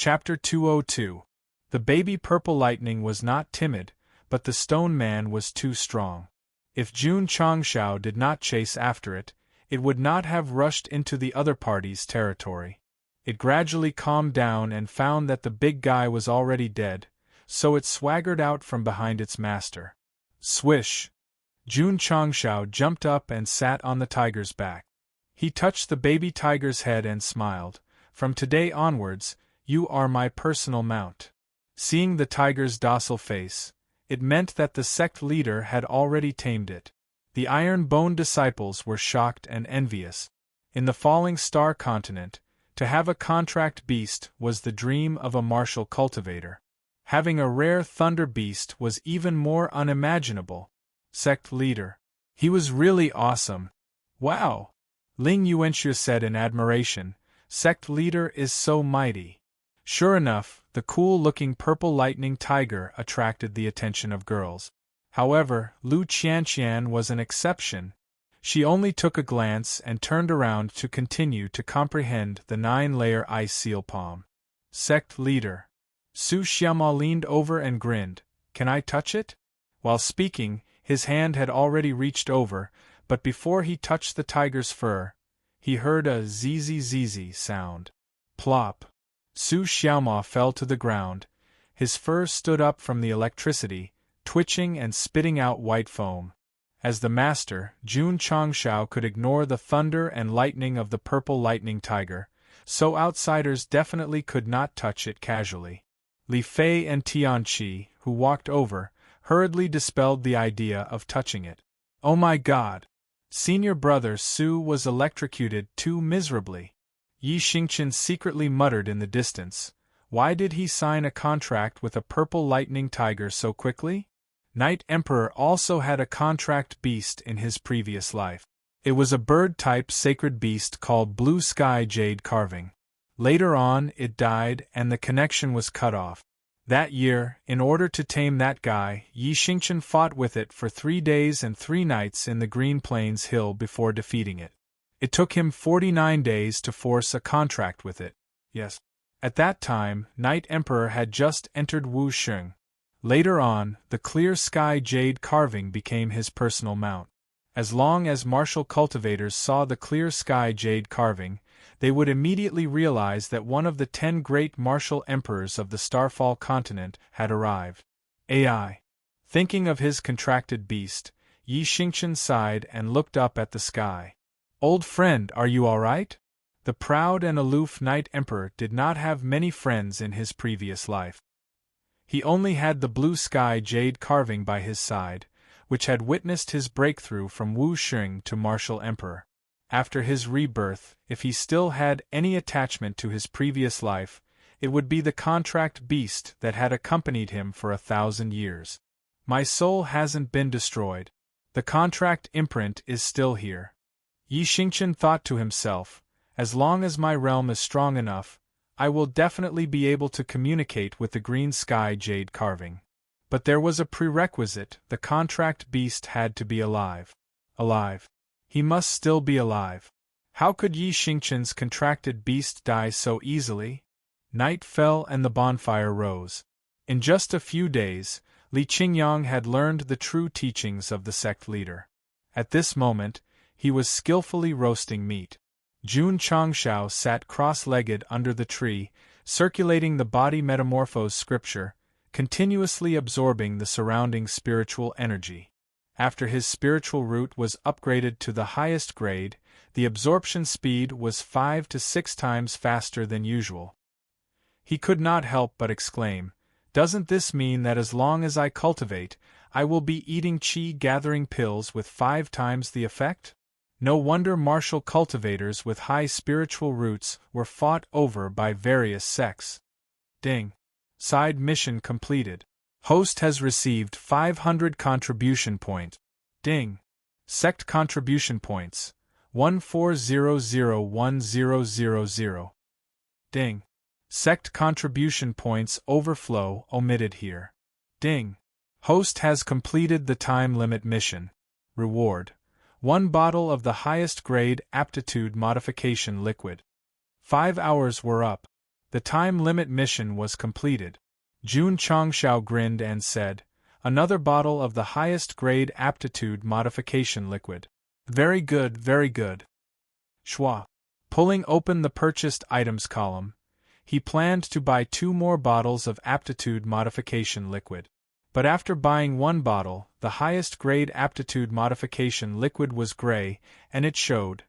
Chapter 202. The baby purple lightning was not timid, but the stone man was too strong. If Jun Changshao did not chase after it, it would not have rushed into the other party's territory. It gradually calmed down and found that the big guy was already dead, so it swaggered out from behind its master. Swish! Jun Changshao jumped up and sat on the tiger's back. He touched the baby tiger's head and smiled. From today onwards, you are my personal mount. Seeing the tiger's docile face, it meant that the sect leader had already tamed it. The iron-boned disciples were shocked and envious. In the falling star continent, to have a contract beast was the dream of a martial cultivator. Having a rare thunder beast was even more unimaginable. Sect leader. He was really awesome. Wow! Ling Yuanxue said in admiration, sect leader is so mighty. Sure enough, the cool-looking purple lightning tiger attracted the attention of girls. However, Lu Qianqian was an exception. She only took a glance and turned around to continue to comprehend the 9-layer ice seal palm. Sect leader. Su Xiaoma leaned over and grinned. Can I touch it? While speaking, his hand had already reached over, but before he touched the tiger's fur, he heard a zzz sound. Plop! Su Xiaoma fell to the ground. His fur stood up from the electricity, twitching and spitting out white foam. As the master, Jun Changshao could ignore the thunder and lightning of the purple lightning tiger, so outsiders definitely could not touch it casually. Li Fei and Tianqi, who walked over, hurriedly dispelled the idea of touching it. Oh my God! Senior brother Su was electrocuted too miserably. Yi Xingqian secretly muttered in the distance. Why did he sign a contract with a purple lightning tiger so quickly? Night Emperor also had a contract beast in his previous life. It was a bird-type sacred beast called Blue Sky Jade Carving. Later on, it died and the connection was cut off. That year, in order to tame that guy, Yi Xingqian fought with it for 3 days and 3 nights in the Green Plains Hill before defeating it. It took him 49 days to force a contract with it. Yes. At that time, Night Emperor had just entered Wusheng. Later on, the Clear Sky Jade Carving became his personal mount. As long as martial cultivators saw the Clear Sky Jade Carving, they would immediately realize that one of the 10 great martial emperors of the Starfall continent had arrived. AI. Thinking of his contracted beast, Yi Xingqian sighed and looked up at the sky. Old friend, are you all right? The proud and aloof Night Emperor did not have many friends in his previous life. He only had the Blue Sky Jade Carving by his side, which had witnessed his breakthrough from Wusheng to martial emperor. After his rebirth, if he still had any attachment to his previous life, it would be the contract beast that had accompanied him for 1,000 years. My soul hasn't been destroyed. The contract imprint is still here. Yi Xingqian thought to himself, as long as my realm is strong enough, I will definitely be able to communicate with the Green Sky Jade Carving. But there was a prerequisite: the contract beast had to be alive. Alive. He must still be alive. How could Yi Xingqian's contracted beast die so easily? Night fell and the bonfire rose. In just a few days, Li Qingyang had learned the true teachings of the sect leader. At this moment, he was skillfully roasting meat. Jun Changshao sat cross-legged under the tree, circulating the body metamorphose scripture, continuously absorbing the surrounding spiritual energy. After his spiritual root was upgraded to the highest grade, the absorption speed was 5 to 6 times faster than usual. He could not help but exclaim, "Doesn't this mean that as long as I cultivate, I will be eating qi-gathering pills with 5 times the effect?" No wonder martial cultivators with high spiritual roots were fought over by various sects. Ding. Side mission completed. Host has received 500 contribution point. Ding. Sect contribution points. 14001000. Ding. Sect contribution points overflow omitted here. Ding. Host has completed the time limit mission. Reward: 1 bottle of the highest grade aptitude modification liquid. 5 hours were up. The time limit mission was completed. Jun Changshao grinned and said, "Another bottle of the highest grade aptitude modification liquid. Very good, very good." Schwa. Pulling open the purchased items column, he planned to buy 2 more bottles of aptitude modification liquid. But after buying 1 bottle, the highest grade aptitude modification liquid was gray, and it showed,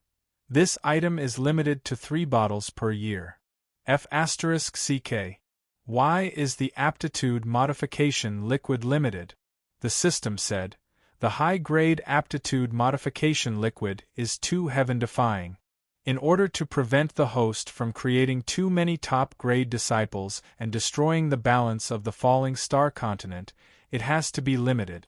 "This item is limited to 3 bottles per year." F***CK. Why is the aptitude modification liquid limited? The system said, "The high-grade aptitude modification liquid is too heaven-defying. In order to prevent the host from creating too many top-grade disciples and destroying the balance of the falling star continent, it has to be limited."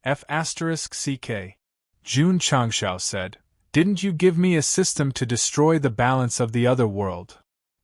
F***CK. Jun Changshao said, "Didn't you give me a system to destroy the balance of the other world?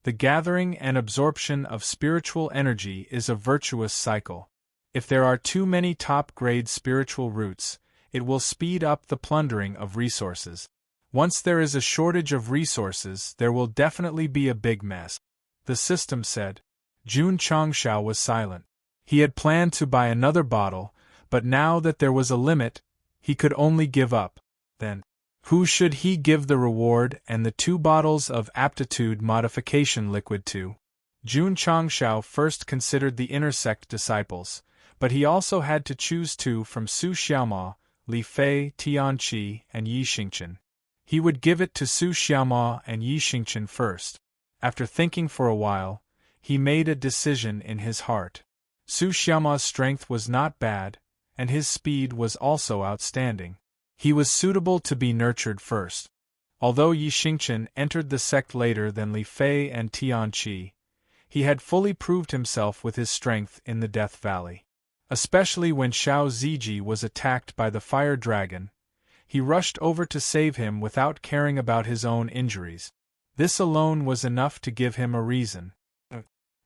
The gathering and absorption of spiritual energy is a virtuous cycle. If there are too many top-grade spiritual roots, it will speed up the plundering of resources. Once there is a shortage of resources, there will definitely be a big mess." The system said. Jun Changshao was silent. He had planned to buy another bottle, but now that there was a limit, he could only give up. Then, who should he give the reward and the 2 bottles of aptitude modification liquid to? Jun Changshao first considered the inner sect disciples, but he also had to choose 2 from Su Xiaoma, Li Fei, Tianqi, and Yi Xingchen. He would give it to Su Xiaoma and Yi Xingchen first. After thinking for a while, he made a decision in his heart. Su Xiaoma's strength was not bad, and his speed was also outstanding. He was suitable to be nurtured first. Although Yi Xingchen entered the sect later than Li Fei and Tianqi, he had fully proved himself with his strength in the Death Valley. Especially when Xiao Ziji was attacked by the fire dragon, he rushed over to save him without caring about his own injuries. This alone was enough to give him a reason.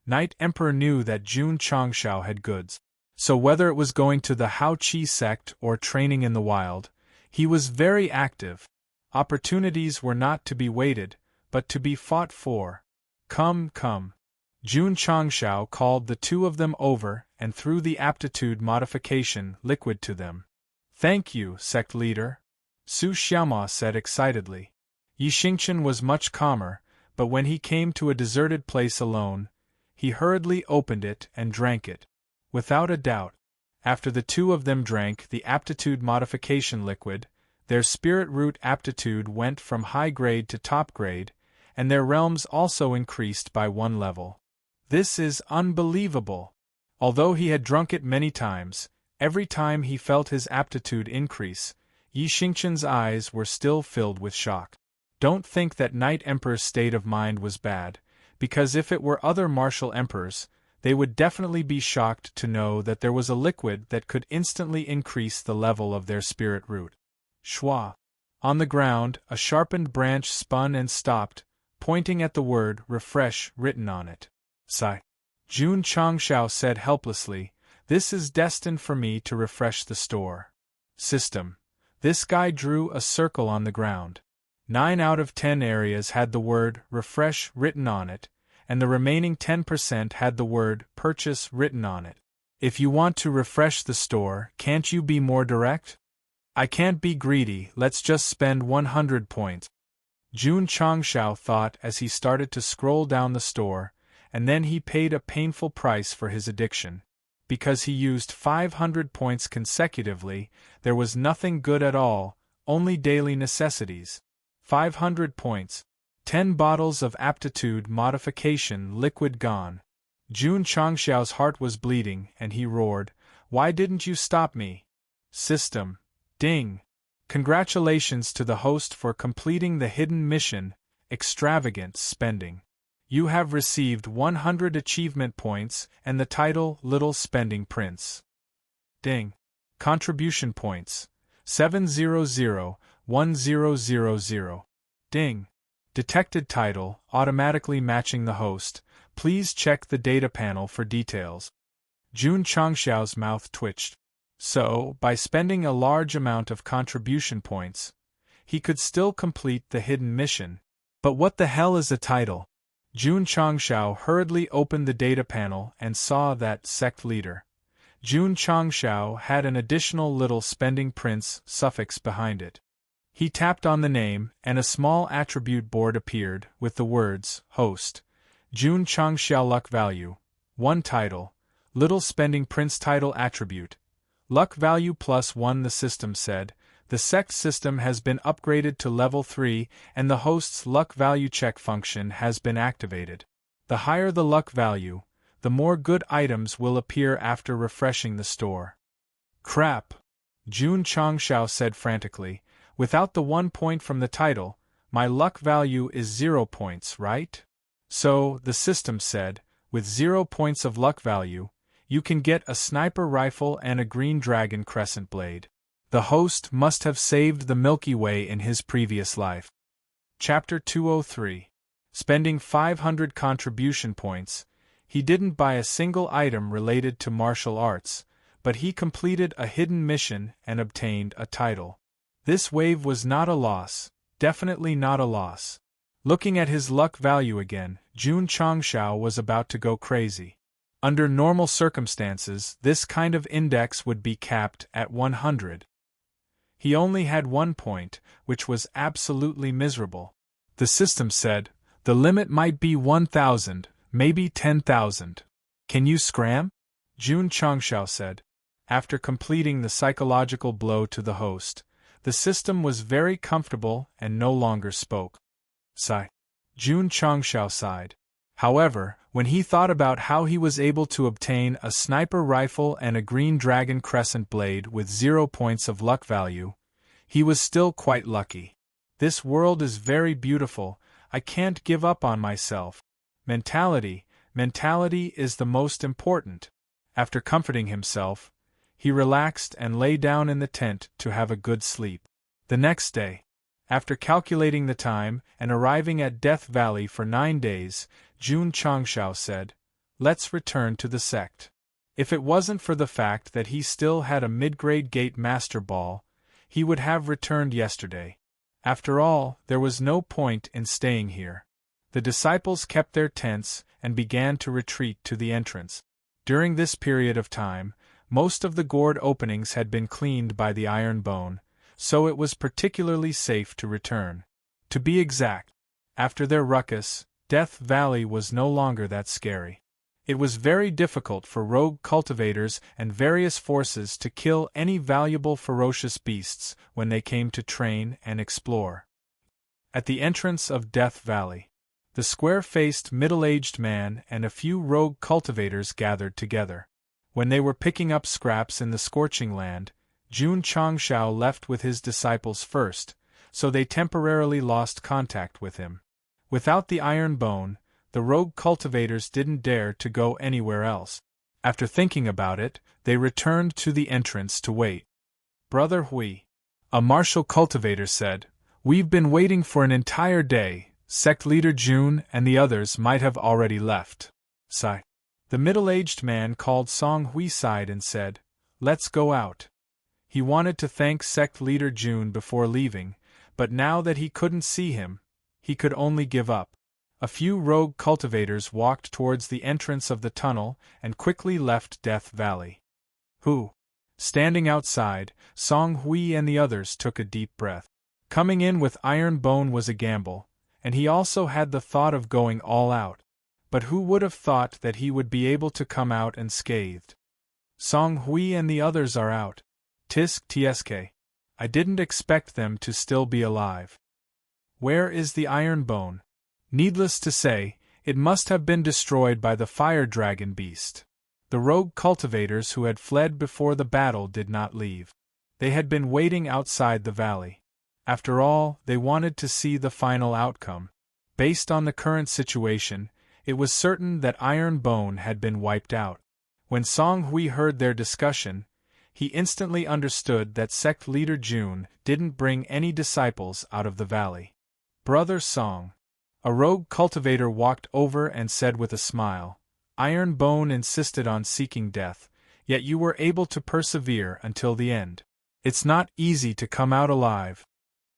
Knight Emperor knew that Jun Changshao had goods, so whether it was going to the Hao Qi sect or training in the wild, he was very active. Opportunities were not to be waited, but to be fought for. Come, come. Jun Changshao called the 2 of them over and threw the aptitude modification liquid to them. "Thank you, sect leader," Su Xiaoma said excitedly. Yi Xingchen was much calmer, but when he came to a deserted place alone, he hurriedly opened it and drank it. Without a doubt, after the 2 of them drank the aptitude modification liquid, their spirit root aptitude went from high grade to top grade, and their realms also increased by 1 level. This is unbelievable! Although he had drunk it many times, every time he felt his aptitude increase, Yi Xingchen's eyes were still filled with shock. Don't think that Knight Emperor's state of mind was bad, because if it were other martial emperors, they would definitely be shocked to know that there was a liquid that could instantly increase the level of their spirit root. Schwa. On the ground, a sharpened branch spun and stopped, pointing at the word "refresh" written on it. Sigh. Jun Changshao said helplessly, "This is destined for me to refresh the store." System. This guy drew a circle on the ground. 9 out of 10 areas had the word "refresh" written on it, and the remaining 10% had the word "purchase" written on it. If you want to refresh the store, can't you be more direct? I can't be greedy, let's just spend 100 points. Jun Changshao thought as he started to scroll down the store, and then he paid a painful price for his addiction. Because he used 500 points consecutively, there was nothing good at all, only daily necessities. 500 points. 10 bottles of aptitude modification liquid gone. Jun Changshao's heart was bleeding, and he roared, "Why didn't you stop me?" System. Ding. Congratulations to the host for completing the hidden mission, extravagant spending. You have received 100 achievement points and the title Little Spending Prince. Ding. Contribution points. 700-1000. Ding. Detected title, automatically matching the host. Please check the data panel for details. Jun Changshao's mouth twitched. So, by spending a large amount of contribution points, he could still complete the hidden mission. But what the hell is a title? Jun Changshao hurriedly opened the data panel and saw that Sect leader. Jun Changshao had an additional little spending prince suffix behind it. He tapped on the name, and a small attribute board appeared, with the words, Host, Jun Changshao Luck Value, 1 Title, Little Spending Prince Title Attribute, Luck Value +1. The system said, the Sect system has been upgraded to level 3 and the host's luck value check function has been activated. The higher the luck value, the more good items will appear after refreshing the store. Crap! Jun Changshao said frantically. Without the 1 point from the title, my luck value is 0 points, right? So, the system said, with 0 points of luck value, you can get a sniper rifle and a green dragon crescent blade. The host must have saved the Milky Way in his previous life. Chapter 203. Spending 500 contribution points, he didn't buy a single item related to martial arts, but he completed a hidden mission and obtained a title. This wave was not a loss, definitely not a loss. Looking at his luck value again, Jun Changshao was about to go crazy. Under normal circumstances, this kind of index would be capped at 100. He only had 1 point, which was absolutely miserable. The system said, the limit might be 1,000, maybe 10,000. Can you scram? Jun Changshao said. After completing the psychological blow to the host, the system was very comfortable and no longer spoke. Sigh. Jun Changshao sighed. However, when he thought about how he was able to obtain a sniper rifle and a green dragon crescent blade with 0 points of luck value, he was still quite lucky. This world is very beautiful, I can't give up on myself. Mentality is the most important. After comforting himself, he relaxed and lay down in the tent to have a good sleep. The next day, after calculating the time and arriving at Death Valley for 9 days, Jun Changshao said, let's return to the Sect. If it wasn't for the fact that he still had a mid-grade gate master ball, he would have returned yesterday. After all, there was no point in staying here. The disciples kept their tents and began to retreat to the entrance. During this period of time, most of the gourd openings had been cleaned by the iron bone, so it was particularly safe to return. To be exact, after their ruckus, Death Valley was no longer that scary. It was very difficult for rogue cultivators and various forces to kill any valuable ferocious beasts when they came to train and explore. At the entrance of Death Valley, the square-faced middle-aged man and a few rogue cultivators gathered together. When they were picking up scraps in the scorching land, Jun Changshao left with his disciples first, so they temporarily lost contact with him. Without the iron bone, the rogue cultivators didn't dare to go anywhere else. After thinking about it, they returned to the entrance to wait. Brother Hui, a martial cultivator said, we've been waiting for an entire day. Sect leader Jun and the others might have already left. Sigh. The middle-aged man called Song Hui sighed and said, let's go out. He wanted to thank Sect leader Jun before leaving, but now that he couldn't see him, he could only give up. A few rogue cultivators walked towards the entrance of the tunnel and quickly left Death Valley. Who? Standing outside, Song Hui and the others took a deep breath. Coming in with iron bone was a gamble, and he also had the thought of going all out. But who would have thought that he would be able to come out unscathed? Song Hui and the others are out. Tisk tsk. I didn't expect them to still be alive. Where is the iron bone? Needless to say, it must have been destroyed by the fire dragon beast. The rogue cultivators who had fled before the battle did not leave. They had been waiting outside the valley. After all, they wanted to see the final outcome. Based on the current situation, it was certain that Iron Bone had been wiped out. When Song Hui heard their discussion, he instantly understood that Sect leader Jun didn't bring any disciples out of the valley. Brother Song. A rogue cultivator walked over and said with a smile, Iron Bone insisted on seeking death, yet you were able to persevere until the end. It's not easy to come out alive.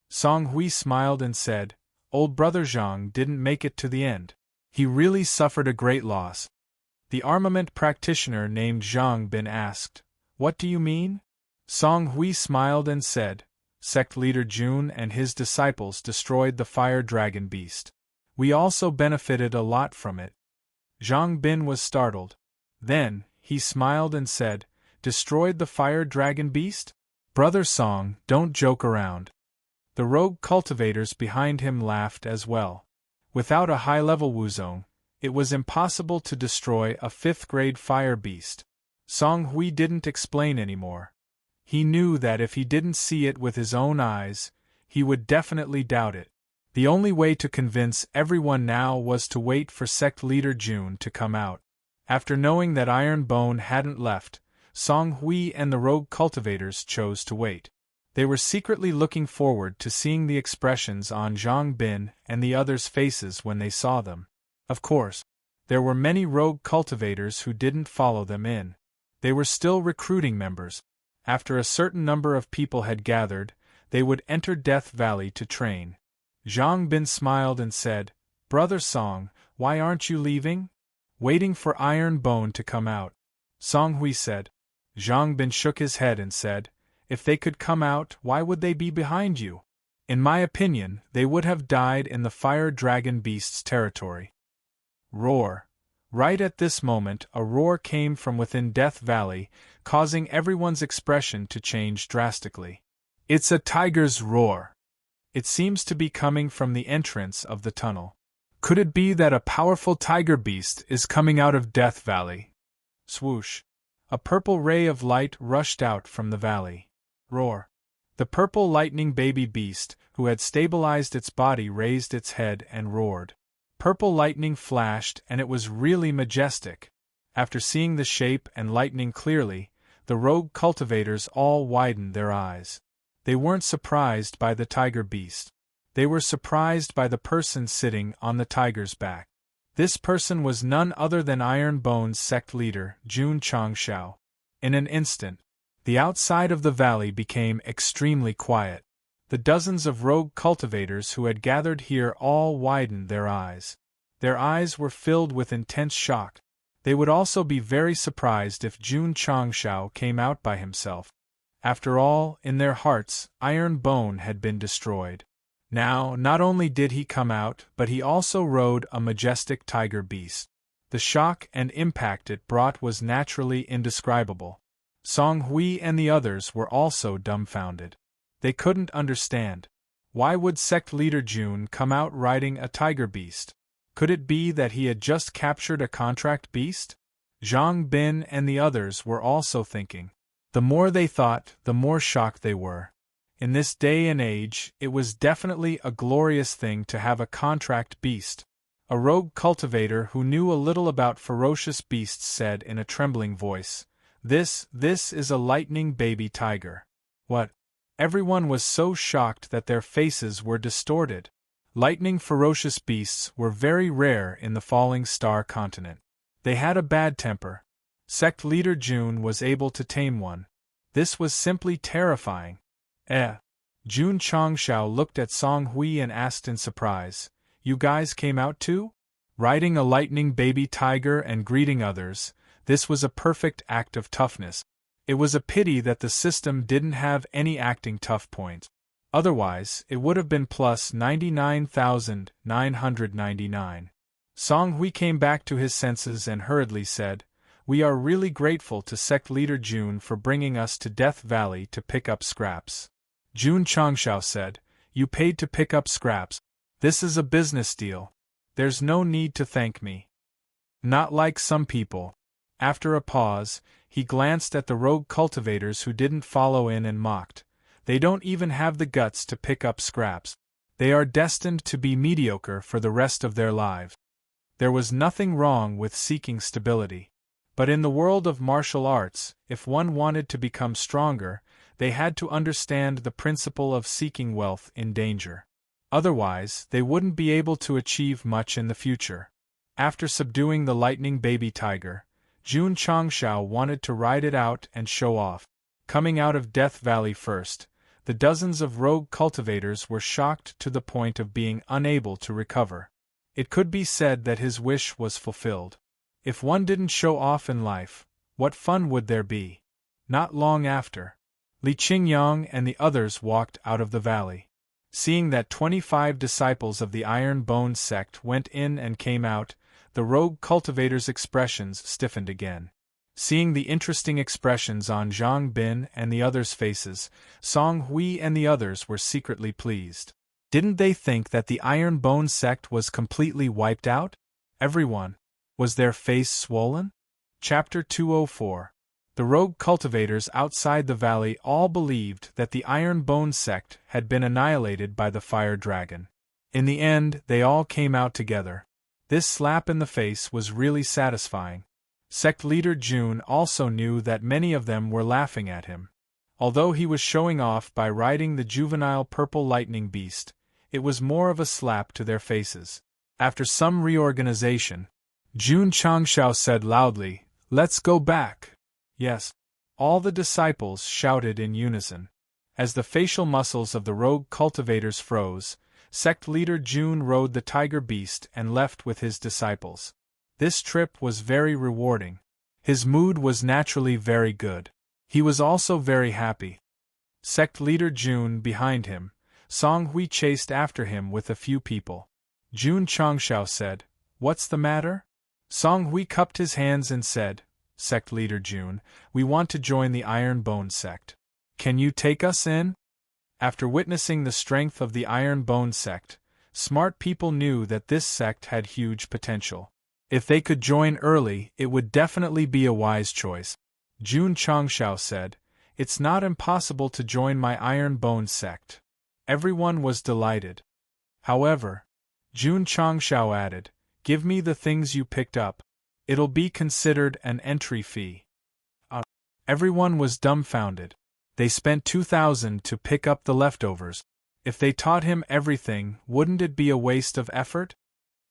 Song Hui smiled and said, Old brother Zhang didn't make it to the end. He really suffered a great loss. The armament practitioner named Zhang Bin asked, "What do you mean?" Song Hui smiled and said, "Sect leader Jun and his disciples destroyed the fire dragon beast. We also benefited a lot from it." Zhang Bin was startled. Then, he smiled and said, "Destroyed the fire dragon beast? Brother Song, don't joke around." The rogue cultivators behind him laughed as well. Without a high-level wuzong, it was impossible to destroy a 5th-grade fire beast. Song Hui didn't explain anymore. He knew that if he didn't see it with his own eyes, he would definitely doubt it. The only way to convince everyone now was to wait for sect leader Jun to come out. After knowing that Iron Bone hadn't left, Song Hui and the rogue cultivators chose to wait. They were secretly looking forward to seeing the expressions on Zhang Bin and the others' faces when they saw them. Of course, there were many rogue cultivators who didn't follow them in. They were still recruiting members. After a certain number of people had gathered, they would enter Death Valley to train. Zhang Bin smiled and said, "Brother Song, why aren't you leaving?" "Waiting for Iron Bone to come out," Song Hui said. Zhang Bin shook his head and said, "If they could come out, why would they be behind you? In my opinion, they would have died in the fire dragon beast's territory." Roar. Right at this moment, a roar came from within Death Valley, causing everyone's expression to change drastically. "It's a tiger's roar. It seems to be coming from the entrance of the tunnel. Could it be that a powerful tiger beast is coming out of Death Valley?" Swoosh. A purple ray of light rushed out from the valley. Roar. The purple lightning baby beast, who had stabilized its body, raised its head and roared. Purple lightning flashed, and it was really majestic. After seeing the shape and lightning clearly, the rogue cultivators all widened their eyes. They weren't surprised by the tiger beast. They were surprised by the person sitting on the tiger's back. This person was none other than Iron Bone's sect leader, Jun Changshao. In an instant, the outside of the valley became extremely quiet. The dozens of rogue cultivators who had gathered here all widened their eyes. Their eyes were filled with intense shock. They would also be very surprised if Jun Changshao came out by himself. After all, in their hearts, Iron Bone had been destroyed. Now, not only did he come out, but he also rode a majestic tiger beast. The shock and impact it brought was naturally indescribable. Song Hui and the others were also dumbfounded. They couldn't understand. Why would sect leader Jun come out riding a tiger beast? Could it be that he had just captured a contract beast? Zhang Bin and the others were also thinking. The more they thought, the more shocked they were. In this day and age, it was definitely a glorious thing to have a contract beast. A rogue cultivator who knew a little about ferocious beasts said in a trembling voice, This is a lightning baby tiger." What? Everyone was so shocked that their faces were distorted. Lightning ferocious beasts were very rare in the Falling Star continent. They had a bad temper. Sect leader Jun was able to tame one. This was simply terrifying. Jun Changshao looked at Song Hui and asked in surprise, "You guys came out too? Riding a lightning baby tiger and greeting others, this was a perfect act of toughness. It was a pity that the system didn't have any acting tough points. Otherwise, it would have been plus 99,999. Song Hui came back to his senses and hurriedly said, "We are really grateful to sect leader Jun for bringing us to Death Valley to pick up scraps." Jun Changshao said, "You paid to pick up scraps. This is a business deal. There's no need to thank me." Not like some people. After a pause, he glanced at the rogue cultivators who didn't follow in and mocked. They don't even have the guts to pick up scraps. They are destined to be mediocre for the rest of their lives. There was nothing wrong with seeking stability. But in the world of martial arts, if one wanted to become stronger, they had to understand the principle of seeking wealth in danger. Otherwise, they wouldn't be able to achieve much in the future. After subduing the lightning baby tiger, Jun Changshao wanted to ride it out and show off. Coming out of Death Valley first, the dozens of rogue cultivators were shocked to the point of being unable to recover. It could be said that his wish was fulfilled. If one didn't show off in life, what fun would there be? Not long after, Li Qingyang and the others walked out of the valley. Seeing that 25 disciples of the Iron-Bone sect went in and came out, the rogue cultivator's expressions stiffened again. Seeing the interesting expressions on Zhang Bin and the others' faces, Song Hui and the others were secretly pleased. Didn't they think that the Iron-Bone sect was completely wiped out? Everyone. Was their face swollen? Chapter 204. The rogue cultivators outside the valley all believed that the Iron-Bone sect had been annihilated by the fire dragon. In the end, they all came out together. This slap in the face was really satisfying. Sect leader Jun also knew that many of them were laughing at him. Although he was showing off by riding the juvenile purple lightning beast, it was more of a slap to their faces. After some reorganization, Jun Changshao said loudly, "Let's go back." Yes. All the disciples shouted in unison. As the facial muscles of the rogue cultivators froze, sect leader Jun rode the tiger beast and left with his disciples. This trip was very rewarding. His mood was naturally very good. He was also very happy. Sect leader Jun behind him, Song Hui chased after him with a few people. Jun Changshao said, "What's the matter?" Song Hui cupped his hands and said, "Sect leader Jun, we want to join the Iron-Bone sect. Can you take us in?" After witnessing the strength of the Iron-Bone sect, smart people knew that this sect had huge potential. If they could join early, it would definitely be a wise choice. Jun Changshao said, "It's not impossible to join my Iron-Bone sect." Everyone was delighted. However, Jun Changshao added, "Give me the things you picked up. It'll be considered an entry fee." Everyone was dumbfounded. They spent 2,000 to pick up the leftovers. If they taught him everything, wouldn't it be a waste of effort?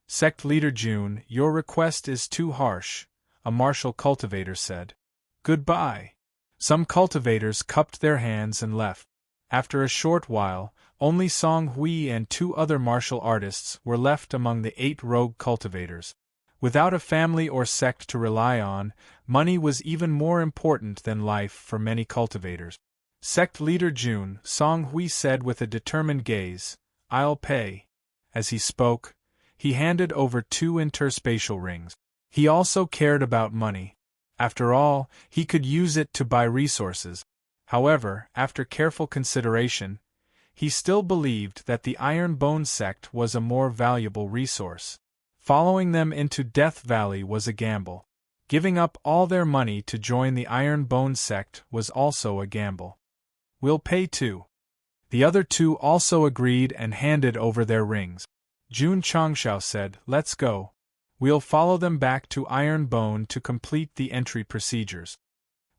Sect leader Jun, your request is too harsh, a martial cultivator said. Goodbye. Some cultivators cupped their hands and left. After a short while, only Song Hui and 2 other martial artists were left among the 8 rogue cultivators. Without a family or sect to rely on, money was even more important than life for many cultivators. Sect leader Jun, Song Hui said with a determined gaze, "I'll pay." As he spoke, he handed over 2 interspatial rings. He also cared about money. After all, he could use it to buy resources. However, after careful consideration, he still believed that the Iron-Bone sect was a more valuable resource. Following them into Death Valley was a gamble. Giving up all their money to join the Iron-Bone sect was also a gamble. "We'll pay too." The other 2 also agreed and handed over their rings. Jun Changshao said, "Let's go. We'll follow them back to Iron-Bone to complete the entry procedures."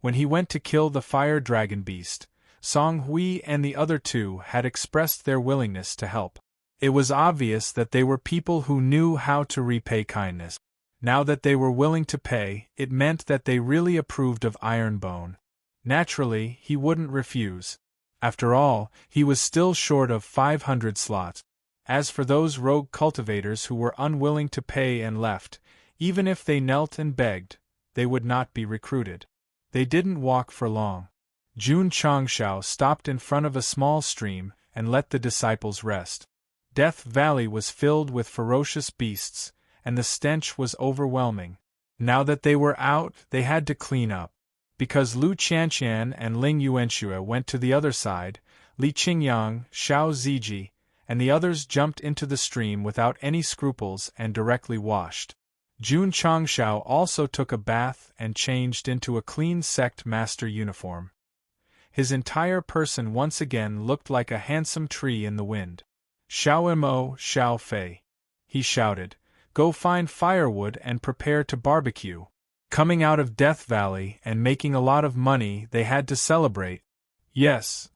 When he went to kill the fire dragon beast, Song Hui and the other 2 had expressed their willingness to help. It was obvious that they were people who knew how to repay kindness. Now that they were willing to pay, it meant that they really approved of Iron-Bone. Naturally, he wouldn't refuse. After all, he was still short of 500 slots. As for those rogue cultivators who were unwilling to pay and left, even if they knelt and begged, they would not be recruited. They didn't walk for long. Jun Changshao stopped in front of a small stream and let the disciples rest. Death Valley was filled with ferocious beasts, and the stench was overwhelming. Now that they were out, they had to clean up. Because Lu Qianqian and Ling Yuanxue went to the other side, Li Qingyang, Xiao Ziji, and the others jumped into the stream without any scruples and directly washed. Jun Changshao also took a bath and changed into a clean sect master uniform. His entire person once again looked like a handsome tree in the wind. "Xiao Mo, Xiao Fei," he shouted, "go find firewood and prepare to barbecue." Coming out of Death Valley and making a lot of money, they had to celebrate. Yes.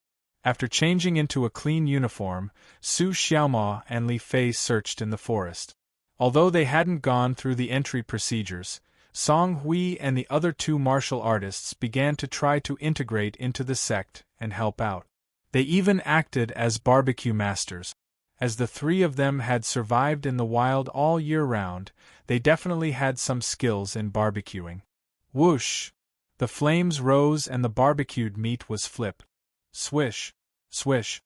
After changing into a clean uniform, Su Xiaoma and Li Fei searched in the forest. Although they hadn't gone through the entry procedures, Song Hui and the other 2 martial artists began to try to integrate into the sect and help out. They even acted as barbecue masters. As the three of them had survived in the wild all year round, they definitely had some skills in barbecuing. Whoosh! The flames rose and the barbecued meat was flipped. Swish! Swish!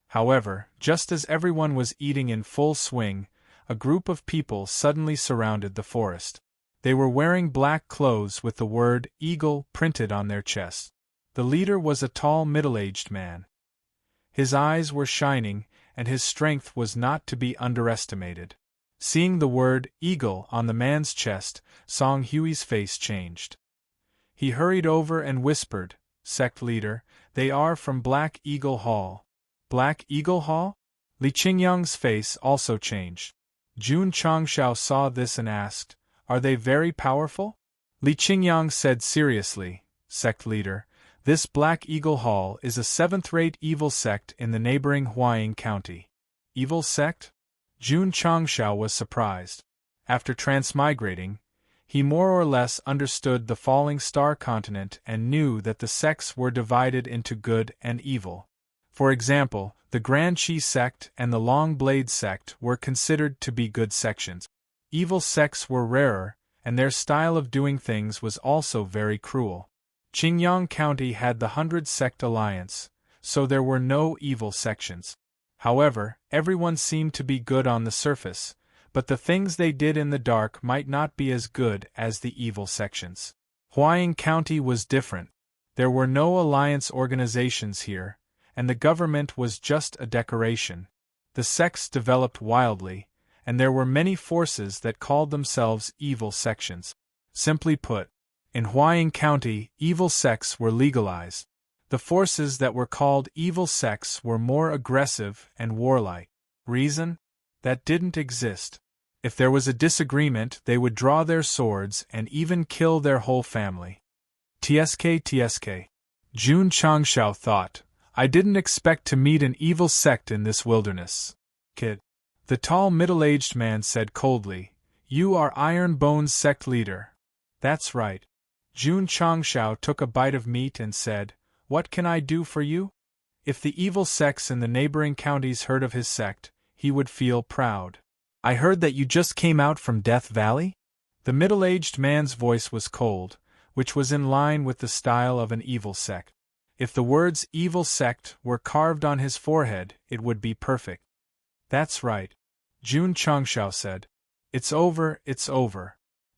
However, just as everyone was eating in full swing, a group of people suddenly surrounded the forest. They were wearing black clothes with the word "Eagle" printed on their chests. The leader was a tall middle-aged man. His eyes were shining, and his strength was not to be underestimated. Seeing the word "Eagle" on the man's chest, Song Hui's face changed. He hurried over and whispered, "Sect leader, they are from Black Eagle Hall." Black Eagle Hall? Li Qingyang's face also changed. Jun Changshao saw this and asked, "Are they very powerful?" Li Qingyang said seriously, "Sect leader, this Black Eagle Hall is a seventh-rate evil sect in the neighboring Huaying County." Evil sect? Jun Changshao was surprised. After transmigrating, he more or less understood the falling star continent and knew that the sects were divided into good and evil. For example, the Grand Chi sect and the Long Blade sect were considered to be good sections. Evil sects were rarer, and their style of doing things was also very cruel. Qingyang County had the 100 Sect Alliance, so there were no evil sections. However, everyone seemed to be good on the surface, but the things they did in the dark might not be as good as the evil sections. Huaying County was different. There were no alliance organizations here, and the government was just a decoration. The sects developed wildly, and there were many forces that called themselves evil sections. Simply put, in Huaying County, evil sects were legalized. The forces that were called evil sects were more aggressive and warlike. Reason? That didn't exist. If there was a disagreement, they would draw their swords and even kill their whole family. TSK. Jun Changshao thought, "I didn't expect to meet an evil sect in this wilderness." Kid. The tall middle-aged man said coldly, "You are Iron Bone's sect leader." "That's right." Jun Changshao took a bite of meat and said, "What can I do for you?" If the evil sects in the neighboring counties heard of his sect, he would feel proud. "I heard that you just came out from Death Valley?" The middle-aged man's voice was cold, which was in line with the style of an evil sect. If the words "evil sect" were carved on his forehead, it would be perfect. "That's right," Jun Changshao said. It's over."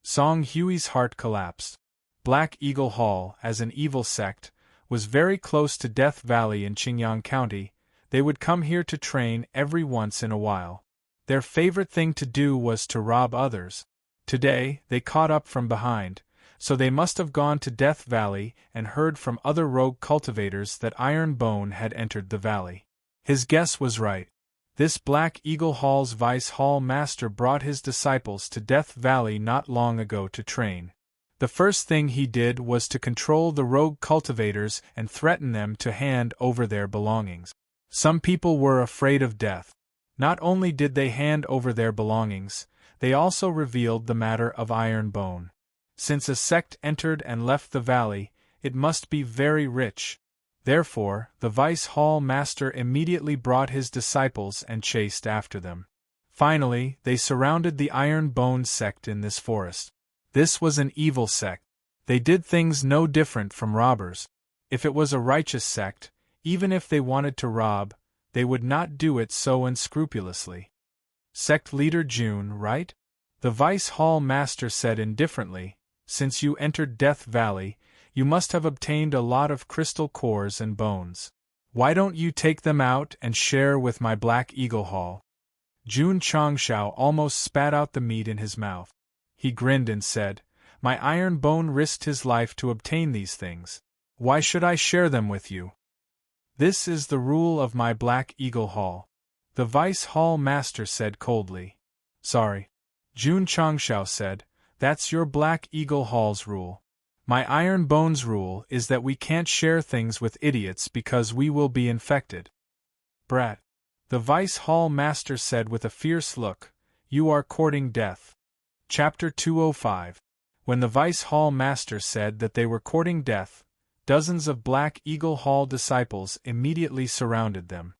Song Hui's heart collapsed. Black Eagle Hall, as an evil sect, was very close to Death Valley in Qingyang County. They would come here to train every once in a while. Their favorite thing to do was to rob others. Today, they caught up from behind, so they must have gone to Death Valley and heard from other rogue cultivators that Iron Bone had entered the valley. His guess was right. This Black Eagle Hall's Vice Hall Master brought his disciples to Death Valley not long ago to train. The first thing he did was to control the rogue cultivators and threaten them to hand over their belongings. Some people were afraid of death. Not only did they hand over their belongings, they also revealed the matter of Iron Bone. Since a sect entered and left the valley, it must be very rich. Therefore, the Vice Hall Master immediately brought his disciples and chased after them. Finally, they surrounded the Iron Bone sect in this forest. This was an evil sect. They did things no different from robbers. If it was a righteous sect, even if they wanted to rob, they would not do it so unscrupulously. "Sect leader Jun, right?" The Vice Hall Master said indifferently. "Since you entered Death Valley, you must have obtained a lot of crystal cores and bones. Why don't you take them out and share with my Black Eagle Hall?" Jun Changshao almost spat out the meat in his mouth. He grinned and said, "My Iron Bone risked his life to obtain these things. Why should I share them with you? This is the rule of my Black Eagle Hall." The Vice Hall Master said coldly. "Sorry." Jun Changshao said, "That's your Black Eagle Hall's rule. My Iron Bone's rule is that we can't share things with idiots because we will be infected." "Brat," the Vice Hall Master said with a fierce look, "you are courting death." Chapter 205. When the Vice Hall Master said that they were courting death, dozens of Black Eagle Hall disciples immediately surrounded them.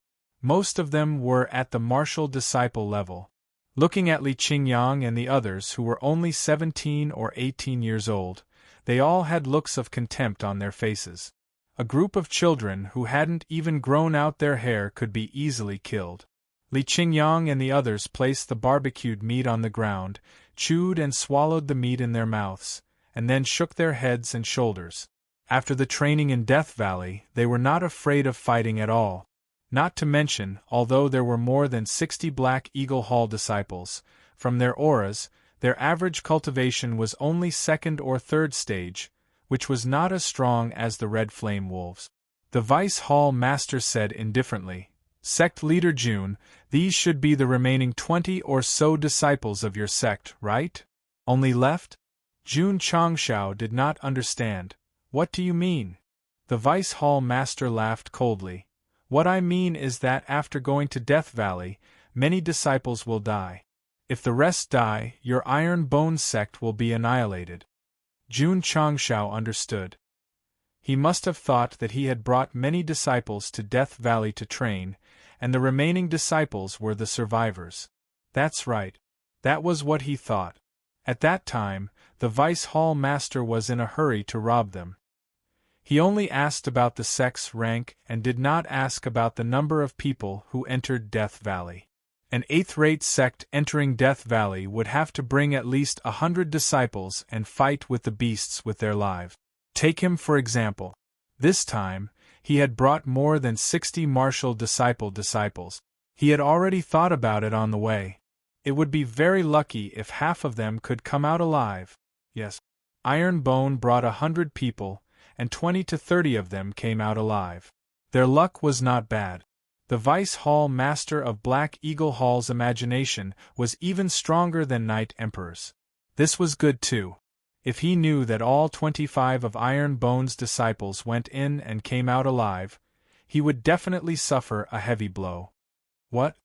Most of them were at the martial disciple level. Looking at Li Qingyang and the others who were only 17 or 18 years old, they all had looks of contempt on their faces. A group of children who hadn't even grown out their hair could be easily killed. Li Qingyang and the others placed the barbecued meat on the ground, chewed and swallowed the meat in their mouths, and then shook their heads and shoulders. After the training in Death Valley, they were not afraid of fighting at all. Not to mention, although there were more than 60 Black Eagle Hall disciples, from their auras, their average cultivation was only second or third stage, which was not as strong as the Red Flame Wolves. The Vice Hall Master said indifferently, "Sect Leader Jun, these should be the remaining 20 or so disciples of your sect, right? Only left?" Jun Changshao did not understand. "What do you mean?" The Vice Hall Master laughed coldly. "What I mean is that after going to Death Valley, many disciples will die. If the rest die, your Iron Bone sect will be annihilated." Jun Changshao understood. He must have thought that he had brought many disciples to Death Valley to train, and the remaining disciples were the survivors. That's right. That was what he thought. At that time, the Vice Hall Master was in a hurry to rob them. He only asked about the sect's rank and did not ask about the number of people who entered Death Valley. An 8th-rate sect entering Death Valley would have to bring at least 100 disciples and fight with the beasts with their lives. Take him for example. This time, he had brought more than 60 martial disciples. He had already thought about it on the way. It would be very lucky if half of them could come out alive. Yes. Iron Bone brought 100 people, and 20 to 30 of them came out alive. Their luck was not bad. The Vice Hall Master of Black Eagle Hall's imagination was even stronger than Night Emperor's. This was good too. If he knew that all 25 of Iron Bone's disciples went in and came out alive, he would definitely suffer a heavy blow. "What?"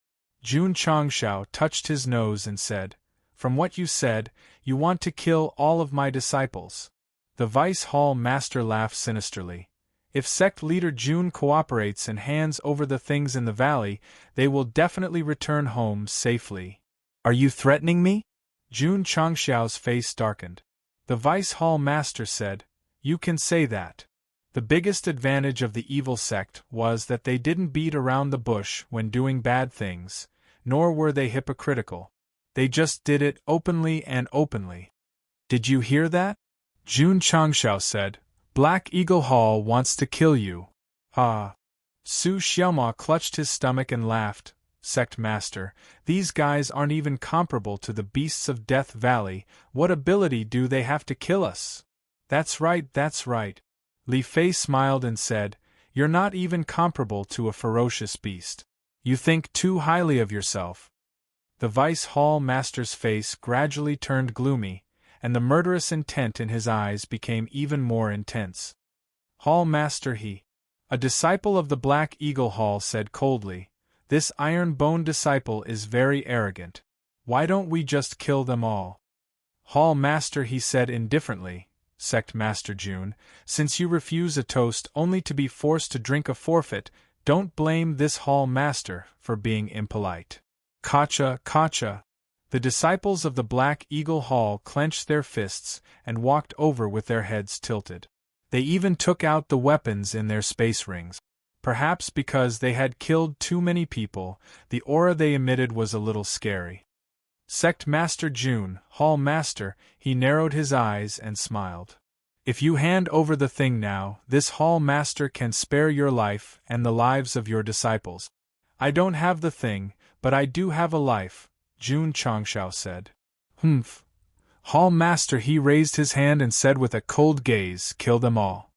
Jun Changshao touched his nose and said, "From what you said, you want to kill all of my disciples." The Vice Hall Master laughed sinisterly. "If Sect Leader Jun cooperates and hands over the things in the valley, they will definitely return home safely." "Are you threatening me?" Jun Changshao's face darkened. The Vice Hall Master said, "You can say that." The biggest advantage of the evil sect was that they didn't beat around the bush when doing bad things, nor were they hypocritical. They just did it openly and openly. "Did you hear that?" Jun Changshao said, "Black Eagle Hall wants to kill you." "Ah." Su Xiaoma clutched his stomach and laughed. "Sect Master, these guys aren't even comparable to the beasts of Death Valley. What ability do they have to kill us?" That's right. Li Fei smiled and said, "You're not even comparable to a ferocious beast. You think too highly of yourself." The Vice Hall Master's face gradually turned gloomy, and the murderous intent in his eyes became even more intense. "Hall Master," a disciple of the Black Eagle Hall said coldly, "this Iron Bone disciple is very arrogant. Why don't we just kill them all?" "Hall Master," he said indifferently, "Sect Master Jun, since you refuse a toast only to be forced to drink a forfeit, don't blame this Hall Master for being impolite." Kacha. The disciples of the Black Eagle Hall clenched their fists and walked over with their heads tilted. They even took out the weapons in their space rings. Perhaps because they had killed too many people, the aura they emitted was a little scary. "Sect Master Jun, Hall Master," he narrowed his eyes and smiled. "If you hand over the thing now, this Hall Master can spare your life and the lives of your disciples." "I don't have the thing, but I do have a life," Jun Changshao said. "Humph." Hall Master, he raised his hand and said with a cold gaze, "Kill them all."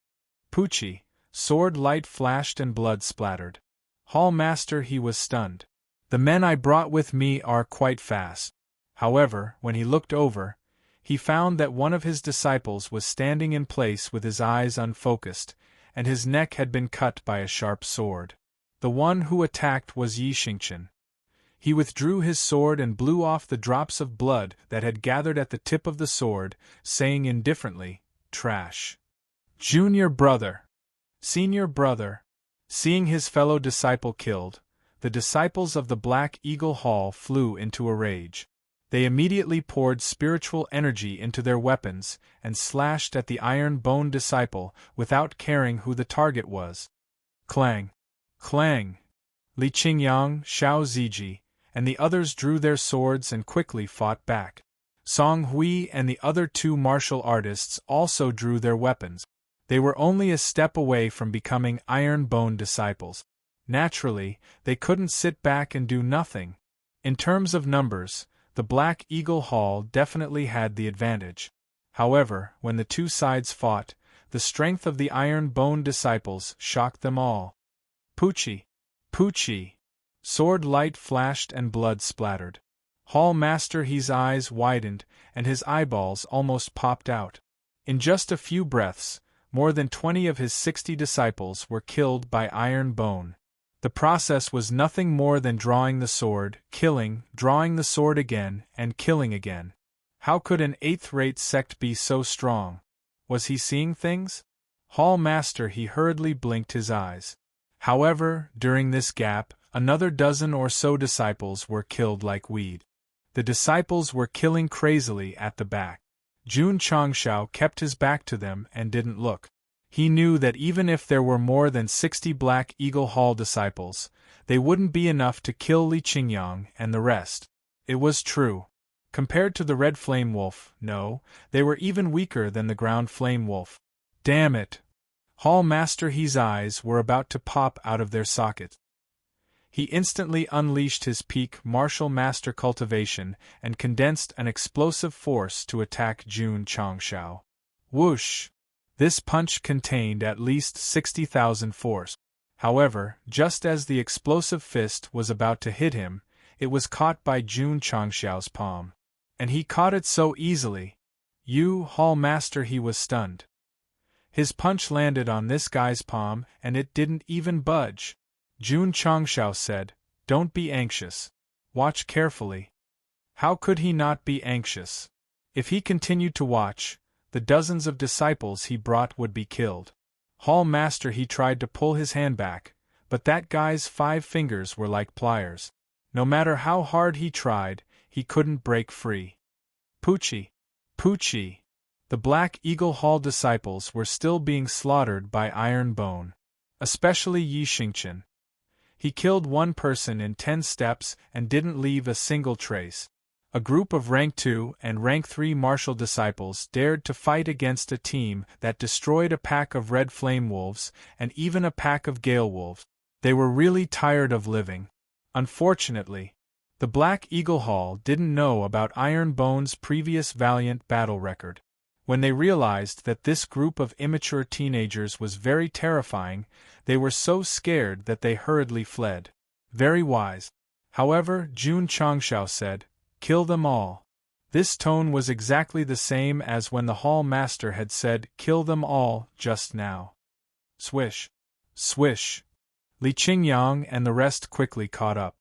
Poochie. Sword light flashed and blood splattered. Hall Master, he was stunned. "The men I brought with me are quite fast." However, when he looked over, he found that one of his disciples was standing in place with his eyes unfocused, and his neck had been cut by a sharp sword. The one who attacked was Yi Xingqian. He withdrew his sword and blew off the drops of blood that had gathered at the tip of the sword, saying indifferently, "Trash." "Junior brother." "Senior brother." Seeing his fellow disciple killed, the disciples of the Black Eagle Hall flew into a rage. They immediately poured spiritual energy into their weapons and slashed at the iron-boned disciple without caring who the target was. Clang! Clang! Li Qingyang, Xiao Ziji, and the others drew their swords and quickly fought back. Song Hui and the other two martial artists also drew their weapons. They were only a step away from becoming iron-boned disciples. Naturally, they couldn't sit back and do nothing. In terms of numbers, the Black Eagle Hall definitely had the advantage. However, when the two sides fought, the strength of the iron-boned disciples shocked them all. Poochie! Poochie! Sword light flashed and blood splattered. Hall Master He's eyes widened and his eyeballs almost popped out. In just a few breaths, more than 20 of his 60 disciples were killed by iron bone. The process was nothing more than drawing the sword, killing, drawing the sword again, and killing again. How could an 8th-rate sect be so strong? Was he seeing things? Hall Master He hurriedly blinked his eyes. However, during this gap, another dozen or so disciples were killed like weed. The disciples were killing crazily at the back. Jun Changshao kept his back to them and didn't look. He knew that even if there were more than 60 Black Eagle Hall disciples, they wouldn't be enough to kill Li Qingyang and the rest. It was true. Compared to the Red Flame Wolf, no, they were even weaker than the Ground Flame Wolf. Damn it! Hall Master He's eyes were about to pop out of their sockets. He instantly unleashed his peak martial master cultivation and condensed an explosive force to attack Jun Changshao. Whoosh! This punch contained at least 60,000 force. However, just as the explosive fist was about to hit him, it was caught by Jun Changshao's palm. And he caught it so easily. Hall Master He was stunned. His punch landed on this guy's palm and it didn't even budge. Jun Changshao said, "Don't be anxious. Watch carefully." How could he not be anxious? If he continued to watch, the dozens of disciples he brought would be killed. Hall Master He tried to pull his hand back, but that guy's 5 fingers were like pliers. No matter how hard he tried, he couldn't break free. Poochie! Poochie! The Black Eagle Hall disciples were still being slaughtered by iron bone. Especially Yi Xingqian. He killed one person in 10 steps and didn't leave a single trace. A group of Rank 2 and Rank 3 martial disciples dared to fight against a team that destroyed a pack of red flame wolves and even a pack of gale wolves. They were really tired of living. Unfortunately, the Black Eagle Hall didn't know about Iron Bone's previous valiant battle record. When they realized that this group of immature teenagers was very terrifying, they were so scared that they hurriedly fled. Very wise. However, Jun Changshao said, "Kill them all." This tone was exactly the same as when the Hall Master had said, "Kill them all," just now. Swish. Swish. Li Qingyang and the rest quickly caught up.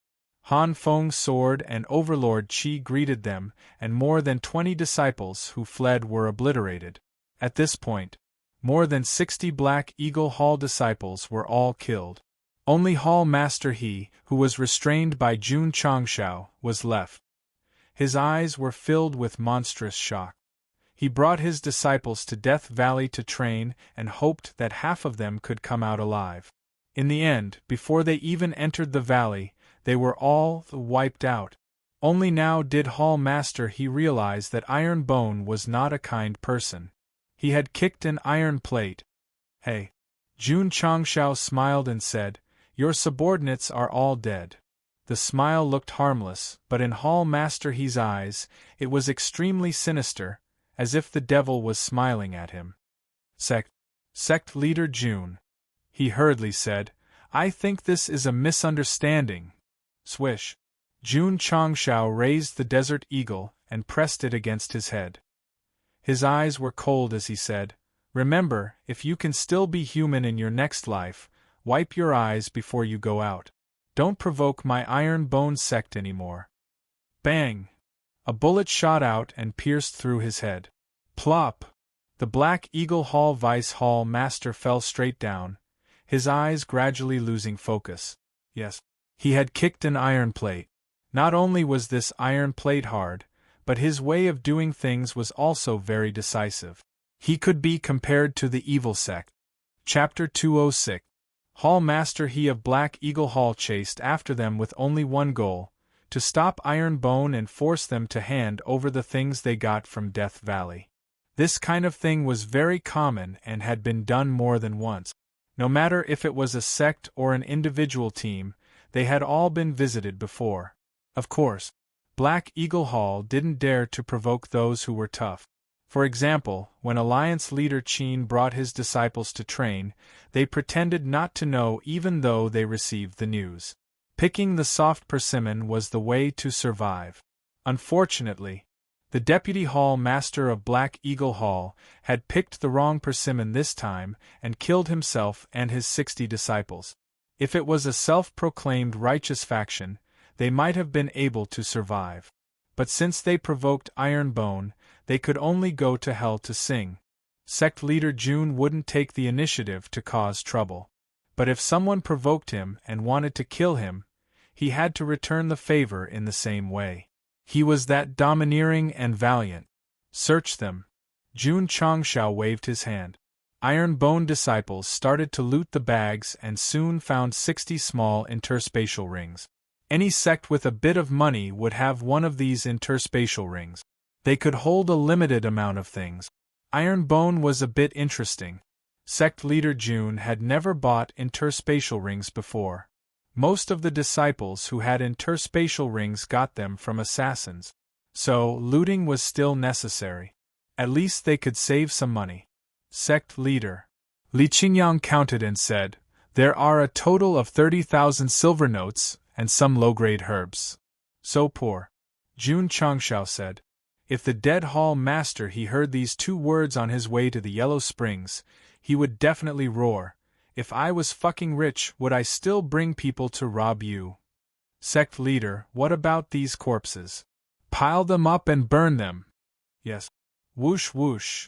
Han Feng's sword and Overlord Qi greeted them, and more than 20 disciples who fled were obliterated. At this point, more than 60 Black Eagle Hall disciples were all killed. Only Hall Master He, who was restrained by Jun Changshao, was left. His eyes were filled with monstrous shock. He brought his disciples to Death Valley to train and hoped that half of them could come out alive. In the end, before they even entered the valley, they were all wiped out. Only now did Hall Master He realize that Iron Bone was not a kind person. He had kicked an iron plate. "Hey." Jun Changshao smiled and said, "Your subordinates are all dead." The smile looked harmless, but in Hall Master He's eyes, it was extremely sinister, as if the devil was smiling at him. Sect leader Jun. He hurriedly said, "I think this is a misunderstanding." Swish. Jun Changshao raised the Desert Eagle and pressed it against his head. His eyes were cold as he said, "Remember, if you can still be human in your next life, wipe your eyes before you go out. Don't provoke my Iron Bone sect anymore." Bang! A bullet shot out and pierced through his head. Plop! The Black Eagle Hall Vice Hall Master fell straight down, his eyes gradually losing focus. Yes. He had kicked an iron plate. Not only was this iron plate hard, but his way of doing things was also very decisive. He could be compared to the evil sect. Chapter 206. Hall Master He of Black Eagle Hall chased after them with only one goal, to stop Iron Bone and force them to hand over the things they got from Death Valley. This kind of thing was very common and had been done more than once. No matter if it was a sect or an individual team, they had all been visited before. Of course, Black Eagle Hall didn't dare to provoke those who were tough. For example, when Alliance leader Cheen brought his disciples to train, they pretended not to know even though they received the news. Picking the soft persimmon was the way to survive. Unfortunately, the Deputy Hall Master of Black Eagle Hall had picked the wrong persimmon this time and killed himself and his 60 disciples. If it was a self-proclaimed righteous faction, they might have been able to survive. But since they provoked Iron Bone, they could only go to hell to sing. Sect leader June wouldn't take the initiative to cause trouble. But if someone provoked him and wanted to kill him, he had to return the favor in the same way. He was that domineering and valiant. Search them. June Chongshao waved his hand. Iron Bone disciples started to loot the bags and soon found 60 small interspatial rings. Any sect with a bit of money would have one of these interspatial rings. They could hold a limited amount of things. Iron Bone was a bit interesting. Sect leader June had never bought interspatial rings before. Most of the disciples who had interspatial rings got them from assassins. So, looting was still necessary. At least they could save some money. Sect leader Li Qingyang counted and said, "There are a total of 30,000 silver notes, and some low-grade herbs." So poor. June Chongshao said. If the dead hall master he heard these 2 words on his way to the Yellow Springs, he would definitely roar, "If I was fucking rich, would I still bring people to rob you?" Sect leader, what about these corpses? Pile them up and burn them. Yes. Whoosh whoosh.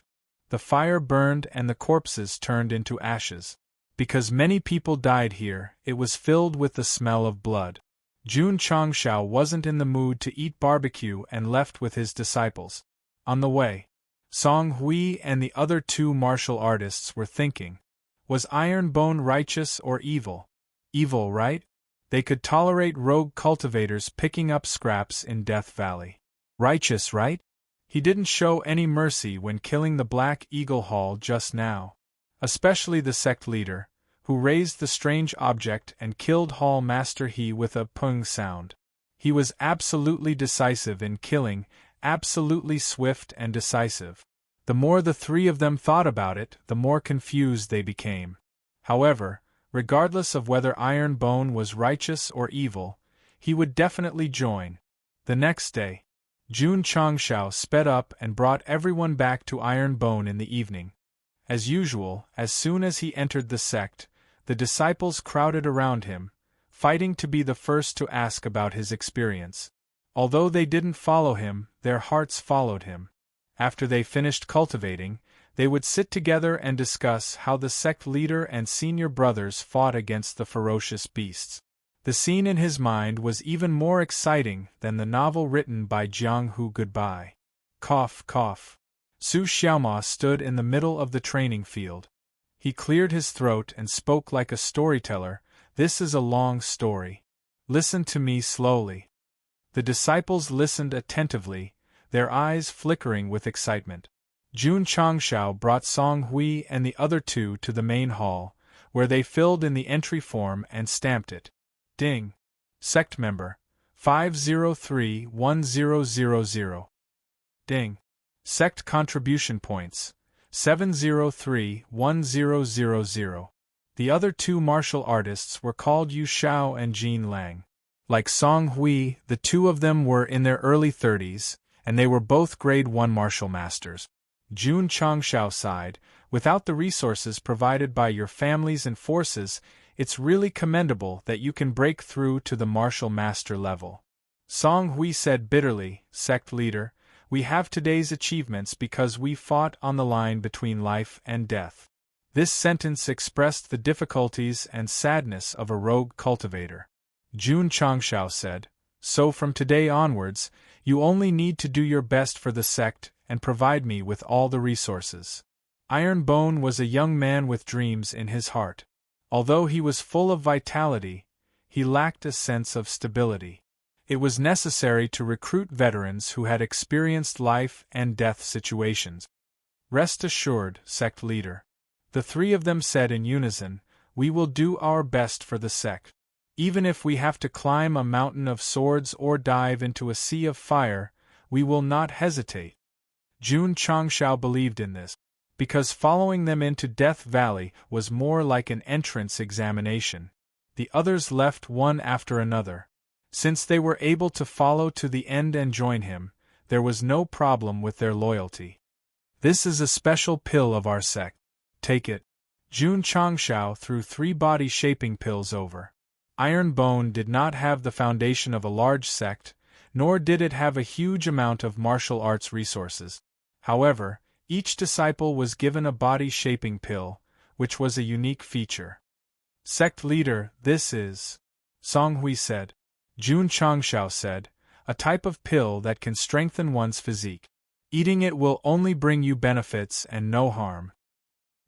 The fire burned and the corpses turned into ashes. Because many people died here, it was filled with the smell of blood. June Chongshao wasn't in the mood to eat barbecue and left with his disciples. On the way, Song Hui and the other 2 martial artists were thinking, was Iron Bone righteous or evil? Evil, right? They could tolerate rogue cultivators picking up scraps in Death Valley. Righteous, right? He didn't show any mercy when killing the Black Eagle Hall just now. Especially the sect leader, who raised the strange object and killed Hall Master He with a pung sound. He was absolutely decisive in killing, absolutely swift and decisive. The more the 3 of them thought about it, the more confused they became. However, regardless of whether Iron Bone was righteous or evil, he would definitely join. The next day, June Chongshao sped up and brought everyone back to Iron Bone in the evening. As usual, as soon as he entered the sect, the disciples crowded around him, fighting to be the first to ask about his experience. Although they didn't follow him, their hearts followed him. After they finished cultivating, they would sit together and discuss how the sect leader and senior brothers fought against the ferocious beasts. The scene in his mind was even more exciting than the novel written by Jiang Hu Goodbye. Cough, cough. Su Xiaoma stood in the middle of the training field. He cleared his throat and spoke like a storyteller. "This is a long story. Listen to me slowly." The disciples listened attentively, their eyes flickering with excitement. June Chongshao brought Song Hui and the other 2 to the main hall, where they filled in the entry form and stamped it. Ding. Sect member 5031000. Ding. Sect contribution points 7031000. The other 2 martial artists were called Yu Shao and Jin Lang. Like Song Hui, the 2 of them were in their early 30s, and they were both grade 1 martial masters. June Chongshao sighed, "Without the resources provided by your families and forces, it's really commendable that you can break through to the martial master level." Song Hui said bitterly, "Sect leader, we have today's achievements because we fought on the line between life and death." This sentence expressed the difficulties and sadness of a rogue cultivator. Jun Changshao said, so from today onwards, you only need to do your best for the sect and provide me with all the resources. Iron Bone was a young man with dreams in his heart. Although he was full of vitality, he lacked a sense of stability. It was necessary to recruit veterans who had experienced life and death situations. Rest assured, sect leader. The three of them said in unison, we will do our best for the sect. Even if we have to climb a mountain of swords or dive into a sea of fire, we will not hesitate. Jun Changshao believed in this, because following them into Death Valley was more like an entrance examination. The others left one after another. Since they were able to follow to the end and join him, there was no problem with their loyalty. This is a special pill of our sect. Take it. Jun Changshao threw 3 body-shaping pills over. Iron Bone did not have the foundation of a large sect, nor did it have a huge amount of martial arts resources. However, each disciple was given a body-shaping pill, which was a unique feature. Sect leader, this is, Song Hui said. Jun Changshao said, a type of pill that can strengthen one's physique. Eating it will only bring you benefits and no harm.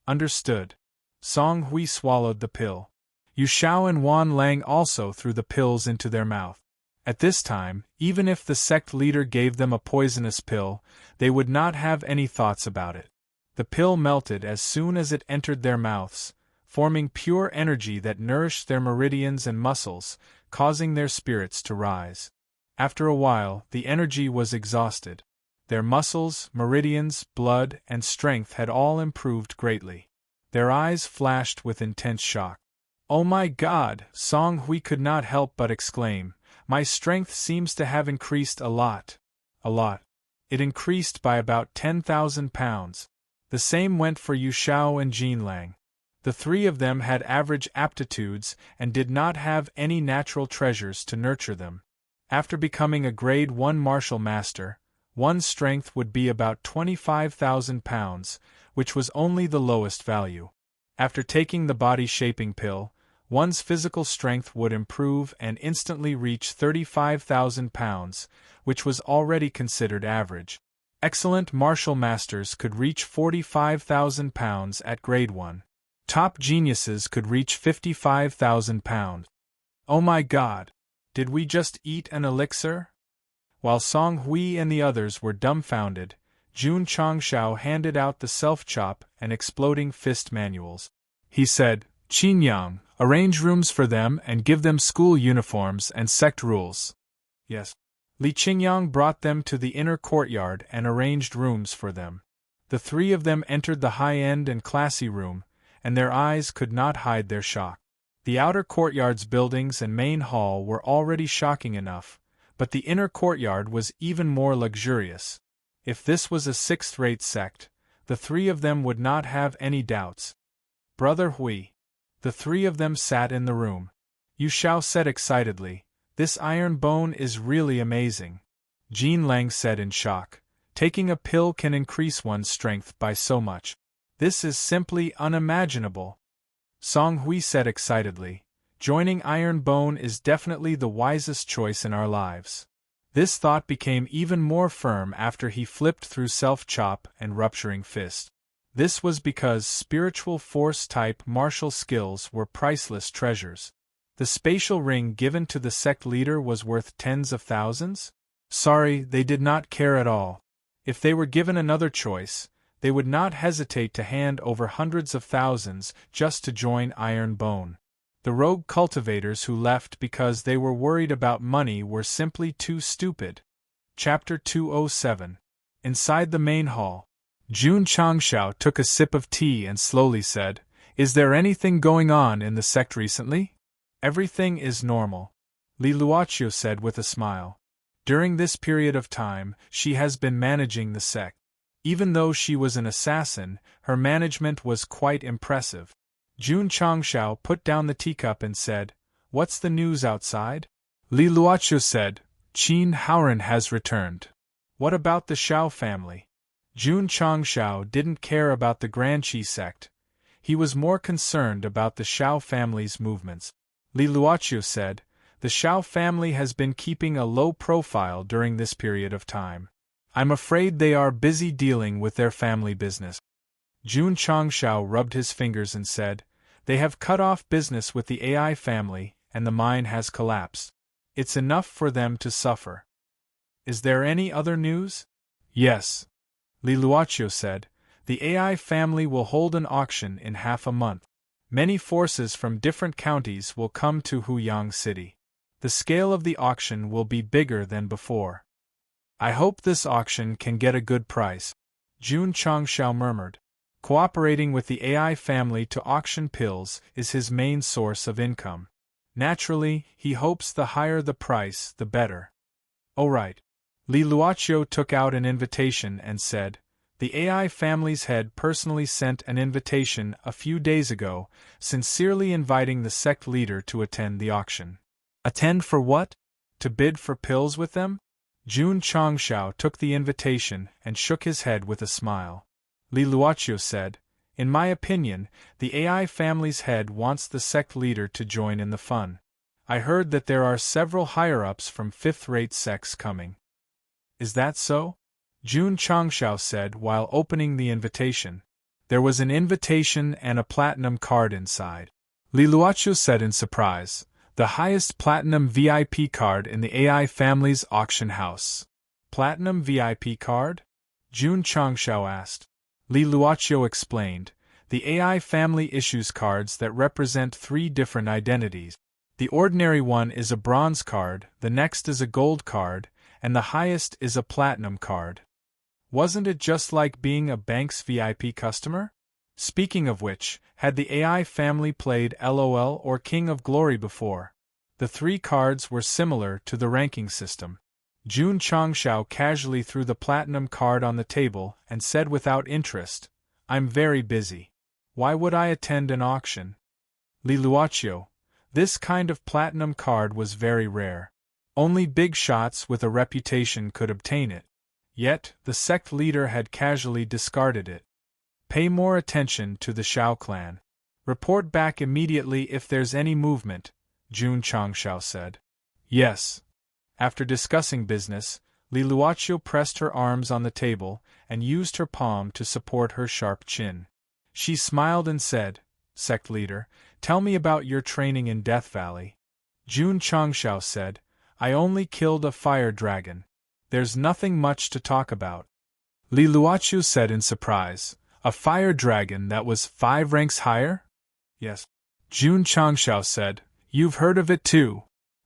Understood. Song Hui swallowed the pill. Yu Xiao and Wan Lang also threw the pills into their mouth. At this time, even if the sect leader gave them a poisonous pill, they would not have any thoughts about it. The pill melted as soon as it entered their mouths, forming pure energy that nourished their meridians and muscles, causing their spirits to rise. After a while, the energy was exhausted. Their muscles, meridians, blood, and strength had all improved greatly. Their eyes flashed with intense shock. Oh my God! Song Hui could not help but exclaim, my strength seems to have increased a lot. A lot. It increased by about 10,000 pounds. The same went for Yu Xiao and Jin Lang. The three of them had average aptitudes and did not have any natural treasures to nurture them. After becoming a Grade 1 martial master, one's strength would be about 25,000 pounds, which was only the lowest value. After taking the body-shaping pill, one's physical strength would improve and instantly reach 35,000 pounds, which was already considered average. Excellent martial masters could reach 45,000 pounds at Grade 1. Top geniuses could reach 55,000 pounds. Oh my God! Did we just eat an elixir? While Song Hui and the others were dumbfounded, Jun Changshao handed out the self-chop and exploding fist manuals. He said, Qin Yang, arrange rooms for them and give them school uniforms and sect rules. Yes. Li Qingyang brought them to the inner courtyard and arranged rooms for them. The three of them entered the high-end and classy room, and their eyes could not hide their shock. The outer courtyard's buildings and main hall were already shocking enough, but the inner courtyard was even more luxurious. If this was a sixth-rate sect, the three of them would not have any doubts. Brother Hui. The three of them sat in the room. Yu Xiao said excitedly, this iron bone is really amazing. Jin Lang said in shock, taking a pill can increase one's strength by so much. This is simply unimaginable. Song Hui said excitedly, joining Iron Bone is definitely the wisest choice in our lives. This thought became even more firm after he flipped through self-chop and rupturing fist. This was because spiritual force-type martial skills were priceless treasures. The spatial ring given to the sect leader was worth tens of thousands? Sorry, they did not care at all. If they were given another choice, they would not hesitate to hand over hundreds of thousands just to join Iron Bone. The rogue cultivators who left because they were worried about money were simply too stupid. Chapter 207. Inside the main hall, Jun Changshao took a sip of tea and slowly said, Is there anything going on in the sect recently? Everything is normal, Li Luoqiu said with a smile. During this period of time, she has been managing the sect. Even though she was an assassin, her management was quite impressive. Jun Changshao put down the teacup and said, What's the news outside? Li Luoqiu said, Qin Haoran has returned. What about the Xiao family? Jun Changshao didn't care about the Granqi sect. He was more concerned about the Xiao family's movements. Li Luoqiu said, The The Xiao family has been keeping a low profile during this period of time. I'm afraid they are busy dealing with their family business. Jun Changshao rubbed his fingers and said, "They have cut off business with the AI family, and the mine has collapsed. It's enough for them to suffer." "Is there any other news?" "Yes," Li Luoqiu said. "The AI family will hold an auction in half a month. Many forces from different counties will come to Huyang City. The scale of the auction will be bigger than before. I hope this auction can get a good price," Jun Changshao murmured. Cooperating with the AI family to auction pills is his main source of income. Naturally, he hopes the higher the price, the better. "Oh right." Li Luoqiu took out an invitation and said, "The AI family's head personally sent an invitation a few days ago, sincerely inviting the sect leader to attend the auction." "Attend for what? To bid for pills with them?" Jun Changshao took the invitation and shook his head with a smile. Li Luoqiu said, "In my opinion, the AI family's head wants the sect leader to join in the fun. I heard that there are several higher-ups from fifth-rate sects coming." "Is that so?" Jun Changshao said while opening the invitation. There was an invitation and a platinum card inside. Li Luoqiu said in surprise, "The highest platinum VIP card in the AI family's auction house." "Platinum VIP card?" Jun Changshao asked. Li Luoqiu explained, "The AI family issues cards that represent 3 different identities. The ordinary one is a bronze card, the next is a gold card, and the highest is a platinum card." "Wasn't it just like being a bank's VIP customer?" Speaking of which, had the AI family played LOL or King of Glory before? The 3 cards were similar to the ranking system. Jun Changshao casually threw the platinum card on the table and said without interest, "I'm very busy. Why would I attend an auction?" Li Luoqiu, this kind of platinum card was very rare. Only big shots with a reputation could obtain it. Yet, the sect leader had casually discarded it. "Pay more attention to the Xiao clan. Report back immediately if there's any movement," Jun Changshao said. "Yes." After discussing business, Li Luoqiu pressed her arms on the table and used her palm to support her sharp chin. She smiled and said, "Sect leader, tell me about your training in Death Valley." Jun Changshao said, "I only killed a fire dragon. There's nothing much to talk about." Li Luoqiu said in surprise, "A fire dragon that was 5 ranks higher?" "Yes." Jun Changshao said, "You've heard of it too.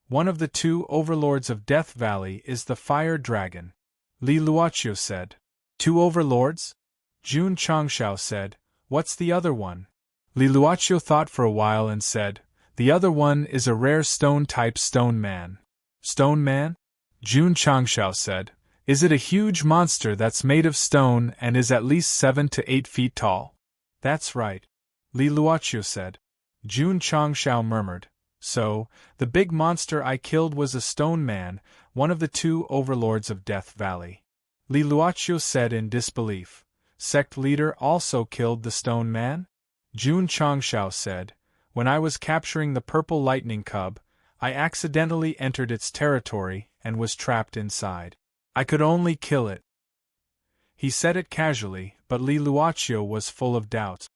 One of the 2 overlords of Death Valley is the fire dragon." Li Luoqiu said, "2 overlords?" Jun Changshao said, "What's the other one?" Li Luoqiu thought for a while and said, "The other one is a rare stone-type stone man." "Stone man?" Jun Changshao said, "Is it a huge monster that's made of stone and is at least 7 to 8 feet tall?" "That's right," Li Luoqiu said. Jun Changshao murmured, "So, the big monster I killed was a stone man, one of the 2 overlords of Death Valley." Li Luoqiu said in disbelief, "Sect leader also killed the stone man?" Jun Changshao said, "When I was capturing the purple lightning cub, I accidentally entered its territory and was trapped inside. I could only kill it." He said it casually, but Li Luoqiu was full of doubts.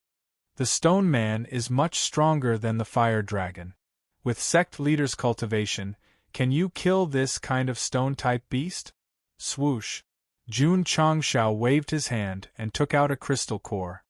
"The stone man is much stronger than the fire dragon. With sect leader's cultivation, can you kill this kind of stone-type beast?" Swoosh! Jun Changshao waved his hand and took out a crystal core.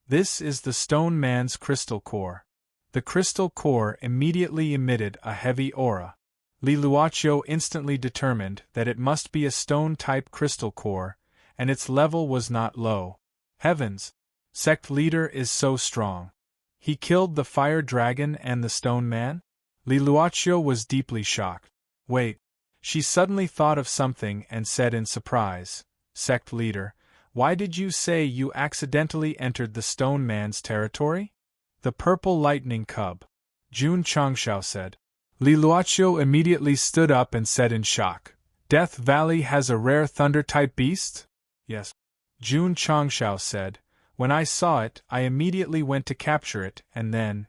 "This is the stone man's crystal core." The crystal core immediately emitted a heavy aura. Li Luoqiu instantly determined that it must be a stone-type crystal core, and its level was not low. Heavens! Sect leader is so strong. He killed the fire dragon and the stone man? Li Luoqiu was deeply shocked. "Wait." She suddenly thought of something and said in surprise, "Sect leader, why did you say you accidentally entered the stone man's territory?" "The purple lightning cub," Jun Changshao said. Li Luoqiu immediately stood up and said in shock, "Death Valley has a rare thunder-type beast?" "Yes." Jun Changshao said, "When I saw it, I immediately went to capture it, and then—"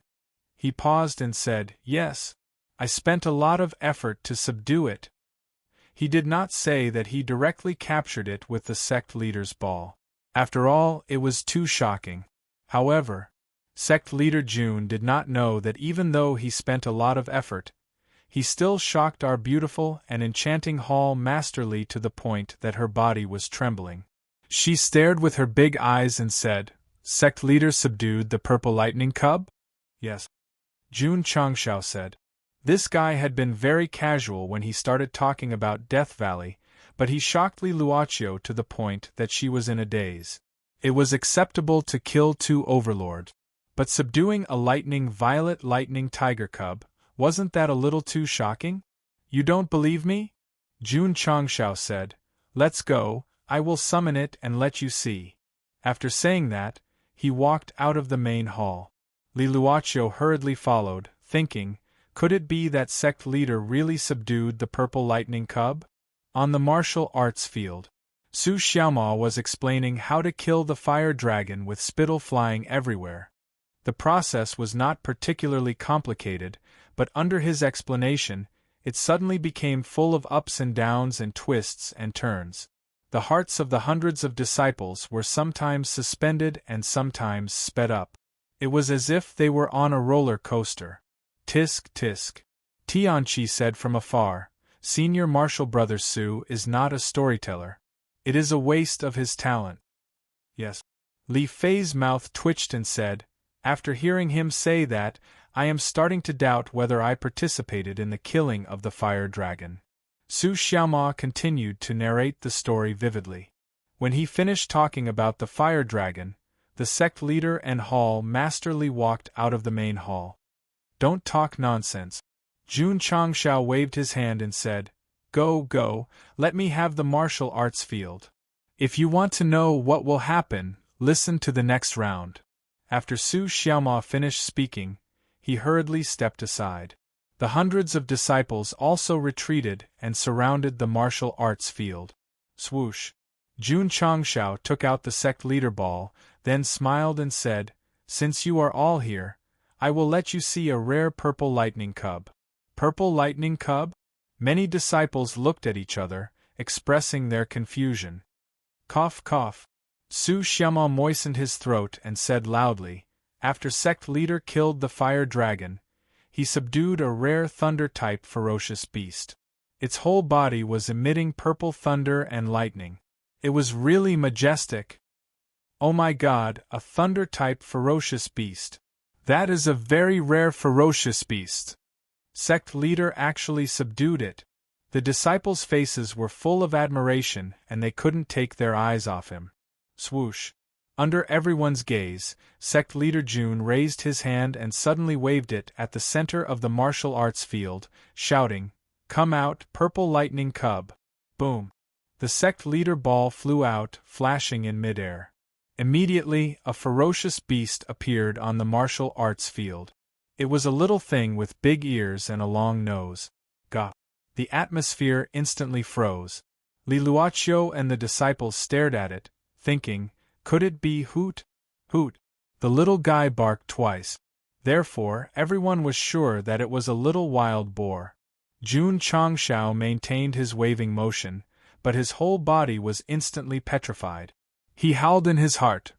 He paused and said, "Yes. I spent a lot of effort to subdue it. He did not say that he directly captured it with the sect leader's ball. After all, it was too shocking. However, sect leader June did not know that even though he spent a lot of effort, he still shocked our beautiful and enchanting hall masterly to the point that her body was trembling. She stared with her big eyes and said, "Sect leader subdued the purple lightning cub?" "Yes," June Changshao said. This guy had been very casual when he started talking about Death Valley, but he shocked Li Luochio to the point that she was in a daze. It was acceptable to kill 2 overlords, but subduing a violet lightning tiger cub, wasn't that a little too shocking? "You don't believe me?" June Changshao said. "Let's go, I will summon it and let you see." After saying that, he walked out of the main hall. Li Luochio hurriedly followed, thinking, could it be that sect leader really subdued the purple lightning cub? On the martial arts field, Su Xiaoma was explaining how to kill the fire dragon with spittle flying everywhere. The process was not particularly complicated, but under his explanation, it suddenly became full of ups and downs and twists and turns. The hearts of the hundreds of disciples were sometimes suspended and sometimes sped up. It was as if they were on a roller coaster. "Tisk, tisk," Tianqi said from afar. "Senior martial brother Su is not a storyteller. It is a waste of his talent." "Yes." Li Fei's mouth twitched and said, "After hearing him say that, I am starting to doubt whether I participated in the killing of the fire dragon." Su Xiaoma continued to narrate the story vividly. When he finished talking about the fire dragon, the sect leader and hall masterly walked out of the main hall. "Don't talk nonsense." June Changshao waved his hand and said, "Go, go, let me have the martial arts field. If you want to know what will happen, listen to the next round." After Su Xiaoma finished speaking, he hurriedly stepped aside. The hundreds of disciples also retreated and surrounded the martial arts field. Swoosh! June Changshao took out the sect leader ball, then smiled and said, "Since you are all here, I will let you see a rare purple lightning cub." "Purple lightning cub?" Many disciples looked at each other, expressing their confusion. Cough, cough. Su Xiaoma moistened his throat and said loudly, "After sect leader killed the fire dragon, he subdued a rare thunder-type ferocious beast. Its whole body was emitting purple thunder and lightning. It was really majestic. Oh my God, a thunder-type ferocious beast. That is a very rare ferocious beast. Sect leader actually subdued it." The disciples' faces were full of admiration and they couldn't take their eyes off him. Swoosh! Under everyone's gaze, sect leader June raised his hand and suddenly waved it at the center of the martial arts field, shouting, "Come out, purple lightning cub!" Boom! The sect leader ball flew out, flashing in midair. Immediately, a ferocious beast appeared on the martial arts field. It was a little thing with big ears and a long nose. Gah! The atmosphere instantly froze. Li Luochio and the disciples stared at it, thinking, could it be Hoot? Hoot! The little guy barked twice. Therefore, everyone was sure that it was a little wild boar. June Changshao maintained his waving motion, but his whole body was instantly petrified. He howled in his heart,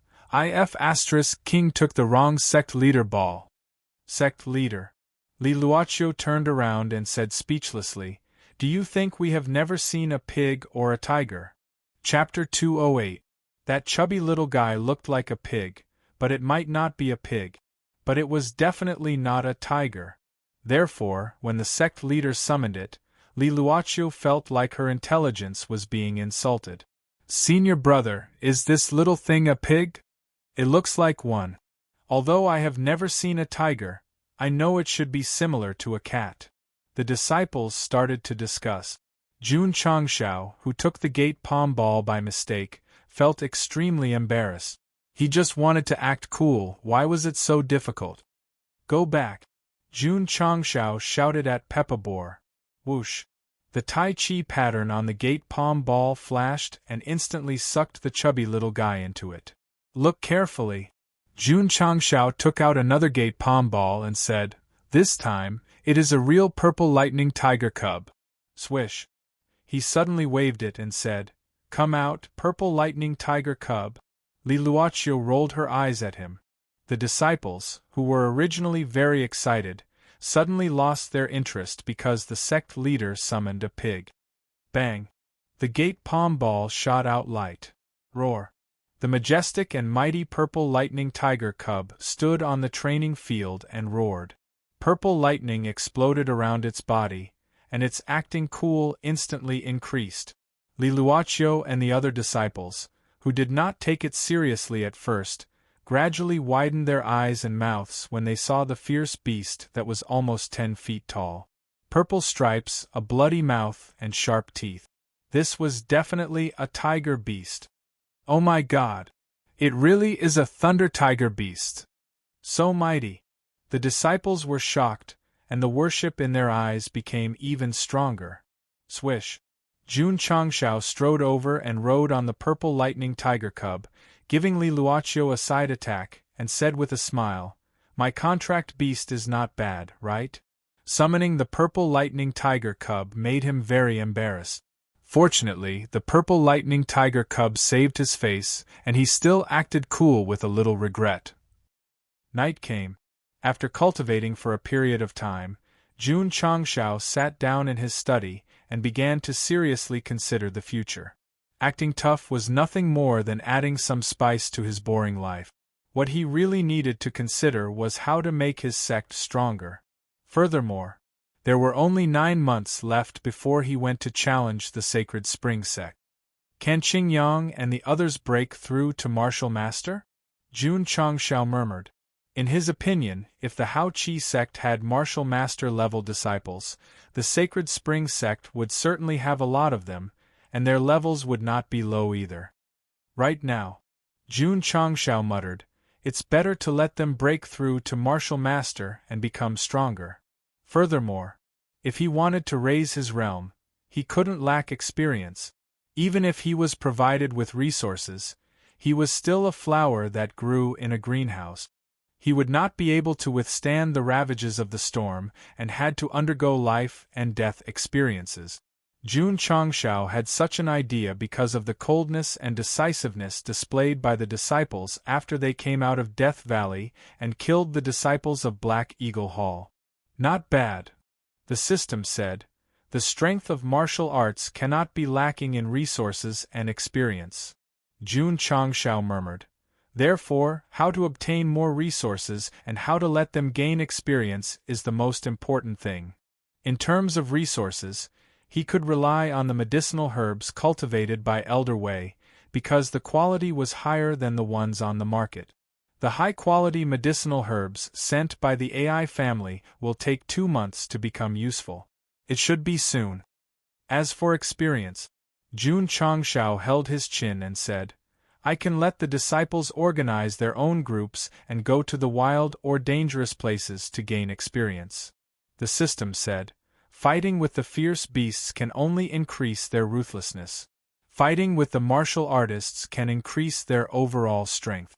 King took the wrong sect leader ball. Sect leader. Li Luochio turned around and said speechlessly, "Do you think we have never seen a pig or a tiger?" Chapter 208. That chubby little guy looked like a pig, but it might not be a pig. But it was definitely not a tiger. Therefore, when the sect leader summoned it, Li Luochio felt like her intelligence was being insulted. "Senior brother, is this little thing a pig?" "It looks like one. Although I have never seen a tiger, I know it should be similar to a cat." The disciples started to discuss. June Changshao, who took the gate palm ball by mistake, felt extremely embarrassed. He just wanted to act cool. Why was it so difficult? "Go back!" June Changshao shouted at Peppa Boar. Whoosh! The Tai Chi pattern on the gate palm ball flashed and instantly sucked the chubby little guy into it. "Look carefully." June Changshao took out another gate palm ball and said, "This time, It is a real purple lightning tiger cub. Swish. He suddenly waved it and said, "Come out, purple lightning tiger cub." Liluaccio rolled her eyes at him. The disciples, who were originally very excited, suddenly lost their interest because the sect leader summoned a pig. Bang! The gate palm ball shot out light. Roar! The majestic and mighty purple lightning tiger cub stood on the training field and roared. Purple lightning exploded around its body, and its acting cool instantly increased. Liluaccio and the other disciples, who did not take it seriously at first, gradually widened their eyes and mouths when they saw the fierce beast that was almost 10 feet tall. Purple stripes, a bloody mouth, and sharp teeth. This was definitely a tiger beast. Oh my God! It really is a thunder tiger beast! So mighty! The disciples were shocked, and the worship in their eyes became even stronger. Swish! Jun Changshao strode over and rode on the purple lightning tiger cub, giving Liluaccio a side attack, and said with a smile, "My contract beast is not bad, right?" Summoning the purple lightning tiger cub made him very embarrassed. Fortunately, the purple lightning tiger cub saved his face, and he still acted cool with a little regret. Night came. After cultivating for a period of time, Jun Changshao sat down in his study and began to seriously consider the future. Acting tough was nothing more than adding some spice to his boring life. What he really needed to consider was how to make his sect stronger. Furthermore, there were only 9 months left before he went to challenge the Sacred Spring Sect. Can Qingyang and the others break through to Martial Master? Jun Changshao murmured. In his opinion, if the Hao Qi sect had Martial Master level disciples, the Sacred Spring Sect would certainly have a lot of them, and their levels would not be low either. Right now, Jun Changshao muttered, it's better to let them break through to Martial Master and become stronger. Furthermore, if he wanted to raise his realm, he couldn't lack experience. Even if he was provided with resources, he was still a flower that grew in a greenhouse. He would not be able to withstand the ravages of the storm and had to undergo life and death experiences. Jun Changshao had such an idea because of the coldness and decisiveness displayed by the disciples after they came out of Death Valley and killed the disciples of Black Eagle Hall. Not bad, the system said. The strength of martial arts cannot be lacking in resources and experience. Jun Changshao murmured. Therefore, how to obtain more resources and how to let them gain experience is the most important thing. In terms of resources, he could rely on the medicinal herbs cultivated by Elder Wei, because the quality was higher than the ones on the market. The high-quality medicinal herbs sent by the AI family will take 2 months to become useful. It should be soon. As for experience, Jun Changshao held his chin and said, I can let the disciples organize their own groups and go to the wild or dangerous places to gain experience. The system said, fighting with the fierce beasts can only increase their ruthlessness. Fighting with the martial artists can increase their overall strength.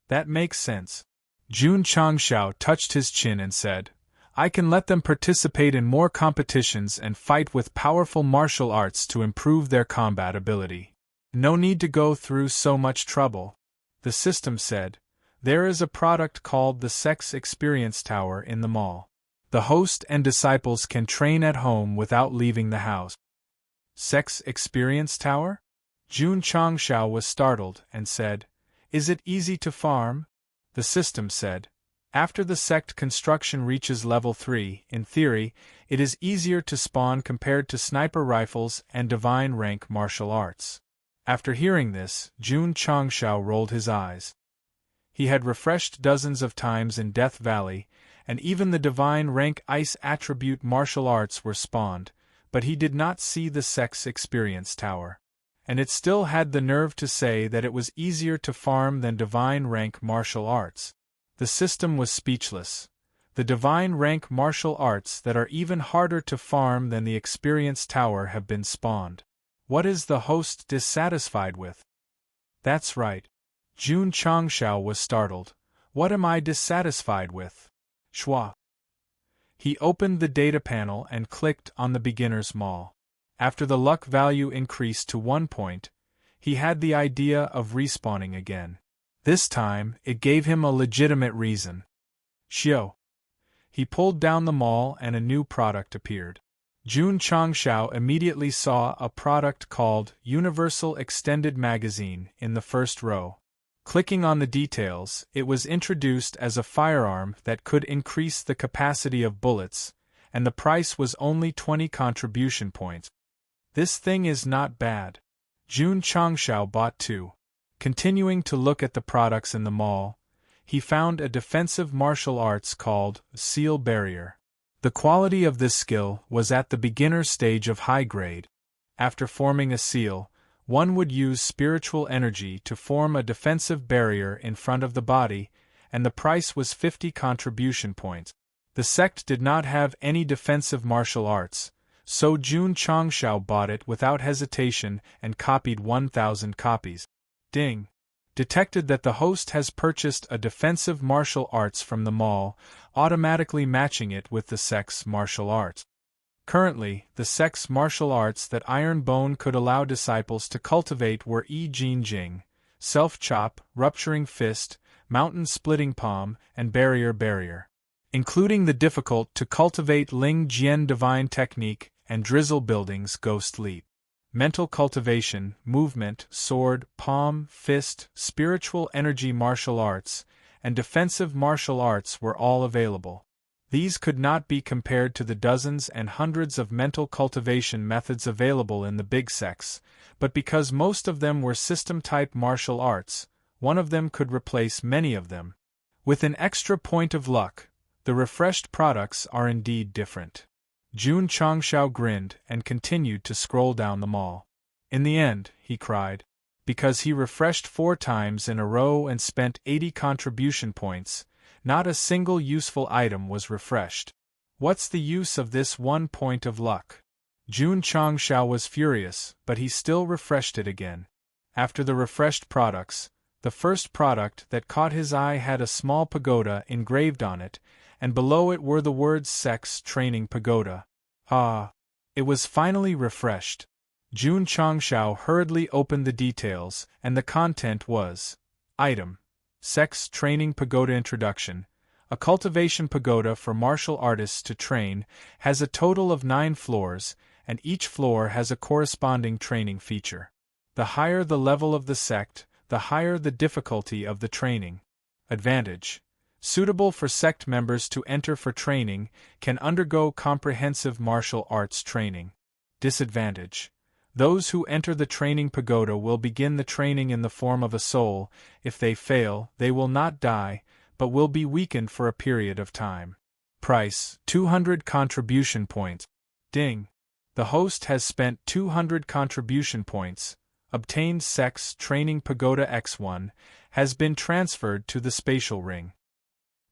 That makes sense. Jun Changshao touched his chin and said, I can let them participate in more competitions and fight with powerful martial arts to improve their combat ability. No need to go through so much trouble. The system said, there is a product called the Sect's Experience Tower in the mall. The host and disciples can train at home without leaving the house. Sect's Experience Tower? Jun Changshao was startled and said, Is it easy to farm? The system said, after the sect construction reaches level 3, in theory, it is easier to spawn compared to sniper rifles and divine rank martial arts. After hearing this, Jun Changshao rolled his eyes. He had refreshed dozens of times in Death Valley, and even the divine rank ice attribute martial arts were spawned, but he did not see the Sect's Experience Tower. And it still had the nerve to say that it was easier to farm than divine rank martial arts. The system was speechless. The divine rank martial arts that are even harder to farm than the Experience Tower have been spawned. What is the host dissatisfied with? That's right. Jun Changshao was startled. What am I dissatisfied with? Schwa. He opened the data panel and clicked on the beginner's mall. After the luck value increased to 1 point, he had the idea of respawning again. This time, it gave him a legitimate reason. Xiao. He pulled down the mall and a new product appeared. Jun Changshao immediately saw a product called Universal Extended Magazine in the first row. Clicking on the details, it was introduced as a firearm that could increase the capacity of bullets, and the price was only 20 contribution points. This thing is not bad. Jun Changshao bought 2. Continuing to look at the products in the mall, he found a defensive martial arts called Seal Barrier. The quality of this skill was at the beginner stage of high grade. After forming a seal, one would use spiritual energy to form a defensive barrier in front of the body, and the price was 50 contribution points. The sect did not have any defensive martial arts, so Jun Changshao bought it without hesitation and copied 1,000 copies. Ding! Detected that the host has purchased a defensive martial arts from the mall, automatically matching it with the sect's martial arts. Currently, the sect's martial arts that Iron Bone could allow disciples to cultivate were Yi Jin Jing, Self-Chop, Rupturing Fist, Mountain Splitting Palm, and Barrier. Including the difficult to cultivate Ling Jian Divine Technique and Drizzle Building's Ghost Leap. Mental cultivation, movement, sword, palm, fist, spiritual energy martial arts, and defensive martial arts were all available. These could not be compared to the dozens and hundreds of mental cultivation methods available in the big sects, but because most of them were system-type martial arts, one of them could replace many of them. With an extra point of luck, the refreshed products are indeed different. Jun Changshao grinned and continued to scroll down the mall. In the end, he cried, because he refreshed 4 times in a row and spent 80 contribution points, not a single useful item was refreshed. What's the use of this 1 point of luck? Jun Changshao was furious, but he still refreshed it again. After the refreshed products, the first product that caught his eye had a small pagoda engraved on it, and below it were the words Sect's Training Pagoda. Ah! It was finally refreshed. Jun Changshao hurriedly opened the details, and the content was: Item: Sect's Training Pagoda Introduction. A cultivation pagoda for martial artists to train, has a total of 9 floors, and each floor has a corresponding training feature. The higher the level of the sect, the higher the difficulty of the training. Advantage: suitable for sect members to enter for training, can undergo comprehensive martial arts training. Disadvantage: those who enter the training pagoda will begin the training in the form of a soul. If they fail, they will not die, but will be weakened for a period of time. Price: 200 contribution points. Ding! The host has spent 200 contribution points. Obtained Sect's Training Pagoda X1 has been transferred to the spatial ring.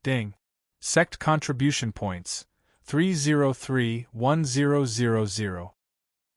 Ding! Sect contribution points: 3031000.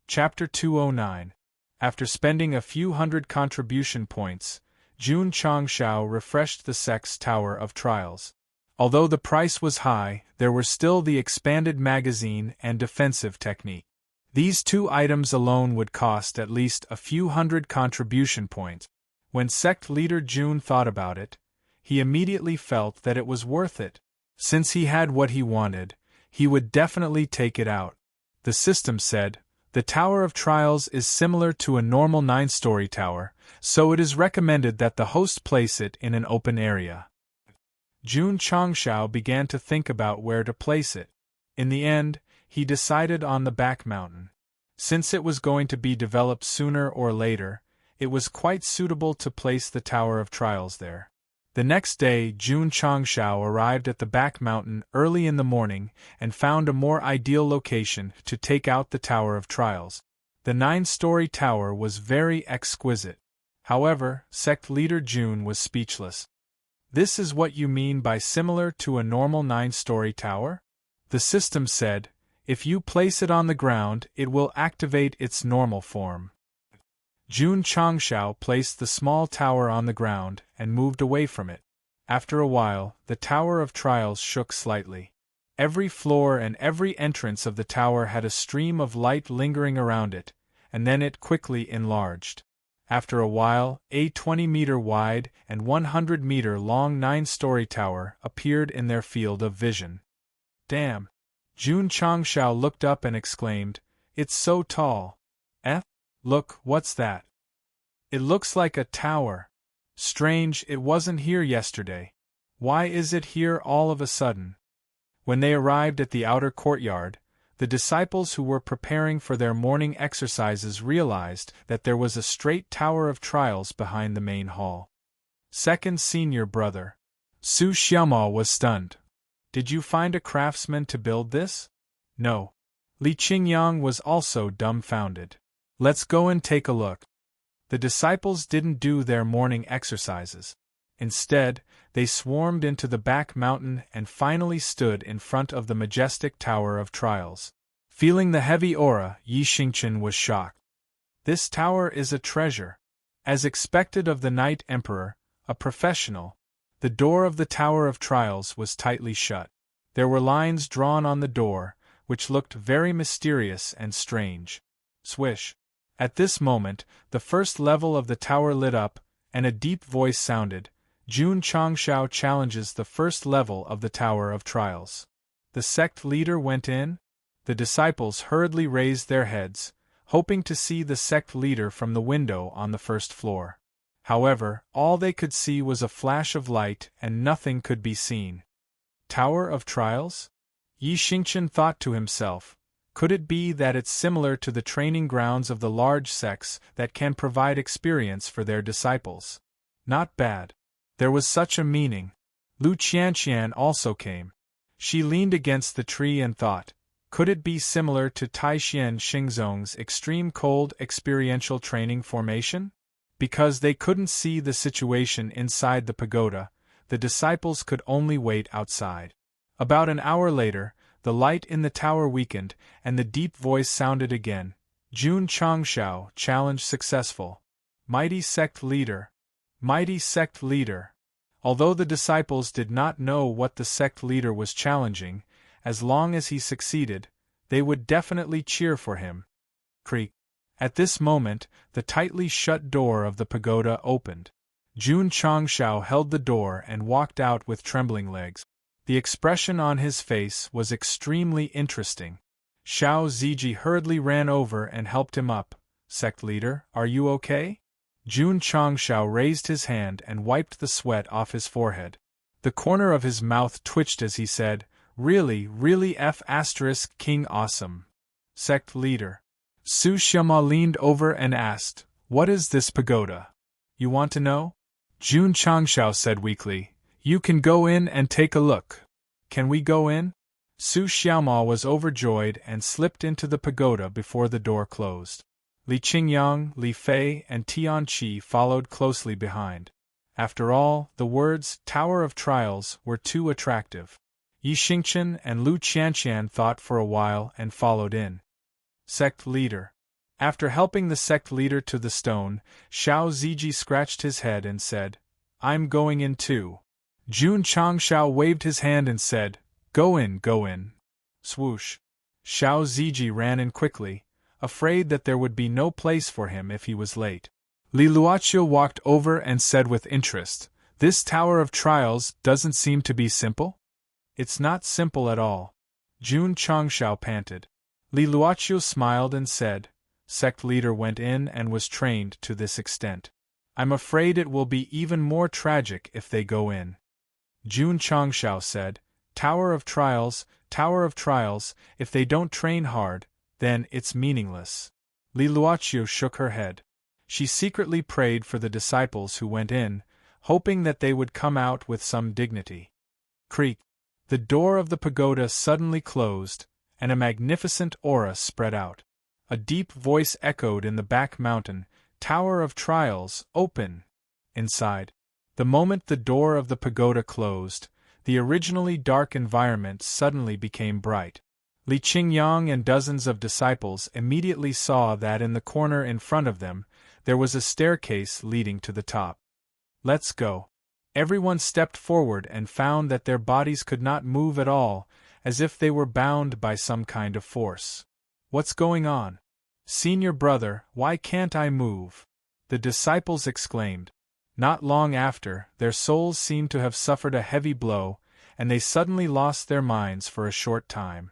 Chapter 209. After spending a few hundred contribution points, Jun Changshao refreshed the sect's Tower of Trials. Although the price was high, there were still the expanded magazine and defensive technique. These 2 items alone would cost at least a few hundred contribution points. When sect leader Jun thought about it, he immediately felt that it was worth it. Since he had what he wanted, he would definitely take it out. The system said, the Tower of Trials is similar to a normal 9-story tower, so it is recommended that the host place it in an open area. Jun Changshao began to think about where to place it. In the end, he decided on the back mountain. Since it was going to be developed sooner or later, it was quite suitable to place the Tower of Trials there. The next day, Jun Changshao arrived at the back mountain early in the morning and found a more ideal location to take out the Tower of Trials. The 9-story tower was very exquisite. However, sect leader Jun was speechless. This is what you mean by similar to a normal 9-story tower? The system said, if you place it on the ground, it will activate its normal form. Jun Changshao placed the small tower on the ground and moved away from it. After a while, the Tower of Trials shook slightly. Every floor and every entrance of the tower had a stream of light lingering around it, and then it quickly enlarged. After a while, a 20-meter wide and 100-meter long 9-story tower appeared in their field of vision. Damn! Jun Changshao looked up and exclaimed, "It's so tall." Look, what's that? It looks like a tower. Strange, it wasn't here yesterday. Why is it here all of a sudden? When they arrived at the outer courtyard, the disciples who were preparing for their morning exercises realized that there was a straight tower of trials behind the main hall. Second senior brother. Su Xiaomao was stunned. Did you find a craftsman to build this? No. Li Qingyang was also dumbfounded. Let's go and take a look. The disciples didn't do their morning exercises. Instead, they swarmed into the back mountain and finally stood in front of the majestic Tower of Trials. Feeling the heavy aura, Yi Xingchen was shocked. This tower is a treasure. As expected of the Knight Emperor, a professional, the door of the Tower of Trials was tightly shut. There were lines drawn on the door, which looked very mysterious and strange. Swish! At this moment, the first level of the tower lit up, and a deep voice sounded. Jun Changshao challenges the first level of the Tower of Trials. The sect leader went in? The disciples hurriedly raised their heads, hoping to see the sect leader from the window on the first floor. However, all they could see was a flash of light and nothing could be seen. Tower of Trials? Yi Xingchen thought to himself. Could it be that it's similar to the training grounds of the large sects that can provide experience for their disciples? Not bad. There was such a meaning. Lu Qianqian also came. She leaned against the tree and thought, could it be similar to Taixien Xingzong's extreme cold experiential training formation? Because they couldn't see the situation inside the pagoda, the disciples could only wait outside. About an hour later, the light in the tower weakened, and the deep voice sounded again. Jun Changshao, challenge successful. Mighty sect leader. Mighty sect leader. Although the disciples did not know what the sect leader was challenging, as long as he succeeded, they would definitely cheer for him. Creak. At this moment, the tightly shut door of the pagoda opened. Jun Changshao held the door and walked out with trembling legs. The expression on his face was extremely interesting. Xiao Ziji hurriedly ran over and helped him up. Sect leader, are you okay? Jun Changshao raised his hand and wiped the sweat off his forehead. The corner of his mouth twitched as he said, really King awesome. Sect leader. Su Xiaomao leaned over and asked, what is this pagoda? You want to know? Jun Changshao said weakly, you can go in and take a look. Can we go in? Su Xiaomao was overjoyed and slipped into the pagoda before the door closed. Li Qingyang, Li Fei, and Tian Qi followed closely behind. After all, the words Tower of Trials were too attractive. Yi Xingchen and Lu Qianqian thought for a while and followed in. Sect leader. After helping the sect leader to the stone, Xiao Ziji scratched his head and said, I'm going in too. Jun Changshao waved his hand and said, go in, go in. Swoosh. Xiao Ziji ran in quickly, afraid that there would be no place for him if he was late. Li Luoqiu walked over and said with interest, this Tower of Trials doesn't seem to be simple? It's not simple at all. Jun Changshao panted. Li Luoqiu smiled and said, sect leader went in and was trained to this extent. I'm afraid it will be even more tragic if they go in. Jun Changshao said, Tower of Trials, if they don't train hard, then it's meaningless. Li Luoqiu shook her head. She secretly prayed for the disciples who went in, hoping that they would come out with some dignity. Creak. The door of the pagoda suddenly closed, and a magnificent aura spread out. A deep voice echoed in the back mountain, Tower of Trials, open! Inside. The moment the door of the pagoda closed, the originally dark environment suddenly became bright. Li Qingyang and dozens of disciples immediately saw that in the corner in front of them, there was a staircase leading to the top. Let's go. Everyone stepped forward and found that their bodies could not move at all, as if they were bound by some kind of force. "What's going on? Senior brother, why can't I move?" the disciples exclaimed. Not long after, their souls seemed to have suffered a heavy blow, and they suddenly lost their minds for a short time.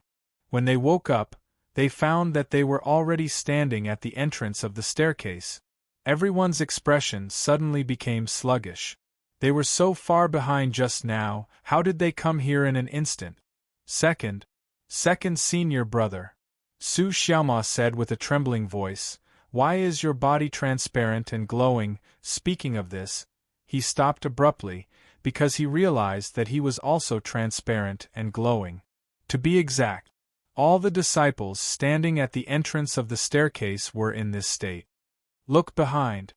When they woke up, they found that they were already standing at the entrance of the staircase. Everyone's expression suddenly became sluggish. They were so far behind just now, how did they come here in an instant? Second senior brother, Su Xiaoma said with a trembling voice, "Why is your body transparent and glowing?" Speaking of this, he stopped abruptly, because he realized that he was also transparent and glowing. To be exact, all the disciples standing at the entrance of the staircase were in this state. "Look behind!"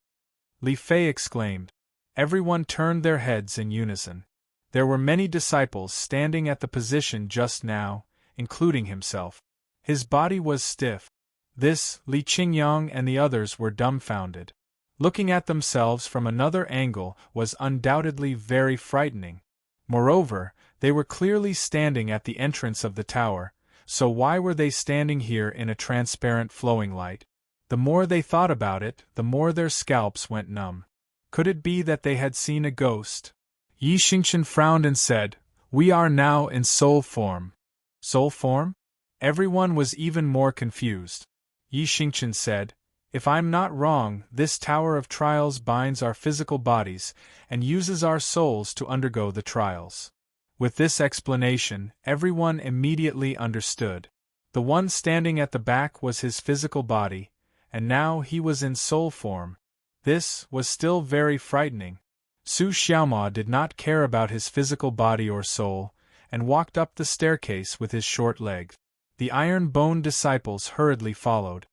Li Fei exclaimed. Everyone turned their heads in unison. There were many disciples standing at the position just now, including himself. His body was stiff. This, Li Qingyang and the others were dumbfounded. Looking at themselves from another angle was undoubtedly very frightening. Moreover, they were clearly standing at the entrance of the tower, so why were they standing here in a transparent flowing light? The more they thought about it, the more their scalps went numb. Could it be that they had seen a ghost? Yi Xingqian frowned and said, "We are now in soul form." Soul form? Everyone was even more confused. Yi Xingqian said, "If I'm not wrong, this tower of trials binds our physical bodies, and uses our souls to undergo the trials." With this explanation, everyone immediately understood. The one standing at the back was his physical body, and now he was in soul form. This was still very frightening. Su Xiaoma did not care about his physical body or soul, and walked up the staircase with his short legs. The iron-boned disciples hurriedly followed.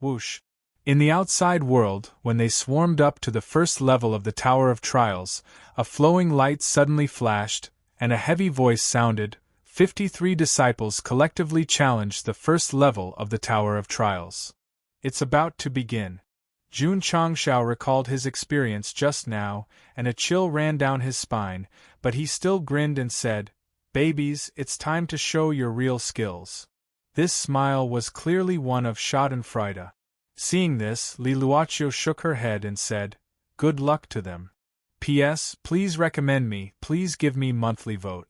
Whoosh! In the outside world, when they swarmed up to the first level of the Tower of Trials, a flowing light suddenly flashed, and a heavy voice sounded. 53 disciples collectively challenged the first level of the Tower of Trials. "It's about to begin." Jun Changshao recalled his experience just now, and a chill ran down his spine, but he still grinned and said, "Babies, it's time to show your real skills." This smile was clearly one of schadenfreude. Seeing this, Li Luoqiu shook her head and said, "Good luck to them. P.S. Please recommend me, please give me monthly vote."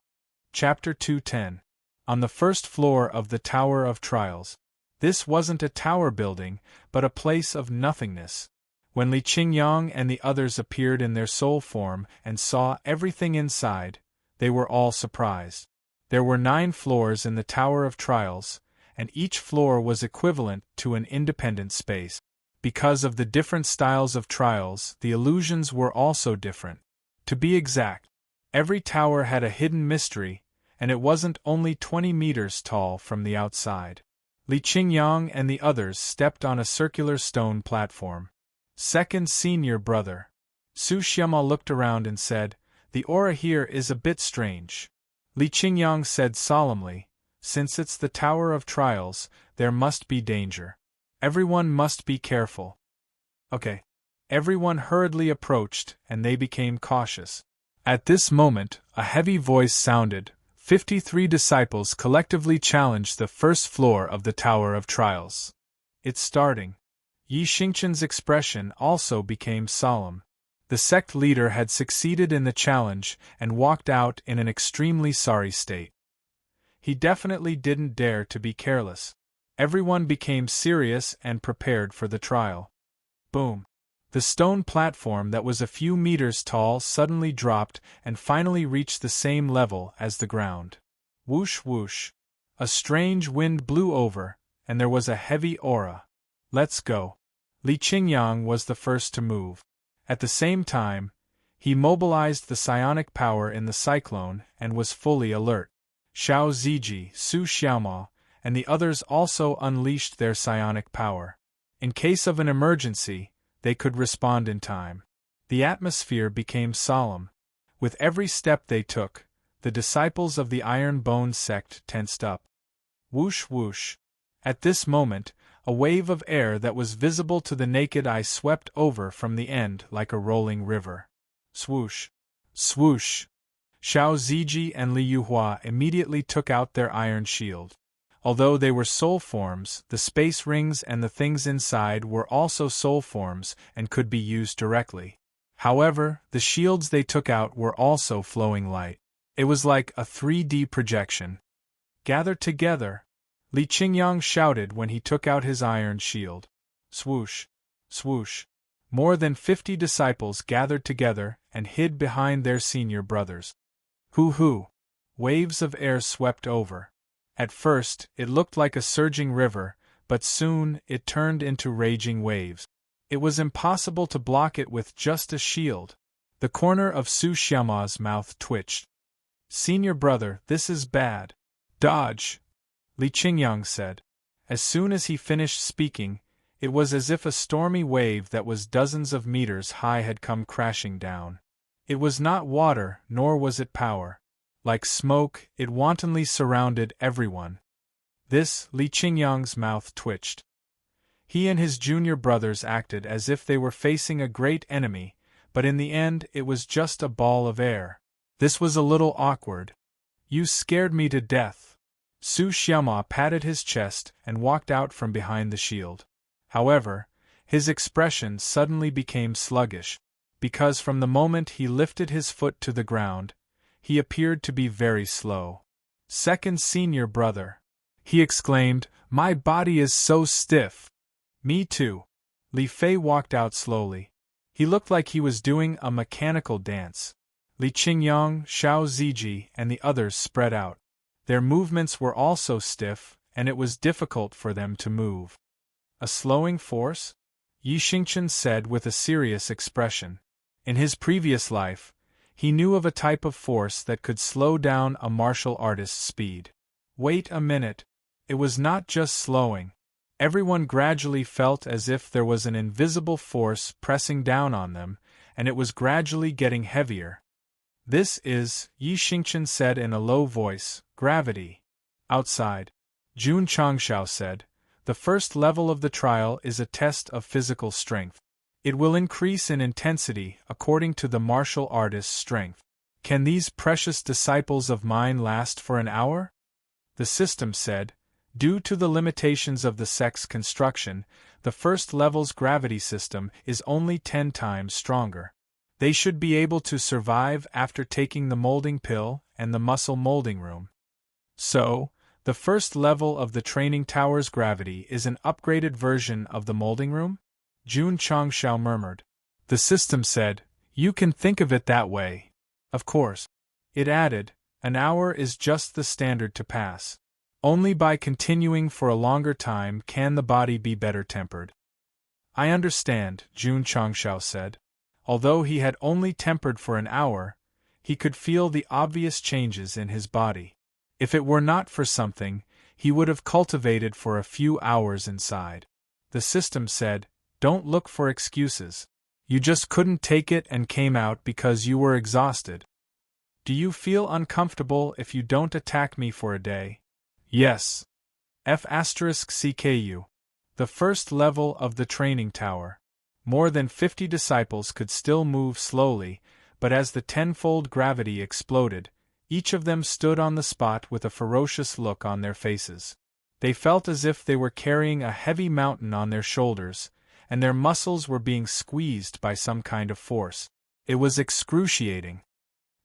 Chapter 210. On the first floor of the Tower of Trials. This wasn't a tower building, but a place of nothingness. When Li Qingyang and the others appeared in their soul form and saw everything inside, they were all surprised. There were 9 floors in the Tower of Trials, and each floor was equivalent to an independent space. Because of the different styles of trials, the illusions were also different. To be exact, every tower had a hidden mystery, and it wasn't only 20 meters tall from the outside. Li Qingyang and the others stepped on a circular stone platform. "Second senior brother." Su Xiaoma looked around and said, "The aura here is a bit strange." Li Qingyang said solemnly, "Since it's the Tower of Trials, there must be danger. Everyone must be careful." Okay. Everyone hurriedly approached, and they became cautious. At this moment, a heavy voice sounded. 53 disciples collectively challenged the first floor of the Tower of Trials. "It's starting." Yi Xingqian's expression also became solemn. The sect leader had succeeded in the challenge and walked out in an extremely sorry state. He definitely didn't dare to be careless. Everyone became serious and prepared for the trial. Boom! The stone platform that was a few meters tall suddenly dropped and finally reached the same level as the ground. Whoosh whoosh! A strange wind blew over, and there was a heavy aura. "Let's go." Li Qingyang was the first to move. At the same time, he mobilized the psionic power in the cyclone and was fully alert. Xiao Ziji, Su Xiaoma, and the others also unleashed their psionic power. In case of an emergency, they could respond in time. The atmosphere became solemn. With every step they took, the disciples of the Iron Bone sect tensed up. Whoosh whoosh! At this moment, a wave of air that was visible to the naked eye swept over from the end like a rolling river. Swoosh! Swoosh! Xiao Ziji and Li Yuhua immediately took out their iron shield. Although they were soul forms, the space rings and the things inside were also soul forms and could be used directly. However, the shields they took out were also flowing light. It was like a 3D projection. "Gather together!" Li Qingyang shouted when he took out his iron shield. Swoosh! Swoosh! More than 50 disciples gathered together and hid behind their senior brothers. Hoo-hoo! Waves of air swept over. At first, it looked like a surging river, but soon it turned into raging waves. It was impossible to block it with just a shield. The corner of Su Xiaoma's mouth twitched. "Senior brother, this is bad." "Dodge!" Li Qingyang said. As soon as he finished speaking, it was as if a stormy wave that was dozens of meters high had come crashing down. It was not water, nor was it power. Like smoke, it wantonly surrounded everyone. This, Li Qingyang's mouth twitched. He and his junior brothers acted as if they were facing a great enemy, but in the end it was just a ball of air. This was a little awkward. "You scared me to death." Su Xiaoma patted his chest and walked out from behind the shield. However, his expression suddenly became sluggish, because from the moment he lifted his foot to the ground, he appeared to be very slow. "Second senior brother!" he exclaimed, "my body is so stiff." "Me too." Li Fei walked out slowly. He looked like he was doing a mechanical dance. Li Qingyang, Xiao Ziji, and the others spread out. Their movements were also stiff, and it was difficult for them to move. "A slowing force?" Yi Xingchen said with a serious expression. In his previous life, he knew of a type of force that could slow down a martial artist's speed. Wait a minute. It was not just slowing. Everyone gradually felt as if there was an invisible force pressing down on them, and it was gradually getting heavier. "This is," Yi Xingchen said in a low voice, "gravity." Outside, Jun Changshao said, "The first level of the trial is a test of physical strength. It will increase in intensity according to the martial artist's strength. Can these precious disciples of mine last for an hour?" The system said, "Due to the limitations of the Sect's construction, the first level's gravity system is only 10 times stronger. They should be able to survive after taking the molding pill and the muscle molding room." "So, the first level of the training tower's gravity is an upgraded version of the molding room?" Jun Changshao murmured. The system said, "You can think of it that way." "Of course." It added, "An hour is just the standard to pass. Only by continuing for a longer time can the body be better tempered." "I understand," Jun Changshao said. Although he had only tempered for an hour, he could feel the obvious changes in his body. If it were not for something, he would have cultivated for a few hours inside. The system said, "Don't look for excuses. You just couldn't take it and came out because you were exhausted. Do you feel uncomfortable if you don't attack me for a day?" "Yes." F***CKU. The first level of the training tower. More than 50 disciples could still move slowly, but as the tenfold gravity exploded, each of them stood on the spot with a ferocious look on their faces. They felt as if they were carrying a heavy mountain on their shoulders, and their muscles were being squeezed by some kind of force. It was excruciating.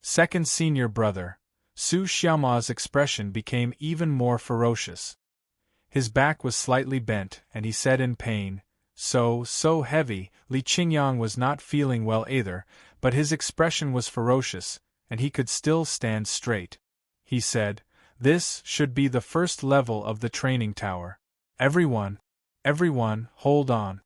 Second senior brother, Su Xiaoma's expression became even more ferocious. His back was slightly bent, and he said in pain, so heavy." Li Qingyang was not feeling well either, but his expression was ferocious, and he could still stand straight. He said, "This should be the first level of the training tower. Everyone, hold on."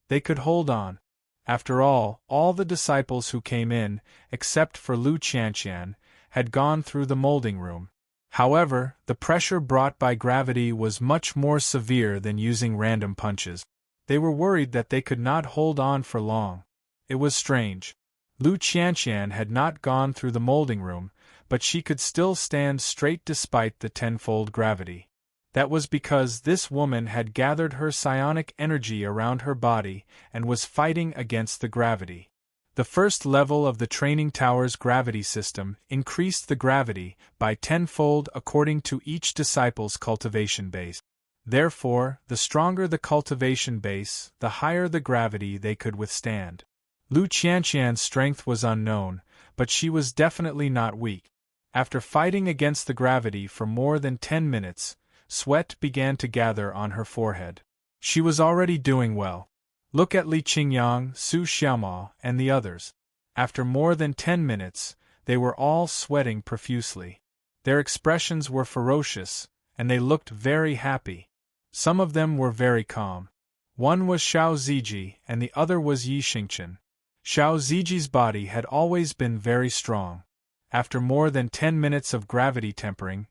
They could hold on. After all the disciples who came in, except for Lu Qianqian, had gone through the molding room. However, the pressure brought by gravity was much more severe than using random punches. They were worried that they could not hold on for long. It was strange. Lu Qianqian had not gone through the molding room, but she could still stand straight despite the tenfold gravity. That was because this woman had gathered her psionic energy around her body and was fighting against the gravity. The first level of the training tower's gravity system increased the gravity by tenfold according to each disciple's cultivation base. Therefore, the stronger the cultivation base, the higher the gravity they could withstand. Lu Qianqian's strength was unknown, but she was definitely not weak. After fighting against the gravity for more than 10 minutes, sweat began to gather on her forehead. She was already doing well. Look at Li Qingyang, Su Xiaomao, and the others. After more than 10 minutes, they were all sweating profusely. Their expressions were ferocious, and they looked very happy. Some of them were very calm. One was Xiao Ziji and the other was Yi Xingchen. Xiao Ziji's body had always been very strong. After more than 10 minutes of gravity tempering,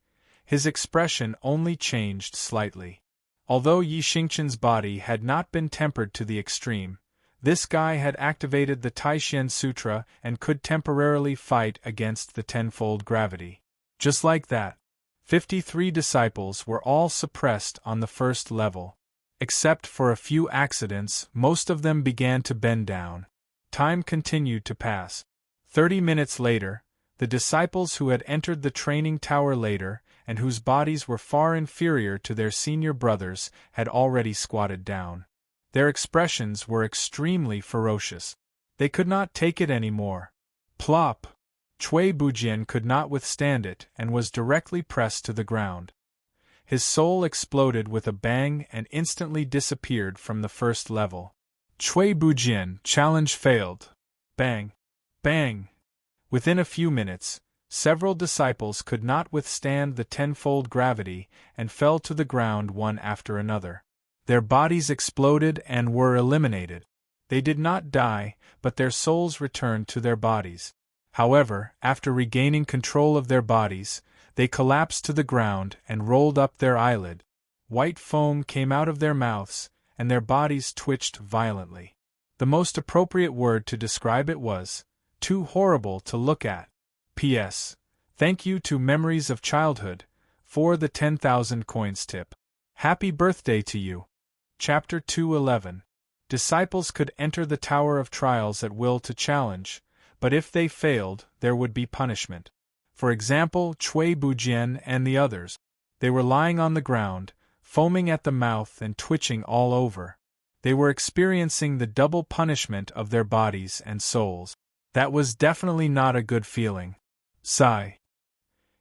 his expression only changed slightly. Although Yi Xingchen's body had not been tempered to the extreme, this guy had activated the Taishan Sutra and could temporarily fight against the tenfold gravity. Just like that, 53 disciples were all suppressed on the first level. Except for a few accidents, most of them began to bend down. Time continued to pass. 30 minutes later, the disciples who had entered the training tower later, and whose bodies were far inferior to their senior brothers, had already squatted down. Their expressions were extremely ferocious. They could not take it any more. Plop! Cui Bujian could not withstand it and was directly pressed to the ground. His soul exploded with a bang and instantly disappeared from the first level. Cui Bujian, challenge failed. Bang! Bang! Within a few minutes, several disciples could not withstand the tenfold gravity and fell to the ground one after another. Their bodies exploded and were eliminated. They did not die, but their souls returned to their bodies. However, after regaining control of their bodies, they collapsed to the ground and rolled up their eyelid. White foam came out of their mouths, and their bodies twitched violently. The most appropriate word to describe it was, too horrible to look at. P.S. Thank you to Memories of Childhood for the 10,000 coins tip. Happy birthday to you. Chapter 211. Disciples could enter the Tower of Trials at will to challenge, but if they failed, there would be punishment. For example, Cui Bujian and the others. They were lying on the ground, foaming at the mouth and twitching all over. They were experiencing the double punishment of their bodies and souls. That was definitely not a good feeling. Sigh.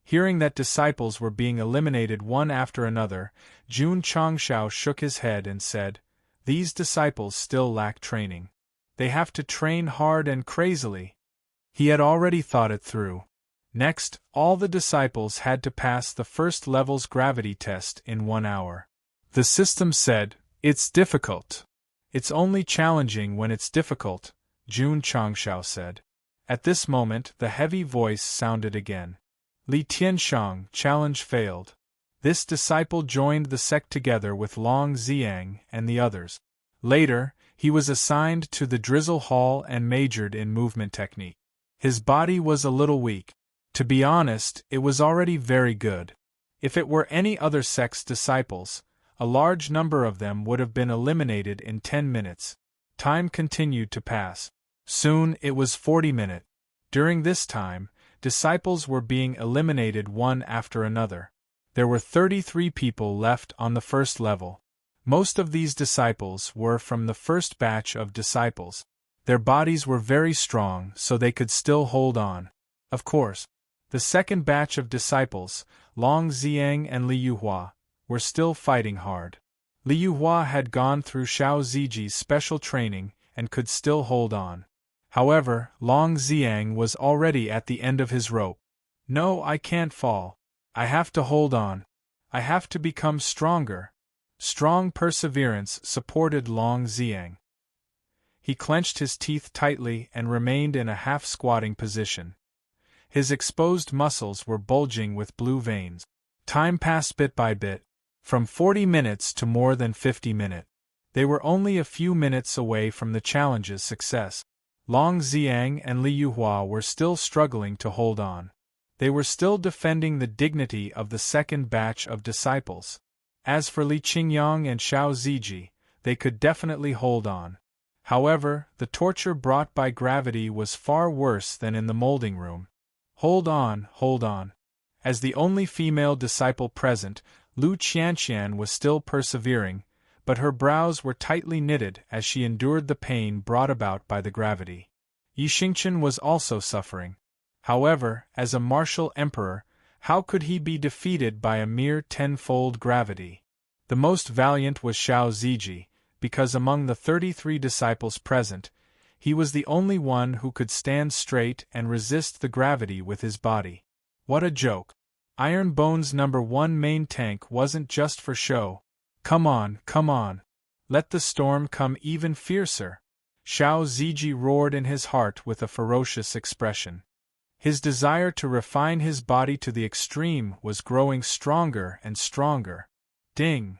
Hearing that disciples were being eliminated one after another, Jun Changshao shook his head and said, "These disciples still lack training. They have to train hard and crazily." He had already thought it through. Next, all the disciples had to pass the first level's gravity test in 1 hour. The system said, "It's difficult." "It's only challenging when it's difficult," Jun Changshao said. At this moment, the heavy voice sounded again. Li Tianshang, challenge failed. This disciple joined the sect together with Long Xiang and the others. Later, he was assigned to the Drizzle Hall and majored in movement technique. His body was a little weak. To be honest, it was already very good. If it were any other sect's disciples, a large number of them would have been eliminated in 10 minutes. Time continued to pass. Soon it was 40 minutes. During this time, disciples were being eliminated one after another. There were 33 people left on the first level. Most of these disciples were from the first batch of disciples. Their bodies were very strong, so they could still hold on. Of course, the second batch of disciples, Long Xiang and Li Yuhua, were still fighting hard. Li Yuhua had gone through Xiao Ziji's special training and could still hold on. However, Long Xiang was already at the end of his rope. "No, I can't fall. I have to hold on. I have to become stronger." Strong perseverance supported Long Xiang. He clenched his teeth tightly and remained in a half-squatting position. His exposed muscles were bulging with blue veins. Time passed bit by bit, from 40 minutes to more than 50 minutes. They were only a few minutes away from the challenge's success. Long Xiang and Li Yuhua were still struggling to hold on. They were still defending the dignity of the second batch of disciples. As for Li Qingyang and Xiao Ziji, they could definitely hold on. However, the torture brought by gravity was far worse than in the molding room. Hold on, hold on. As the only female disciple present, Lu Qianqian was still persevering, but her brows were tightly knitted as she endured the pain brought about by the gravity. Yi Xingqian was also suffering. However, as a martial emperor, how could he be defeated by a mere tenfold gravity? The most valiant was Xiao Ziji, because among the 33 disciples present, he was the only one who could stand straight and resist the gravity with his body. What a joke! Iron Bones No. 1 main tank wasn't just for show. Come on, come on. Let the storm come even fiercer. Xiao Ziji roared in his heart with a ferocious expression. His desire to refine his body to the extreme was growing stronger and stronger. Ding!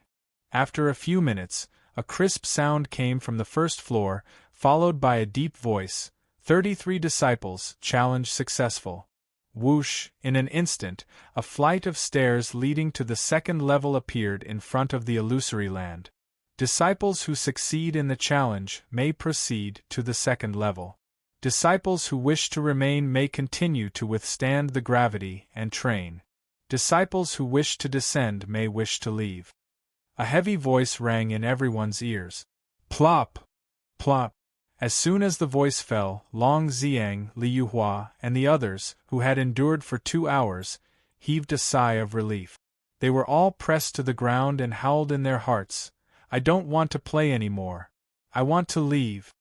After a few minutes, a crisp sound came from the first floor, followed by a deep voice. 33 disciples, challenge successful. Whoosh! In an instant, a flight of stairs leading to the second level appeared in front of the illusory land. Disciples who succeed in the challenge may proceed to the second level. Disciples who wish to remain may continue to withstand the gravity and train. Disciples who wish to descend may wish to leave. A heavy voice rang in everyone's ears. Plop! Plop! As soon as the voice fell, Long Xiang, Li Yuhua, and the others, who had endured for 2 hours, heaved a sigh of relief. They were all pressed to the ground and howled in their hearts, I don't want to play anymore. I want to leave.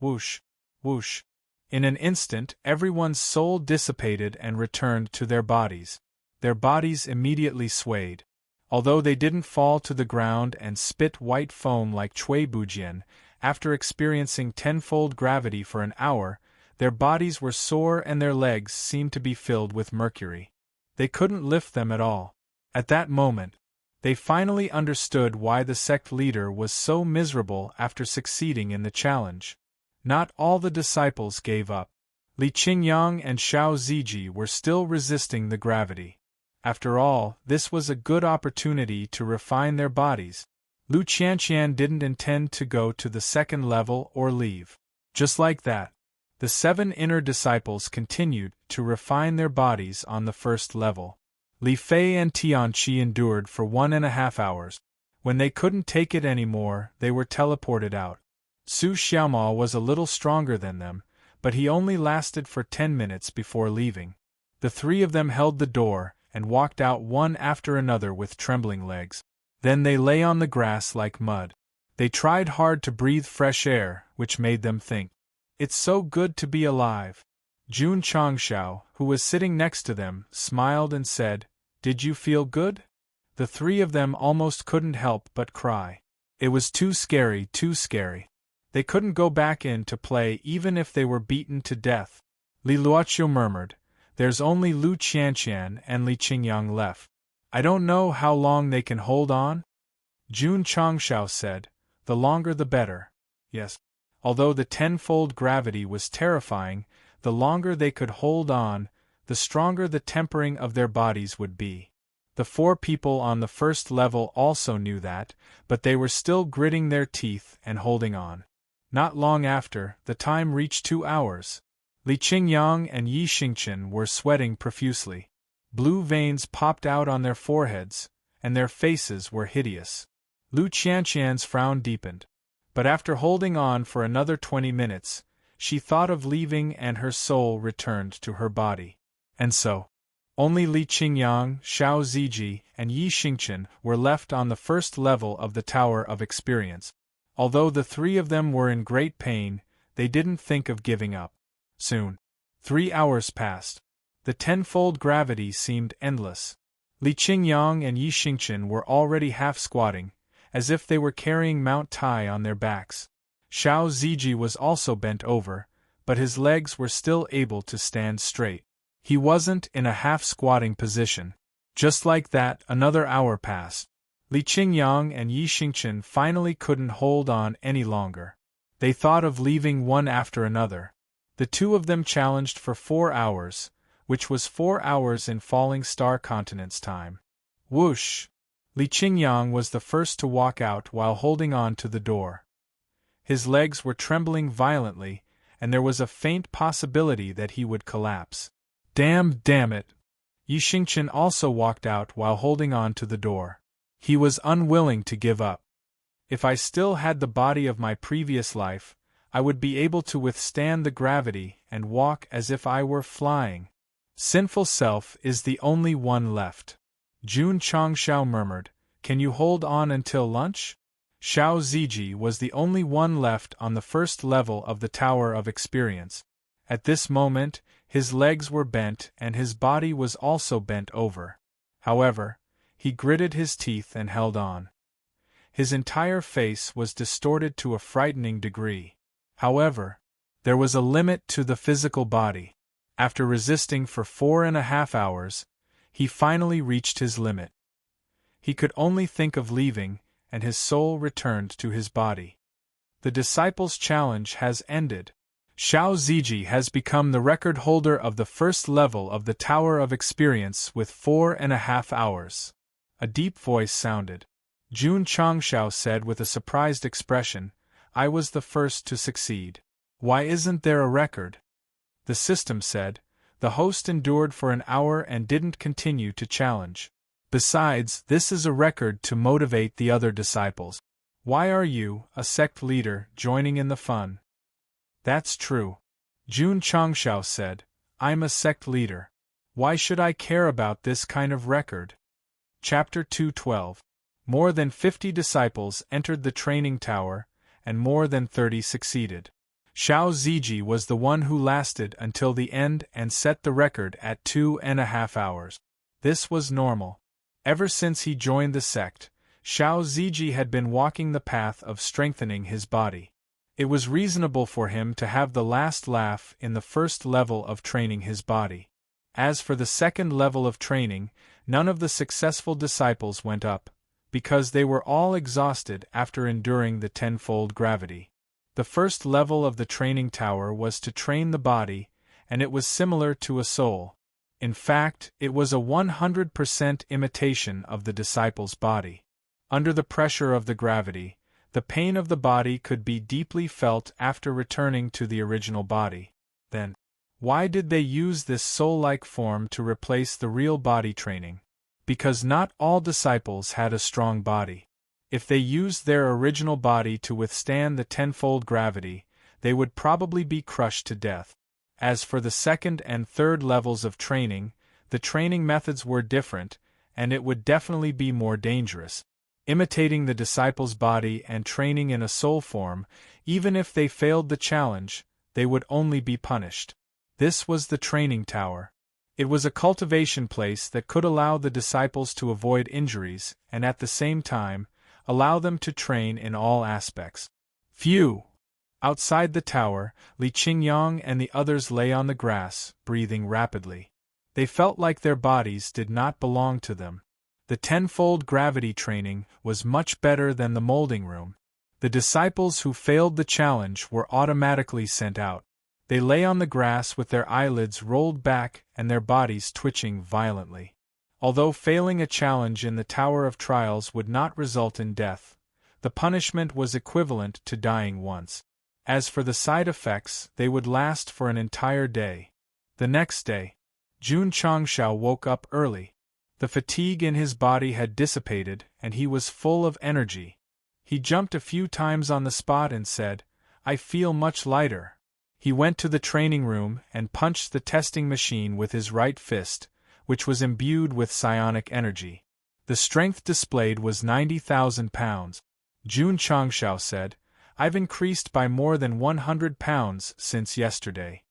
Whoosh! Whoosh! In an instant, everyone's soul dissipated and returned to their bodies. Their bodies immediately swayed. Although they didn't fall to the ground and spit white foam like Cui Bujian, after experiencing tenfold gravity for an hour, their bodies were sore and their legs seemed to be filled with mercury. They couldn't lift them at all. At that moment, they finally understood why the sect leader was so miserable after succeeding in the challenge. Not all the disciples gave up. Li Qingyang and Xiao Ziji were still resisting the gravity. After all, this was a good opportunity to refine their bodies. Lu Qianqian didn't intend to go to the second level or leave. Just like that, the 7 inner disciples continued to refine their bodies on the first level. Li Fei and Tianqi endured for 1.5 hours. When they couldn't take it anymore, they were teleported out. Su Xiaomao was a little stronger than them, but he only lasted for 10 minutes before leaving. The 3 of them held the door and walked out one after another with trembling legs. Then they lay on the grass like mud. They tried hard to breathe fresh air, which made them think, it's so good to be alive. Jun Changshao, who was sitting next to them, smiled and said, Did you feel good? The 3 of them almost couldn't help but cry. It was too scary, too scary. They couldn't go back in to play even if they were beaten to death. Li Luoqiu murmured, There's only Lu Qianqian and Li Qingyang left. I don't know how long they can hold on. Jun Changshao said, The longer the better. Yes. Although the tenfold gravity was terrifying, the longer they could hold on, the stronger the tempering of their bodies would be. The 4 people on the first level also knew that, but they were still gritting their teeth and holding on. Not long after, the time reached 2 hours. Li Qingyang and Yi Xingqian were sweating profusely. Blue veins popped out on their foreheads, and their faces were hideous. Lu Qianqian's frown deepened. But after holding on for another 20 minutes, she thought of leaving and her soul returned to her body. And so, only Li Qingyang, Xiao Ziji, and Yi Xingqian were left on the first level of the Tower of Experience. Although the 3 of them were in great pain, they didn't think of giving up. Soon, 3 hours passed. The tenfold gravity seemed endless. Li Qingyang and Yi Xingqian were already half squatting, as if they were carrying Mount Tai on their backs. Xiao Ziji was also bent over, but his legs were still able to stand straight. He wasn't in a half-squatting position. Just like that, another hour passed. Li Qingyang and Yi Xingqian finally couldn't hold on any longer. They thought of leaving one after another. The 2 of them challenged for 4 hours, which was 4 hours in falling star continent's time. Whoosh! Li Qingyang was the first to walk out while holding on to the door. His legs were trembling violently, and there was a faint possibility that he would collapse. Damn it! Yi Xingqian also walked out while holding on to the door. He was unwilling to give up. If I still had the body of my previous life, I would be able to withstand the gravity and walk as if I were flying. Sinful self is the only one left. Jun Changshao murmured, "Can you hold on until lunch?" Xiao Ziji was the only one left on the first level of the Tower of Experience. At this moment, his legs were bent and his body was also bent over. However, he gritted his teeth and held on. His entire face was distorted to a frightening degree. However, there was a limit to the physical body. After resisting for 4.5 hours, he finally reached his limit. He could only think of leaving, and his soul returned to his body. The disciples' challenge has ended. Xiao Ziji has become the record holder of the first level of the Tower of Experience with 4.5 hours. A deep voice sounded. Jun Changshao said with a surprised expression, "I was the first to succeed. Why isn't there a record?" The system said, "The host endured for an hour and didn't continue to challenge. Besides, this is a record to motivate the other disciples. Why are you, a sect leader, joining in the fun?" "That's true," Jun Changshao said. "I'm a sect leader. Why should I care about this kind of record?" Chapter 212. More than 50 disciples entered the training tower, and more than 30 succeeded. Xiao Ziji was the one who lasted until the end and set the record at 2.5 hours. This was normal. Ever since he joined the sect, Xiao Ziji had been walking the path of strengthening his body. It was reasonable for him to have the last laugh in the first level of training his body. As for the second level of training, none of the successful disciples went up, because they were all exhausted after enduring the tenfold gravity. The first level of the training tower was to train the body, and it was similar to a soul. In fact, it was a 100% imitation of the disciple's body. Under the pressure of the gravity, the pain of the body could be deeply felt after returning to the original body. Then, why did they use this soul-like form to replace the real body training? Because not all disciples had a strong body. If they used their original body to withstand the tenfold gravity, they would probably be crushed to death. As for the second and third levels of training, the training methods were different, and it would definitely be more dangerous. Imitating the disciple's body and training in a soul form, even if they failed the challenge, they would only be punished. This was the training tower. It was a cultivation place that could allow the disciples to avoid injuries and at the same time, allow them to train in all aspects. Phew! Outside the tower, Li Qingyang and the others lay on the grass, breathing rapidly. They felt like their bodies did not belong to them. The tenfold gravity training was much better than the molding room. The disciples who failed the challenge were automatically sent out. They lay on the grass with their eyelids rolled back and their bodies twitching violently. Although failing a challenge in the Tower of Trials would not result in death, the punishment was equivalent to dying once. As for the side effects, they would last for an entire day. The next day, Jun Changshao woke up early. The fatigue in his body had dissipated and he was full of energy. He jumped a few times on the spot and said, "I feel much lighter." He went to the training room and punched the testing machine with his right fist, which was imbued with psionic energy. The strength displayed was 90,000 pounds. Jun Changshao said, "I've increased by more than 100 pounds since yesterday."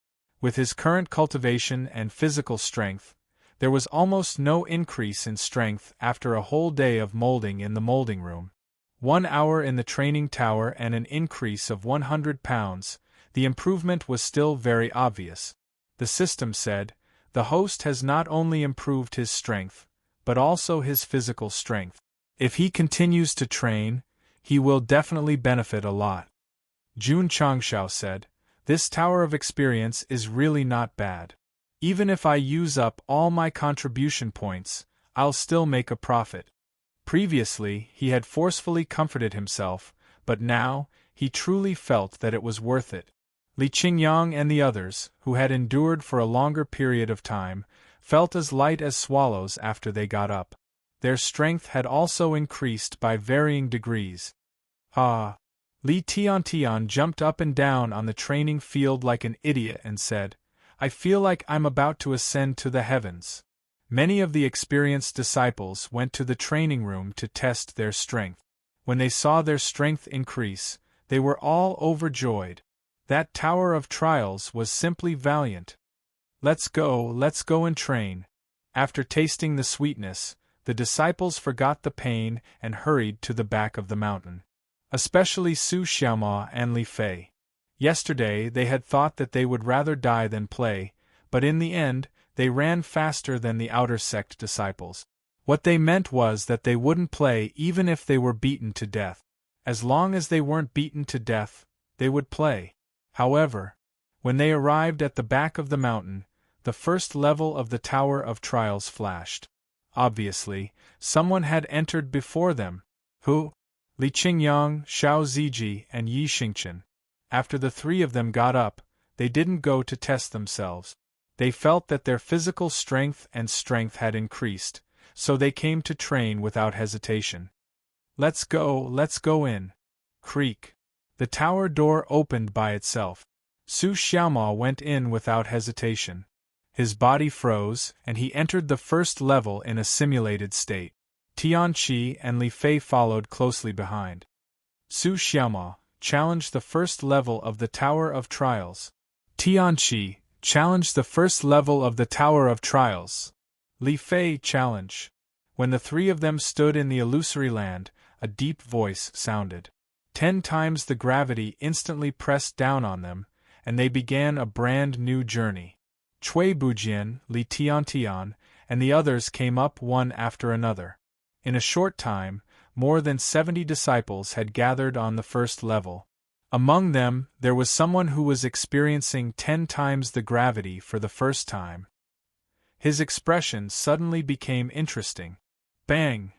With his current cultivation and physical strength, there was almost no increase in strength after a whole day of molding in the molding room. 1 hour in the training tower and an increase of 100 pounds, the improvement was still very obvious. The system said, "The host has not only improved his strength, but also his physical strength. If he continues to train, he will definitely benefit a lot." Jun Changshao said, "This Tower of Experience is really not bad. Even if I use up all my contribution points, I'll still make a profit." Previously, he had forcefully comforted himself, but now, he truly felt that it was worth it. Li Qingyang and the others, who had endured for a longer period of time, felt as light as swallows after they got up. Their strength had also increased by varying degrees. Ah! Li Tiantian jumped up and down on the training field like an idiot and said, "I feel like I'm about to ascend to the heavens." Many of the experienced disciples went to the training room to test their strength. When they saw their strength increase, they were all overjoyed. That tower of trials was simply valiant. Let's go and train." After tasting the sweetness, the disciples forgot the pain and hurried to the back of the mountain. Especially Su Xiaoma and Li Fei. Yesterday they had thought that they would rather die than play, but in the end, they ran faster than the outer sect disciples. What they meant was that they wouldn't play even if they were beaten to death. As long as they weren't beaten to death, they would play. However, when they arrived at the back of the mountain, the first level of the Tower of Trials flashed. Obviously, someone had entered before them. Who? Li Qingyang, Xiao Ziji, and Yi Xingchen. After the three of them got up, they didn't go to test themselves. They felt that their physical strength had increased, so they came to train without hesitation. Let's go in. Creak. The tower door opened by itself. Su Xiaoma went in without hesitation. His body froze, and he entered the first level in a simulated state. Tianqi and Li Fei followed closely behind. Su Xiaoma challenged the first level of the Tower of Trials. Tianqi challenged the first level of the Tower of Trials. Li Fei challenge. When the three of them stood in the illusory land, a deep voice sounded. 10 times the gravity instantly pressed down on them, and they began a brand new journey. Cui Bujian, Li Tiantian, and the others came up one after another. In a short time, more than 70 disciples had gathered on the first level. Among them, there was someone who was experiencing 10 times the gravity for the first time. His expression suddenly became interesting. Bang!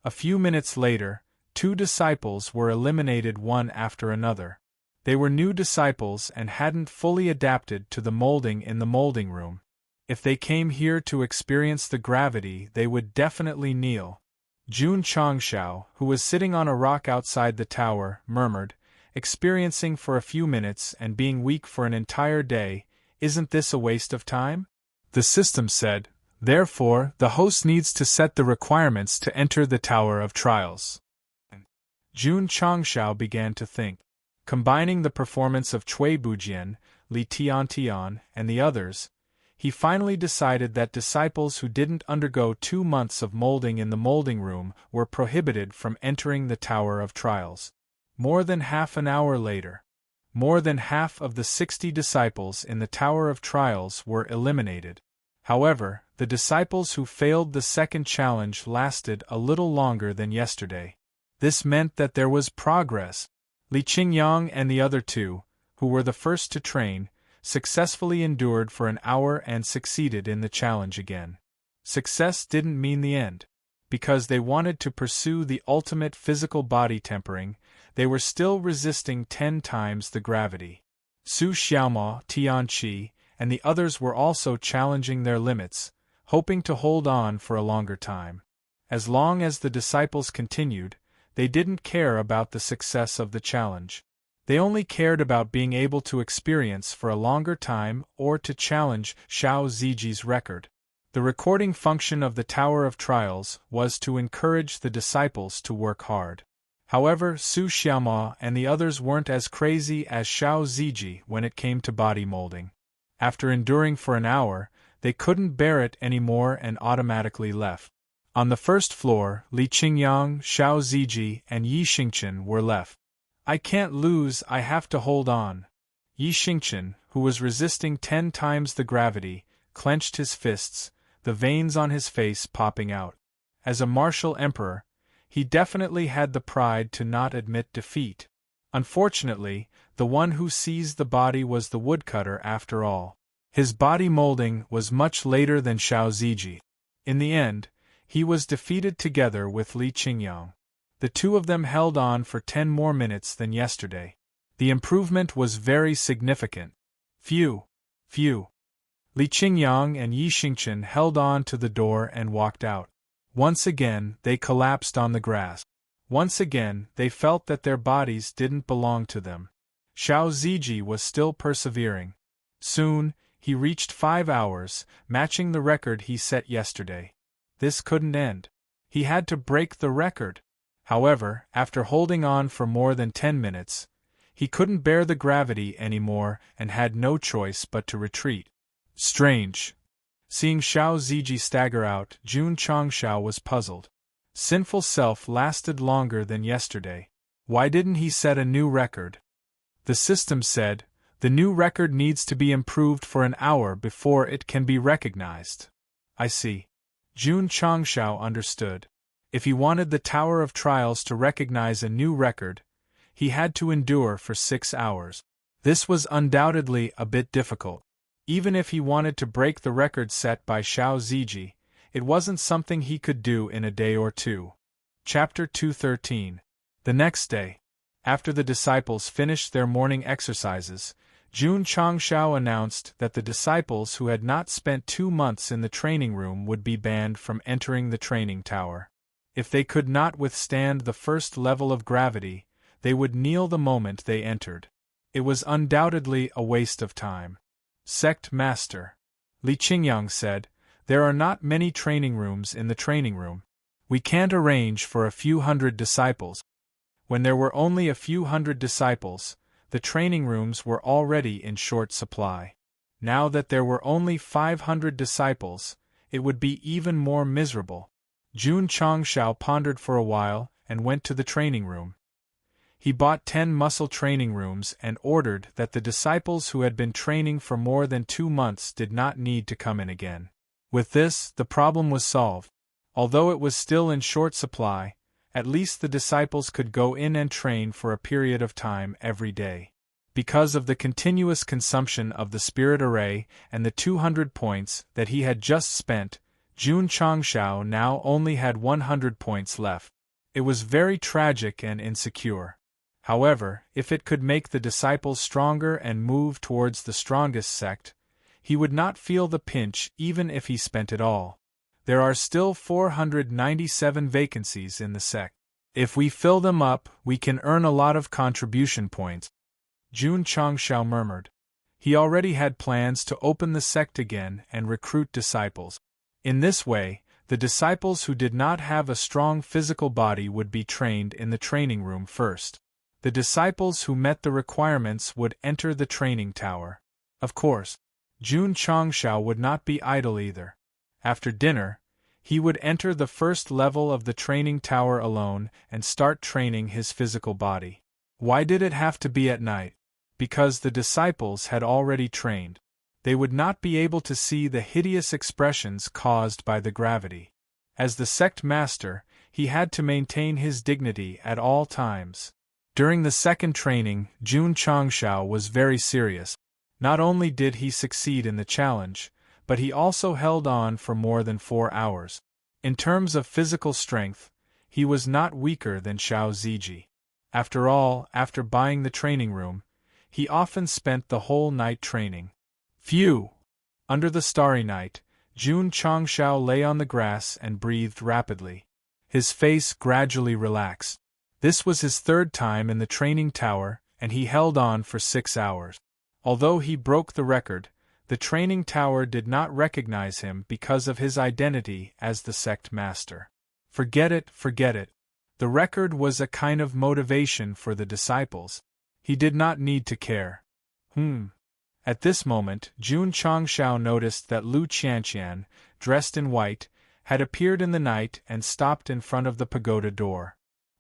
A few minutes later, 2 disciples were eliminated one after another. They were new disciples and hadn't fully adapted to the molding in the molding room. If they came here to experience the gravity, they would definitely kneel. Jun Changshao, who was sitting on a rock outside the tower, murmured, "Experiencing for a few minutes and being weak for an entire day, isn't this a waste of time?" The system said, "Therefore, the host needs to set the requirements to enter the Tower of Trials." Jun Changshao began to think. Combining the performance of Cui Bujian, Li Tiantian, and the others, he finally decided that disciples who didn't undergo 2 months of molding in the molding room were prohibited from entering the Tower of Trials. More than half an hour later, more than half of the 60 disciples in the Tower of Trials were eliminated. However, the disciples who failed the second challenge lasted a little longer than yesterday. This meant that there was progress. Li Qingyang and the other 2, who were the first to train, successfully endured for an hour and succeeded in the challenge again. Success didn't mean the end. Because they wanted to pursue the ultimate physical body tempering, they were still resisting 10 times the gravity. Su Xiaoma, Tianqi, and the others were also challenging their limits, hoping to hold on for a longer time. As long as the disciples continued, they didn't care about the success of the challenge. They only cared about being able to experience for a longer time or to challenge Xiao Ziji's record. The recording function of the Tower of Trials was to encourage the disciples to work hard. However, Su Xiaoma and the others weren't as crazy as Xiao Ziji when it came to body molding. After enduring for an hour, they couldn't bear it anymore and automatically left. On the first floor, Li Qingyang, Xiao Ziji, and Yi Xingchen were left. "I can't lose, I have to hold on." Yi Xingchen, who was resisting 10 times the gravity, clenched his fists, the veins on his face popping out. As a martial emperor, he definitely had the pride to not admit defeat. Unfortunately, the one who seized the body was the woodcutter after all. His body molding was much later than Xiao Ziji. In the end, he was defeated together with Li Qingyang. The 2 of them held on for 10 more minutes than yesterday. The improvement was very significant. Phew. Phew. Li Qingyang and Yi Xingchen held on to the door and walked out. Once again, they collapsed on the grass. Once again, they felt that their bodies didn't belong to them. Xiao Ziji was still persevering. Soon, he reached 5 hours, matching the record he set yesterday. This couldn't end. He had to break the record. However, after holding on for more than 10 minutes, he couldn't bear the gravity anymore and had no choice but to retreat. Strange. Seeing Xiao Ziji stagger out, Jun Changshao was puzzled. Sinful self lasted longer than yesterday. Why didn't he set a new record? The system said, the new record needs to be improved for an hour before it can be recognized. I see. Jun Changshao understood. If he wanted the Tower of Trials to recognize a new record, he had to endure for 6 hours. This was undoubtedly a bit difficult. Even if he wanted to break the record set by Xiao Ziji, it wasn't something he could do in a day or two. Chapter 213. The next day, after the disciples finished their morning exercises, Jun Changshao announced that the disciples who had not spent 2 months in the training room would be banned from entering the training tower. If they could not withstand the first level of gravity, they would kneel the moment they entered. It was undoubtedly a waste of time. Sect Master Li Qingyang said, there are not many training rooms in the training room. We can't arrange for a few hundred disciples. When there were only a few hundred disciples, the training rooms were already in short supply. Now that there were only 500 disciples, it would be even more miserable. Jun Changshao pondered for a while and went to the training room. He bought 10 muscle training rooms and ordered that the disciples who had been training for more than 2 months did not need to come in again. With this, the problem was solved. Although it was still in short supply, at least the disciples could go in and train for a period of time every day. Because of the continuous consumption of the spirit array and the 200 points that he had just spent, Jun Changshao now only had 100 points left. It was very tragic and insecure. However, if it could make the disciples stronger and move towards the strongest sect, he would not feel the pinch even if he spent it all. There are still 497 vacancies in the sect. If we fill them up, we can earn a lot of contribution points. Jun Changshao murmured. He already had plans to open the sect again and recruit disciples. In this way, the disciples who did not have a strong physical body would be trained in the training room first. The disciples who met the requirements would enter the training tower. Of course, Jun Changshao would not be idle either. After dinner, he would enter the first level of the training tower alone and start training his physical body. Why did it have to be at night? Because the disciples had already trained. They would not be able to see the hideous expressions caused by the gravity. As the sect master, he had to maintain his dignity at all times. During the second training, Jun Changshao was very serious. Not only did he succeed in the challenge, but he also held on for more than 4 hours. In terms of physical strength, he was not weaker than Xiao Ziji. After all, after buying the training room, he often spent the whole night training. Phew! Under the starry night, Jun Changshao lay on the grass and breathed rapidly. His face gradually relaxed. This was his 3rd time in the training tower, and he held on for 6 hours. Although he broke the record, the training tower did not recognize him because of his identity as the sect master. Forget it, forget it. The record was a kind of motivation for the disciples. He did not need to care. At this moment, Jun Changshao noticed that Lu Qianqian, dressed in white, had appeared in the night and stopped in front of the pagoda door.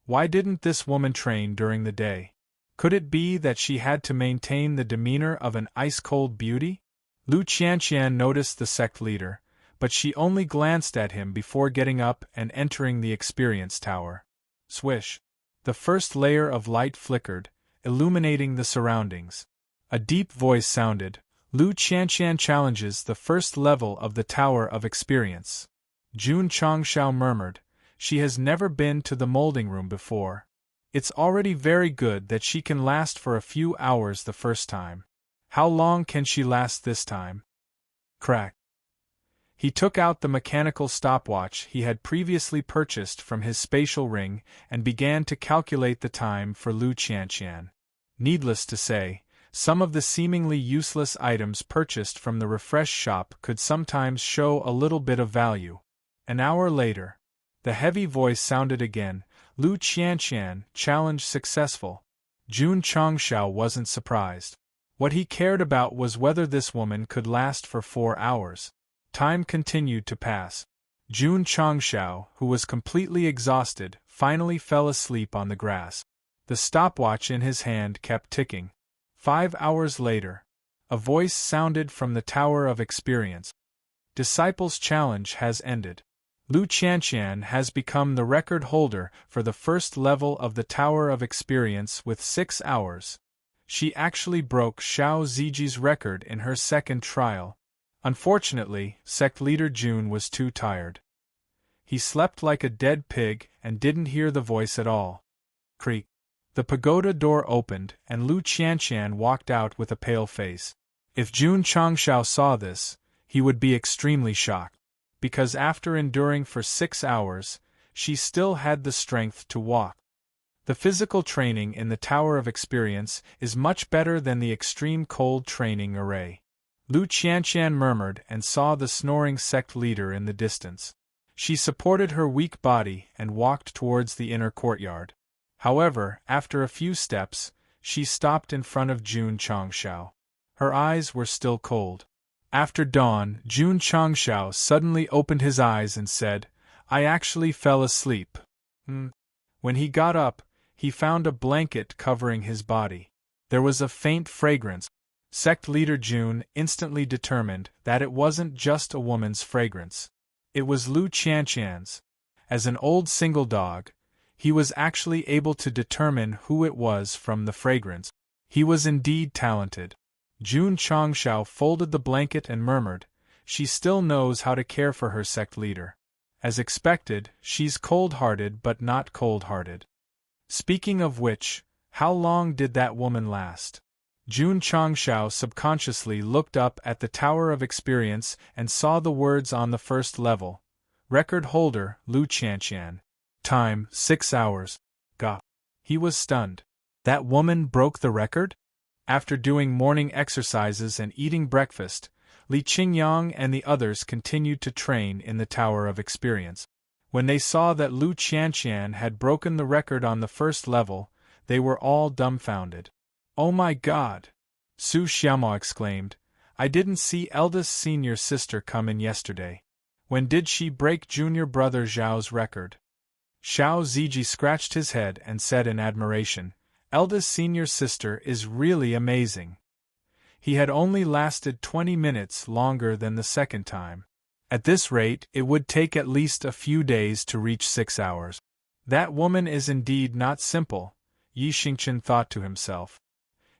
Why didn't this woman train during the day? Could it be that she had to maintain the demeanor of an ice-cold beauty? Lu Qianqian noticed the sect leader, but she only glanced at him before getting up and entering the experience tower. Swish! The first layer of light flickered, illuminating the surroundings. A deep voice sounded. Lu Qianqian challenges the first level of the Tower of Experience. Jun Changshao murmured, she has never been to the molding room before. It's already very good that she can last for a few hours the first time. How long can she last this time? Crack. He took out the mechanical stopwatch he had previously purchased from his spatial ring and began to calculate the time for Lu Qianqian. Needless to say, some of the seemingly useless items purchased from the refresh shop could sometimes show a little bit of value. An hour later, the heavy voice sounded again. Lu Qianqian, challenge successful. Jun Changshao wasn't surprised. What he cared about was whether this woman could last for 4 hours. Time continued to pass. Jun Changshao, who was completely exhausted, finally fell asleep on the grass. The stopwatch in his hand kept ticking. 5 hours later, a voice sounded from the Tower of Experience. Disciples' challenge has ended. Lu Qianqian has become the record holder for the first level of the Tower of Experience with 6 hours. She actually broke Xiao Ziji's record in her second trial. Unfortunately, Sect leader Jun was too tired. He slept like a dead pig and didn't hear the voice at all. Creak. The pagoda door opened and Lu Qianqian walked out with a pale face. If Jun Changshao saw this, he would be extremely shocked. Because after enduring for 6 hours, she still had the strength to walk. The physical training in the Tower of Experience is much better than the extreme cold training array. Lu Qianqian murmured and saw the snoring sect leader in the distance. She supported her weak body and walked towards the inner courtyard. However, after a few steps, she stopped in front of Jun Changshao. Her eyes were still cold. After dawn, Jun Changshao suddenly opened his eyes and said, "I actually fell asleep." When he got up, he found a blanket covering his body. There was a faint fragrance. Sect leader Jun instantly determined that it wasn't just a woman's fragrance. It was Lu Qianqian's. As an old single dog, he was actually able to determine who it was from the fragrance. He was indeed talented. Jun Changshao folded the blanket and murmured, "She still knows how to care for her sect leader. As expected, she's cold-hearted but not cold-hearted." Speaking of which, how long did that woman last? Jun Changshao subconsciously looked up at the Tower of Experience and saw the words on the first level. Record holder, Lu Qianqian. Time, 6 hours. Gah. He was stunned. That woman broke the record? After doing morning exercises and eating breakfast, Li Qingyang and the others continued to train in the Tower of Experience. When they saw that Lu Qianqian had broken the record on the first level, they were all dumbfounded. "Oh my God!" Su Xiaomao exclaimed. "I didn't see eldest senior sister come in yesterday. When did she break junior brother Zhao's record?" Xiao Ziji scratched his head and said in admiration, "Eldest senior sister is really amazing." He had only lasted 20 minutes longer than the second time. At this rate, it would take at least a few days to reach 6 hours. That woman is indeed not simple, Yi Xingchen thought to himself.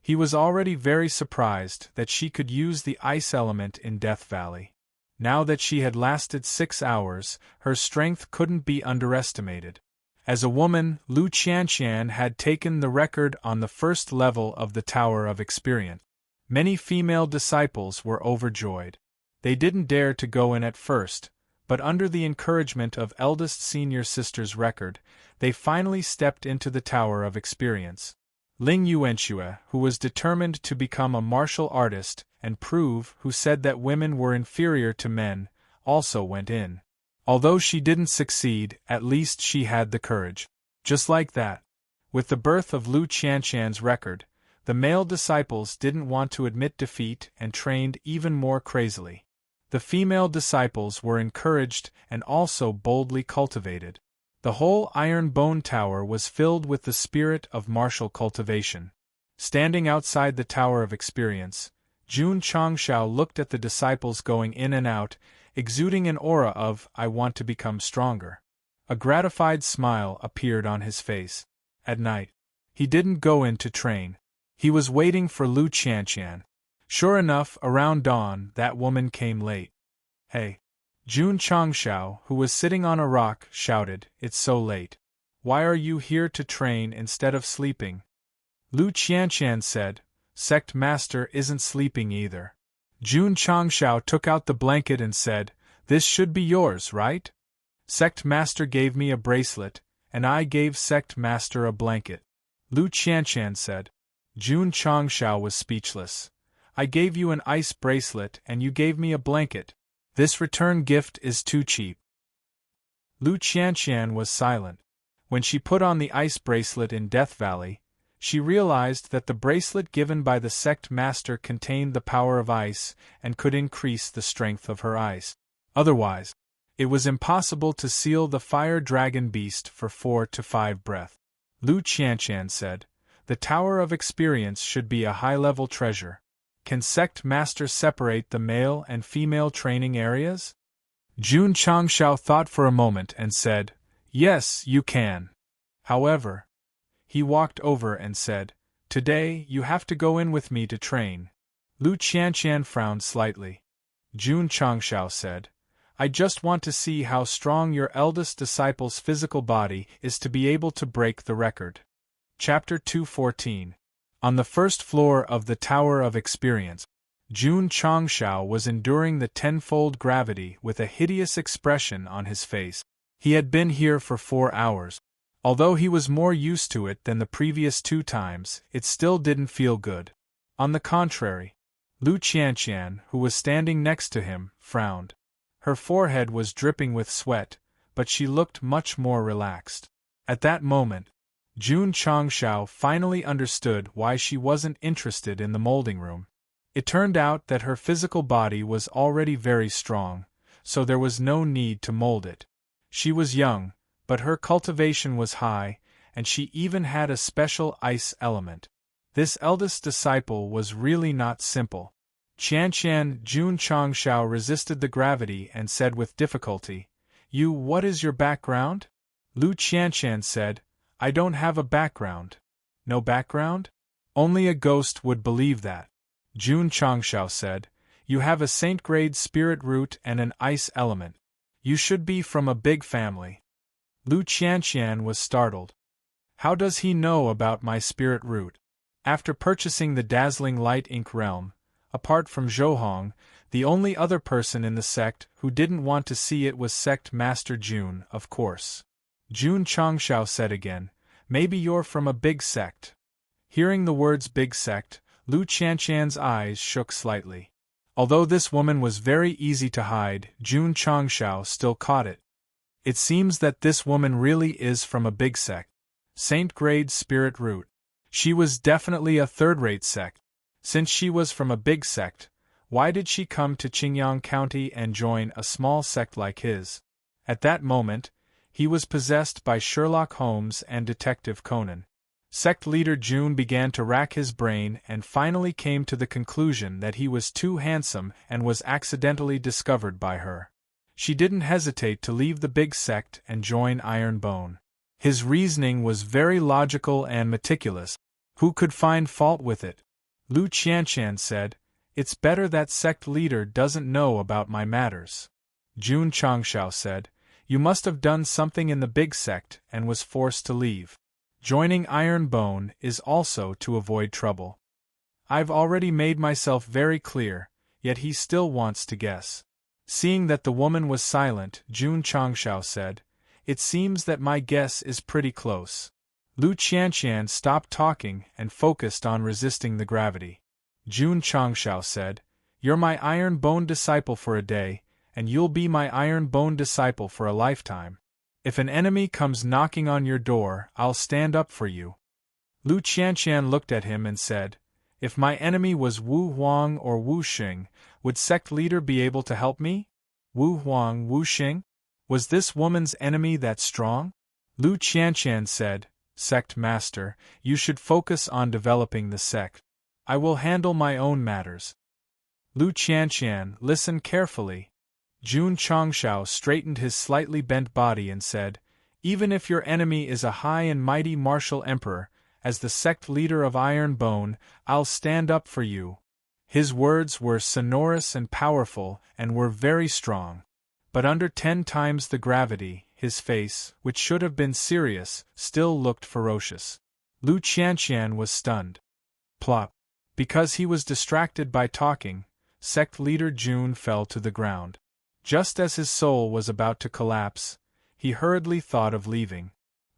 He was already very surprised that she could use the ice element in Death Valley. Now that she had lasted 6 hours, her strength couldn't be underestimated. As a woman, Lu Qianqian had taken the record on the first level of the Tower of Experience. Many female disciples were overjoyed. They didn't dare to go in at first, but under the encouragement of eldest senior sister's record, they finally stepped into the Tower of Experience. Ling Yuanxue, who was determined to become a martial artist and prove who said that women were inferior to men, also went in. Although she didn't succeed, at least she had the courage. Just like that. With the birth of Lu Qianqian's record, the male disciples didn't want to admit defeat and trained even more crazily. The female disciples were encouraged and also boldly cultivated. The whole Iron Bone Tower was filled with the spirit of martial cultivation. Standing outside the Tower of Experience, Jun Changshao looked at the disciples going in and out, exuding an aura of, "I want to become stronger." A gratified smile appeared on his face. At night, he didn't go in to train. He was waiting for Lu Qianqian. Sure enough, around dawn, that woman came late. "Hey!" Jun Changshao, who was sitting on a rock, shouted, "It's so late. Why are you here to train instead of sleeping? Lu Qianqian said, Sect Master isn't sleeping either. Jun Changshao took out the blanket and said, This should be yours, right? Sect Master gave me a bracelet, and I gave Sect Master a blanket. Lu Qianqian said. Jun Changshao was speechless. I gave you an ice bracelet and you gave me a blanket. This return gift is too cheap. Lu Qianqian was silent. When she put on the ice bracelet in Death Valley, she realized that the bracelet given by the Sect Master contained the power of ice and could increase the strength of her ice. Otherwise, it was impossible to seal the fire dragon beast for 4 to 5 breath. Lu Qianqian said, The Tower of Experience should be a high-level treasure. Can Sect Master separate the male and female training areas? Jun Changshao thought for a moment and said, Yes, you can. However, he walked over and said, Today you have to go in with me to train. Lu Qianqian frowned slightly. Jun Changshao said, I just want to see how strong your eldest disciple's physical body is to be able to break the record. Chapter 214. On the first floor of the Tower of Experience, Jun Changshao was enduring the tenfold gravity with a hideous expression on his face. He had been here for 4 hours. Although he was more used to it than the previous 2 times, it still didn't feel good. On the contrary, Lu Qianqian, who was standing next to him, frowned. Her forehead was dripping with sweat, but she looked much more relaxed. At that moment, Jun Changshao finally understood why she wasn't interested in the molding room. It turned out that her physical body was already very strong, so there was no need to mold it. She was young, but her cultivation was high, and she even had a special ice element. This eldest disciple was really not simple. Qianqian Jun Changshao resisted the gravity and said with difficulty, What is your background? Lu Qianqian said, I don't have a background. No background? Only a ghost would believe that. Jun Changshao said, You have a saint-grade spirit root and an ice element. You should be from a big family. Lu Qianqian was startled. How does he know about my spirit root? After purchasing the dazzling light ink realm, apart from Zhouhong, the only other person in the sect who didn't want to see it was Sect Master Jun, of course. Jun Changshao said again, Maybe you're from a big sect. Hearing the words big sect, Lu Qianqian's eyes shook slightly. Although this woman was very easy to hide, Jun Changshao still caught it. It seems that this woman really is from a big sect. Saint-grade spirit root. She was definitely a third-rate sect. Since she was from a big sect, why did she come to Qingyang County and join a small sect like his? At that moment, he was possessed by Sherlock Holmes and Detective Conan. Sect leader Jun began to rack his brain and finally came to the conclusion that he was too handsome and was accidentally discovered by her. She didn't hesitate to leave the big sect and join Iron Bone. His reasoning was very logical and meticulous. Who could find fault with it? Lu Qianqian said, It's better that sect leader doesn't know about my matters. Jun Changshao said, You must have done something in the big sect and was forced to leave. Joining Iron Bone is also to avoid trouble. I've already made myself very clear, yet he still wants to guess. Seeing that the woman was silent, Jun Changshao said, It seems that my guess is pretty close. Lu Qianqian stopped talking and focused on resisting the gravity. Jun Changshao said, You're my Iron Bone disciple for a day, and you'll be my Iron Bone disciple for a lifetime. If an enemy comes knocking on your door, I'll stand up for you. Lu Qianqian looked at him and said, If my enemy was Wu Huang or Wu Xing, would sect leader be able to help me? Wu Huang, Wu Xing? Was this woman's enemy that strong? Lu Qianqian said, Sect Master, you should focus on developing the sect. I will handle my own matters. Lu Qianqian, listen carefully. Jun Changshao straightened his slightly bent body and said, Even if your enemy is a high and mighty martial emperor, as the sect leader of Iron Bone, I'll stand up for you. His words were sonorous and powerful and were very strong. But under 10 times the gravity, his face, which should have been serious, still looked ferocious. Lu Qianqian was stunned. Plop. Because he was distracted by talking, sect leader Jun fell to the ground. Just as his soul was about to collapse, he hurriedly thought of leaving.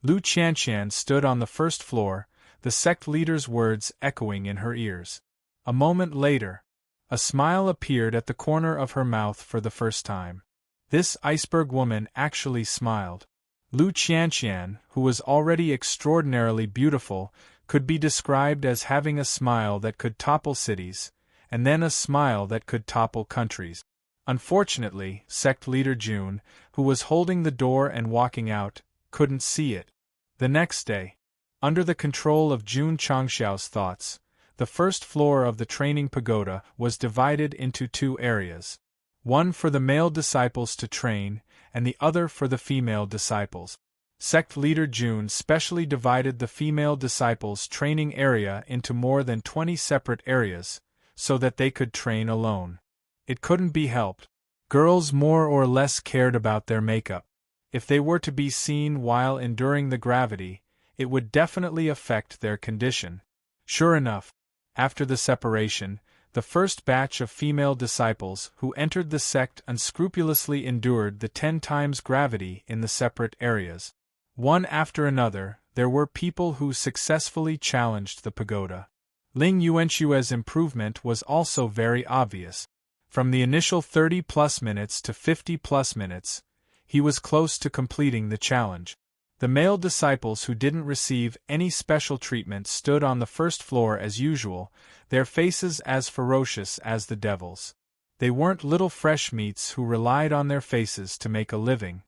Lu Qianqian stood on the first floor, the sect leader's words echoing in her ears. A moment later, a smile appeared at the corner of her mouth for the first time. This iceberg woman actually smiled. Lu Qianqian, who was already extraordinarily beautiful, could be described as having a smile that could topple cities, and then a smile that could topple countries. Unfortunately, sect leader Jun, who was holding the door and walking out, couldn't see it. The next day, under the control of Jun Changxiao's thoughts, the first floor of the training pagoda was divided into two areas. One for the male disciples to train, and the other for the female disciples. Sect leader Jun specially divided the female disciples' training area into more than 20 separate areas, so that they could train alone. It couldn't be helped. Girls more or less cared about their makeup. If they were to be seen while enduring the gravity, it would definitely affect their condition. Sure enough, after the separation, the first batch of female disciples who entered the sect unscrupulously endured the 10 times gravity in the separate areas. One after another, there were people who successfully challenged the pagoda. Ling Yuanxue's improvement was also very obvious. From the initial 30+ minutes to 50+ minutes, he was close to completing the challenge. The male disciples who didn't receive any special treatment stood on the first floor as usual, their faces as ferocious as the devil's. They weren't little fresh meats who relied on their faces to make a living.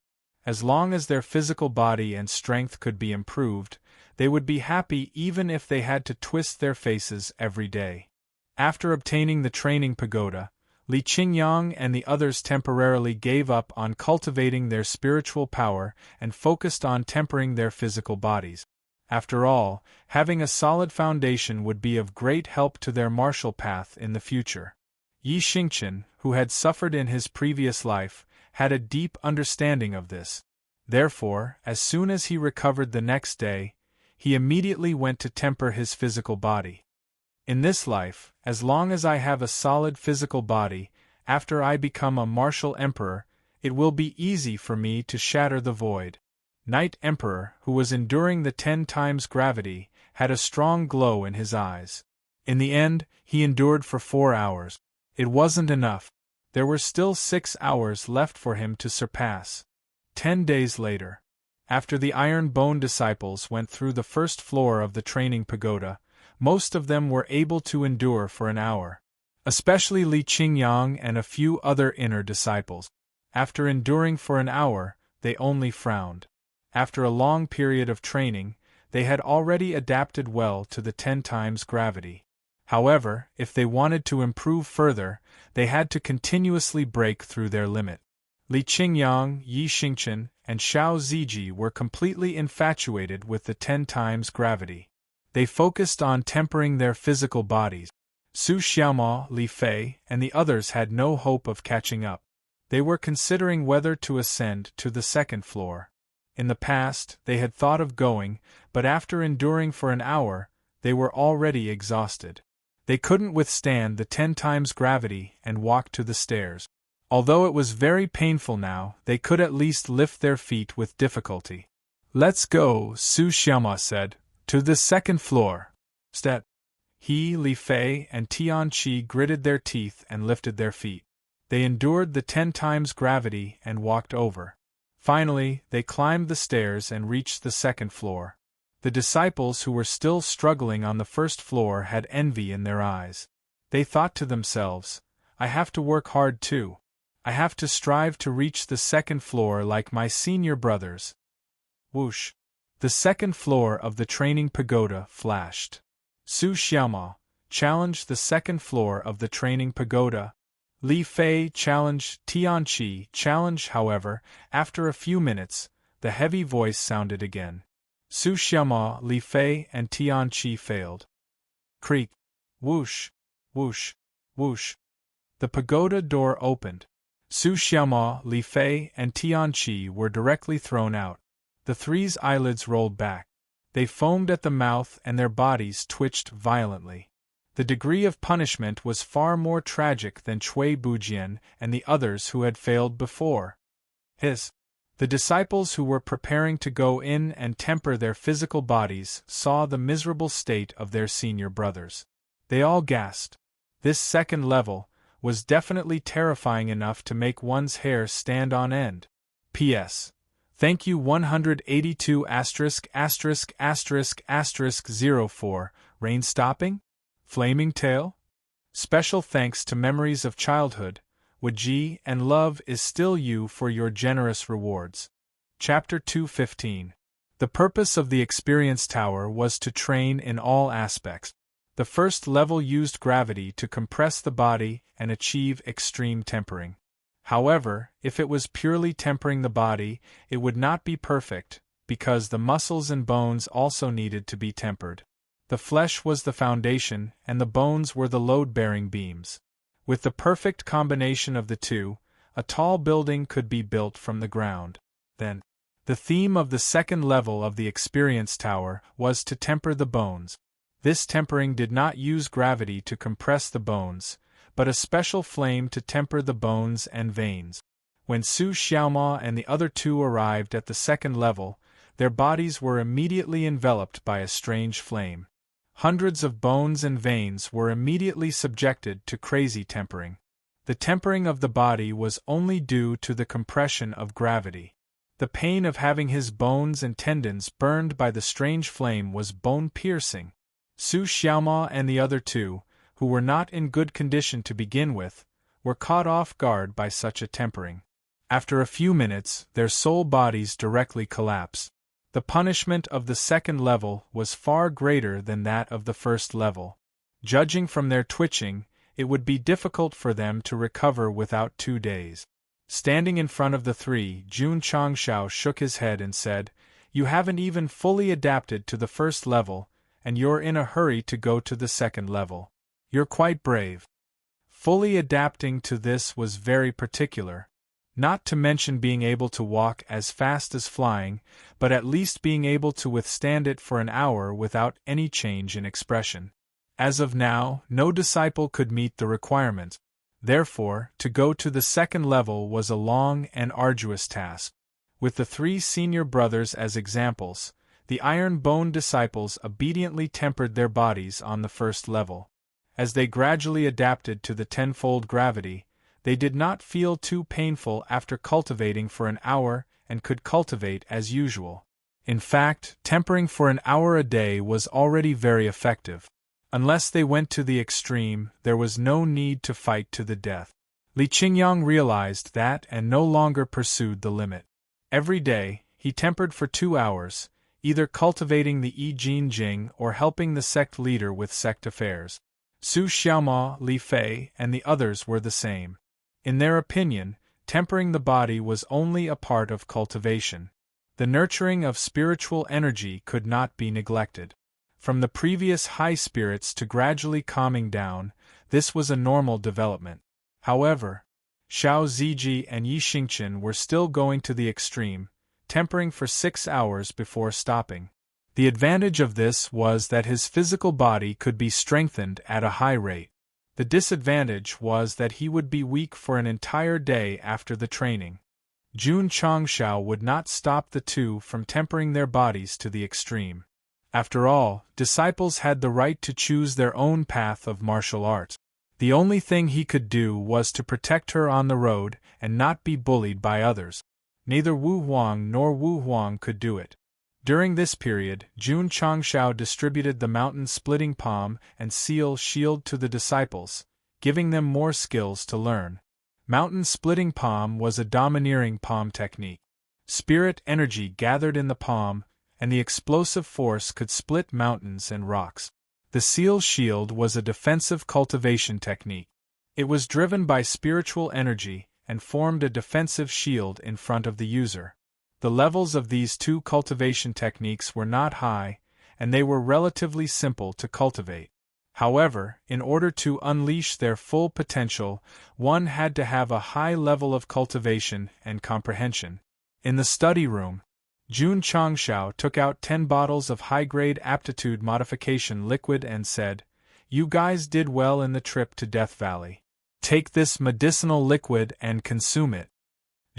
As long as their physical body and strength could be improved, they would be happy even if they had to twist their faces every day. After obtaining the training pagoda, Li Qingyang and the others temporarily gave up on cultivating their spiritual power and focused on tempering their physical bodies. After all, having a solid foundation would be of great help to their martial path in the future. Yi Xingqian, who had suffered in his previous life, had a deep understanding of this. Therefore, as soon as he recovered the next day, he immediately went to temper his physical body. In this life, as long as I have a solid physical body, after I become a martial emperor, it will be easy for me to shatter the void. Knight Emperor, who was enduring the 10 times gravity, had a strong glow in his eyes. In the end, he endured for 4 hours. It wasn't enough. There were still 6 hours left for him to surpass. 10 days later, after the Iron Bone disciples went through the first floor of the training pagoda, most of them were able to endure for an hour. Especially Li Qingyang and a few other inner disciples. After enduring for an hour, they only frowned. After a long period of training, they had already adapted well to the 10 times gravity. However, if they wanted to improve further, they had to continuously break through their limit. Li Qingyang, Yi Xingqian, and Xiao Ziji were completely infatuated with the 10 times gravity. They focused on tempering their physical bodies. Su Xiaomao, Li Fei, and the others had no hope of catching up. They were considering whether to ascend to the second floor. In the past, they had thought of going, but after enduring for an hour, they were already exhausted. They couldn't withstand the 10 times gravity and walk to the stairs. Although it was very painful now, they could at least lift their feet with difficulty. "Let's go," Su Xiaomao said. "To the second floor." Step. He, Li Fei, and Tianqi gritted their teeth and lifted their feet. They endured the 10 times gravity and walked over. Finally, they climbed the stairs and reached the second floor. The disciples who were still struggling on the first floor had envy in their eyes. They thought to themselves, "I have to work hard too. I have to strive to reach the second floor like my senior brothers." Whoosh! The second floor of the training pagoda flashed. Su Xiaomao challenged the second floor of the training pagoda. Li Fei challenged Tianqi challenge. However, after a few minutes, the heavy voice sounded again. Su Xiaomao, Li Fei, and Tianqi failed. Creak! Whoosh! Whoosh! Whoosh! The pagoda door opened. Su Xiaoma, Li Fei, and Tian Qi were directly thrown out. The three's eyelids rolled back. They foamed at the mouth and their bodies twitched violently. The degree of punishment was far more tragic than Cui Bujian and the others who had failed before. The disciples who were preparing to go in and temper their physical bodies saw the miserable state of their senior brothers. They all gasped. This second level was definitely terrifying enough to make one's hair stand on end. P.S. Thank you 182 ****04, rain stopping? Flaming tail? Special thanks to Memories of Childhood, Waji and Love is still you for your generous rewards. Chapter 215. The purpose of the Experience Tower was to train in all aspects. The first level used gravity to compress the body and achieve extreme tempering. However, if it was purely tempering the body, it would not be perfect, because the muscles and bones also needed to be tempered. The flesh was the foundation and the bones were the load-bearing beams. With the perfect combination of the two, a tall building could be built from the ground. Then, the theme of the second level of the Experience Tower was to temper the bones. This tempering did not use gravity to compress the bones, but a special flame to temper the bones and veins. When Su Xiaoma and the other two arrived at the second level, their bodies were immediately enveloped by a strange flame. Hundreds of bones and veins were immediately subjected to crazy tempering. The tempering of the body was only due to the compression of gravity. The pain of having his bones and tendons burned by the strange flame was bone-piercing. Su Xiaoma and the other two, who were not in good condition to begin with, were caught off guard by such a tempering. After a few minutes, their soul bodies directly collapsed. The punishment of the second level was far greater than that of the first level. Judging from their twitching, it would be difficult for them to recover without 2 days. Standing in front of the three, Jun Changshao shook his head and said, "You haven't even fully adapted to the first level, and you're in a hurry to go to the second level. You're quite brave." Fully adapting to this was very particular. Not to mention being able to walk as fast as flying, but at least being able to withstand it for an hour without any change in expression. As of now, no disciple could meet the requirement. Therefore, to go to the second level was a long and arduous task. With the three senior brothers as examples, the iron-boned disciples obediently tempered their bodies on the first level. As they gradually adapted to the tenfold gravity, they did not feel too painful after cultivating for an hour and could cultivate as usual. In fact, tempering for an hour a day was already very effective. Unless they went to the extreme, there was no need to fight to the death. Li Qingyang realized that and no longer pursued the limit. Every day, he tempered for 2 hours, either cultivating the I Jin Jing or helping the sect leader with sect affairs. Su Xiaoma, Li Fei, and the others were the same. In their opinion, tempering the body was only a part of cultivation. The nurturing of spiritual energy could not be neglected. From the previous high spirits to gradually calming down, this was a normal development. However, Xiao Ziji and Yi Xingqian were still going to the extreme, tempering for 6 hours before stopping. The advantage of this was that his physical body could be strengthened at a high rate. The disadvantage was that he would be weak for an entire day after the training. Jun Changshao would not stop the two from tempering their bodies to the extreme. After all, disciples had the right to choose their own path of martial art. The only thing he could do was to protect her on the road and not be bullied by others. Neither Wu Huang nor Wu Huang could do it. During this period, Jun Changshao distributed the mountain-splitting palm and seal shield to the disciples, giving them more skills to learn. Mountain-splitting palm was a domineering palm technique. Spirit energy gathered in the palm, and the explosive force could split mountains and rocks. The seal shield was a defensive cultivation technique. It was driven by spiritual energy and formed a defensive shield in front of the user. The levels of these two cultivation techniques were not high, and they were relatively simple to cultivate. However, in order to unleash their full potential, one had to have a high level of cultivation and comprehension. In the study room, Jun Changshao took out 10 bottles of high-grade aptitude modification liquid and said, "You guys did well in the trip to Death Valley. Take this medicinal liquid and consume it."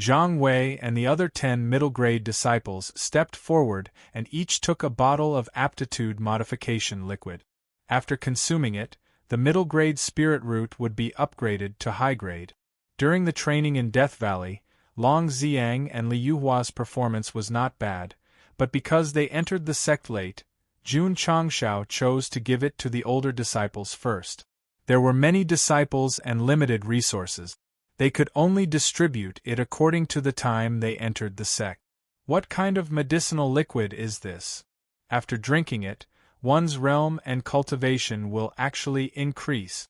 Zhang Wei and the other 10 middle-grade disciples stepped forward and each took a bottle of aptitude modification liquid. After consuming it, the middle-grade spirit root would be upgraded to high-grade. During the training in Death Valley, Long Xiang and Li Yuhua's performance was not bad, but because they entered the sect late, Jun Changshao chose to give it to the older disciples first. There were many disciples and limited resources. They could only distribute it according to the time they entered the sect. What kind of medicinal liquid is this? After drinking it, one's realm and cultivation will actually increase.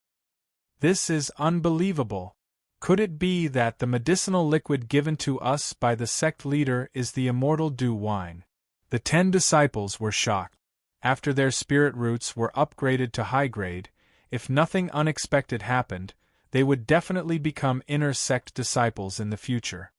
This is unbelievable. Could it be that the medicinal liquid given to us by the sect leader is the immortal dew wine? The 10 disciples were shocked. After their spirit roots were upgraded to high grade, if nothing unexpected happened, they would definitely become inner sect disciples in the future.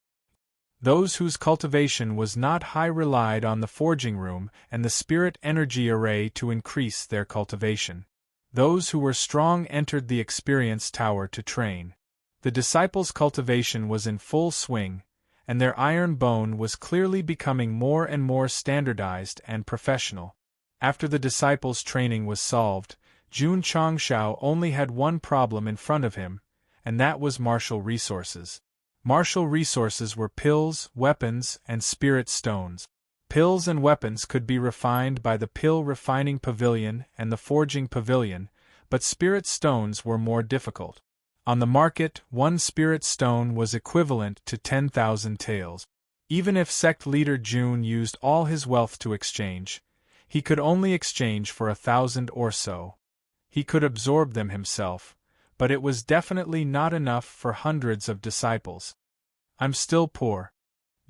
Those whose cultivation was not high relied on the forging room and the spirit energy array to increase their cultivation. Those who were strong entered the experience tower to train. The disciples' cultivation was in full swing, and their iron bone was clearly becoming more and more standardized and professional. After the disciples' training was solved, Jun Changshao only had one problem in front of him, and that was martial resources. Martial resources were pills, weapons, and spirit stones. Pills and weapons could be refined by the pill refining pavilion and the forging pavilion, but spirit stones were more difficult. On the market, one spirit stone was equivalent to 10,000 taels. Even if sect leader Jun used all his wealth to exchange, he could only exchange for 1,000 or so. He could absorb them himself, but it was definitely not enough for hundreds of disciples. "I'm still poor."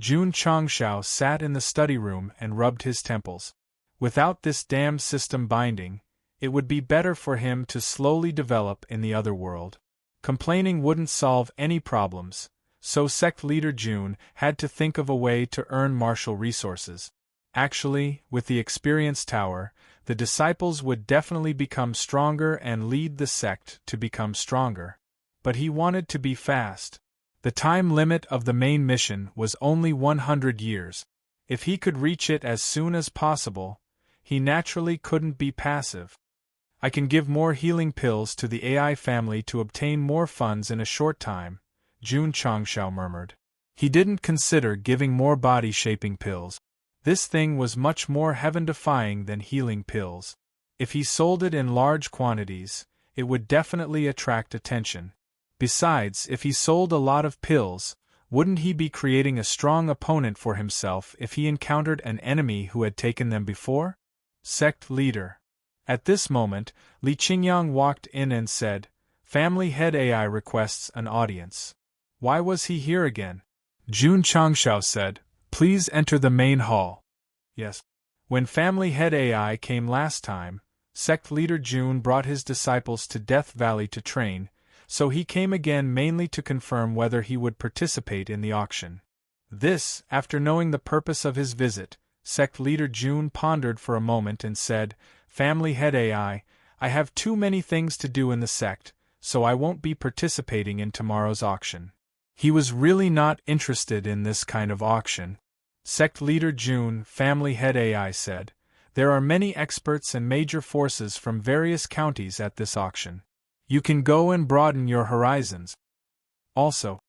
Jun Changshao sat in the study room and rubbed his temples. Without this damned system binding, it would be better for him to slowly develop in the other world. Complaining wouldn't solve any problems, so sect leader Jun had to think of a way to earn martial resources. Actually, with the experience tower, the disciples would definitely become stronger and lead the sect to become stronger. But he wanted to be fast. The time limit of the main mission was only 100 years. If he could reach it as soon as possible, he naturally couldn't be passive. "I can give more healing pills to the AI family to obtain more funds in a short time," Jun Changshao murmured. He didn't consider giving more body-shaping pills. This thing was much more heaven-defying than healing pills. If he sold it in large quantities, it would definitely attract attention. Besides, if he sold a lot of pills, wouldn't he be creating a strong opponent for himself if he encountered an enemy who had taken them before? Sect leader. At this moment, Li Qingyang walked in and said, "Family head AI requests an audience." Why was he here again? Jun Changshao said, "Please enter the main hall." Yes. When family head AI came last time, sect leader Jun brought his disciples to Death Valley to train, so he came again mainly to confirm whether he would participate in the auction. This, after knowing the purpose of his visit, sect leader Jun pondered for a moment and said, "Family head AI, I have too many things to do in the sect, so I won't be participating in tomorrow's auction." He was really not interested in this kind of auction. Sect leader Jun, family head AI said, "There are many experts and major forces from various counties at this auction. You can go and broaden your horizons. Also,"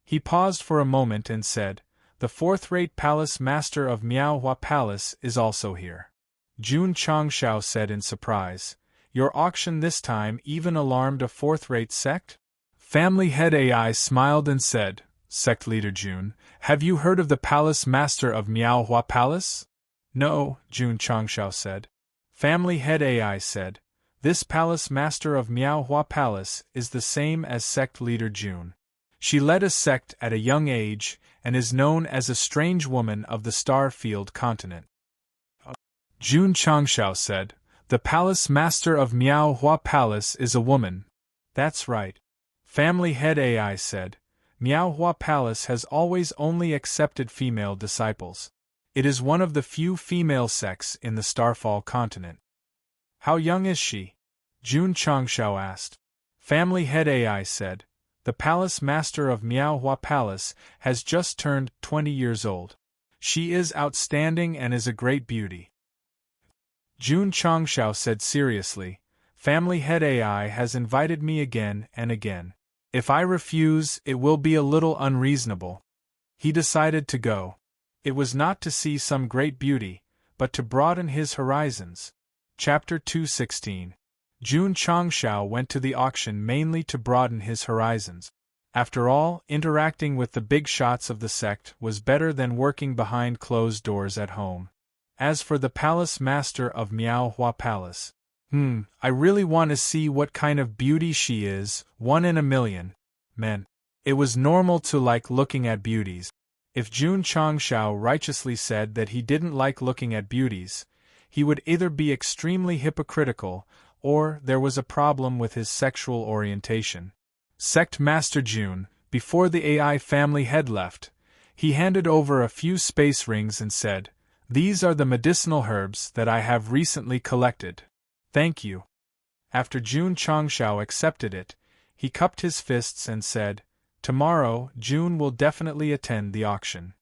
he paused for a moment and said, "the fourth-rate palace master of Miaohua Palace is also here." Jun Changshao said in surprise, "Your auction this time even alarmed a fourth-rate sect?" Family head AI smiled and said, "Sect leader Jun, have you heard of the palace master of Miaohua Palace?" "No," Jun Changshao said. Family head AI said, "This palace master of Miaohua Palace is the same as sect leader Jun. She led a sect at a young age and is known as a strange woman of the Star Field continent." Jun Changshao said, The palace master of Miao Hua Palace is a woman. That's right. Family head AI said. Miao Hua Palace has always only accepted female disciples. It is one of the few female sects in the Starfall continent. How young is she? Jun Changshao asked. Family head AI said. The palace master of Miao Hua Palace has just turned 20 years old. She is outstanding and is a great beauty. Jun Changshao said seriously. Family head AI has invited me again and again. If I refuse, it will be a little unreasonable. He decided to go. It was not to see some great beauty, but to broaden his horizons. Chapter 216. Jun Changshao went to the auction mainly to broaden his horizons. After all, interacting with the big shots of the sect was better than working behind closed doors at home. As for the palace master of Miao Hua Palace, I really want to see what kind of beauty she is, 1 in a million. Men. It was normal to like looking at beauties. If Jun Changshao righteously said that he didn't like looking at beauties, he would either be extremely hypocritical, or there was a problem with his sexual orientation. Sect Master Jun, before the AI family head left, he handed over a few space rings and said, "These are the medicinal herbs that I have recently collected. Thank you." After Jun Changshao accepted it, he cupped his fists and said, "Tomorrow, Jun will definitely attend the auction."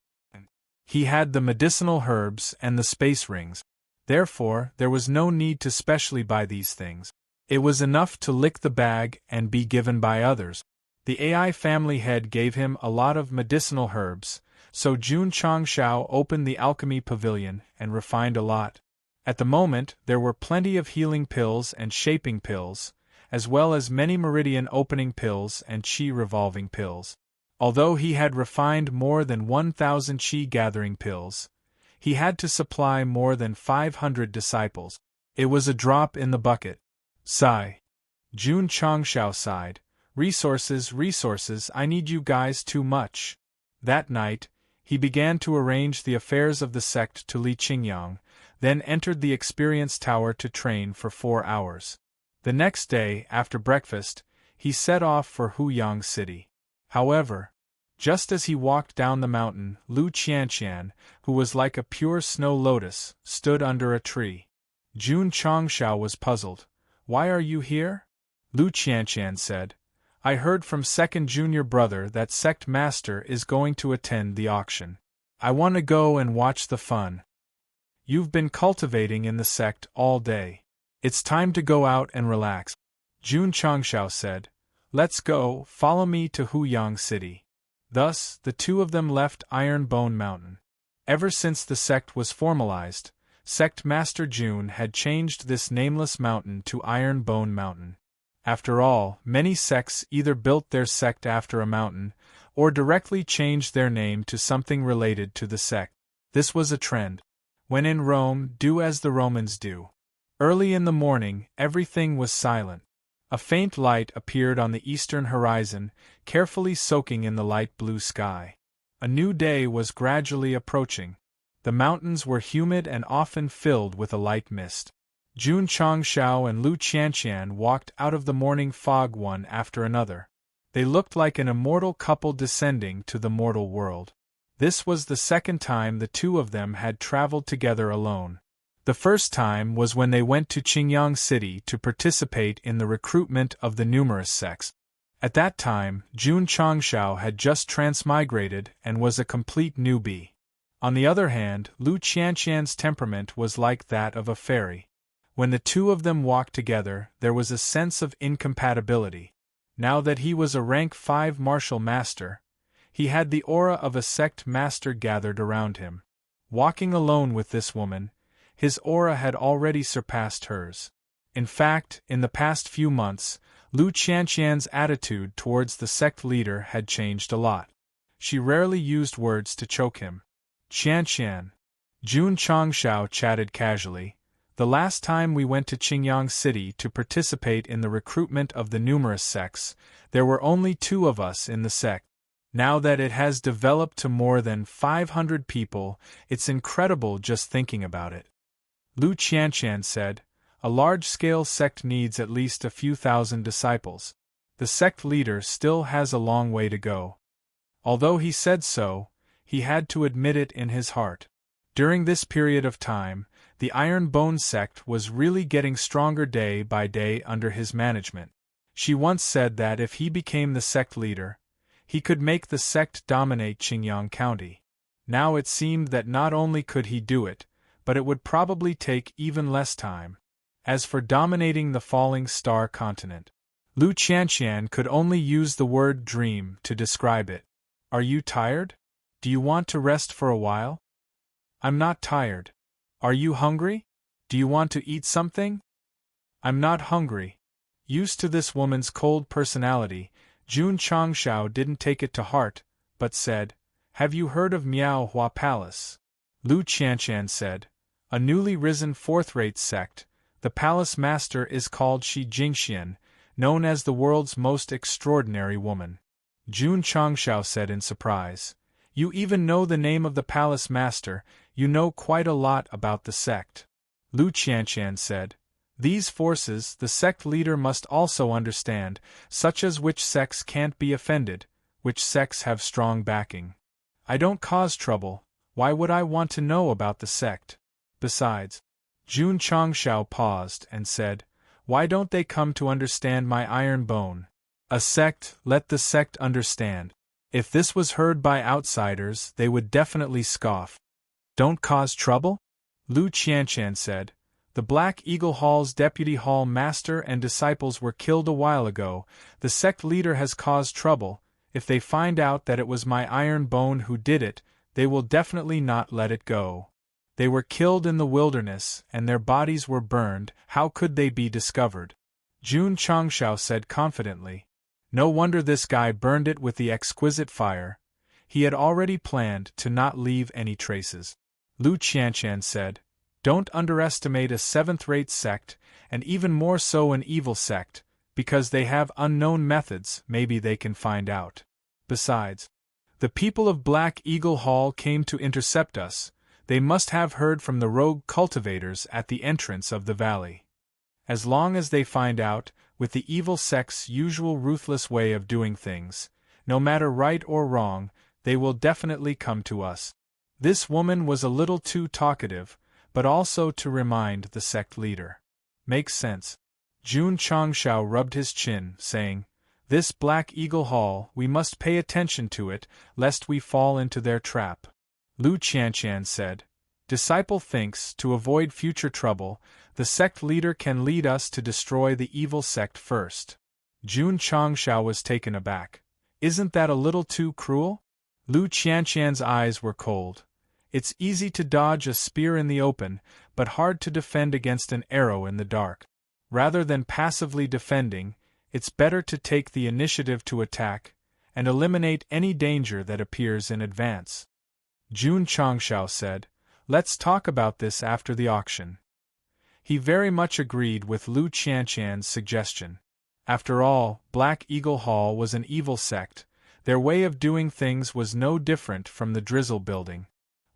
He had the medicinal herbs and the space rings. Therefore, there was no need to specially buy these things. It was enough to lick the bag and be given by others. The AI family head gave him a lot of medicinal herbs, so Jun Changshao opened the alchemy pavilion and refined a lot. At the moment, there were plenty of healing pills and shaping pills, as well as many meridian opening pills and chi revolving pills. Although he had refined more than 1,000 chi gathering pills, he had to supply more than 500 disciples. It was a drop in the bucket. Sigh. Jun Changshao sighed. Resources, I need you guys too much. That night, he began to arrange the affairs of the sect to Li Qingyang, then entered the experience tower to train for 4 hours. The next day, after breakfast, he set off for Huyang City. However, just as he walked down the mountain, Lu Qianqian, who was like a pure snow lotus, stood under a tree. Jun Changshao was puzzled. "Why are you here?" Lu Qianqian said. "I heard from second junior brother that sect master is going to attend the auction. I want to go and watch the fun." "You've been cultivating in the sect all day. It's time to go out and relax," Jun Changshao said. "Let's go, follow me to Huyang City." Thus, the two of them left Iron Bone Mountain. Ever since the sect was formalized, Sect Master Jun had changed this nameless mountain to Iron Bone Mountain. After all, many sects either built their sect after a mountain, or directly changed their name to something related to the sect. This was a trend. When in Rome, do as the Romans do. Early in the morning, everything was silent. A faint light appeared on the eastern horizon, carefully soaking in the light blue sky. A new day was gradually approaching. The mountains were humid and often filled with a light mist. Jun Changshao and Lu Qianqian walked out of the morning fog one after another. They looked like an immortal couple descending to the mortal world. This was the second time the two of them had traveled together alone. The first time was when they went to Qingyang City to participate in the recruitment of the numerous sects. At that time, Jun Changshao had just transmigrated and was a complete newbie. On the other hand, Lu Qianqian's temperament was like that of a fairy. When the two of them walked together, there was a sense of incompatibility. Now that he was a rank 5 martial master, he had the aura of a sect master gathered around him. Walking alone with this woman, his aura had already surpassed hers. In fact, in the past few months, Lu Qianqian's attitude towards the sect leader had changed a lot. She rarely used words to choke him. "Qianqian," Jun Changshao chatted casually, "the last time we went to Qingyang City to participate in the recruitment of the numerous sects, there were only 2 of us in the sect. Now that it has developed to more than 500 people, it's incredible just thinking about it." Lu Qianqian said, A large-scale sect needs at least a few thousand disciples. The sect leader still has a long way to go. Although he said so, he had to admit it in his heart. During this period of time, the Iron Bone sect was really getting stronger day by day under his management. She once said that if he became the sect leader, he could make the sect dominate Qingyang County. Now it seemed that not only could he do it, but it would probably take even less time. As for dominating the falling star continent, Lu Qianqian could only use the word dream to describe it. Are you tired? Do you want to rest for a while? I'm not tired. Are you hungry? Do you want to eat something? I'm not hungry. Used to this woman's cold personality, Jun Changshao didn't take it to heart, but said, "Have you heard of Miao Hua Palace?" Lu Qianqian said, "A newly risen fourth-rate sect. The palace master is called Shi Jingxian, known as the world's most extraordinary woman." Jun Changshao said in surprise, "You even know the name of the palace master, you know quite a lot about the sect." Lu Qianqian said, "These forces the sect leader must also understand, such as which sects can't be offended, which sects have strong backing. I don't cause trouble, why would I want to know about the sect? Besides..." Jun Changshao paused and said, "Why don't they come to understand my iron bone? A sect, let the sect understand." If this was heard by outsiders, they would definitely scoff. "Don't cause trouble?" Lu Qianqian said, "The Black Eagle Hall's deputy hall master and disciples were killed a while ago. The sect leader has caused trouble. If they find out that it was my iron bone who did it, they will definitely not let it go. They were killed in the wilderness, and their bodies were burned. How could they be discovered?" Jun Changshao said confidently, "No wonder this guy burned it with the exquisite fire. He had already planned to not leave any traces." Lu Qianqian said, "Don't underestimate a seventh-rate sect, and even more so an evil sect, because they have unknown methods. Maybe they can find out. Besides, the people of Black Eagle Hall came to intercept us. They must have heard from the rogue cultivators at the entrance of the valley. As long as they find out, with the evil sect's usual ruthless way of doing things, no matter right or wrong, they will definitely come to us." This woman was a little too talkative, but also to remind the sect leader. "Makes sense." Jun Changshao rubbed his chin, saying, "This Black Eagle Hall, we must pay attention to it, lest we fall into their trap." Lu Qianqian said, "Disciple thinks, to avoid future trouble, the sect leader can lead us to destroy the evil sect first." Jun Changshao was taken aback. "Isn't that a little too cruel?" Lu Qianqian's eyes were cold. "It's easy to dodge a spear in the open, but hard to defend against an arrow in the dark. Rather than passively defending, it's better to take the initiative to attack, and eliminate any danger that appears in advance." Jun Changshao said, "Let's talk about this after the auction." He very much agreed with Lu Qianqian's suggestion. After all, Black Eagle Hall was an evil sect. Their way of doing things was no different from the Drizzle building.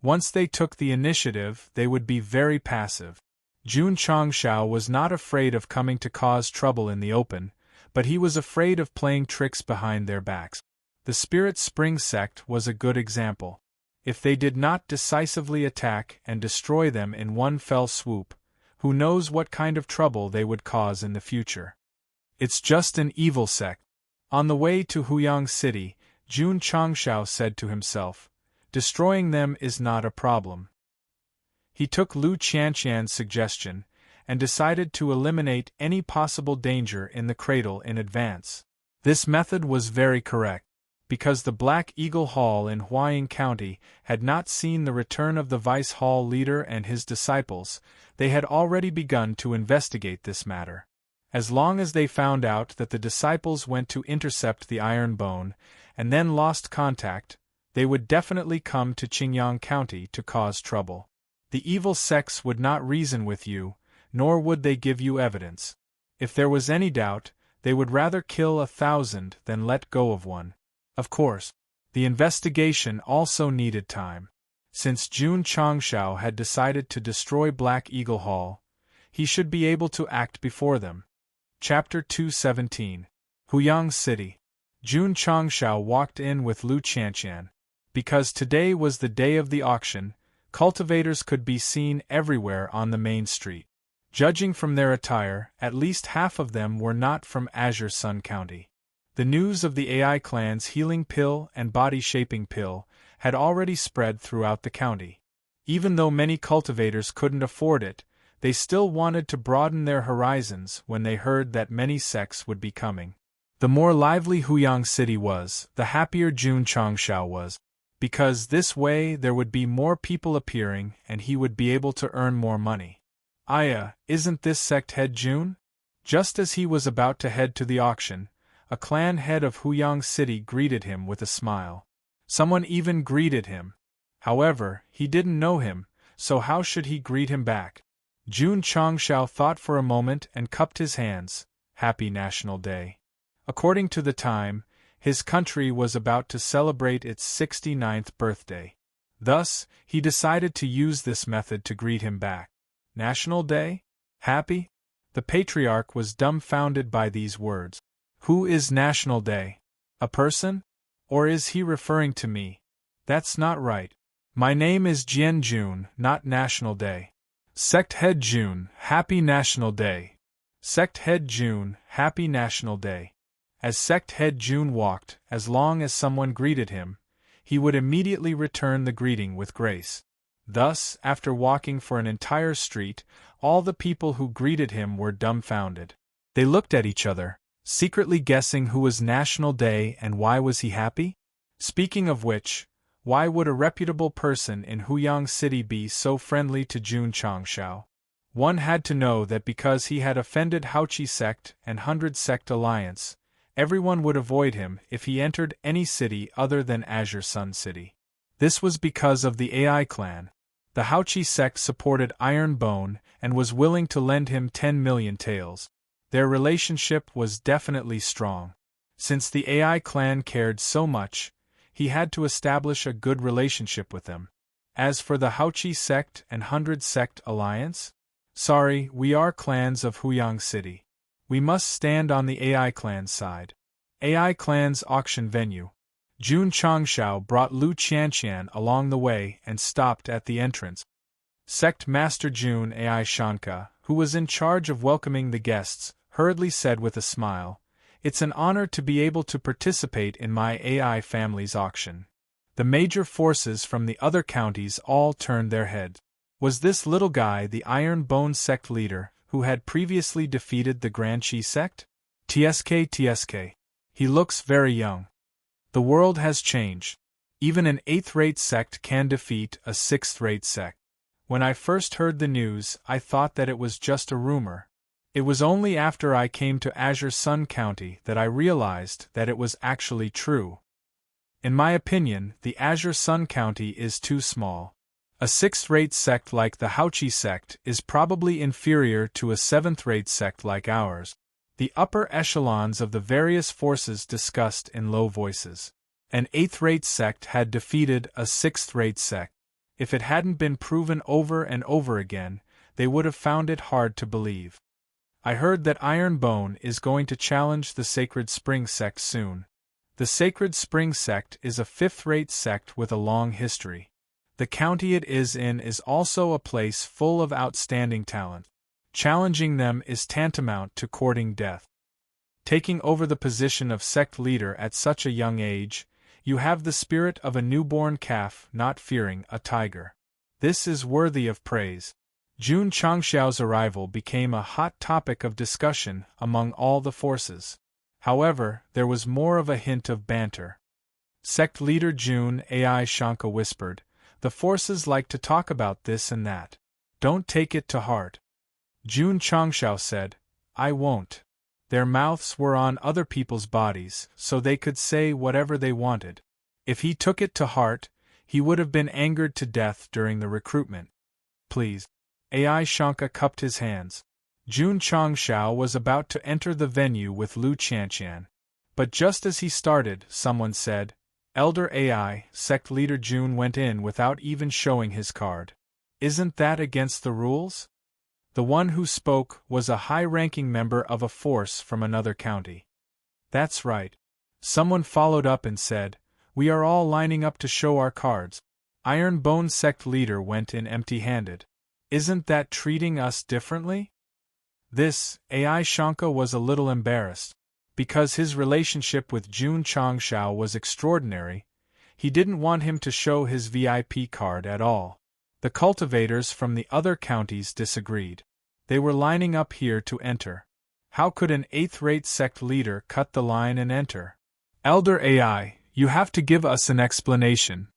Once they took the initiative, they would be very passive. Jun Changshao was not afraid of coming to cause trouble in the open, but he was afraid of playing tricks behind their backs. The Spirit Spring sect was a good example. If they did not decisively attack and destroy them in one fell swoop, who knows what kind of trouble they would cause in the future. It's just an evil sect. On the way to Huyang City, Jun Changshao said to himself, "Destroying them is not a problem." He took Lu Qianqian's suggestion, and decided to eliminate any possible danger in the cradle in advance. This method was very correct. Because the Black Eagle Hall in Huaying County had not seen the return of the Vice Hall leader and his disciples, they had already begun to investigate this matter. As long as they found out that the disciples went to intercept the Iron Bone, and then lost contact, they would definitely come to Qingyang County to cause trouble. The evil sects would not reason with you, nor would they give you evidence. If there was any doubt, they would rather kill 1,000 than let go of one. Of course, the investigation also needed time. Since Jun Changshao had decided to destroy Black Eagle Hall, he should be able to act before them. Chapter 217. Huyang City. Jun Changshao walked in with Lu Qianqian. Because today was the day of the auction, cultivators could be seen everywhere on the main street. Judging from their attire, at least half of them were not from Azure Sun County. The news of the AI clan's healing pill and body-shaping pill had already spread throughout the county. Even though many cultivators couldn't afford it, they still wanted to broaden their horizons when they heard that many sects would be coming. The more lively Huyang City was, the happier Jun Changshao was. Because this way there would be more people appearing and he would be able to earn more money. Aya, isn't this sect head Jun? Just as he was about to head to the auction, a clan head of Huyang City greeted him with a smile. Someone even greeted him. However, he didn't know him, so how should he greet him back? Jun Changshao thought for a moment and cupped his hands. Happy National Day. According to the time, his country was about to celebrate its 69th birthday. Thus, he decided to use this method to greet him back. National Day? Happy? The patriarch was dumbfounded by these words. Who is National Day? A person? Or is he referring to me? That's not right. My name is Jian Jun, not National Day. Sect Head Jun, Happy National Day. Sect Head Jun, Happy National Day. As Sect Head Jun walked, as long as someone greeted him, he would immediately return the greeting with grace. Thus, after walking for an entire street, all the people who greeted him were dumbfounded. They looked at each other, secretly guessing who was National Day and why was he happy? Speaking of which, why would a reputable person in Huyang City be so friendly to Jun Changshao? One had to know that because he had offended Haoqi Sect and 100 Sect Alliance, everyone would avoid him if he entered any city other than Azure Sun City. This was because of the AI clan. The Haoqi Sect supported Iron Bone and was willing to lend him 10 million taels. Their relationship was definitely strong. Since the AI clan cared so much, he had to establish a good relationship with them. As for the Haoqi Sect and 100 Sect Alliance? Sorry, we are clans of Huyang City. We must stand on the AI clan's side. AI clan's auction venue. Jun Changshao brought Lu Qianqian along the way and stopped at the entrance. Sect Master Jun AI Shanka, who was in charge of welcoming the guests, hurriedly said with a smile, "It's an honor to be able to participate in my AI family's auction." The major forces from the other counties all turned their heads. Was this little guy the Iron Bone Sect leader, who had previously defeated the Grand Qi Sect? TSK. He looks very young. The world has changed. Even an 8th-rate sect can defeat a 6th-rate sect. When I first heard the news, I thought that it was just a rumor. It was only after I came to Azure Sun County that I realized that it was actually true. In my opinion, the Azure Sun County is too small. A 6th-rate sect like the Haoqi Sect is probably inferior to a 7th-rate sect like ours. The upper echelons of the various forces discussed in low voices. An 8th-rate sect had defeated a 6th-rate sect. If it hadn't been proven over and over again, they would have found it hard to believe. I heard that Iron Bone is going to challenge the Sacred Spring Sect soon. The Sacred Spring Sect is a 5th-rate sect with a long history. The county it is in is also a place full of outstanding talent. Challenging them is tantamount to courting death. Taking over the position of sect leader at such a young age, you have the spirit of a newborn calf not fearing a tiger. This is worthy of praise. Jun Changshao's arrival became a hot topic of discussion among all the forces. However, there was more of a hint of banter. Sect leader Jun AI Shanka whispered, "The forces like to talk about this and that. Don't take it to heart." Jun Changshao said, "I won't." Their mouths were on other people's bodies, so they could say whatever they wanted. If he took it to heart, he would have been angered to death during the recruitment. "Please." AI Shanka cupped his hands. Jun Changshao was about to enter the venue with Lu Qianqian. But just as he started, someone said, "Elder AI, sect leader Jun went in without even showing his card. Isn't that against the rules?" The one who spoke was a high-ranking member of a force from another county. That's right. Someone followed up and said, "We are all lining up to show our cards." Iron Bone Sect leader went in empty-handed. Isn't that treating us differently? This, AI Shanka was a little embarrassed. Because his relationship with Jun Changshao was extraordinary, he didn't want him to show his VIP card at all. The cultivators from the other counties disagreed. They were lining up here to enter. How could an 8th-rate sect leader cut the line and enter? Elder AI, you have to give us an explanation.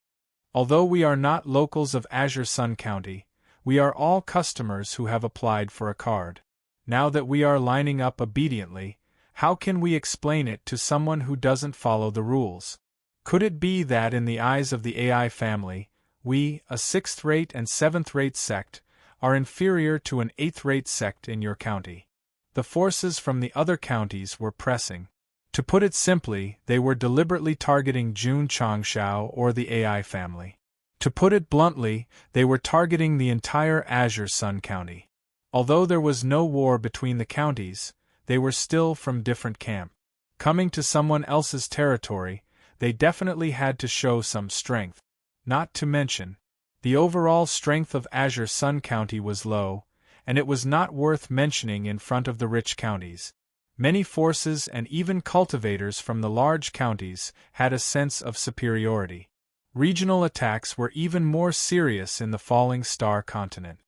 Although we are not locals of Azure Sun County, we are all customers who have applied for a card. Now that we are lining up obediently, how can we explain it to someone who doesn't follow the rules? Could it be that in the eyes of the AI family, we, a 6th-rate and 7th-rate sect, are inferior to an 8th-rate sect in your county? The forces from the other counties were pressing. To put it simply, they were deliberately targeting Jun Changshao or the AI family. To put it bluntly, they were targeting the entire Azure Sun County. Although there was no war between the counties, they were still from different camps. Coming to someone else's territory, they definitely had to show some strength. Not to mention, the overall strength of Azure Sun County was low, and it was not worth mentioning in front of the rich counties. Many forces and even cultivators from the large counties had a sense of superiority. Regional attacks were even more serious in the Falling Star continent.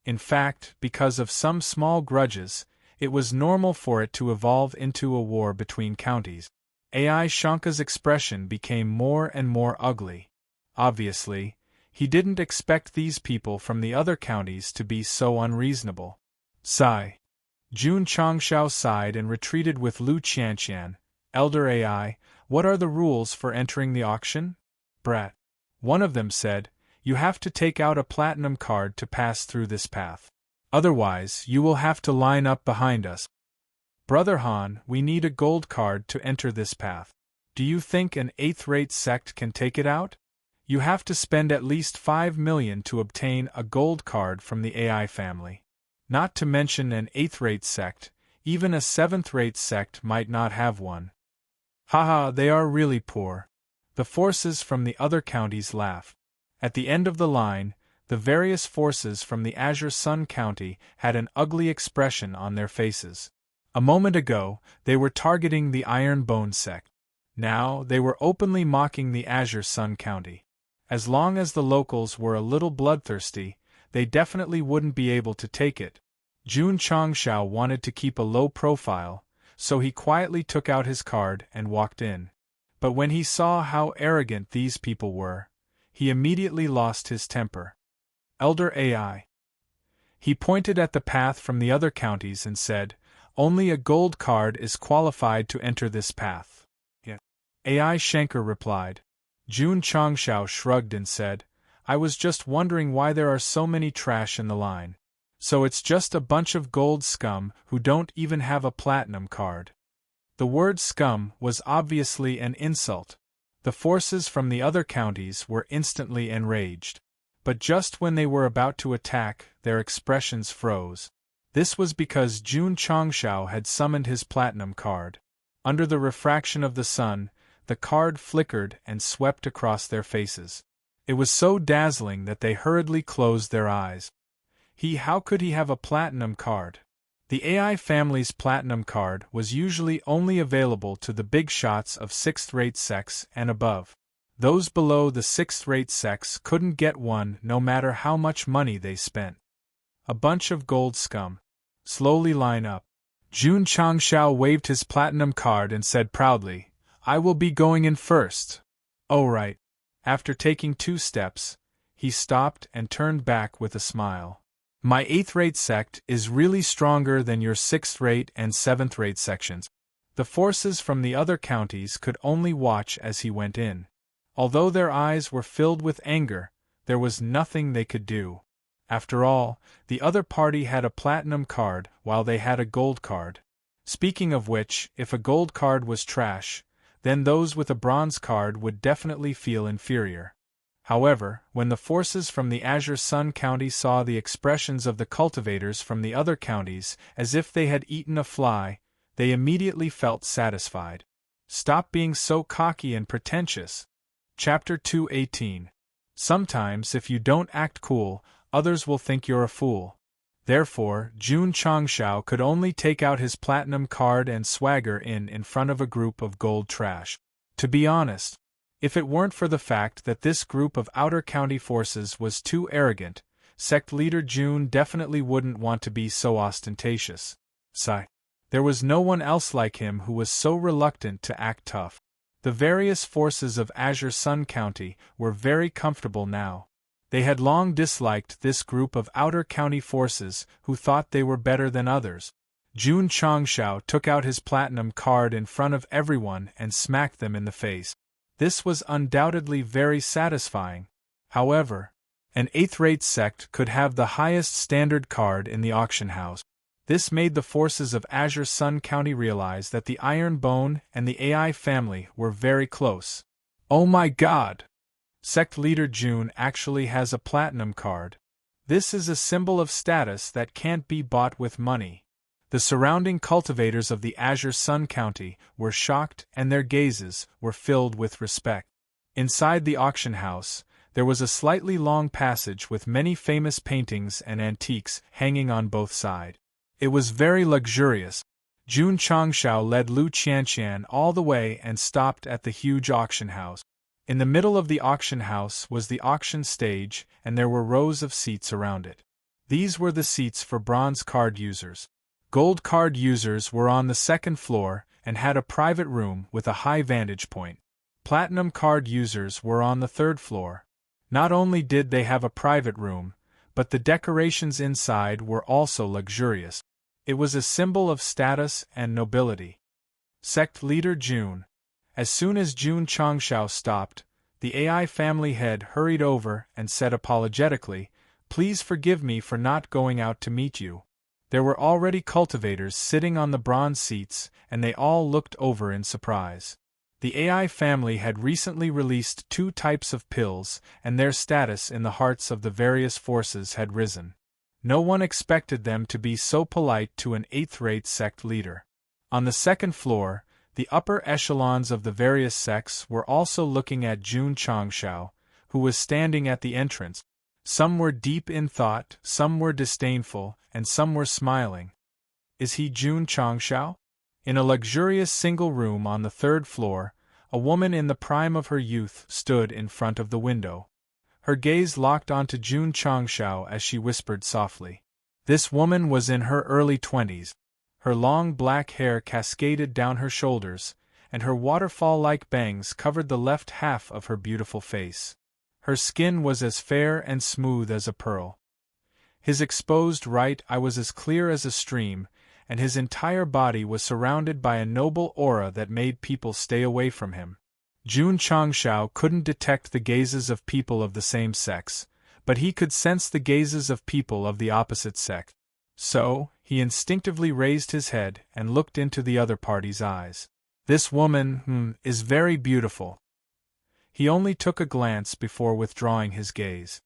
In fact, because of some small grudges, it was normal for it to evolve into a war between counties. AI Shanka's expression became more and more ugly. Obviously, he didn't expect these people from the other counties to be so unreasonable. Sigh. Jun Changshao sighed and retreated with Lu Qianqian. Elder AI, what are the rules for entering the auction? Brat. One of them said, you have to take out a platinum card to pass through this path. Otherwise, you will have to line up behind us. Brother Han, we need a gold card to enter this path. Do you think an 8th-rate sect can take it out? You have to spend at least 5 million to obtain a gold card from the AI family. Not to mention an 8th-rate sect, even a 7th-rate sect might not have one. Haha, they are really poor. The forces from the other counties laughed. At the end of the line, the various forces from the Azure Sun County had an ugly expression on their faces. A moment ago, they were targeting the Iron Bone Sect. Now, they were openly mocking the Azure Sun County. As long as the locals were a little bloodthirsty, they definitely wouldn't be able to take it. Jun Changshao wanted to keep a low profile, so he quietly took out his card and walked in. But when he saw how arrogant these people were, he immediately lost his temper. Elder AI. He pointed at the path from the other counties and said, only a gold card is qualified to enter this path. Yeah. AI Shanker replied. Jun Changshao shrugged and said, I was just wondering why there are so many trash in the line. So it's just a bunch of gold scum who don't even have a platinum card. The word scum was obviously an insult. The forces from the other counties were instantly enraged. But just when they were about to attack, their expressions froze. This was because Jun Changshao had summoned his platinum card. Under the refraction of the sun, the card flickered and swept across their faces. It was so dazzling that they hurriedly closed their eyes. How could he have a platinum card? The AI family's platinum card was usually only available to the big shots of 6th-rate sects and above. Those below the 6th-rate sects couldn't get one no matter how much money they spent. A bunch of gold scum. Slowly line up. Jun Changshao waved his platinum card and said proudly, I will be going in first. Oh right. After taking 2 steps, he stopped and turned back with a smile. My 8th-rate sect is really stronger than your 6th-rate and 7th-rate sections. The forces from the other counties could only watch as he went in. Although their eyes were filled with anger, there was nothing they could do. After all, the other party had a platinum card while they had a gold card. Speaking of which, if a gold card was trash, then those with a bronze card would definitely feel inferior. However, when the forces from the Azure Sun County saw the expressions of the cultivators from the other counties as if they had eaten a fly, they immediately felt satisfied. Stop being so cocky and pretentious. Chapter 218. Sometimes if you don't act cool, others will think you're a fool. Therefore, Jun Changshao could only take out his platinum card and swagger in front of a group of gold trash. To be honest, if it weren't for the fact that this group of outer county forces was too arrogant, Sect leader Jun definitely wouldn't want to be so ostentatious. Sigh. There was no one else like him who was so reluctant to act tough. The various forces of Azure Sun County were very comfortable now. They had long disliked this group of outer county forces who thought they were better than others. Jun Changshao took out his platinum card in front of everyone and smacked them in the face. This was undoubtedly very satisfying. However, an 8th-rate sect could have the highest standard card in the auction house. This made the forces of Azure Sun County realize that the Iron Bone and the AI family were very close. Oh my god! Sect leader Jun actually has a platinum card. This is a symbol of status that can't be bought with money. The surrounding cultivators of the Azure Sun County were shocked and their gazes were filled with respect. Inside the auction house, there was a slightly long passage with many famous paintings and antiques hanging on both sides. It was very luxurious. Jun Changshao led Lu Qianqian all the way and stopped at the huge auction house. In the middle of the auction house was the auction stage, and there were rows of seats around it. These were the seats for bronze card users. Gold card users were on the second floor and had a private room with a high vantage point. Platinum card users were on the third floor. Not only did they have a private room, but the decorations inside were also luxurious. It was a symbol of status and nobility. Sect leader Jun. As soon as Jun Changshao stopped, the AI family head hurried over and said apologetically, "Please forgive me for not going out to meet you." There were already cultivators sitting on the bronze seats, and they all looked over in surprise. The AI family had recently released 2 types of pills, and their status in the hearts of the various forces had risen. No one expected them to be so polite to an 8th-rate sect leader. On the second floor, the upper echelons of the various sects were also looking at Jun Changshao, who was standing at the entrance. Some were deep in thought, some were disdainful, and some were smiling. Is he Jun Changshao? In a luxurious single room on the 3rd floor, a woman in the prime of her youth stood in front of the window. Her gaze locked onto Jun Changshao as she whispered softly. This woman was in her early 20s. Her long black hair cascaded down her shoulders, and her waterfall-like bangs covered the left half of her beautiful face. Her skin was as fair and smooth as a pearl. His exposed right eye was as clear as a stream, and his entire body was surrounded by a noble aura that made people stay away from him. Jun Changshao couldn't detect the gazes of people of the same sex, but he could sense the gazes of people of the opposite sex. So, he instinctively raised his head and looked into the other party's eyes. This woman, is very beautiful. He only took a glance before withdrawing his gaze.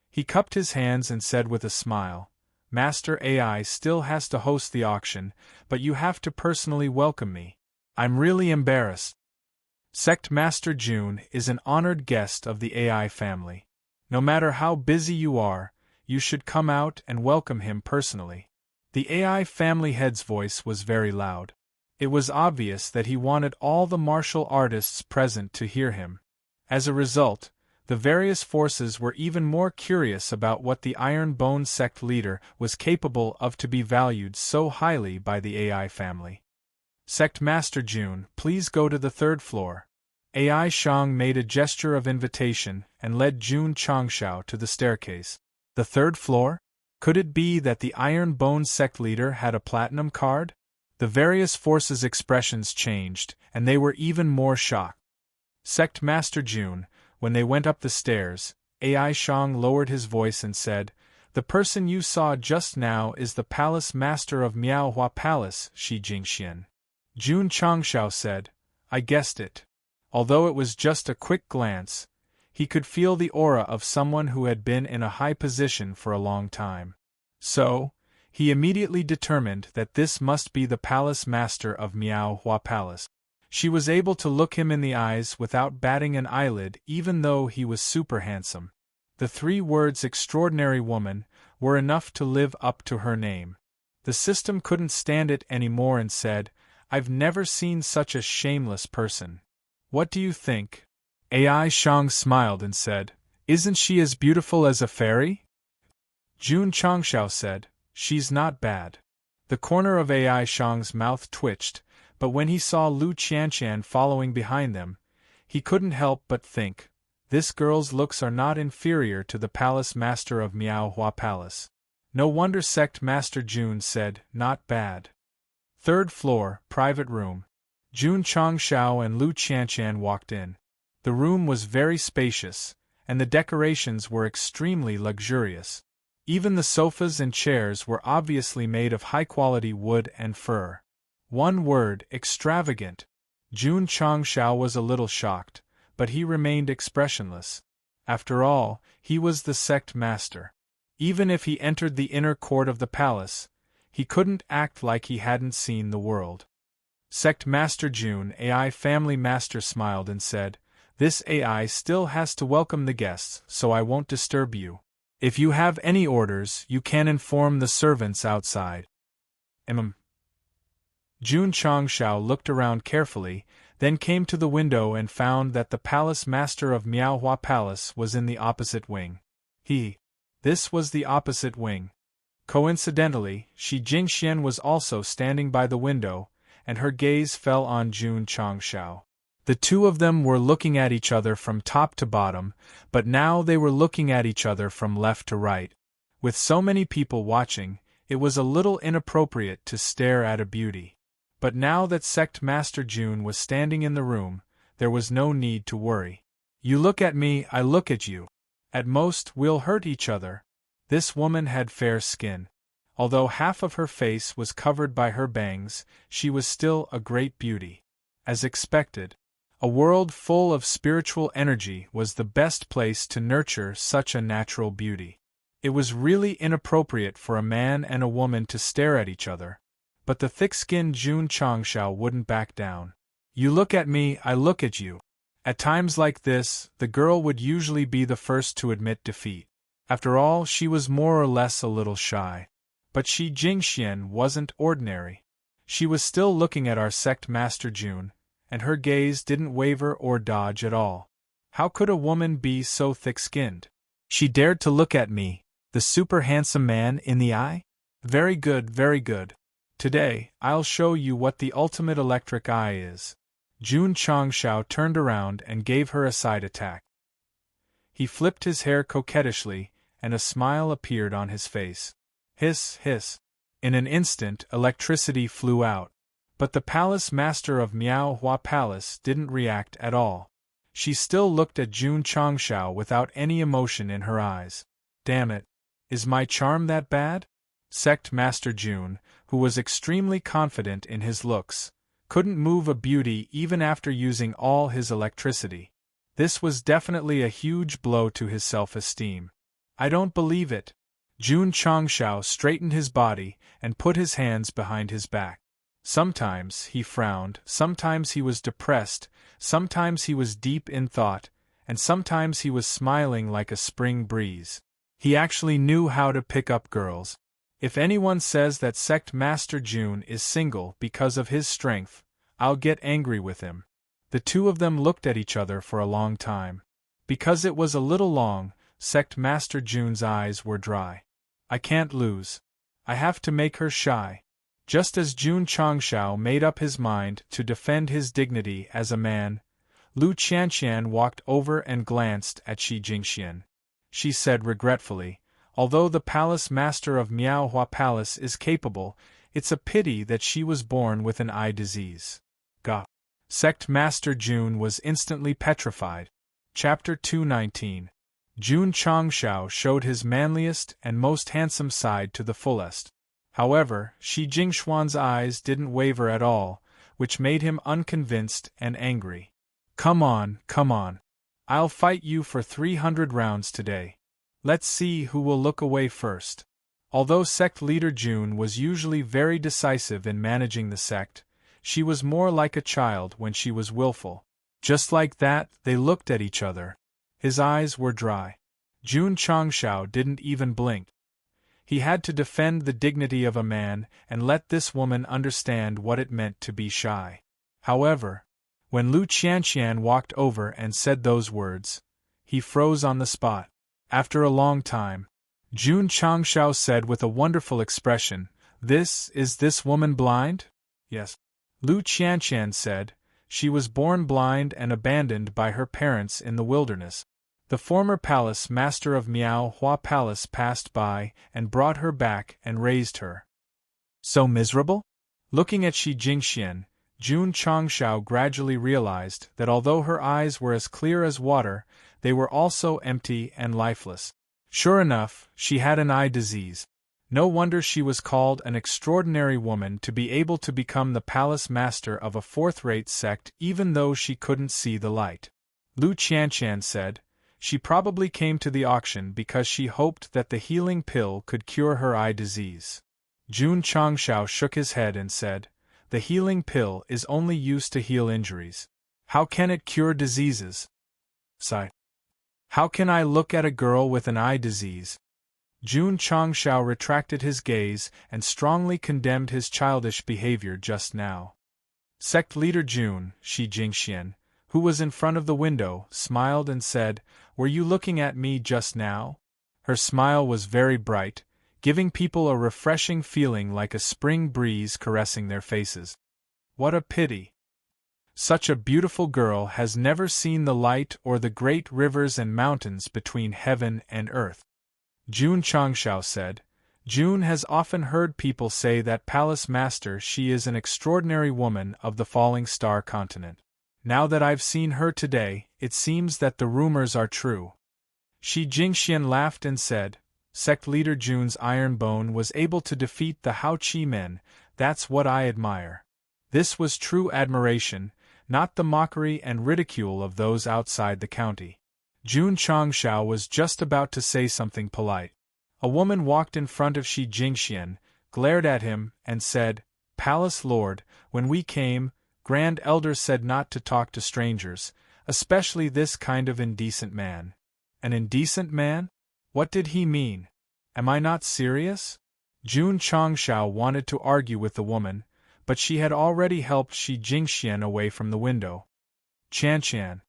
He cupped his hands and said with a smile, "Master AI still has to host the auction, but you have to personally welcome me. I'm really embarrassed." Sect Master Jun is an honored guest of the AI family. No matter how busy you are, you should come out and welcome him personally. The AI family head's voice was very loud. It was obvious that he wanted all the martial artists present to hear him. As a result, the various forces were even more curious about what the Iron Bone sect leader was capable of to be valued so highly by the AI family. Sect Master Jun, please go to the 3rd floor. AI Shang made a gesture of invitation and led Jun Changshao to the staircase. The 3rd floor? Could it be that the Iron Bone sect leader had a platinum card? The various forces' expressions changed, and they were even more shocked. Sect Master Jun, when they went up the stairs, AI Shang lowered his voice and said, "The person you saw just now is the Palace Master of Miaohua Palace, Shi Jingxian." Jun Changshao said, "I guessed it." Although it was just a quick glance, He could feel the aura of someone who had been in a high position for a long time. So, he immediately determined that this must be the palace master of Miao Hua Palace. She was able to look him in the eyes without batting an eyelid, even though he was super handsome. The 3 words "extraordinary woman" were enough to live up to her name. The system couldn't stand it anymore and said, "I've never seen such a shameless person. What do you think?" AI Shang smiled and said, "Isn't she as beautiful as a fairy?" Jun Changshao said, "She's not bad." The corner of AI Shang's mouth twitched, but when he saw Lu Qianqian following behind them, he couldn't help but think, this girl's looks are not inferior to the palace master of Miao Hua Palace. No wonder Sect Master Jun said, "Not bad." 3rd floor, private room. Jun Changshao and Lu Qianqian walked in. The room was very spacious, and the decorations were extremely luxurious. Even the sofas and chairs were obviously made of high-quality wood and fur. One word, extravagant. Jun Changshao was a little shocked, but he remained expressionless. After all, he was the sect master. Even if he entered the inner court of the palace, he couldn't act like he hadn't seen the world. Sect Master Jun, AI Family Master, smiled and said, "This AI still has to welcome the guests, so I won't disturb you. If you have any orders, you can inform the servants outside." Jun Changshao looked around carefully, then came to the window and found that the palace master of Miaohua Palace was in the opposite wing. This was the opposite wing. Coincidentally, Shi Jingxian was also standing by the window, and her gaze fell on Jun Changshao. The 2 of them were looking at each other from top to bottom, but now they were looking at each other from left to right. With so many people watching, it was a little inappropriate to stare at a beauty. But now that Sect Master Jun was standing in the room, there was no need to worry. "You look at me, I look at you. At most, we'll hurt each other." This woman had fair skin. Although half of her face was covered by her bangs, she was still a great beauty. As expected, a world full of spiritual energy was the best place to nurture such a natural beauty. It was really inappropriate for a man and a woman to stare at each other. But the thick-skinned Jun Changshao wouldn't back down. "You look at me, I look at you." At times like this, the girl would usually be the first to admit defeat. After all, she was more or less a little shy. But Shi Jingxian wasn't ordinary. She was still looking at our sect master Jun, and her gaze didn't waver or dodge at all. How could a woman be so thick-skinned? She dared to look at me, the super handsome man, in the eye? Very good, very good. Today, I'll show you what the ultimate electric eye is. Jun Changshao turned around and gave her a side attack. He flipped his hair coquettishly, and a smile appeared on his face. Hiss, hiss. In an instant, electricity flew out. But the palace master of Miao Hua Palace didn't react at all. She still looked at Jun Changshao without any emotion in her eyes. "Damn it. Is my charm that bad?" Sect Master Jun, who was extremely confident in his looks, couldn't move a beauty even after using all his electricity. This was definitely a huge blow to his self-esteem. "I don't believe it." Jun Changshao straightened his body and put his hands behind his back. Sometimes he frowned, sometimes he was depressed, sometimes he was deep in thought, and sometimes he was smiling like a spring breeze. He actually knew how to pick up girls. If anyone says that Sect Master Jun is single because of his strength, I'll get angry with him. The 2 of them looked at each other for a long time. Because it was a little long, Sect Master Jun's eyes were dry. "I can't lose. I have to make her shy." Just as Jun Changshao made up his mind to defend his dignity as a man, Lu Qianqian walked over and glanced at Shi Jingxian. She said regretfully, "Although the palace master of Miaohua Palace is capable, it's a pity that she was born with an eye disease." Gah! Sect Master Jun was instantly petrified. Chapter 219. Jun Changshao showed his manliest and most handsome side to the fullest. However, Shi Jingxuan's eyes didn't waver at all, which made him unconvinced and angry. Come on, I'll fight you for 300 rounds today. Let's see who will look away first. Although sect leader June was usually very decisive in managing the sect, she was more like a child when she was willful. Just like that, they looked at each other. His eyes were dry. June Changshao didn't even blink. He had to defend the dignity of a man and let this woman understand what it meant to be shy. However, when Lu Qianqian walked over and said those words, he froze on the spot. After a long time, June Changshao said with a wonderful expression, Is this woman blind? Yes. Lu Qianqian said, she was born blind and abandoned by her parents in the wilderness. The former palace master of Miao Hua Palace passed by and brought her back and raised her. So miserable? Looking at Shi Jingxian, June Changshao gradually realized that although her eyes were as clear as water, they were also empty and lifeless. Sure enough, she had an eye disease. No wonder she was called an extraordinary woman to be able to become the palace master of a fourth-rate sect even though she couldn't see the light. Lu Qianqian said, she probably came to the auction because she hoped that the healing pill could cure her eye disease. June Changshao shook his head and said, the healing pill is only used to heal injuries. How can it cure diseases? Sigh. How can I look at a girl with an eye disease? June Changshao retracted his gaze and strongly condemned his childish behavior just now. Sect leader June, Shi Jingxian, who was in front of the window, smiled and said, were you looking at me just now? Her smile was very bright, giving people a refreshing feeling like a spring breeze caressing their faces. What a pity! Such a beautiful girl has never seen the light or the great rivers and mountains between heaven and earth. June Changshao said, June has often heard people say that palace master she is an extraordinary woman of the falling star continent. Now that I've seen her today, it seems that the rumors are true. Shi Jingxian laughed and said, sect leader June's iron bone was able to defeat the Hao Qi men, that's what I admire. This was true admiration, not the mockery and ridicule of those outside the county. June Changshao was just about to say something polite. A woman walked in front of Shi Jingxian, glared at him, and said, Palace Lord, when we came, Grand Elder said not to talk to strangers, especially this kind of indecent man. An indecent man? What did he mean? Am I not serious? June Changshao wanted to argue with the woman, but she had already helped Shi Jingxian away from the window. Qianqian.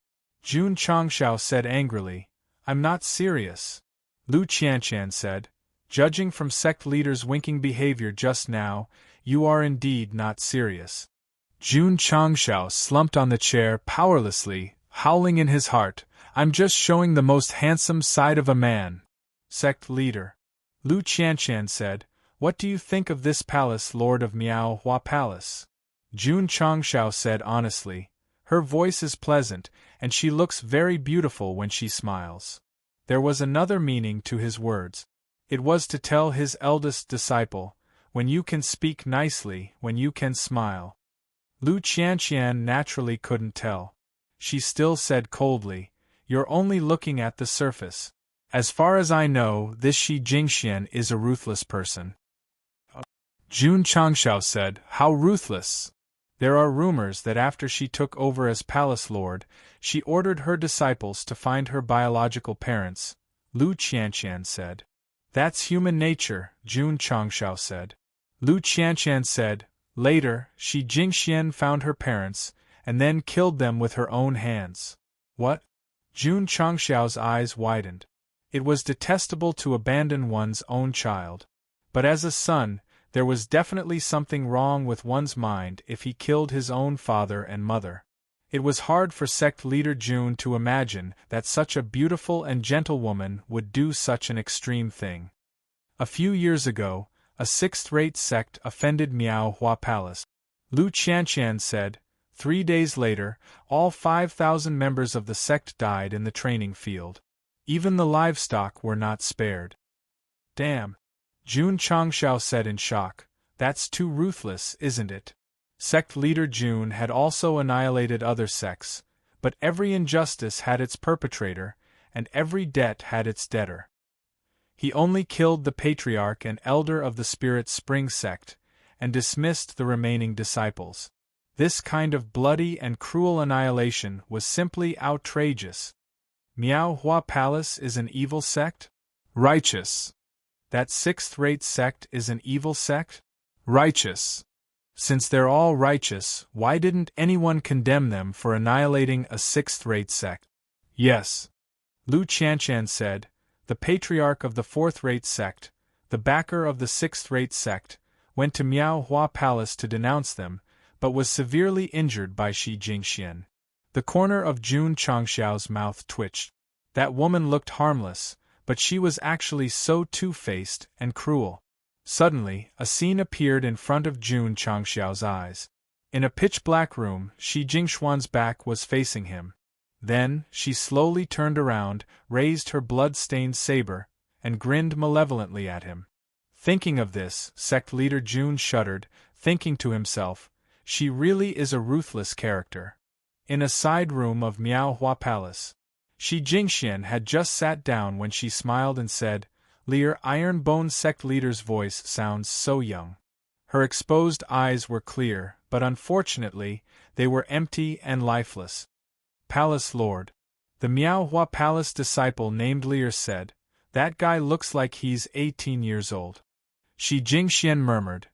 June Changshao said angrily, I'm not serious. Lu Qianqian said, judging from sect leader's winking behavior just now, you are indeed not serious. June Changshao slumped on the chair powerlessly, howling in his heart, I'm just showing the most handsome side of a man. Sect leader. Lu Qianqian said, what do you think of this palace lord of Miao Hua Palace? June Changshao said honestly, her voice is pleasant, and she looks very beautiful when she smiles. There was another meaning to his words. It was to tell his eldest disciple, when you can speak nicely, when you can smile. Lu Qianqian naturally couldn't tell. She still said coldly, you're only looking at the surface. As far as I know, this Shi Jingxian is a ruthless person. June Changshao said, how ruthless! There are rumors that after she took over as palace lord, she ordered her disciples to find her biological parents, Lu Qianqian said. That's human nature, June Changshao said. Lu Qianqian said, later, Shi Jingxian found her parents, and then killed them with her own hands. What? June Changshao's eyes widened. It was detestable to abandon one's own child. But as a son, there was definitely something wrong with one's mind if he killed his own father and mother. It was hard for sect leader June to imagine that such a beautiful and gentle woman would do such an extreme thing. A few years ago, a sixth-rate sect offended Miao Hua Palace. Lu Qianqian said, 3 days later, all 5,000 members of the sect died in the training field. Even the livestock were not spared. Damn! June Changshao said in shock, that's too ruthless, isn't it? Sect leader June had also annihilated other sects, But every injustice had its perpetrator, and every debt had its debtor. He only killed the patriarch and elder of the Spirit Spring sect, and dismissed the remaining disciples. This kind of bloody and cruel annihilation was simply outrageous. Miao Hua Palace is an evil sect? Righteous. That sixth-rate sect is an evil sect? Righteous. Since they're all righteous, why didn't anyone condemn them for annihilating a sixth-rate sect? Yes. Lu Qianshan said, the patriarch of the fourth-rate sect, the backer of the sixth-rate sect, went to Miao Hua Palace to denounce them, but was severely injured by Shi Jingxian. The corner of Jun Changxiao's mouth twitched. That woman looked harmless, but she was actually so two-faced and cruel. Suddenly, a scene appeared in front of Jun Changxiao's eyes. In a pitch-black room, Shi Jingxuan's back was facing him. Then, she slowly turned around, raised her blood-stained saber, and grinned malevolently at him. Thinking of this, sect leader Jun shuddered, thinking to himself, she really is a ruthless character. In a side room of Miao Hua Palace, Shi Jingxian had just sat down when she smiled and said, Lear Iron Bone sect leader's voice sounds so young. Her exposed eyes were clear, but unfortunately, they were empty and lifeless. Palace Lord. The Miao Hua Palace disciple named Lear said, that guy looks like he's 18 years old. Shi Jingxian murmured,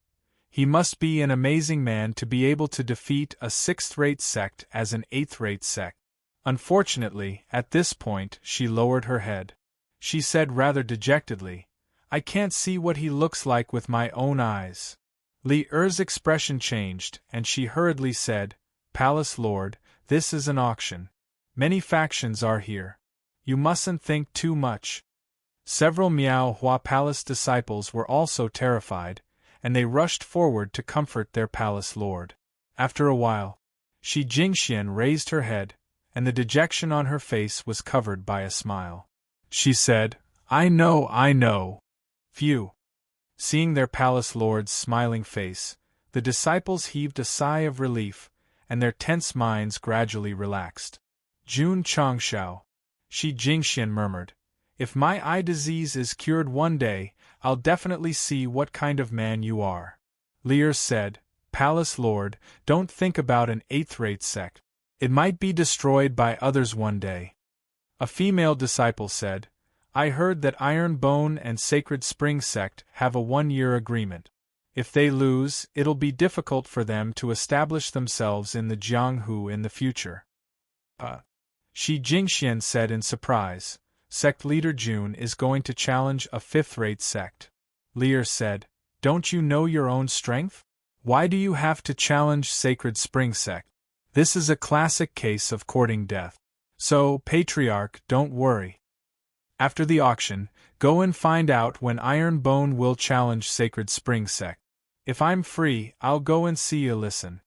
he must be an amazing man to be able to defeat a sixth-rate sect as an eighth-rate sect. Unfortunately, at this point, she lowered her head. She said rather dejectedly, I can't see what he looks like with my own eyes. Li Er's expression changed, and she hurriedly said, Palace Lord, this is an auction. Many factions are here. You mustn't think too much. Several Miao Hua Palace disciples were also terrified, and they rushed forward to comfort their Palace Lord. After a while, Shi Jingxian raised her head, and the dejection on her face was covered by a smile. She said, I know. Phew. Seeing their Palace Lord's smiling face, the disciples heaved a sigh of relief, and their tense minds gradually relaxed. Jun Changxiao. Shi Jingxian murmured, if my eye disease is cured one day, I'll definitely see what kind of man you are. Lear said, Palace Lord, don't think about an eighth-rate sect. It might be destroyed by others one day. A female disciple said, I heard that Iron Bone and Sacred Spring sect have a 1-year agreement. If they lose, it'll be difficult for them to establish themselves in the Jianghu in the future. Shi Jingxian said in surprise, sect leader Jun is going to challenge a fifth-rate sect. Lear said, don't you know your own strength? Why do you have to challenge Sacred Spring sect? This is a classic case of courting death. So, Patriarch, don't worry. After the auction, go and find out when Iron Bone will challenge Sacred Spring sect. If I'm free, I'll go and see you listen.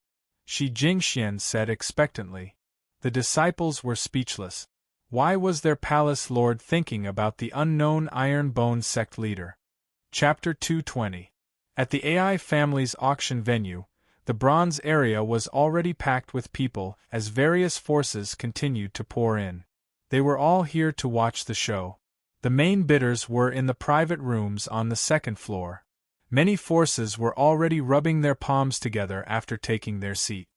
Shi Jingxian said expectantly. The disciples were speechless. Why was their Palace Lord thinking about the unknown Iron Bone sect leader? Chapter 220. At the AI family's auction venue, the bronze area was already packed with people as various forces continued to pour in. They were all here to watch the show. The main bidders were in the private rooms on the second floor. Many forces were already rubbing their palms together after taking their seat.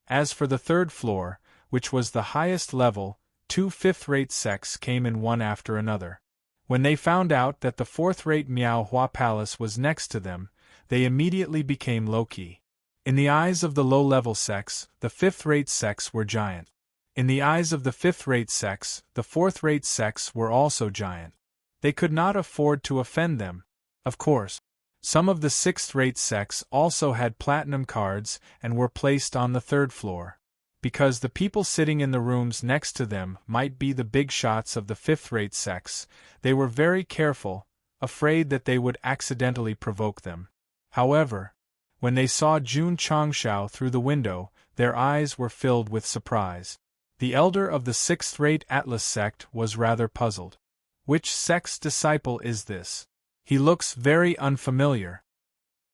As for the third floor, which was the highest level, 2 fifth-rate sects came in one after another. When they found out that the fourth-rate Miao Hua Palace was next to them, they immediately became low-key. In the eyes of the low-level sects, the fifth-rate sects were giant. In the eyes of the fifth-rate sects, the fourth-rate sects were also giant. They could not afford to offend them. Of course, some of the sixth-rate sects also had platinum cards and were placed on the third floor. Because the people sitting in the rooms next to them might be the big shots of the fifth-rate sects, they were very careful, afraid that they would accidentally provoke them. However, when they saw Jun Changxiao through the window, their eyes were filled with surprise. The elder of the sixth-rate Atlas sect was rather puzzled. Which sect's disciple is this? He looks very unfamiliar.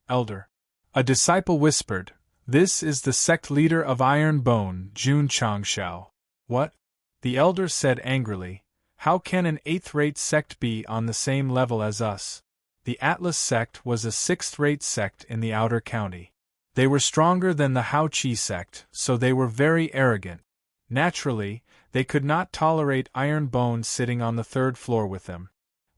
Elder. A disciple whispered, this is the sect leader of Iron Bone, Jun Changxiao. What? The elders said angrily. How can an eighth-rate sect be on the same level as us? The Atlas sect was a sixth-rate sect in the outer county. They were stronger than the Hao Chi sect, so they were very arrogant. Naturally, they could not tolerate Iron Bones sitting on the third floor with them.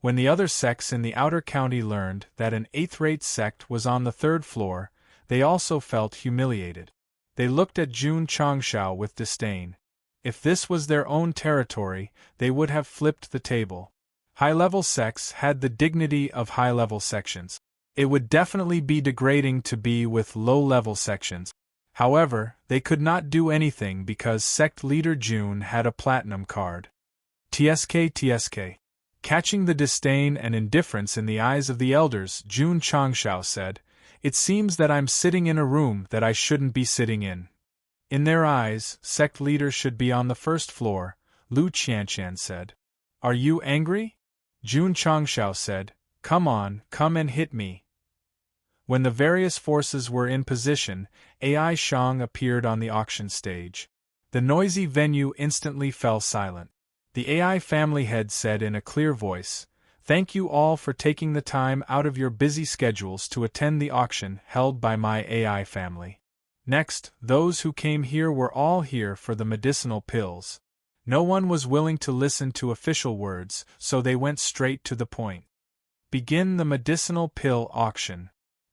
When the other sects in the outer county learned that an eighth-rate sect was on the third floor, they also felt humiliated. They looked at Jun Changshao with disdain. If this was their own territory, they would have flipped the table. High-level sects had the dignity of high-level sections. It would definitely be degrading to be with low-level sections. However, they could not do anything because sect leader Jun had a platinum card. TSK. Catching the disdain and indifference in the eyes of the elders, Jun Changshao said, "It seems that I'm sitting in a room that I shouldn't be sitting in." In their eyes, sect leaders should be on the first floor, Lu Qianqian said. "Are you angry?" Jun Changshao said, come and hit me." When the various forces were in position, Ai Shang appeared on the auction stage. The noisy venue instantly fell silent. The AI family head said in a clear voice, "Thank you all for taking the time out of your busy schedules to attend the auction held by my AI family. Next, those who came here were all here for the medicinal pills. No one was willing to listen to official words, so they went straight to the point. Begin the medicinal pill auction."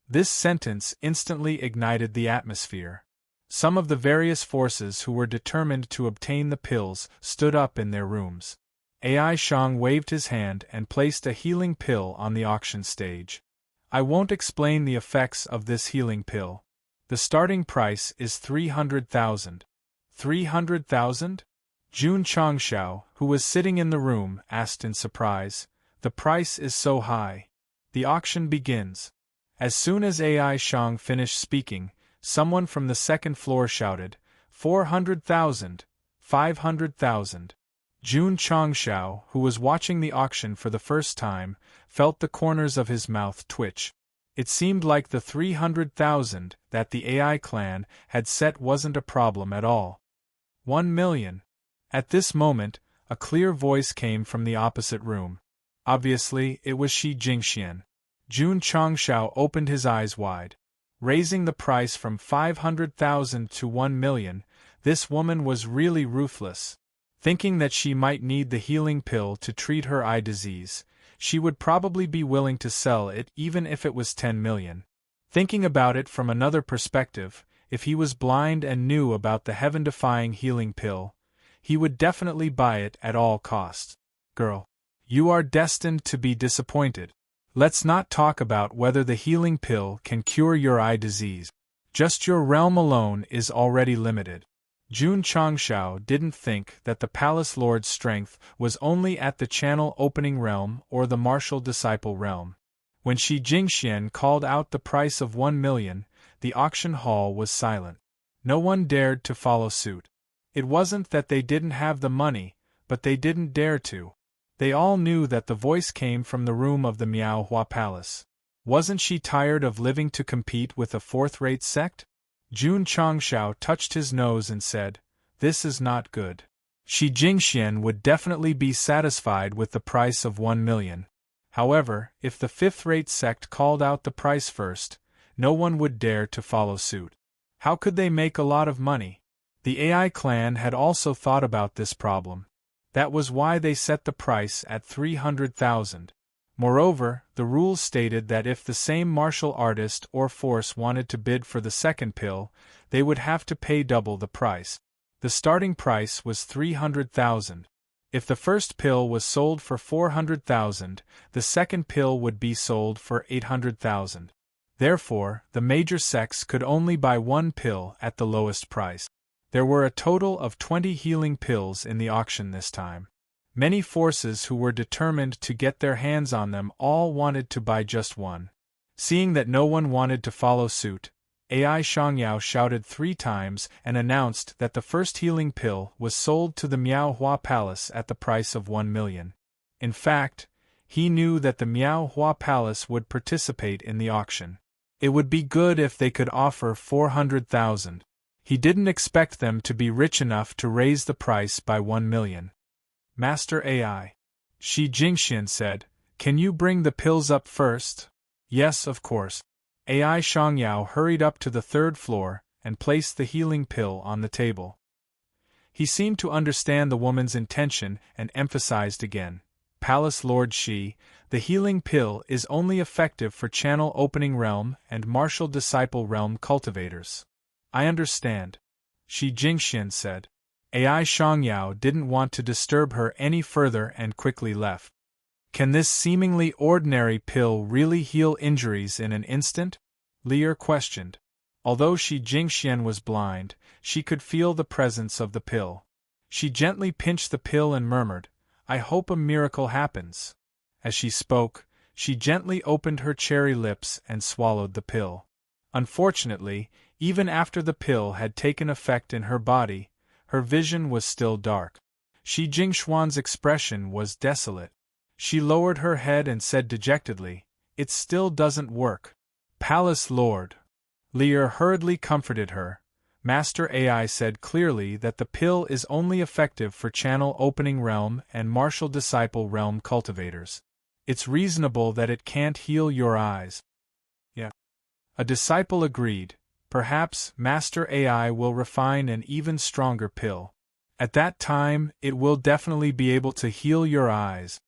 This sentence instantly ignited the atmosphere. Some of the various forces who were determined to obtain the pills stood up in their rooms. Ai Shang waved his hand and placed a healing pill on the auction stage. I won't explain the effects of this healing pill. The starting price is 300,000. 300,000? Jun Changshao, who was sitting in the room, asked in surprise. The price is so high. The auction begins. As soon as Ai Shang finished speaking, someone from the second floor shouted, 400,000, 500,000. Jun Changshao, who was watching the auction for the first time, felt the corners of his mouth twitch. It seemed like the 300,000 that the AI clan had set wasn't a problem at all. 1 million. At this moment, a clear voice came from the opposite room. Obviously, it was Shi Jingxian. Jun Changshao opened his eyes wide. Raising the price from 500,000 to 1 million, this woman was really ruthless. Thinking that she might need the healing pill to treat her eye disease, she would probably be willing to sell it even if it was 10 million. Thinking about it from another perspective, if he was blind and knew about the heaven-defying healing pill, he would definitely buy it at all costs. Girl, you are destined to be disappointed. Let's not talk about whether the healing pill can cure your eye disease. Just your realm alone is already limited. Jun Changshao didn't think that the Palace Lord's strength was only at the Channel Opening Realm or the Martial Disciple Realm. When Shi Jingxian called out the price of 1 million, the auction hall was silent. No one dared to follow suit. It wasn't that they didn't have the money, but they didn't dare to. They all knew that the voice came from the room of the Miaohua Palace. Wasn't she tired of living to compete with a fourth-rate sect? Jun Changshao touched his nose and said, "This is not good." Shi Jingxian would definitely be satisfied with the price of 1 million. However, if the fifth-rate sect called out the price first, no one would dare to follow suit. How could they make a lot of money? The AI clan had also thought about this problem. That was why they set the price at 300,000. Moreover, the rules stated that if the same martial artist or force wanted to bid for the second pill, they would have to pay double the price. The starting price was 300,000. If the first pill was sold for 400,000, the second pill would be sold for 800,000. Therefore, the major sects could only buy one pill at the lowest price. There were a total of 20 healing pills in the auction this time. Many forces who were determined to get their hands on them all wanted to buy just one. Seeing that no one wanted to follow suit, Ai Shangyao shouted 3 times and announced that the first healing pill was sold to the Miaohua Palace at the price of 1 million. In fact, he knew that the Miaohua Palace would participate in the auction. It would be good if they could offer 400,000. He didn't expect them to be rich enough to raise the price by 1 million. Master AI. Shi Jingxian said, "Can you bring the pills up first?" "Yes, of course." AI Shangyao hurried up to the third floor and placed the healing pill on the table. He seemed to understand the woman's intention and emphasized again, "Palace Lord Shi, the healing pill is only effective for channel opening realm and martial disciple realm cultivators." "I understand," Shi Jingxian said. AI Shangyao didn't want to disturb her any further and quickly left. "Can this seemingly ordinary pill really heal injuries in an instant?" Lier questioned. Although Shi Jingxian was blind, she could feel the presence of the pill. She gently pinched the pill and murmured, "I hope a miracle happens." As she spoke, she gently opened her cherry lips and swallowed the pill. Unfortunately, even after the pill had taken effect in her body, her vision was still dark. Shi Jingxuan's expression was desolate. She lowered her head and said dejectedly, "It still doesn't work." "Palace Lord." Lier hurriedly comforted her. Master AI said clearly that the pill is only effective for channel opening realm and martial disciple realm cultivators. It's reasonable that it can't heal your eyes. Yeah. A disciple agreed. Perhaps Master AI will refine an even stronger pill. At that time, it will definitely be able to heal your eyes.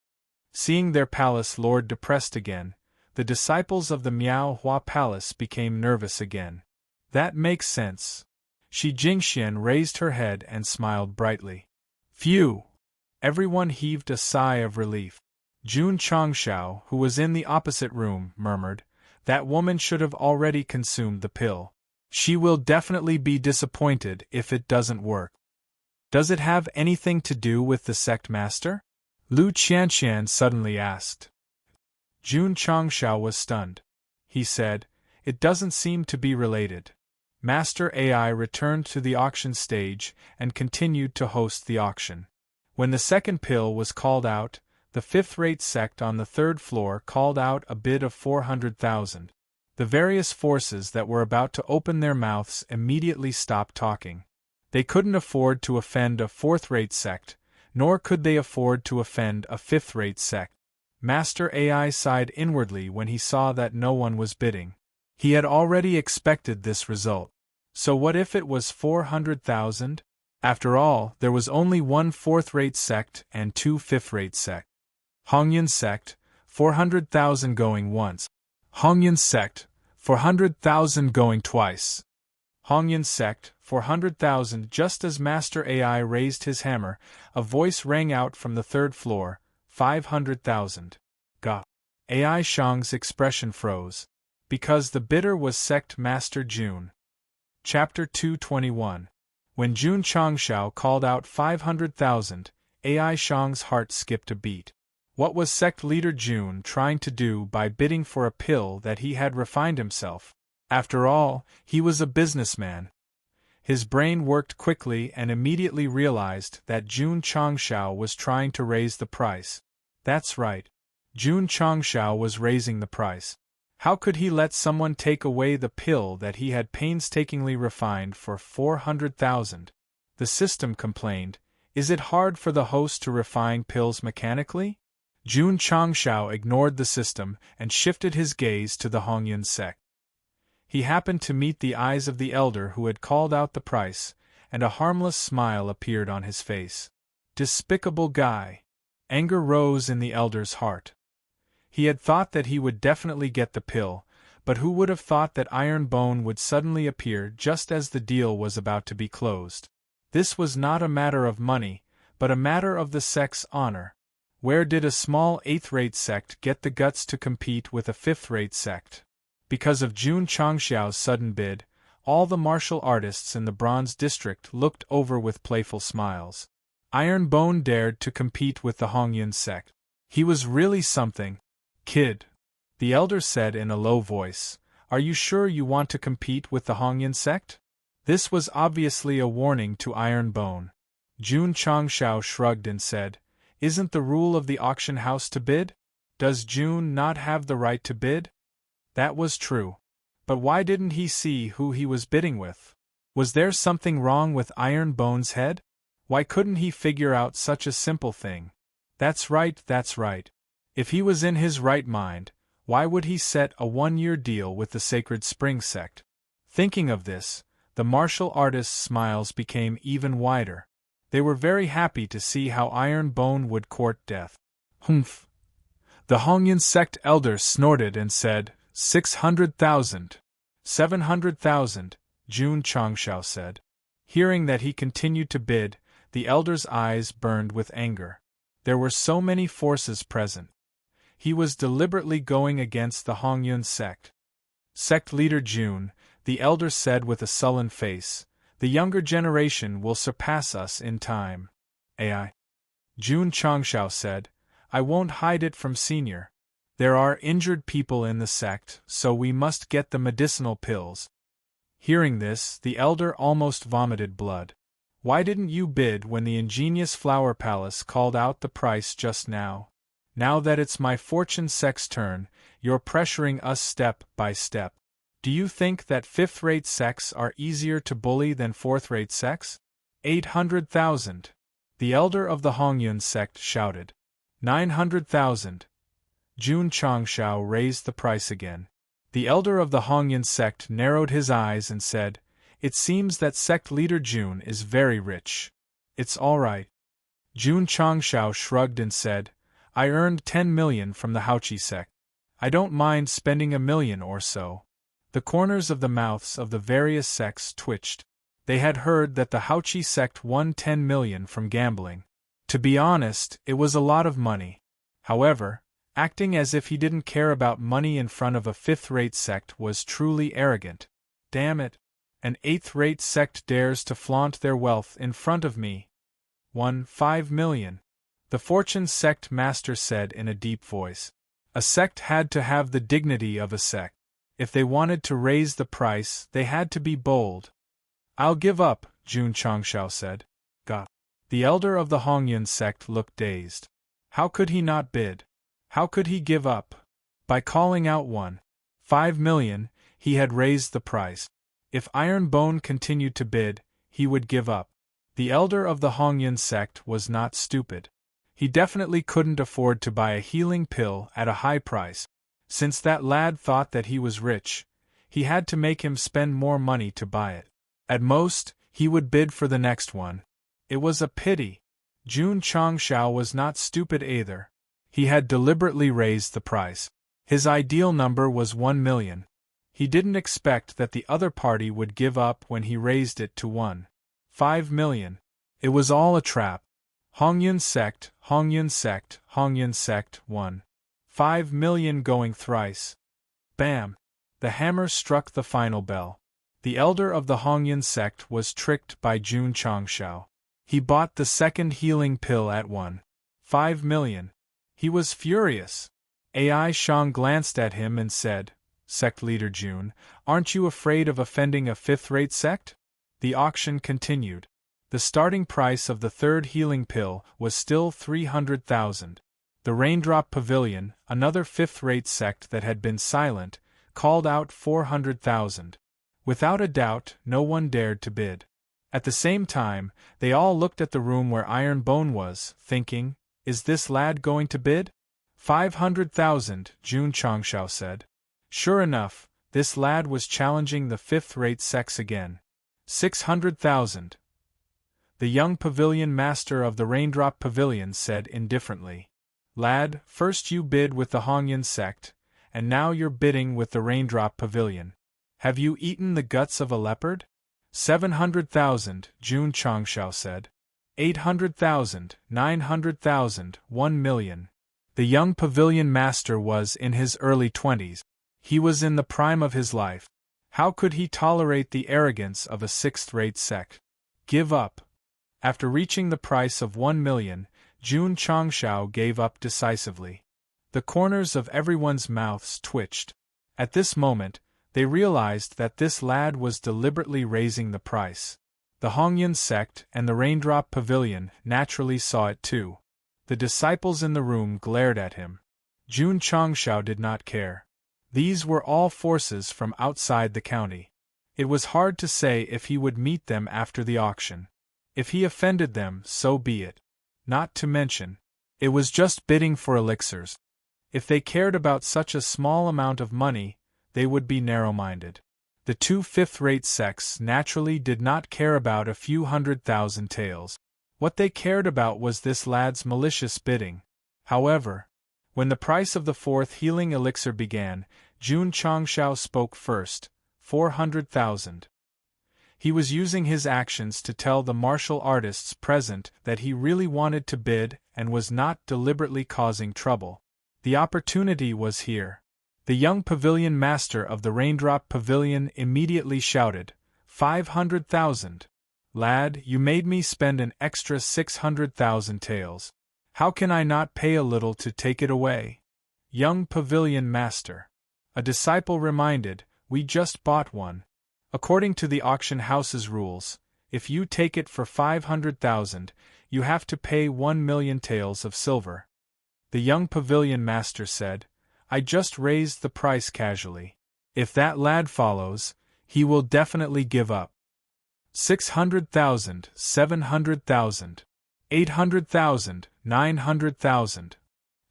Seeing their palace lord depressed again, the disciples of the Miao Hua Palace became nervous again. "That makes sense." Shi Jingxian raised her head and smiled brightly. "Phew!" Everyone heaved a sigh of relief. Jun Changshao, who was in the opposite room, murmured, "That woman should have already consumed the pill. She will definitely be disappointed if it doesn't work." "Does it have anything to do with the sect master?" Lu Qianqian suddenly asked. Jun Changshao was stunned. He said, "It doesn't seem to be related." Master AI returned to the auction stage and continued to host the auction. When the second pill was called out, the fifth-rate sect on the third floor called out a bid of 400,000. The various forces that were about to open their mouths immediately stopped talking. They couldn't afford to offend a fourth-rate sect, nor could they afford to offend a fifth-rate sect. Master AI sighed inwardly when he saw that no one was bidding. He had already expected this result. So what if it was 400,000? After all, there was only one fourth-rate sect and two fifth-rate sects. Hongyan sect, 400,000 going once. Hongyan sect, 400,000 going twice. Hongyan sect, 400,000. Just as Master AI raised his hammer, a voice rang out from the third floor, 500,000. Ga. AI Shang's expression froze. Because the bidder was Sect Master Jun. Chapter 221. When Jun Changshao called out 500,000, AI Shang's heart skipped a beat. What was sect leader Jun trying to do by bidding for a pill that he had refined himself? After all, he was a businessman. His brain worked quickly and immediately realized that Jun Changshao was trying to raise the price. That's right. Jun Changshao was raising the price. How could he let someone take away the pill that he had painstakingly refined for 400,000? The system complained, "Is it hard for the host to refine pills mechanically?" Jun Changshao ignored the system and shifted his gaze to the Hongyan sect. He happened to meet the eyes of the elder who had called out the price, and a harmless smile appeared on his face. Despicable guy! Anger rose in the elder's heart. He had thought that he would definitely get the pill, but who would have thought that Iron Bone would suddenly appear just as the deal was about to be closed? This was not a matter of money, but a matter of the sect's honor. Where did a small eighth-rate sect get the guts to compete with a fifth-rate sect? Because of Jun Changxiao's sudden bid, all the martial artists in the Bronze District looked over with playful smiles. Iron Bone dared to compete with the Hongyan sect. He was really something. "Kid," the elder said in a low voice, "are you sure you want to compete with the Hongyan sect?" This was obviously a warning to Iron Bone. Jun Changshao shrugged and said, "Isn't the rule of the auction house to bid? Does Jun not have the right to bid?" That was true. But why didn't he see who he was bidding with? Was there something wrong with Iron Bone's head? Why couldn't he figure out such a simple thing? That's right, that's right. If he was in his right mind, why would he set a 1-year deal with the Sacred Spring Sect? Thinking of this, the martial artist's smiles became even wider. They were very happy to see how Iron Bone would court death. Humph! The Hongyun sect elder snorted and said, 600,000. 700,000, Jun Changshao said. Hearing that he continued to bid, the elder's eyes burned with anger. There were so many forces present. He was deliberately going against the Hongyun sect. Sect leader Jun, the elder said with a sullen face, the younger generation will surpass us in time. AI. Jun Changshao said, I won't hide it from senior. There are injured people in the sect, so we must get the medicinal pills. Hearing this, the elder almost vomited blood. Why didn't you bid when the ingenious Flower Palace called out the price just now? Now that it's my Fortune Sect's turn, you're pressuring us step by step. Do you think that fifth-rate sects are easier to bully than fourth-rate sects? 800,000. The elder of the Hongyun sect shouted. 900,000. Jun Changshao raised the price again. The elder of the Hongyun sect narrowed his eyes and said, It seems that sect leader Jun is very rich. It's all right. Jun Changshao shrugged and said, I earned 10 million from the Haoqi sect. I don't mind spending $1 million or so. The corners of the mouths of the various sects twitched. They had heard that the Haoqi sect won 10 million from gambling. To be honest, it was a lot of money. However, acting as if he didn't care about money in front of a fifth-rate sect was truly arrogant. Damn it! An eighth-rate sect dares to flaunt their wealth in front of me. 5 million. The Fortune Sect master said in a deep voice. A sect had to have the dignity of a sect. If they wanted to raise the price, they had to be bold. I'll give up, Jun Changshao said. Gah. The elder of the Hongyun sect looked dazed. How could he not bid? How could he give up? By calling out 5 million, he had raised the price. If Iron Bone continued to bid, he would give up. The elder of the Hongyun sect was not stupid. He definitely couldn't afford to buy a healing pill at a high price. Since that lad thought that he was rich, he had to make him spend more money to buy it. At most, he would bid for the next one. It was a pity. Jun Changshao was not stupid either. He had deliberately raised the price. His ideal number was 1 million. He didn't expect that the other party would give up when he raised it to 5 million. It was all a trap. Hongyun sect, Hongyun sect, Hongyun sect, 5 million going thrice. Bam! The hammer struck the final bell. The elder of the Hongyun sect was tricked by Jun Changshao. He bought the second healing pill at 5 million. He was furious. Ai Shang glanced at him and said, Sect leader Jun, aren't you afraid of offending a fifth-rate sect? The auction continued. The starting price of the third healing pill was still 300,000. The Raindrop Pavilion, another fifth-rate sect that had been silent, called out 400,000. Without a doubt, no one dared to bid. At the same time, they all looked at the room where Iron Bone was, thinking, Is this lad going to bid? 500,000, Jun Changshao said. Sure enough, this lad was challenging the fifth-rate sects again. 600,000. The young pavilion master of the Raindrop Pavilion said indifferently. Lad, first you bid with the Hongyun sect, and now you're bidding with the Raindrop Pavilion. Have you eaten the guts of a leopard? 700,000, Jun Changshao said. 800,000, 900,000, 1 million. The young pavilion master was in his early 20s. He was in the prime of his life. How could he tolerate the arrogance of a sixth-rate sect? Give up. After reaching the price of 1 million, Jun Changshao gave up decisively. The corners of everyone's mouths twitched. At this moment, they realized that this lad was deliberately raising the price. The Hongyun sect and the Raindrop Pavilion naturally saw it too. The disciples in the room glared at him. Jun Changshao did not care. These were all forces from outside the county. It was hard to say if he would meet them after the auction. If he offended them, so be it. Not to mention, it was just bidding for elixirs. If they cared about such a small amount of money, they would be narrow-minded. The two fifth-rate sects naturally did not care about a few 100,000 taels. What they cared about was this lad's malicious bidding. However, when the price of the fourth healing elixir began, Jun Changshao spoke first, 400,000. He was using his actions to tell the martial artists present that he really wanted to bid and was not deliberately causing trouble. The opportunity was here. The young pavilion master of the Raindrop Pavilion immediately shouted, 500,000. Lad, you made me spend an extra 600,000 taels. How can I not pay a little to take it away? Young pavilion master. A disciple reminded, we just bought one. According to the auction house's rules, if you take it for 500,000, you have to pay 1,000,000 taels of silver. The young pavilion master said, I just raised the price casually. If that lad follows, he will definitely give up. 600,000, 700,000, 800,000, 900,000.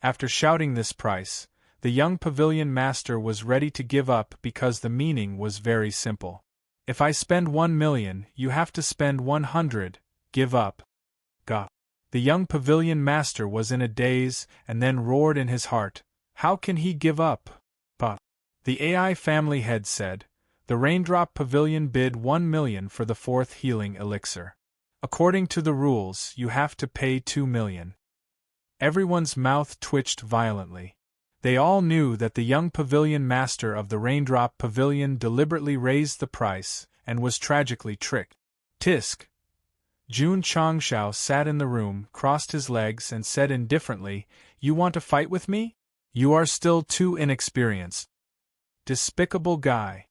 After shouting this price, the young pavilion master was ready to give up because the meaning was very simple. If I spend 1,000,000, you have to spend 100, give up. Gah. The young pavilion master was in a daze and then roared in his heart, how can he give up? Bah. The AI family head said, the Raindrop Pavilion bid 1,000,000 for the fourth healing elixir. According to the rules, you have to pay 2,000,000. Everyone's mouth twitched violently. They all knew that the young pavilion master of the Raindrop Pavilion deliberately raised the price and was tragically tricked. Tisk. Jun Changshao sat in the room, crossed his legs and said indifferently, you want to fight with me? You are still too inexperienced. Despicable guy.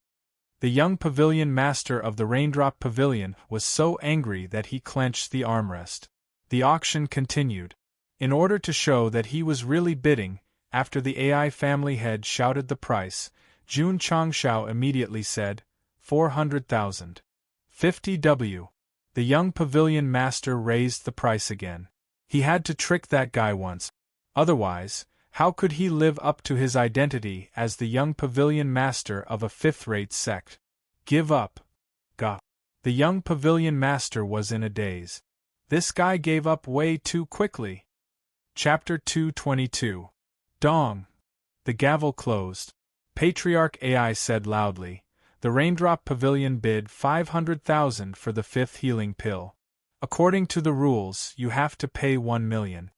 The young pavilion master of the Raindrop Pavilion was so angry that he clenched the armrest. The auction continued. In order to show that he was really bidding, after the AI family head shouted the price, Jun Changshao immediately said, 400,000. 50W. The young pavilion master raised the price again. He had to trick that guy once. Otherwise, how could he live up to his identity as the young pavilion master of a fifth-rate sect? Give up. Gah. The young pavilion master was in a daze. This guy gave up way too quickly. Chapter 222. Dong. The gavel closed. Patriarch AI said loudly, the Raindrop Pavilion bid 500,000 for the fifth healing pill. According to the rules, you have to pay 1,000,000.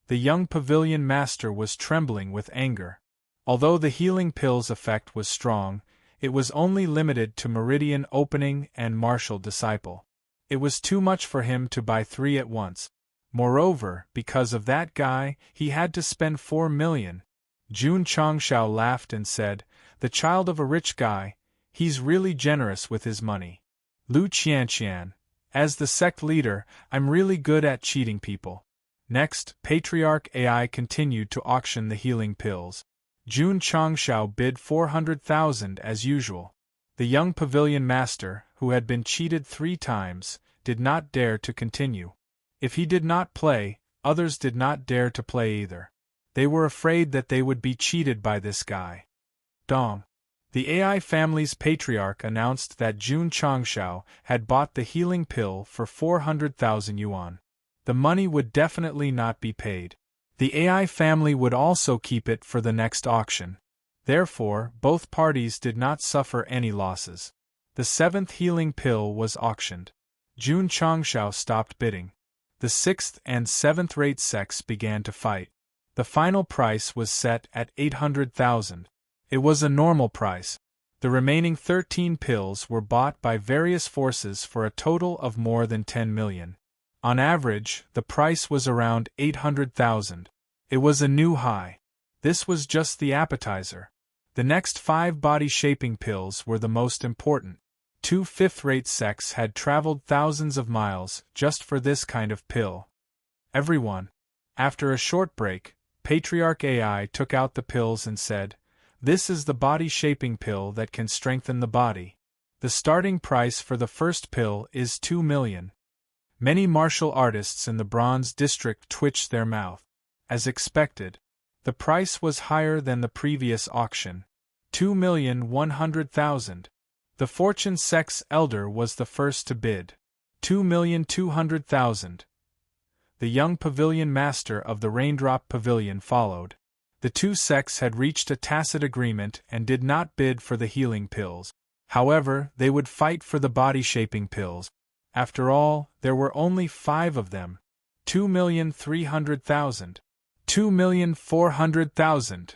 The young pavilion master was trembling with anger. Although the healing pill's effect was strong, it was only limited to Meridian Opening and Martial Disciple. It was too much for him to buy 3 at once. Moreover, because of that guy, he had to spend 4,000,000. Jun Changshao laughed and said, the child of a rich guy, he's really generous with his money. Lu Qianqian, as the sect leader, I'm really good at cheating people. Next, Patriarch AI continued to auction the healing pills. Jun Changshao bid 400,000 as usual. The young pavilion master, who had been cheated 3 times, did not dare to continue. If he did not play, others did not dare to play either. They were afraid that they would be cheated by this guy. Dong. The AI family's patriarch announced that Jun Changshao had bought the healing pill for 400,000 yuan. The money would definitely not be paid. The AI family would also keep it for the next auction. Therefore, both parties did not suffer any losses. The 7th healing pill was auctioned. Jun Changshao stopped bidding. The 6th and 7th rate sects began to fight. The final price was set at 800,000. It was a normal price. The remaining 13 pills were bought by various forces for a total of more than 10 million. On average, the price was around 800,000. It was a new high. This was just the appetizer. The next 5 body-shaping pills were the most important. 2 fifth-rate sects had traveled thousands of miles just for this kind of pill. Everyone. After a short break, Patriarch AI took out the pills and said, this is the body-shaping pill that can strengthen the body. The starting price for the first pill is 2 million. Many martial artists in the Bronze District twitched their mouth. As expected, the price was higher than the previous auction. 2,100,000. The Fortune Sect's elder was the first to bid. 2,200,000. The young pavilion master of the Raindrop Pavilion followed. The two sects had reached a tacit agreement and did not bid for the healing pills. However, they would fight for the body-shaping pills. After all, there were only 5 of them. 2,300,000. 2,400,000.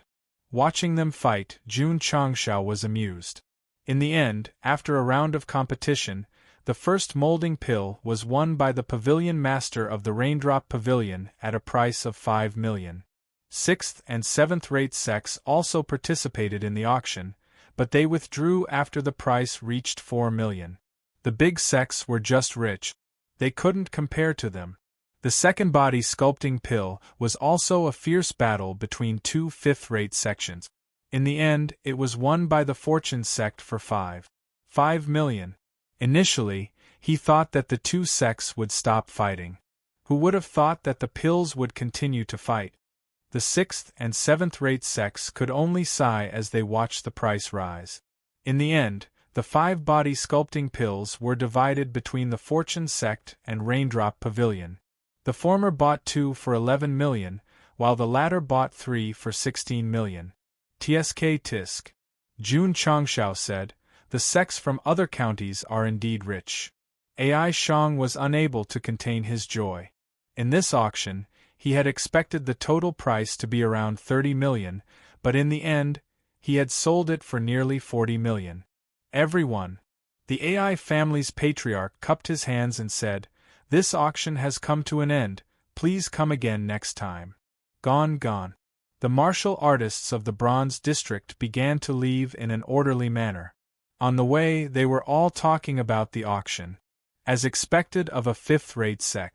Watching them fight, Jun Changshao was amused. In the end, after a round of competition, the first molding pill was won by the pavilion master of the Raindrop Pavilion at a price of 5 million. 6th and 7th rate sects also participated in the auction, but they withdrew after the price reached 4 million. The big sects were just rich. They couldn't compare to them. The second body sculpting pill was also a fierce battle between two 5th-rate sections. In the end, it was won by the Fortune Sect for 5 million. Initially, he thought that the two sects would stop fighting. Who would have thought that the pills would continue to fight? The 6th and 7th rate sects could only sigh as they watched the price rise. In the end, the 5 body sculpting pills were divided between the Fortune Sect and Raindrop Pavilion. The former bought 2 for 11 million, while the latter bought 3 for 16 million. Tsk tisk. Jun Changshao said, the sects from other counties are indeed rich. Ai Shang was unable to contain his joy. In this auction, he had expected the total price to be around 30 million, but in the end, he had sold it for nearly 40 million. Everyone. The Ai family's patriarch cupped his hands and said, this auction has come to an end, please come again next time. Gone. The martial artists of the Bronze District began to leave in an orderly manner. On the way, they were all talking about the auction. As expected of a 5th-rate sect,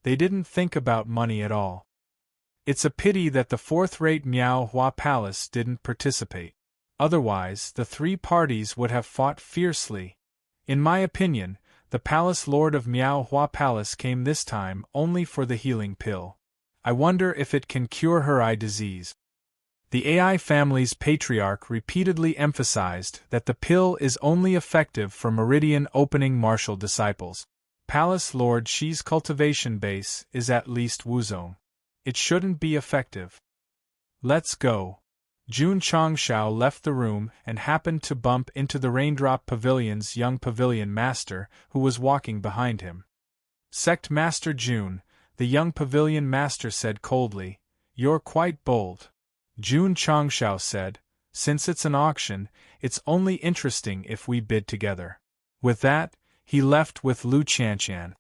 they didn't think about money at all. It's a pity that the 4th-rate Miao Hua Palace didn't participate. Otherwise, the 3 parties would have fought fiercely. In my opinion, the Palace Lord of Miao Hua Palace came this time only for the healing pill. I wonder if it can cure her eye disease. The Ai family's patriarch repeatedly emphasized that the pill is only effective for meridian-opening martial disciples. Palace Lord Shi's cultivation base is at least Wuzong. It shouldn't be effective. Let's go. Jun Changshao left the room and happened to bump into the Raindrop Pavilion's young pavilion master, who was walking behind him. Sect Master Jun, the young pavilion master said coldly, you're quite bold. Jun Changshao said, since it's an auction, it's only interesting if we bid together. With that, he left with Lu Qianqian.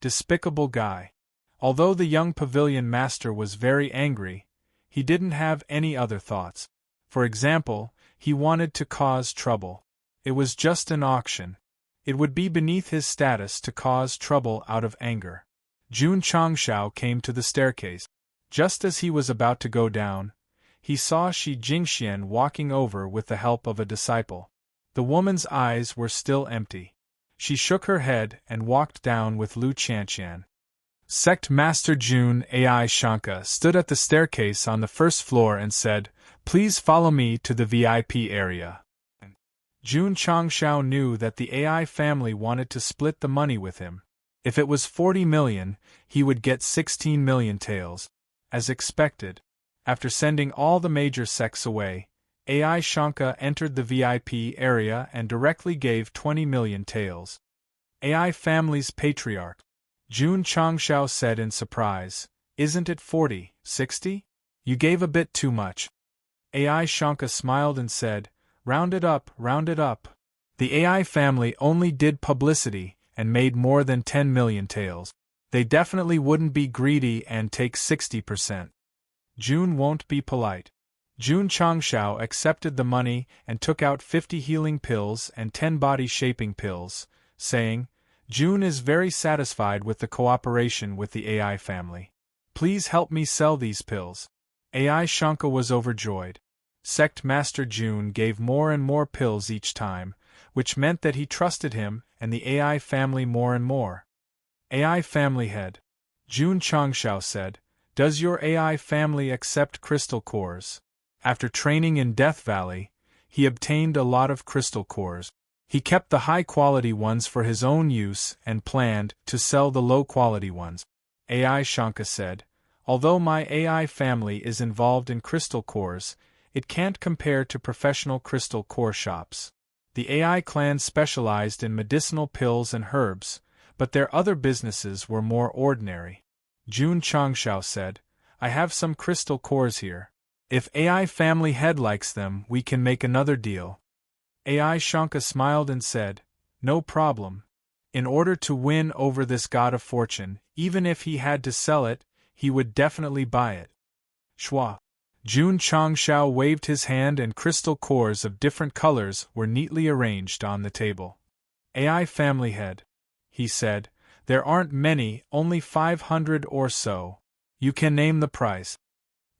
Despicable guy. Although the young pavilion master was very angry, he didn't have any other thoughts. For example, he wanted to cause trouble. It was just an auction. It would be beneath his status to cause trouble out of anger. Jun Changshao came to the staircase. Just as he was about to go down, he saw Shi Jingxian walking over with the help of a disciple. The woman's eyes were still empty. She shook her head and walked down with Lu Qianqian. Sect Master Jun Ai Shanka stood at the staircase on the first floor and said, please follow me to the VIP area. Jun Changshao knew that the Ai family wanted to split the money with him. If it was 40 million, he would get 16 million taels. As expected, after sending all the major sects away, Ai Shanka entered the VIP area and directly gave 20 million taels. Ai family's patriarch. Jun Changshao said in surprise, isn't it 40, 60? You gave a bit too much. Ai Shanka smiled and said, round it up, round it up. The Ai family only did publicity and made more than 10 million taels. They definitely wouldn't be greedy and take 60%. Jun won't be polite. Jun Changshao accepted the money and took out 50 healing pills and 10 body-shaping pills, saying, Jun is very satisfied with the cooperation with the Ai family. Please help me sell these pills. Ai Shanka was overjoyed. Sect Master Jun gave more and more pills each time, which meant that he trusted him and the AI family more and more. AI family head. Jun Changshao said, "Does your AI family accept crystal cores?" After training in Death Valley, he obtained a lot of crystal cores. He kept the high-quality ones for his own use and planned to sell the low-quality ones. AI Shanka said, "Although my AI family is involved in crystal cores, it can't compare to professional crystal core shops. The AI clan specialized in medicinal pills and herbs, but their other businesses were more ordinary." Jun Changshao said, "I have some crystal cores here. If AI family head likes them, we can make another deal." AI Shanka smiled and said, "No problem. In order to win over this god of fortune, even if he had to sell it, he would definitely buy it." Shwa. Jun Changshao waved his hand and crystal cores of different colors were neatly arranged on the table. AI family head. He said, "There aren't many, only 500 or so. You can name the price."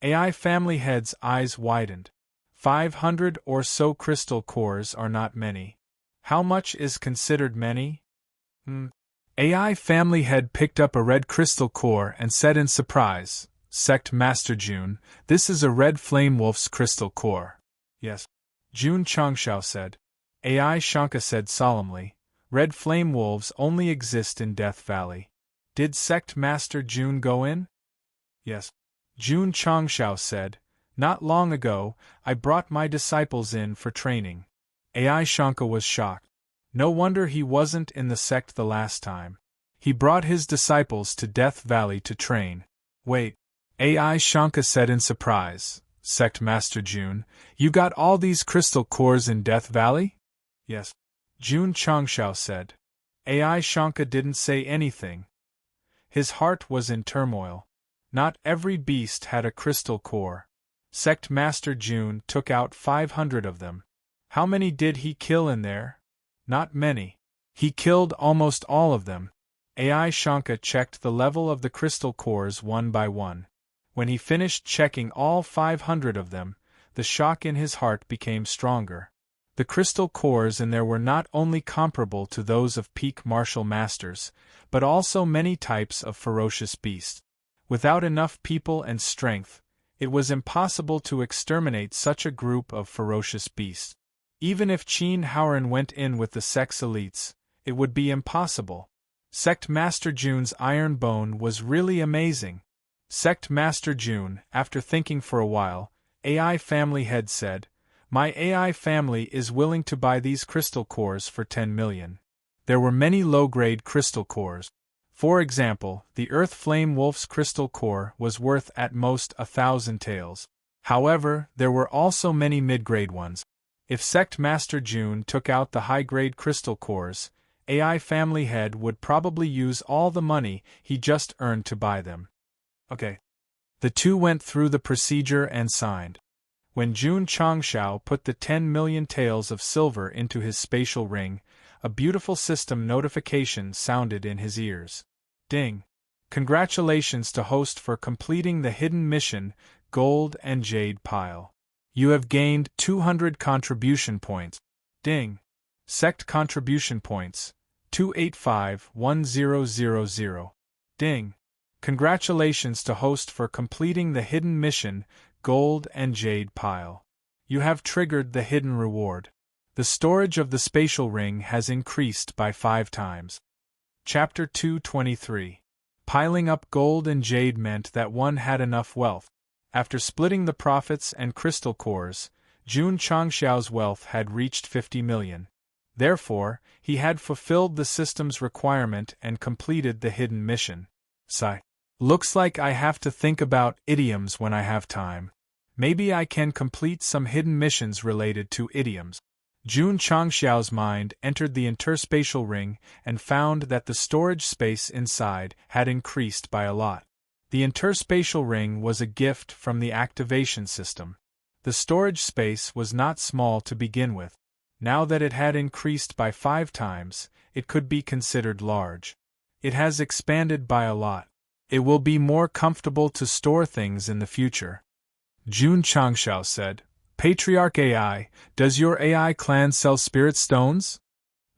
AI family head's eyes widened. 500 or so crystal cores are not many. How much is considered many? AI family head picked up a red crystal core and said in surprise, "Sect Master Jun, this is a red flame wolf's crystal core." "Yes." Jun Changshao said. AI Shanka said solemnly, "Red flame wolves only exist in Death Valley. Did Sect Master Jun go in?" "Yes." Jun Changshao said, "Not long ago, I brought my disciples in for training." AI Shanka was shocked. No wonder he wasn't in the sect the last time. He brought his disciples to Death Valley to train. "Wait," AI Shanka said in surprise, "Sect Master Jun, you got all these crystal cores in Death Valley?" "Yes." Jun Changshao said. AI Shanka didn't say anything. His heart was in turmoil. Not every beast had a crystal core. Sect Master Jun took out 500 of them. How many did he kill in there? Not many. He killed almost all of them. AI Shanka checked the level of the crystal cores one by one. When he finished checking all 500 of them, the shock in his heart became stronger. The crystal cores in there were not only comparable to those of peak martial masters, but also many types of ferocious beasts. Without enough people and strength, it was impossible to exterminate such a group of ferocious beasts. Even if Qin Haoran went in with the sect's elites, it would be impossible. Sect Master Jun's iron bone was really amazing. Sect Master Jun, after thinking for a while, AI family head said, "My AI family is willing to buy these crystal cores for 10 million. There were many low-grade crystal cores. For example, the Earth Flame Wolf's crystal core was worth at most 1,000 taels. However, there were also many mid-grade ones. If Sect Master Jun took out the high-grade crystal cores, AI family head would probably use all the money he just earned to buy them." Okay. The two went through the procedure and signed. When Jun Changshao put the 10 million taels of silver into his spatial ring, a beautiful system notification sounded in his ears. Ding! Congratulations to host for completing the hidden mission, Gold and Jade Pile. You have gained 200 contribution points. Ding! Sect contribution points, 2851000. Ding! Congratulations to host for completing the hidden mission, Gold and Jade Pile. You have triggered the hidden reward. The storage of the spatial ring has increased by 5 times. Chapter 223. Piling up gold and jade meant that one had enough wealth. After splitting the profits and crystal cores, Jun Changshao's wealth had reached 50 million. Therefore, he had fulfilled the system's requirement and completed the hidden mission. Sigh. Looks like I have to think about idioms when I have time. Maybe I can complete some hidden missions related to idioms. Jun Changxiao's mind entered the interspatial ring and found that the storage space inside had increased by a lot. The interspatial ring was a gift from the activation system. The storage space was not small to begin with. Now that it had increased by 5 times, it could be considered large. It has expanded by a lot. It will be more comfortable to store things in the future. Jun Changxiao said, "Patriarch AI, does your AI clan sell spirit stones?"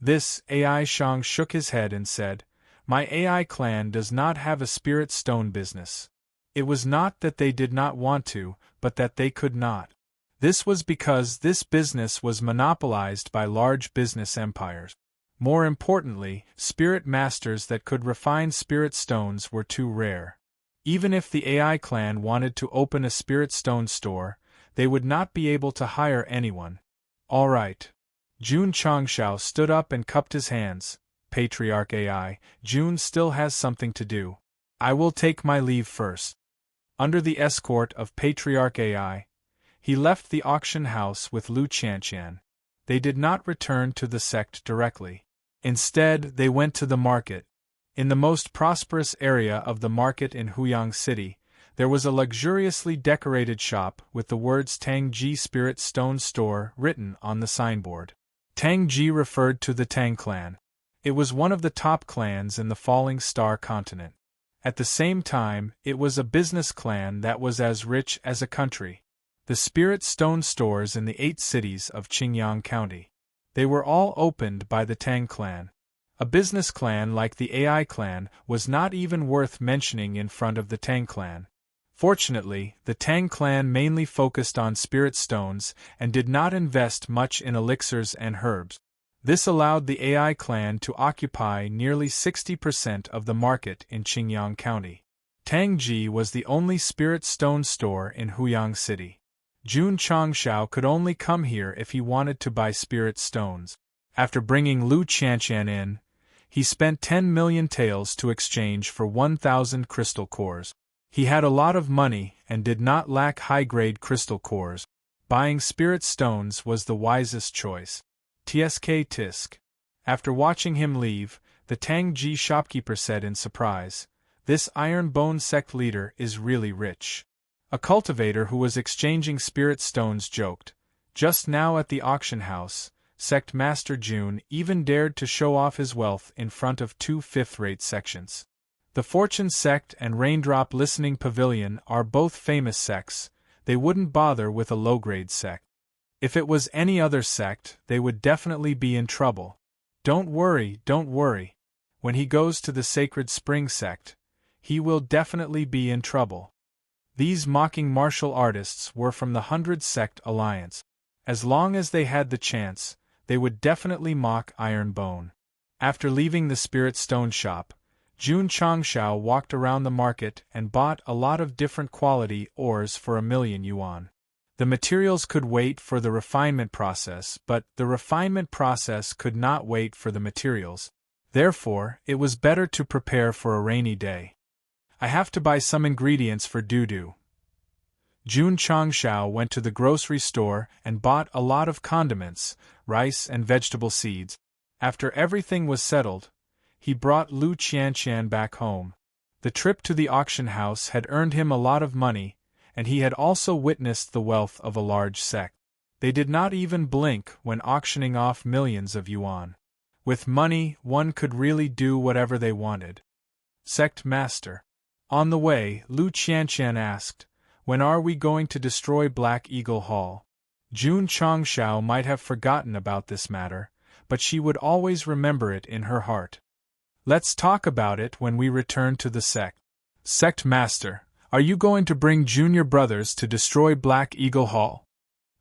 This, AI Shang shook his head and said, "My AI clan does not have a spirit stone business. It was not that they did not want to, but that they could not. This was because this business was monopolized by large business empires. More importantly, spirit masters that could refine spirit stones were too rare. Even if the AI clan wanted to open a spirit stone store, they would not be able to hire anyone." "All right." Jun Changshao stood up and cupped his hands. "Patriarch AI, Jun still has something to do. I will take my leave first." Under the escort of Patriarch AI, he left the auction house with Lu Qianqian. They did not return to the sect directly. Instead, they went to the market. In the most prosperous area of the market in Huyang City, there was a luxuriously decorated shop with the words Tangji Spirit Stone Store written on the signboard. Tangji referred to the Tang clan. It was one of the top clans in the Falling Star continent. At the same time, it was a business clan that was as rich as a country. The Spirit Stone stores in the 8 cities of Qingyang County. They were all opened by the Tang clan. A business clan like the AI clan was not even worth mentioning in front of the Tang clan. Fortunately, the Tang clan mainly focused on spirit stones and did not invest much in elixirs and herbs. This allowed the AI clan to occupy nearly 60% of the market in Qingyang County. Tangji was the only spirit stone store in Huyang City. Jun Changshao could only come here if he wanted to buy spirit stones. After bringing Lu Qianqian in, he spent 10 million taels to exchange for 1,000 crystal cores. He had a lot of money and did not lack high-grade crystal cores. Buying spirit stones was the wisest choice. Tsk tisk. After watching him leave, the Tangji shopkeeper said in surprise, "This Iron Bone sect leader is really rich." A cultivator who was exchanging spirit stones joked, "Just now at the auction house, Sect Master Jun even dared to show off his wealth in front of 2 fifth-rate sections. The Fortune Sect and Raindrop Listening Pavilion are both famous sects. They wouldn't bother with a low-grade sect. If it was any other sect, they would definitely be in trouble. Don't worry. When he goes to the Sacred Spring Sect, he will definitely be in trouble." These mocking martial artists were from the 100 Sect Alliance. As long as they had the chance, they would definitely mock Iron Bone. After leaving the Spirit Stone shop, Jun Changshao walked around the market and bought a lot of different quality ores for 1,000,000 yuan. The materials could wait for the refinement process, but the refinement process could not wait for the materials. Therefore, it was better to prepare for a rainy day. "I have to buy some ingredients for doo-doo." Jun Changshao went to the grocery store and bought a lot of condiments, rice and vegetable seeds. After everything was settled, he brought Lu Qianqian back home. The trip to the auction house had earned him a lot of money, and he had also witnessed the wealth of a large sect. They did not even blink when auctioning off millions of yuan. With money, one could really do whatever they wanted. "Sect Master." On the way, Lu Qianqian asked, "When are we going to destroy Black Eagle Hall?" Jun Changshao might have forgotten about this matter, but she would always remember it in her heart. "Let's talk about it when we return to the sect." "Sect Master, are you going to bring junior brothers to destroy Black Eagle Hall?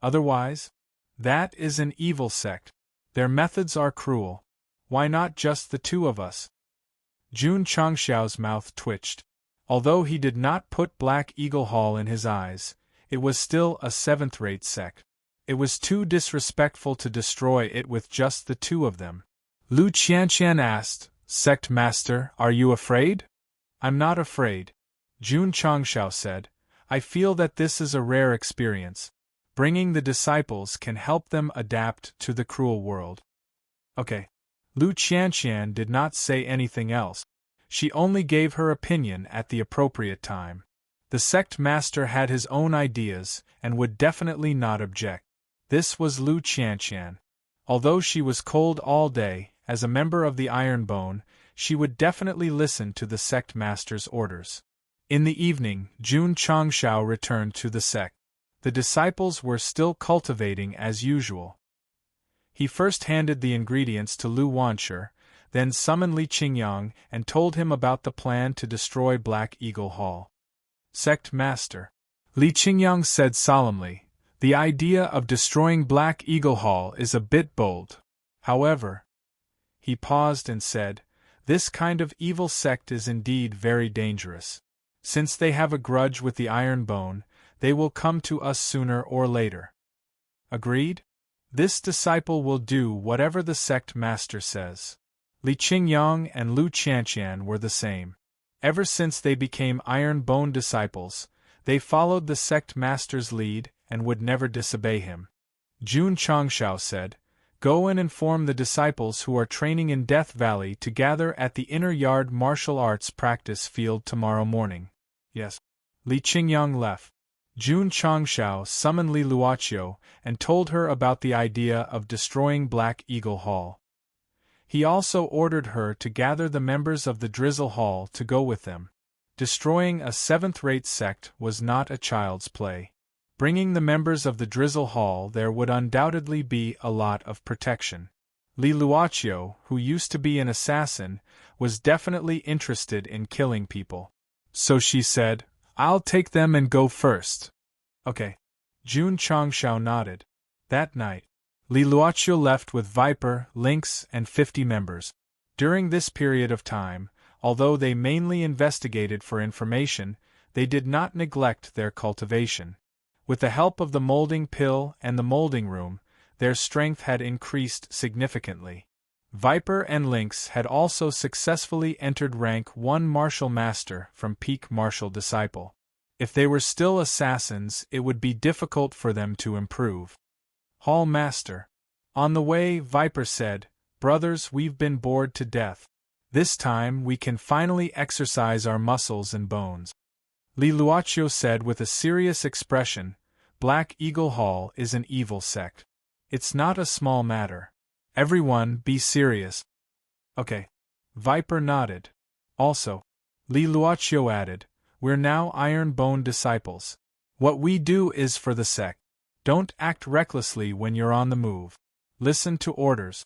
Otherwise? That is an evil sect. Their methods are cruel. Why not just the 2 of us?" Jun Changshao's mouth twitched. Although he did not put Black Eagle Hall in his eyes, it was still a 7th-rate sect. It was too disrespectful to destroy it with just the 2 of them. Lu Qianqian asked, "Sect Master, are you afraid?" "I'm not afraid," Jun Changshao said. "I feel that this is a rare experience. Bringing the disciples can help them adapt to the cruel world." "Okay." Lu Qianqian did not say anything else. She only gave her opinion at the appropriate time. The sect master had his own ideas and would definitely not object. This was Lu Qianqian. Although she was cold all day, as a member of the Iron Bone, she would definitely listen to the sect master's orders. In the evening, Jun Changshao returned to the sect. The disciples were still cultivating as usual. He first handed the ingredients to Lu Wanshi, then summoned Li Qingyang and told him about the plan to destroy Black Eagle Hall. Sect Master. Li Qingyang said solemnly, "The idea of destroying Black Eagle Hall is a bit bold. However," he paused and said, "this kind of evil sect is indeed very dangerous. Since they have a grudge with the Iron Bone, they will come to us sooner or later." Agreed? This disciple will do whatever the sect master says. Li Qingyang and Lu Qianqian were the same. Ever since they became Iron Bone disciples, they followed the sect master's lead and would never disobey him. Jun Changshao said, "Go and inform the disciples who are training in Death Valley to gather at the inner yard martial arts practice field tomorrow morning." Yes. Li Qingyang left. Jun Changshao summoned Li Luoqiu and told her about the idea of destroying Black Eagle Hall. He also ordered her to gather the members of the Drizzle Hall to go with them. Destroying a seventh-rate sect was not a child's play. Bringing the members of the Drizzle Hall there would undoubtedly be a lot of protection. Li Luoqiu, who used to be an assassin, was definitely interested in killing people. So she said, "I'll take them and go first." Okay. Jun Changshao nodded. That night, Li Luoqiu left with Viper, Lynx, and 50 members. During this period of time, although they mainly investigated for information, they did not neglect their cultivation. With the help of the molding pill and the molding room, their strength had increased significantly. Viper and Lynx had also successfully entered rank 1 martial master from peak martial disciple. If they were still assassins, it would be difficult for them to improve. Hall Master. On the way, Viper said, "Brothers, we've been bored to death. This time we can finally exercise our muscles and bones." Li Luoqiu said with a serious expression, "Black Eagle Hall is an evil sect. It's not a small matter. Everyone, be serious." Okay. Viper nodded. Also, Li Luoqiu added, "We're now Iron Bone disciples. What we do is for the sect. Don't act recklessly when you're on the move. Listen to orders."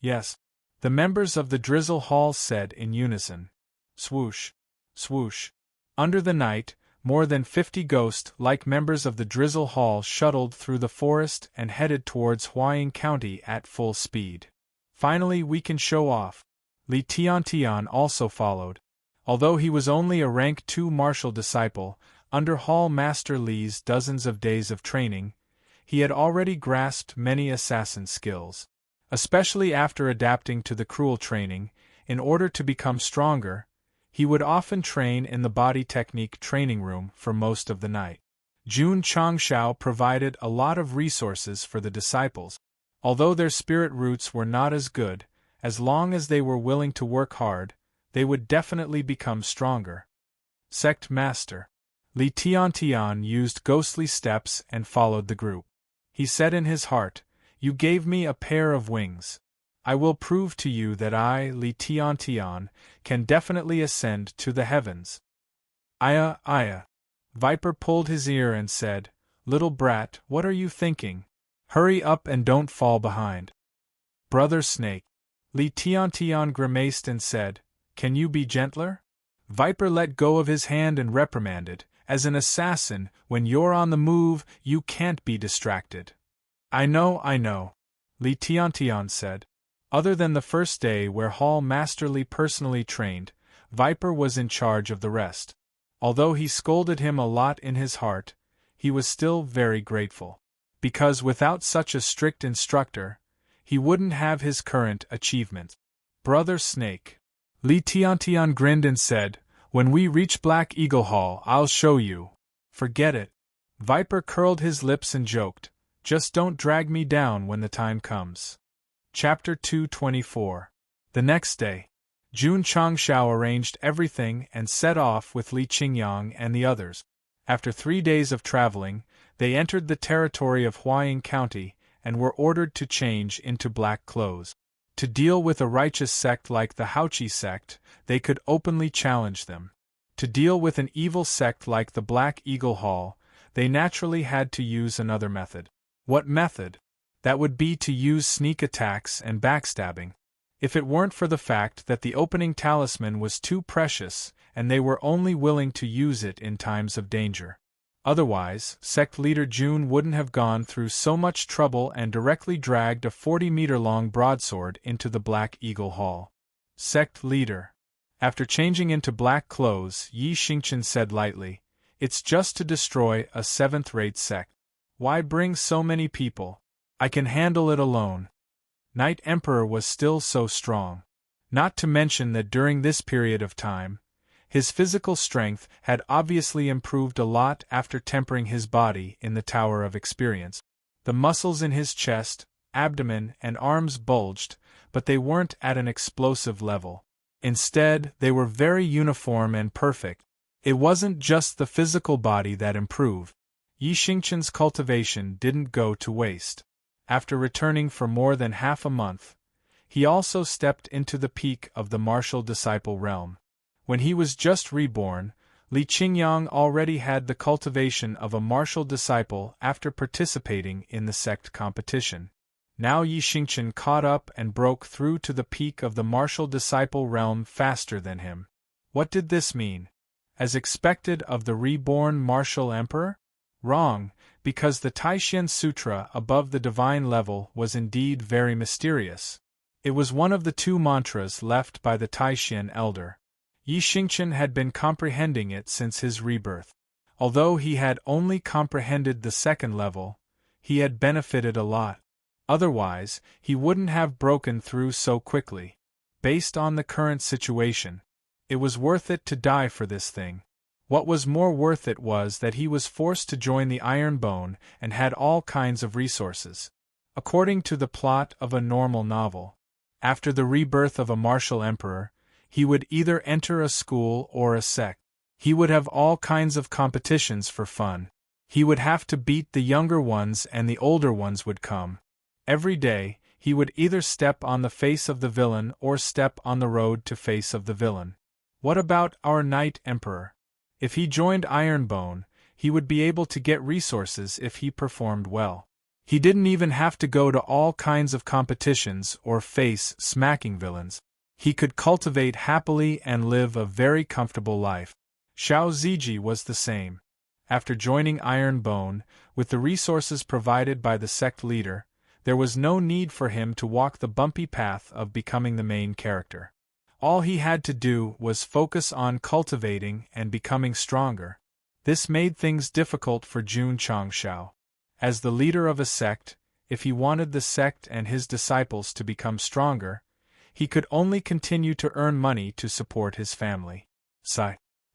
Yes. The members of the Drizzle Hall said in unison. Swoosh. Swoosh. Under the night, more than 50 ghost-like members of the Drizzle Hall shuttled through the forest and headed towards Huaying County at full speed. Finally we can show off. Li Tiantian also followed. Although he was only a rank 2 martial disciple, under Hall Master Li's dozens of days of training, he had already grasped many assassin skills. Especially after adapting to the cruel training, in order to become stronger, he would often train in the body technique training room for most of the night. Jun Changshao provided a lot of resources for the disciples. Although their spirit roots were not as good, as long as they were willing to work hard, they would definitely become stronger. Sect Master. Li Tiantian used ghostly steps and followed the group. He said in his heart, "You gave me a pair of wings. I will prove to you that I, Li Tiantian, can definitely ascend to the heavens." "Aya, Aya." Viper pulled his ear and said, "Little brat, what are you thinking? Hurry up and don't fall behind." "Brother Snake." Li Tiantian grimaced and said, "Can you be gentler?" Viper let go of his hand and reprimanded, "As an assassin, when you're on the move, you can't be distracted." I know, Li Tiantian said. Other than the first day where Hall Master Li personally trained, Viper was in charge of the rest. Although he scolded him a lot in his heart, he was still very grateful. Because without such a strict instructor, he wouldn't have his current achievements. "Brother Snake." Li Tiantian grinned and said, "When we reach Black Eagle Hall, I'll show you." "Forget it." Viper curled his lips and joked, "Just don't drag me down when the time comes." Chapter 224. The next day, Jun Changshao arranged everything and set off with Li Qingyang and the others. After 3 days of traveling, they entered the territory of Huaying County and were ordered to change into black clothes. To deal with a righteous sect like the Haoqi sect, they could openly challenge them. To deal with an evil sect like the Black Eagle Hall, they naturally had to use another method. What method? That would be to use sneak attacks and backstabbing. If it weren't for the fact that the opening talisman was too precious and they were only willing to use it in times of danger. Otherwise, sect leader June wouldn't have gone through so much trouble and directly dragged a 40-meter-long broadsword into the Black Eagle Hall. Sect leader. After changing into black clothes, Yi Xingqian said lightly, "It's just to destroy a 7th-rate sect. Why bring so many people? I can handle it alone." Knight Emperor was still so strong. Not to mention that during this period of time, his physical strength had obviously improved a lot after tempering his body in the Tower of Experience. The muscles in his chest, abdomen, and arms bulged, but they weren't at an explosive level. Instead, they were very uniform and perfect. It wasn't just the physical body that improved. Yi Xingqian's cultivation didn't go to waste. After returning for more than half a month, he also stepped into the peak of the martial disciple realm. When he was just reborn, Li Qingyang already had the cultivation of a martial disciple after participating in the sect competition. Now Yi Xingqian caught up and broke through to the peak of the martial disciple realm faster than him. What did this mean? As expected of the reborn martial emperor? Wrong, because the Taishan Sutra above the divine level was indeed very mysterious. It was one of the 2 mantras left by the Taishan elder. Yi Xingqian had been comprehending it since his rebirth. Although he had only comprehended the 2nd level, he had benefited a lot. Otherwise, he wouldn't have broken through so quickly. Based on the current situation, it was worth it to die for this thing. What was more worth it was that he was forced to join the Iron Bone and had all kinds of resources. According to the plot of a normal novel, after the rebirth of a martial emperor, he would either enter a school or a sect. He would have all kinds of competitions for fun. He would have to beat the younger ones and the older ones would come. Every day, he would either step on the face of the villain or step on the road to face of the villain. What about our Knight Emperor? If he joined Ironbone, he would be able to get resources if he performed well. He didn't even have to go to all kinds of competitions or face smacking villains. He could cultivate happily and live a very comfortable life. Xiao Ziji was the same. After joining Ironbone, with the resources provided by the sect leader, there was no need for him to walk the bumpy path of becoming the main character. All he had to do was focus on cultivating and becoming stronger. This made things difficult for Jun Changshao. As the leader of a sect, if he wanted the sect and his disciples to become stronger, he could only continue to earn money to support his family.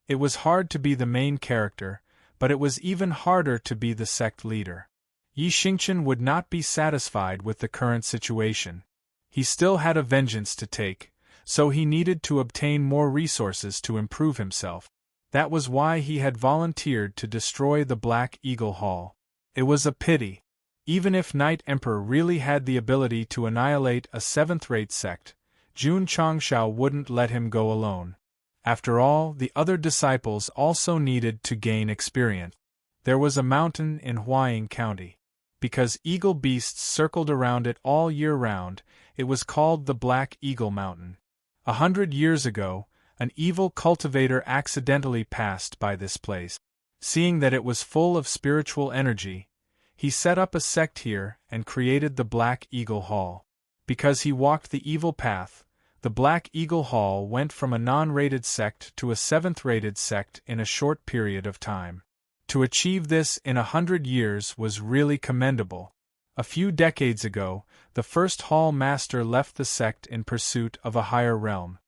It was hard to be the main character, but it was even harder to be the sect leader. Yi Xingqian would not be satisfied with the current situation. He still had a vengeance to take, so he needed to obtain more resources to improve himself. That was why he had volunteered to destroy the Black Eagle Hall. It was a pity. Even if Knight Emperor really had the ability to annihilate a 7th-rate sect, Jun Changshao wouldn't let him go alone. After all, the other disciples also needed to gain experience. There was a mountain in Huaying County. Because eagle beasts circled around it all year round, it was called the Black Eagle Mountain. 100 years ago, an evil cultivator accidentally passed by this place. Seeing that it was full of spiritual energy, he set up a sect here and created the Black Eagle Hall. Because he walked the evil path, the Black Eagle Hall went from a non-rated sect to a 7th-rated sect in a short period of time. To achieve this in 100 years was really commendable. A few decades ago, the first hall master left the sect in pursuit of a higher realm.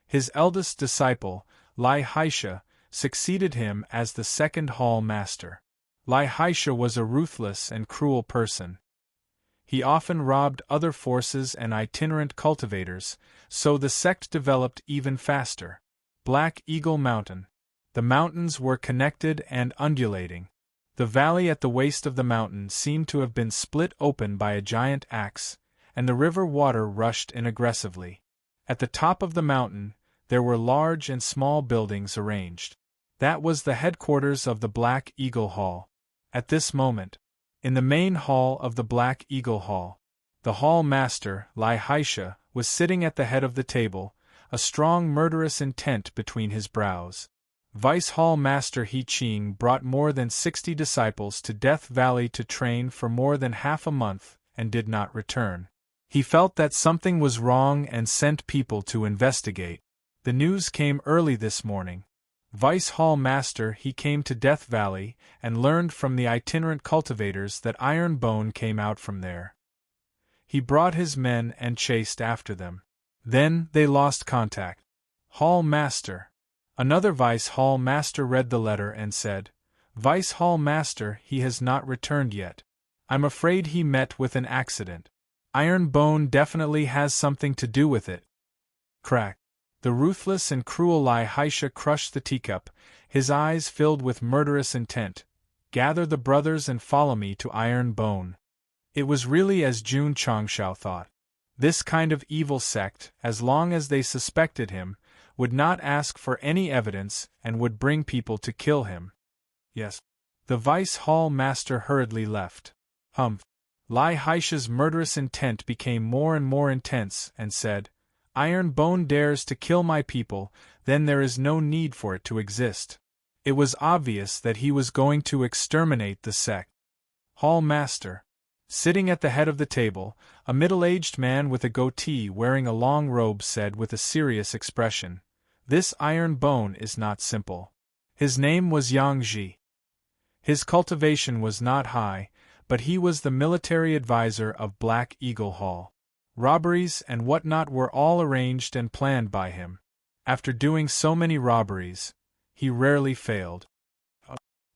His eldest disciple, Lai Haisha, succeeded him as the second hall master. Lai Haisha was a ruthless and cruel person. He often robbed other forces and itinerant cultivators, so the sect developed even faster. Black Eagle Mountain. The mountains were connected and undulating. The valley at the waist of the mountain seemed to have been split open by a giant axe, and the river water rushed in aggressively. At the top of the mountain, there were large and small buildings arranged. That was the headquarters of the Black Eagle Hall. At this moment, In the main hall of the Black Eagle Hall, the hall master, Lai Haisha, was sitting at the head of the table, a strong murderous intent between his brows. Vice Hall Master He Ching brought more than 60 disciples to Death Valley to train for more than half a month, and did not return. He felt that something was wrong and sent people to investigate. The news came early this morning. Vice Hall Master He came to Death Valley and learned from the itinerant cultivators that Iron Bone came out from there. He brought his men and chased after them. Then they lost contact. Hall Master. Another Vice Hall Master read the letter and said, "Vice Hall Master, he has not returned yet. I'm afraid he met with an accident. Iron Bone definitely has something to do with it." Crack. The ruthless and cruel Lai Haisha crushed the teacup, his eyes filled with murderous intent. "Gather the brothers and follow me to Iron Bone." It was really as Jun Changshao thought. This kind of evil sect, as long as they suspected him, would not ask for any evidence and would bring people to kill him. Yes. The Vice Hall Master hurriedly left. Humph. Lai Haisha's murderous intent became more and more intense and said, "Iron Bone dares to kill my people, then there is no need for it to exist." It was obvious that he was going to exterminate the sect. Hall Master. Sitting at the head of the table, a middle-aged man with a goatee wearing a long robe said with a serious expression, "This Iron Bone is not simple." His name was Yang Ji. His cultivation was not high, but he was the military advisor of Black Eagle Hall. Robberies and whatnot were all arranged and planned by him. After doing so many robberies, he rarely failed.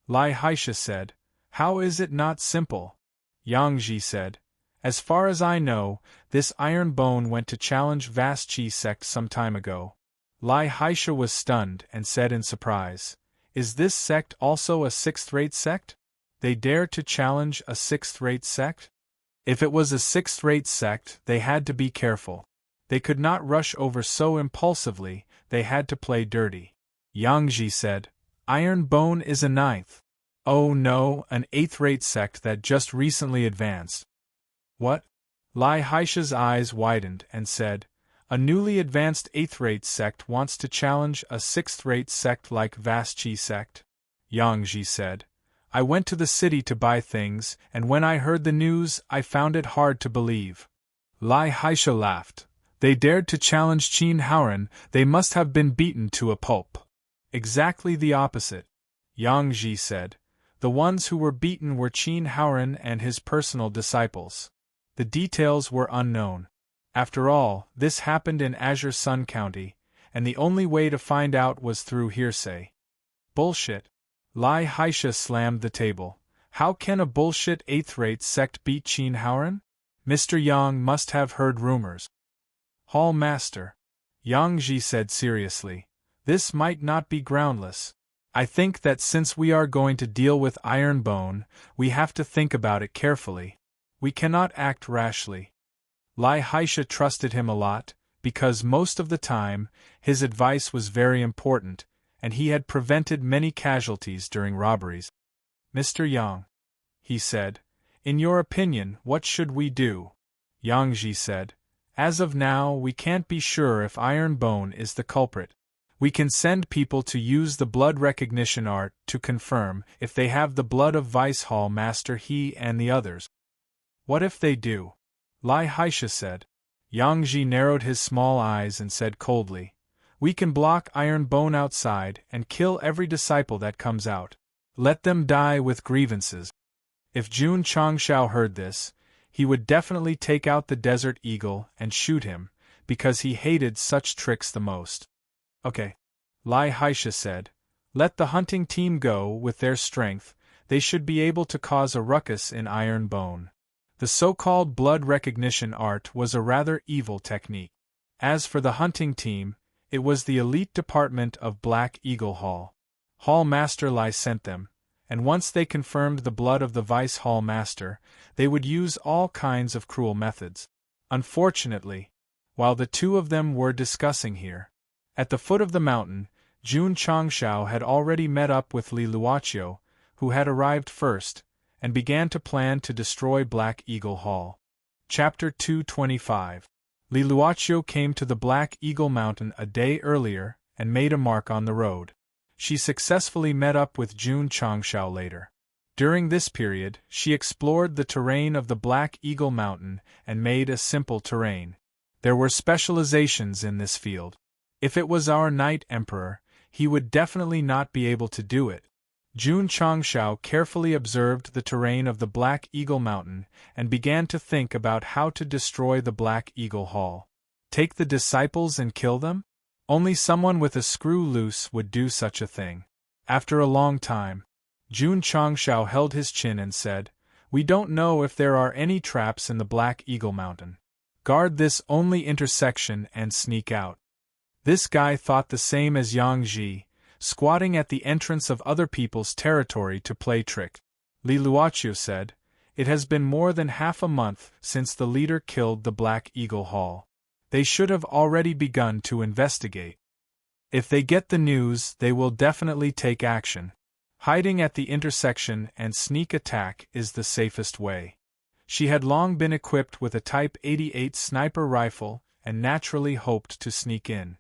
Lai Haisha said, "How is it not simple?" Yang Ji said, "As far as I know, this Iron Bone went to challenge Vast Chi Sect some time ago." Lai Haisha was stunned and said in surprise, "Is this sect also a sixth-rate sect? They dare to challenge a sixth-rate sect?" If it was a sixth-rate sect, they had to be careful. They could not rush over so impulsively, they had to play dirty. Yang Ji said, "Iron Bone is a ninth. Oh no, an eighth-rate sect that just recently advanced." What? Lai Haisha's eyes widened and said, "A newly advanced eighth-rate sect wants to challenge a sixth-rate sect like Vast Chi Sect?" Yang Ji said, "I went to the city to buy things, and when I heard the news, I found it hard to believe." Lai Haisha laughed. "They dared to challenge Qin Haoren, they must have been beaten to a pulp." Exactly the opposite. Yang Ji said, "The ones who were beaten were Qin Haoren and his personal disciples. The details were unknown. After all, this happened in Azure Sun County, and the only way to find out was through hearsay." Bullshit. Lai Haisha slammed the table. "How can a bullshit eighth-rate sect beat Qin Haoren? Mr. Yang must have heard rumors." Hall Master. Yang Ji said seriously, "This might not be groundless. I think that since we are going to deal with Iron Bone, we have to think about it carefully. We cannot act rashly." Lai Haisha trusted him a lot, because most of the time, his advice was very important, and he had prevented many casualties during robberies. "Mr. Yang," he said, "in your opinion, what should we do?" Yang Ji said, "As of now, we can't be sure if Iron Bone is the culprit. We can send people to use the blood recognition art to confirm if they have the blood of Vice Hall Master He and the others." "What if they do?" Lai Haisha said. Yang Ji narrowed his small eyes and said coldly, "We can block Iron Bone outside and kill every disciple that comes out. Let them die with grievances." If Jun Changshao heard this, he would definitely take out the Desert Eagle and shoot him, because he hated such tricks the most. "Okay," Lai Haisha said, "let the hunting team go with their strength, they should be able to cause a ruckus in Iron Bone." The so-called blood recognition art was a rather evil technique. As for the hunting team, it was the elite department of Black Eagle Hall. Hall Master Lai sent them, and once they confirmed the blood of the Vice Hall Master, they would use all kinds of cruel methods. Unfortunately, while the two of them were discussing here, at the foot of the mountain, Jun Changshao had already met up with Li Luoqiu, who had arrived first, and began to plan to destroy Black Eagle Hall. Chapter 225. Li Luoqiu came to the Black Eagle Mountain a day earlier and made a mark on the road. She successfully met up with Jun Changshao later. During this period, she explored the terrain of the Black Eagle Mountain and made a simple terrain. There were specializations in this field. If it was our Night Emperor, he would definitely not be able to do it. Jun Changshao carefully observed the terrain of the Black Eagle Mountain and began to think about how to destroy the Black Eagle Hall. Take the disciples and kill them? Only someone with a screw loose would do such a thing. After a long time, Jun Changshao held his chin and said, "We don't know if there are any traps in the Black Eagle Mountain. Guard this only intersection and sneak out." This guy thought the same as Yang Ji, squatting at the entrance of other people's territory to play trick. Li Luoqiu said, "It has been more than half a month since the leader killed the Black Eagle Hall. They should have already begun to investigate. If they get the news, they will definitely take action. Hiding at the intersection and sneak attack is the safest way." She had long been equipped with a Type 88 sniper rifle and naturally hoped to sneak in.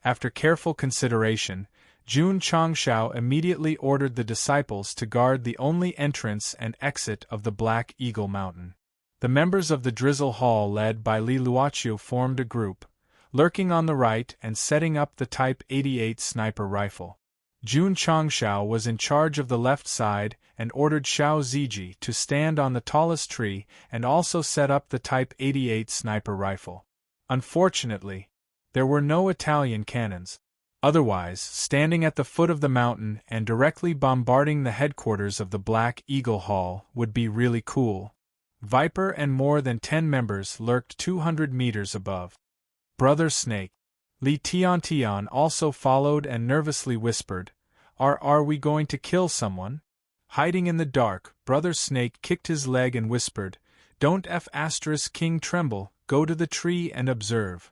After careful consideration, Jun Changshao immediately ordered the disciples to guard the only entrance and exit of the Black Eagle Mountain. The members of the Drizzle Hall led by Li Luoqiu formed a group, lurking on the right and setting up the Type 88 sniper rifle. Jun Changshao was in charge of the left side and ordered Xiao Ziji to stand on the tallest tree and also set up the Type 88 sniper rifle. Unfortunately, there were no Italian cannons. Otherwise, standing at the foot of the mountain and directly bombarding the headquarters of the Black Eagle Hall would be really cool. Viper and more than 10 members lurked 200 meters above. Brother Snake. Li Tiantian also followed and nervously whispered, Are we going to kill someone?" Hiding in the dark, Brother Snake kicked his leg and whispered, "Don't King tremble, go to the tree and observe."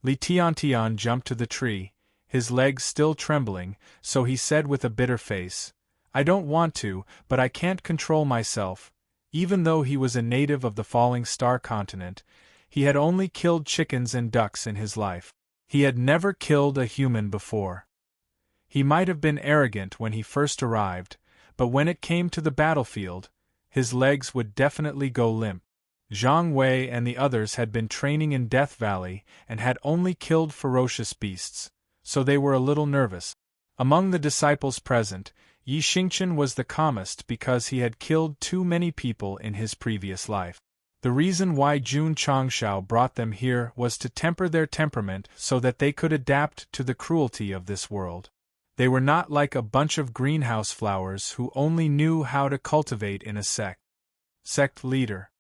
Li Tiantian jumped to the tree, his legs still trembling, so he said with a bitter face, "I don't want to, but I can't control myself." Even though he was a native of the Falling Star continent, he had only killed chickens and ducks in his life. He had never killed a human before. He might have been arrogant when he first arrived, but when it came to the battlefield, his legs would definitely go limp. Zhang Wei and the others had been training in Death Valley and had only killed ferocious beasts, so they were a little nervous. Among the disciples present, Yi Xingchen was the calmest because he had killed too many people in his previous life. The reason why Jun Changshao brought them here was to temper their temperament so that they could adapt to the cruelty of this world. They were not like a bunch of greenhouse flowers who only knew how to cultivate in a sect. Sect leader.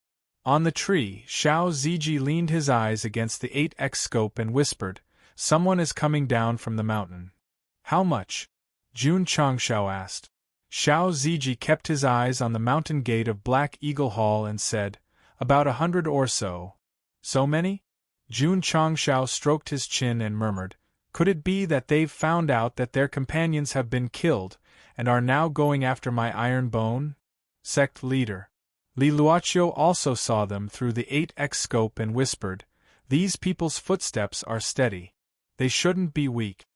On the tree, Xiao Ziji leaned his eyes against the 8x scope and whispered, "Someone is coming down from the mountain." "How much?" Jun Changshao asked. Xiao Ziji kept his eyes on the mountain gate of Black Eagle Hall and said, "About 100 or so." "So many?" Jun Changshao stroked his chin and murmured, "Could it be that they've found out that their companions have been killed, and are now going after my iron bone?" Sect leader. Li Luoqiu also saw them through the 8x scope and whispered, "These people's footsteps are steady. They shouldn't be weak.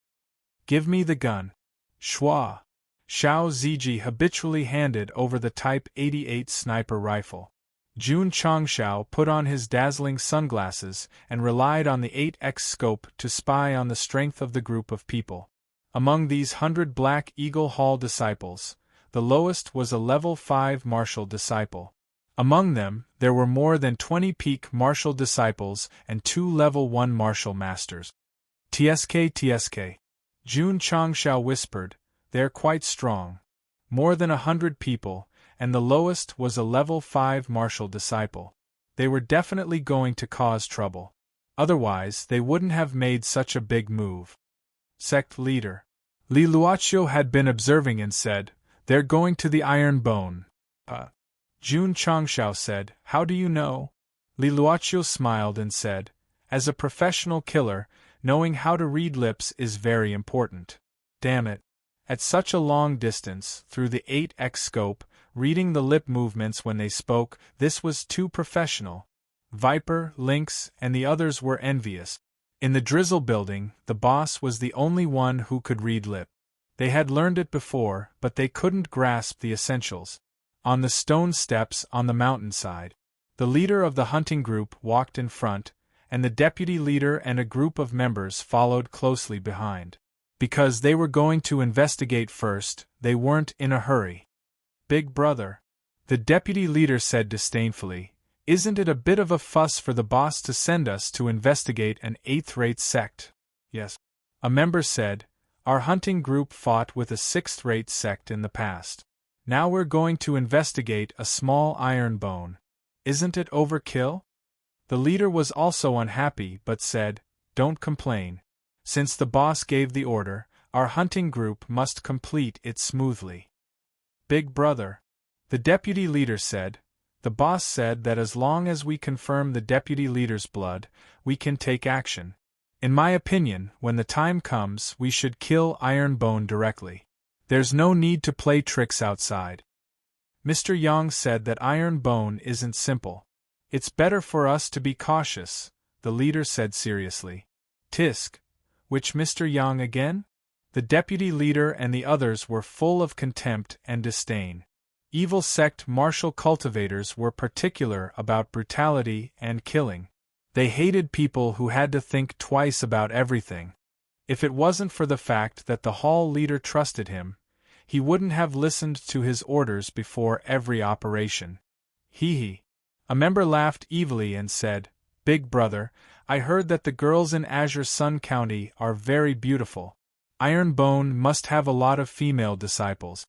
Give me the gun." Shua. Xiao Ziji habitually handed over the Type 88 sniper rifle. Jun Changshao put on his dazzling sunglasses and relied on the 8x scope to spy on the strength of the group of people. Among these 100 Black Eagle Hall disciples, the lowest was a level 5 martial disciple. Among them, there were more than 20 peak martial disciples and 2 level 1 martial masters. TSK. Jun Changshao whispered, "They're quite strong. More than 100 people, and the lowest was a level 5 martial disciple. They were definitely going to cause trouble. Otherwise, they wouldn't have made such a big move." Sect leader. Li Luoqiu had been observing and said, "They're going to the iron bone." Jun Changshao said, "How do you know?" Li Luoqiu smiled and said, "As a professional killer, knowing how to read lips is very important." Damn it. At such a long distance, through the 8x scope, reading the lip movements when they spoke. This was too professional. Viper, Lynx, and the others were envious. In the Drizzle building, the boss was the only one who could read lip. They had learned it before, but they couldn't grasp the essentials. On the stone steps on the mountainside, the leader of the hunting group walked in front, and the deputy leader and a group of members followed closely behind. Because they were going to investigate first, they weren't in a hurry. "Big brother," the deputy leader said disdainfully, "isn't it a bit of a fuss for the boss to send us to investigate an 8th-rate sect?" "Yes," a member said, "our hunting group fought with a 6th-rate sect in the past. Now we're going to investigate a small iron bone. Isn't it overkill?" The leader was also unhappy but said, "Don't complain. Since the boss gave the order, our hunting group must complete it smoothly." "Big brother," the deputy leader said, "the boss said that as long as we confirm the deputy leader's blood, we can take action. In my opinion, when the time comes, we should kill Iron Bone directly. There's no need to play tricks outside." Mr. Yang said that Iron Bone isn't simple. "It's better for us to be cautious," the leader said seriously. "Tisk. Which Mr. Yang again?" The deputy leader and the others were full of contempt and disdain. Evil sect martial cultivators were particular about brutality and killing. They hated people who had to think twice about everything. If it wasn't for the fact that the hall leader trusted him, he wouldn't have listened to his orders before every operation. Hee. A member laughed evilly and said, "Big brother, I heard that the girls in Azure Sun County are very beautiful. Iron Bone must have a lot of female disciples."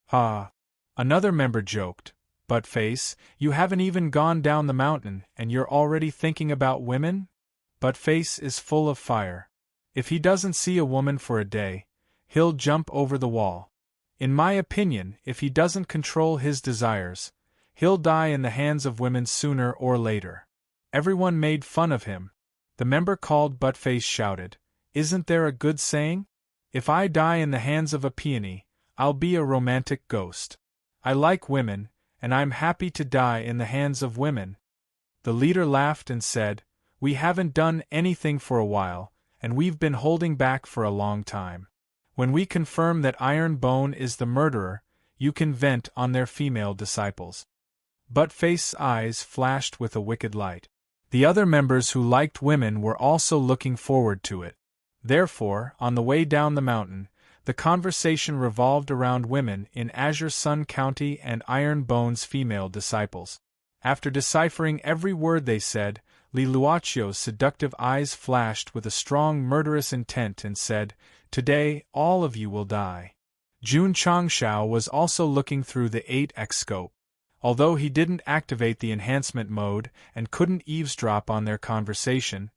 "Ha." Another member joked, "Buttface, you haven't even gone down the mountain and you're already thinking about women?" Buttface is full of fire. If he doesn't see a woman for a day, he'll jump over the wall. In my opinion, if he doesn't control his desires, he'll die in the hands of women sooner or later. Everyone made fun of him. The member called Buttface shouted, "Isn't there a good saying? If I die in the hands of a peony, I'll be a romantic ghost. I like women, and I'm happy to die in the hands of women." The leader laughed and said, "We haven't done anything for a while, and we've been holding back for a long time. When we confirm that Iron Bone is the murderer, you can vent on their female disciples." Buttface's eyes flashed with a wicked light. The other members who liked women were also looking forward to it. Therefore, on the way down the mountain, the conversation revolved around women in Azure Sun County and Iron Bone's female disciples. After deciphering every word they said, Li Luacio's seductive eyes flashed with a strong murderous intent and said, "Today, all of you will die." Jun Changshao was also looking through the 8x scope. Although he didn't activate the enhancement mode and couldn't eavesdrop on their conversation,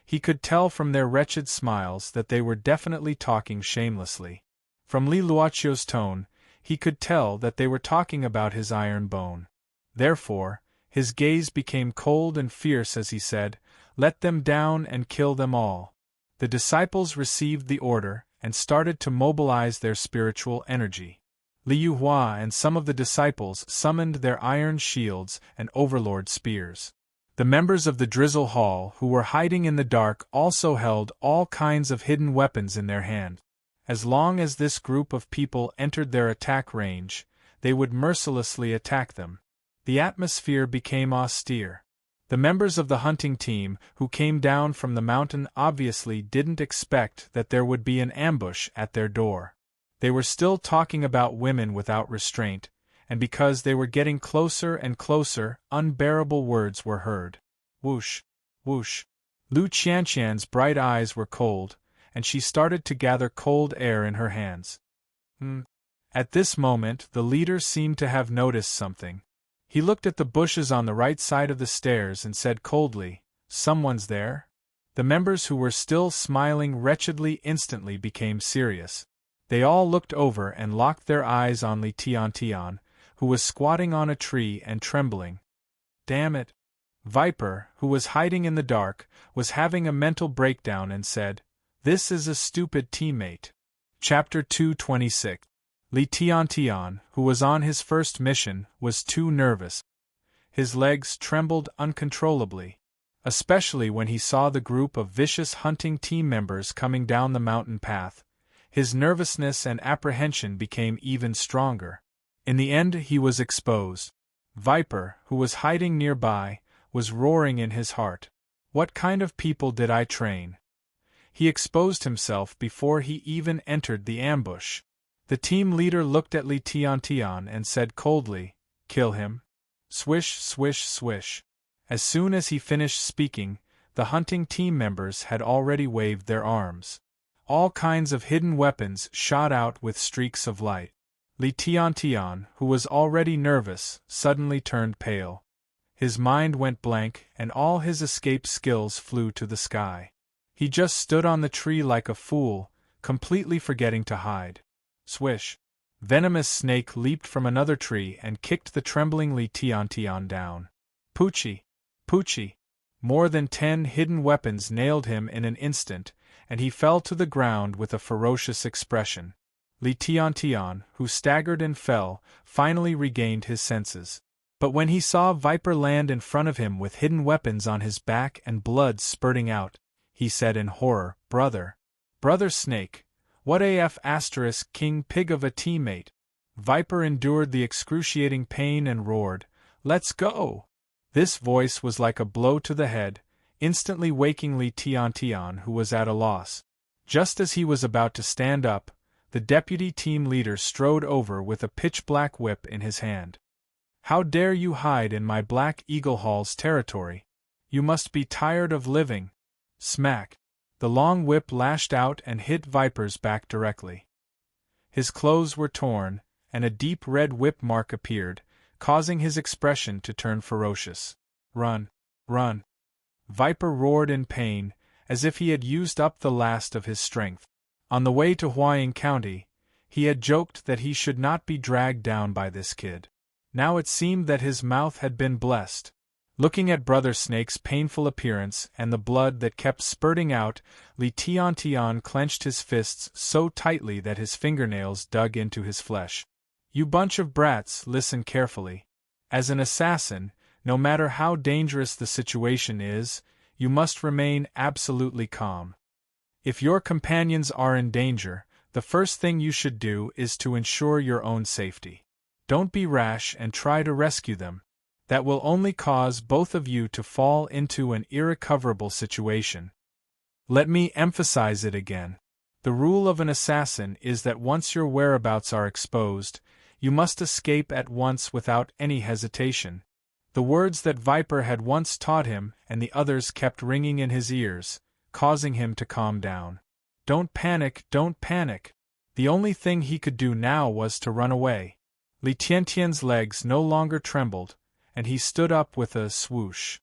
he could tell from their wretched smiles that they were definitely talking shamelessly. From Li Luacio's tone, he could tell that they were talking about his Iron Bone. Therefore, his gaze became cold and fierce as he said, "Let them down and kill them all." The disciples received the order and started to mobilize their spiritual energy. Liu Hua and some of the disciples summoned their iron shields and overlord spears. The members of the Drizzle Hall who were hiding in the dark also held all kinds of hidden weapons in their hand. As long as this group of people entered their attack range, they would mercilessly attack them. The atmosphere became austere. The members of the hunting team who came down from the mountain obviously didn't expect that there would be an ambush at their door. They were still talking about women without restraint, and because they were getting closer and closer, unbearable words were heard. Whoosh, whoosh. Lu Qianqian's bright eyes were cold, and she started to gather cold air in her hands. At this moment, the leader seemed to have noticed something. He looked at the bushes on the right side of the stairs and said coldly, "Someone's there?" The members who were still smiling wretchedly instantly became serious. They all looked over and locked their eyes on Li Tiantian, who was squatting on a tree and trembling. "Damn it!" Viper, who was hiding in the dark, was having a mental breakdown and said, "This is a stupid teammate." Chapter 226. Li Tiantian, who was on his first mission, was too nervous. His legs trembled uncontrollably, especially when he saw the group of vicious hunting team members coming down the mountain path. His nervousness and apprehension became even stronger. In the end, he was exposed. Viper, who was hiding nearby, was roaring in his heart. What kind of people did I train? He exposed himself before he even entered the ambush. The team leader looked at Li Tiantian and said coldly, "Kill him." Swish, swish, swish. As soon as he finished speaking, the hunting team members had already waved their arms. All kinds of hidden weapons shot out with streaks of light. Li Tiantian, who was already nervous, suddenly turned pale. His mind went blank and all his escape skills flew to the sky. He just stood on the tree like a fool, completely forgetting to hide. Swish! Venomous snake leaped from another tree and kicked the trembling Li Tiantian down. Poochie! Poochie! More than 10 hidden weapons nailed him in an instant, and he fell to the ground with a ferocious expression. Li Tiantian, who staggered and fell, finally regained his senses. But when he saw Viper land in front of him with hidden weapons on his back and blood spurting out, he said in horror, "Brother! Brother Snake! What AF * king pig of a teammate?" Viper endured the excruciating pain and roared, "Let's go!" This voice was like a blow to the head, instantly waking Li Tiantian, who was at a loss. Just as he was about to stand up, the deputy team leader strode over with a pitch-black whip in his hand. "How dare you hide in my Black Eagle Hall's territory? You must be tired of living." Smack! The long whip lashed out and hit Viper's back directly. His clothes were torn, and a deep red whip mark appeared, causing his expression to turn ferocious. "Run! Run!" Viper roared in pain, as if he had used up the last of his strength. On the way to Huaiying County, he had joked that he should not be dragged down by this kid. Now it seemed that his mouth had been blessed. Looking at Brother Snake's painful appearance and the blood that kept spurting out, Li Tiantian clenched his fists so tightly that his fingernails dug into his flesh. "You bunch of brats, listen carefully. As an assassin, no matter how dangerous the situation is, you must remain absolutely calm. If your companions are in danger, the first thing you should do is to ensure your own safety. Don't be rash and try to rescue them. That will only cause both of you to fall into an irrecoverable situation. Let me emphasize it again. The rule of an assassin is that once your whereabouts are exposed, you must escape at once without any hesitation." The words that Viper had once taught him and the others kept ringing in his ears, causing him to calm down. Don't panic, don't panic. The only thing he could do now was to run away. Li Tiantian's legs no longer trembled, and he stood up with a swoosh.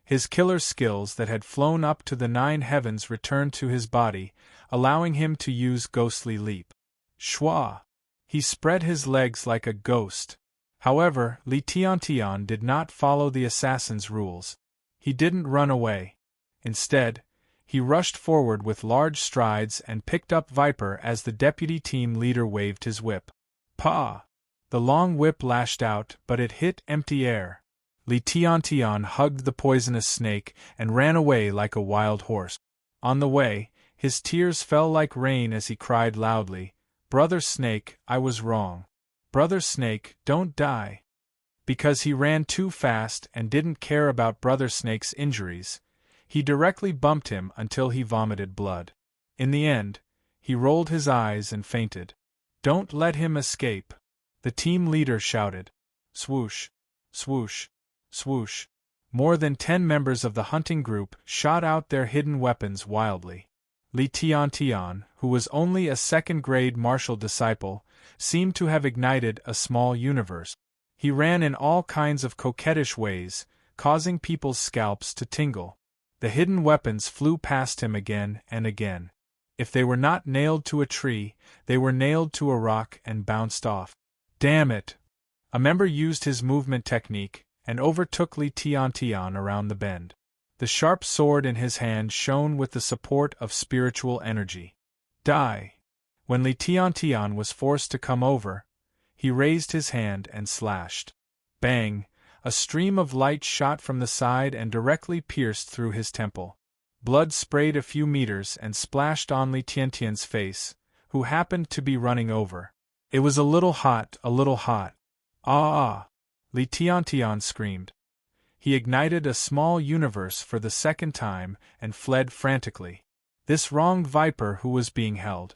His killer skills that had flown up to the 9 heavens returned to his body, allowing him to use ghostly leap. Shwa! He spread his legs like a ghost. However, Li Tiantian did not follow the assassin's rules. He didn't run away. Instead, he rushed forward with large strides and picked up Viper as the deputy team leader waved his whip. "Pa!" The long whip lashed out, but it hit empty air. Li Tiantian hugged the poisonous snake and ran away like a wild horse. On the way, his tears fell like rain as he cried loudly, "Brother Snake, I was wrong. Brother Snake, don't die." Because he ran too fast and didn't care about Brother Snake's injuries, he directly bumped him until he vomited blood. In the end, he rolled his eyes and fainted. "Don't let him escape," the team leader shouted. Swoosh! Swoosh! Swoosh! More than 10 members of the hunting group shot out their hidden weapons wildly. Li Tiantian, who was only a second-grade martial disciple, seemed to have ignited a small universe. He ran in all kinds of coquettish ways, causing people's scalps to tingle. The hidden weapons flew past him again and again. If they were not nailed to a tree, they were nailed to a rock and bounced off. Damn it! A member used his movement technique and overtook Li Tiantian around the bend. The sharp sword in his hand shone with the support of spiritual energy. Die! When Li Tiantian was forced to come over, he raised his hand and slashed. Bang! A stream of light shot from the side and directly pierced through his temple. Blood sprayed a few meters and splashed on Li Tiantian's face, who happened to be running over. It was a little hot, a little hot. Ah! Li Tiantian screamed. He ignited a small universe for the second time and fled frantically. This wronged viper who was being held.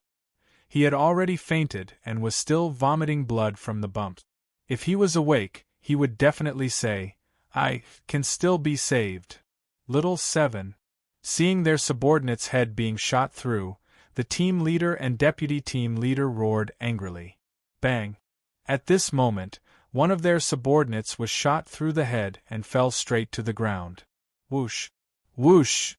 He had already fainted and was still vomiting blood from the bumps. If he was awake, he would definitely say, "I can still be saved." Little 7. Seeing their subordinate's head being shot through, the team leader and deputy team leader roared angrily. Bang! At this moment, one of their subordinates was shot through the head and fell straight to the ground. Whoosh! Whoosh!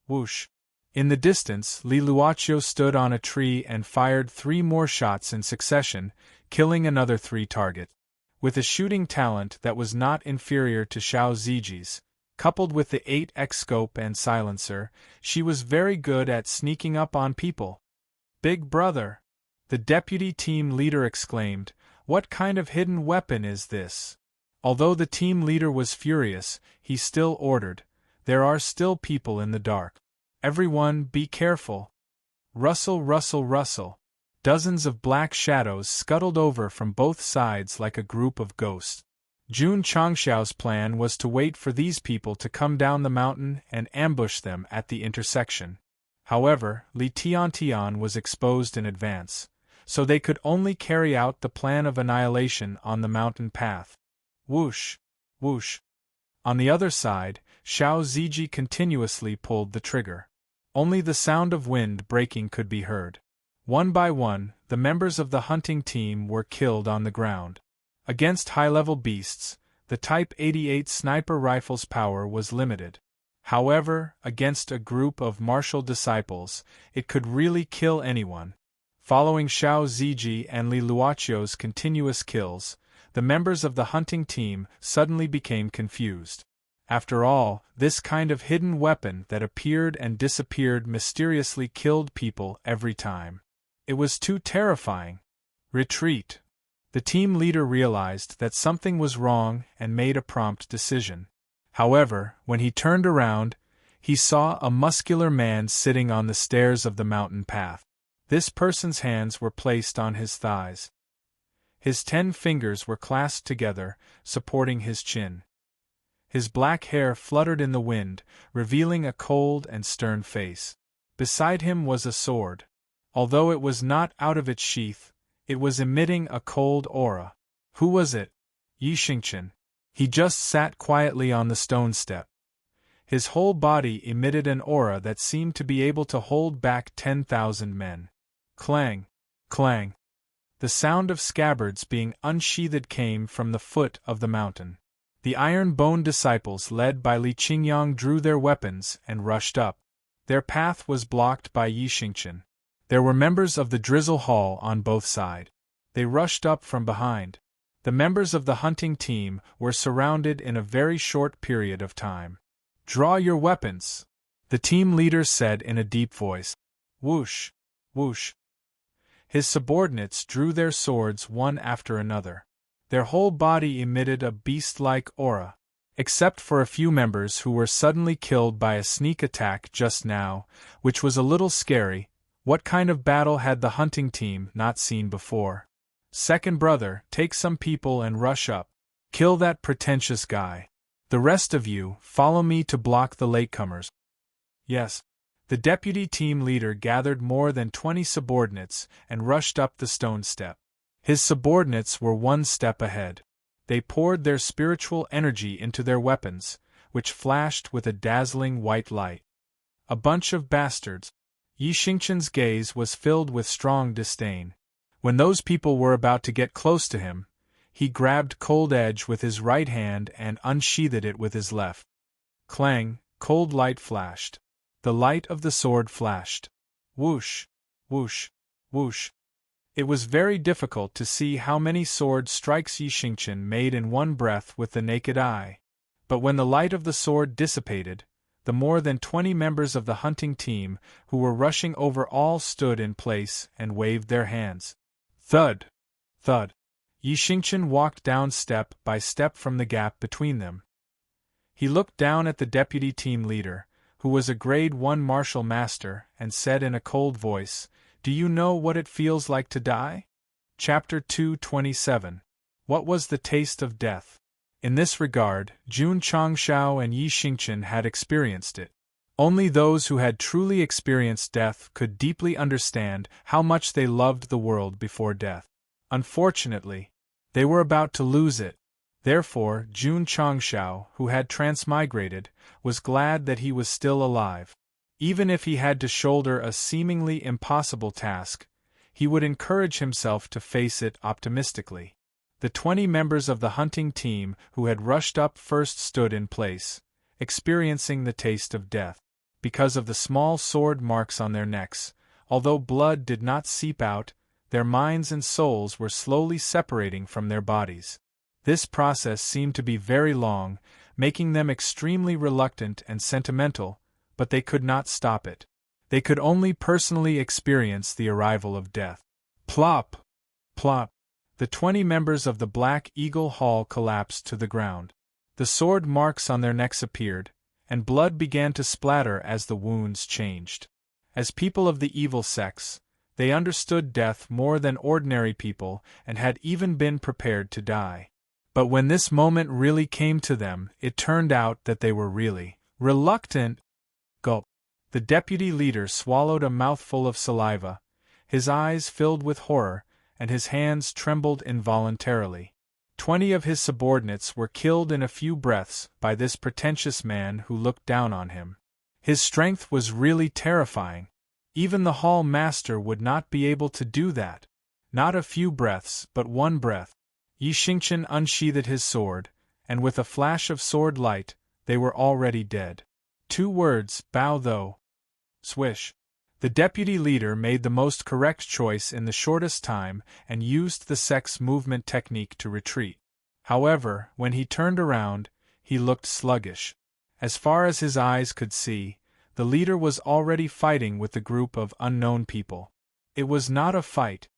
Whoosh! In the distance, Li Luochio stood on a tree and fired 3 more shots in succession, killing another 3 targets. With a shooting talent that was not inferior to Xiao Ziji's, coupled with the 8x scope and silencer, she was very good at sneaking up on people. "Big brother!" the deputy team leader exclaimed, "what kind of hidden weapon is this?" Although the team leader was furious, he still ordered, "There are still people in the dark. Everyone, be careful." Rustle, rustle, rustle. Dozens of black shadows scuttled over from both sides like a group of ghosts. Jun Changxiao's plan was to wait for these people to come down the mountain and ambush them at the intersection. However, Li Tiantian was exposed in advance, so they could only carry out the plan of annihilation on the mountain path. Whoosh! Whoosh! On the other side, Xiao Ziji continuously pulled the trigger. Only the sound of wind breaking could be heard. One by one, the members of the hunting team were killed on the ground. Against high-level beasts, the Type 88 sniper rifle's power was limited. However, against a group of martial disciples, it could really kill anyone. Following Xiao Ziji and Li Luochio's continuous kills, the members of the hunting team suddenly became confused. After all, this kind of hidden weapon that appeared and disappeared mysteriously killed people every time. It was too terrifying. Retreat. The team leader realized that something was wrong and made a prompt decision. However, when he turned around, he saw a muscular man sitting on the stairs of the mountain path. This person's hands were placed on his thighs. His 10 fingers were clasped together, supporting his chin. His black hair fluttered in the wind, revealing a cold and stern face. Beside him was a sword. Although it was not out of its sheath, it was emitting a cold aura. Who was it? Yi Xingqian. He just sat quietly on the stone step. His whole body emitted an aura that seemed to be able to hold back 10,000 men. Clang! Clang! The sound of scabbards being unsheathed came from the foot of the mountain. The iron-boned disciples led by Li Qingyang drew their weapons and rushed up. Their path was blocked by Yi Xingqian. There were members of the Drizzle Hall on both sides. They rushed up from behind. The members of the hunting team were surrounded in a very short period of time. "Draw your weapons," the team leader said in a deep voice. Whoosh! Whoosh! His subordinates drew their swords one after another. Their whole body emitted a beast-like aura. Except for a few members who were suddenly killed by a sneak attack just now, which was a little scary. What kind of battle had the hunting team not seen before? "Second brother, take some people and rush up. Kill that pretentious guy. The rest of you, follow me to block the latecomers." Yes. The deputy team leader gathered more than 20 subordinates and rushed up the stone step. His subordinates were 1 step ahead. They poured their spiritual energy into their weapons, which flashed with a dazzling white light. A bunch of bastards. Yi Xingqian's gaze was filled with strong disdain. When those people were about to get close to him, he grabbed Cold Edge with his right hand and unsheathed it with his left. Clang! Cold light flashed. The light of the sword flashed. Whoosh! Whoosh! Whoosh! It was very difficult to see how many sword strikes Yi Xingqian made in one breath with the naked eye. But when the light of the sword dissipated, the more than 20 members of the hunting team who were rushing over all stood in place and waved their hands. Thud! Thud! Yi Xingchen walked down step by step from the gap between them. He looked down at the deputy team leader, who was a Grade 1 martial master, and said in a cold voice, "Do you know what it feels like to die?" Chapter 227. What was the taste of death? In this regard, Jun Changshao and Yi Xingchen had experienced it. Only those who had truly experienced death could deeply understand how much they loved the world before death. Unfortunately, they were about to lose it. Therefore, Jun Changshao, who had transmigrated, was glad that he was still alive. Even if he had to shoulder a seemingly impossible task, he would encourage himself to face it optimistically. The 20 members of the hunting team who had rushed up first stood in place, experiencing the taste of death. Because of the small sword marks on their necks, although blood did not seep out, their minds and souls were slowly separating from their bodies. This process seemed to be very long, making them extremely reluctant and sentimental, but they could not stop it. They could only personally experience the arrival of death. Plop! Plop! The 20 members of the Black Eagle Hall collapsed to the ground. The sword marks on their necks appeared, and blood began to splatter as the wounds changed. As people of the evil sects, they understood death more than ordinary people and had even been prepared to die. But when this moment really came to them, it turned out that they were really reluctant. Gulp. The deputy leader swallowed a mouthful of saliva, his eyes filled with horror, and his hands trembled involuntarily. 20 of his subordinates were killed in a few breaths by this pretentious man who looked down on him. His strength was really terrifying. Even the hall master would not be able to do that. Not a few breaths, but one breath. Yi Xingchen unsheathed his sword, and with a flash of sword light, they were already dead. 2 words, bow though. Swish. The deputy leader made the most correct choice in the shortest time and used the Sect's movement technique to retreat. However, when he turned around, he looked sluggish. As far as his eyes could see, the leader was already fighting with the group of unknown people. It was not a fight.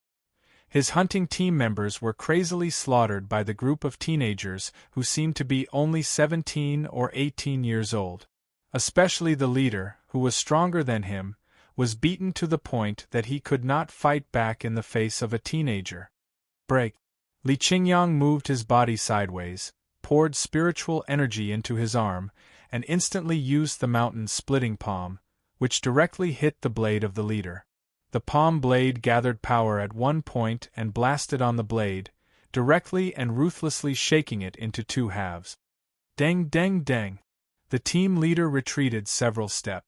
His hunting team members were crazily slaughtered by the group of teenagers who seemed to be only 17 or 18 years old. Especially the leader, who was stronger than him, was beaten to the point that he could not fight back in the face of a teenager. Break. Li Qingyang moved his body sideways, poured spiritual energy into his arm, and instantly used the mountain's splitting palm, which directly hit the blade of the leader. The palm blade gathered power at one point and blasted on the blade, directly and ruthlessly shaking it into 2 halves. Dang dang dang! The team leader retreated several steps.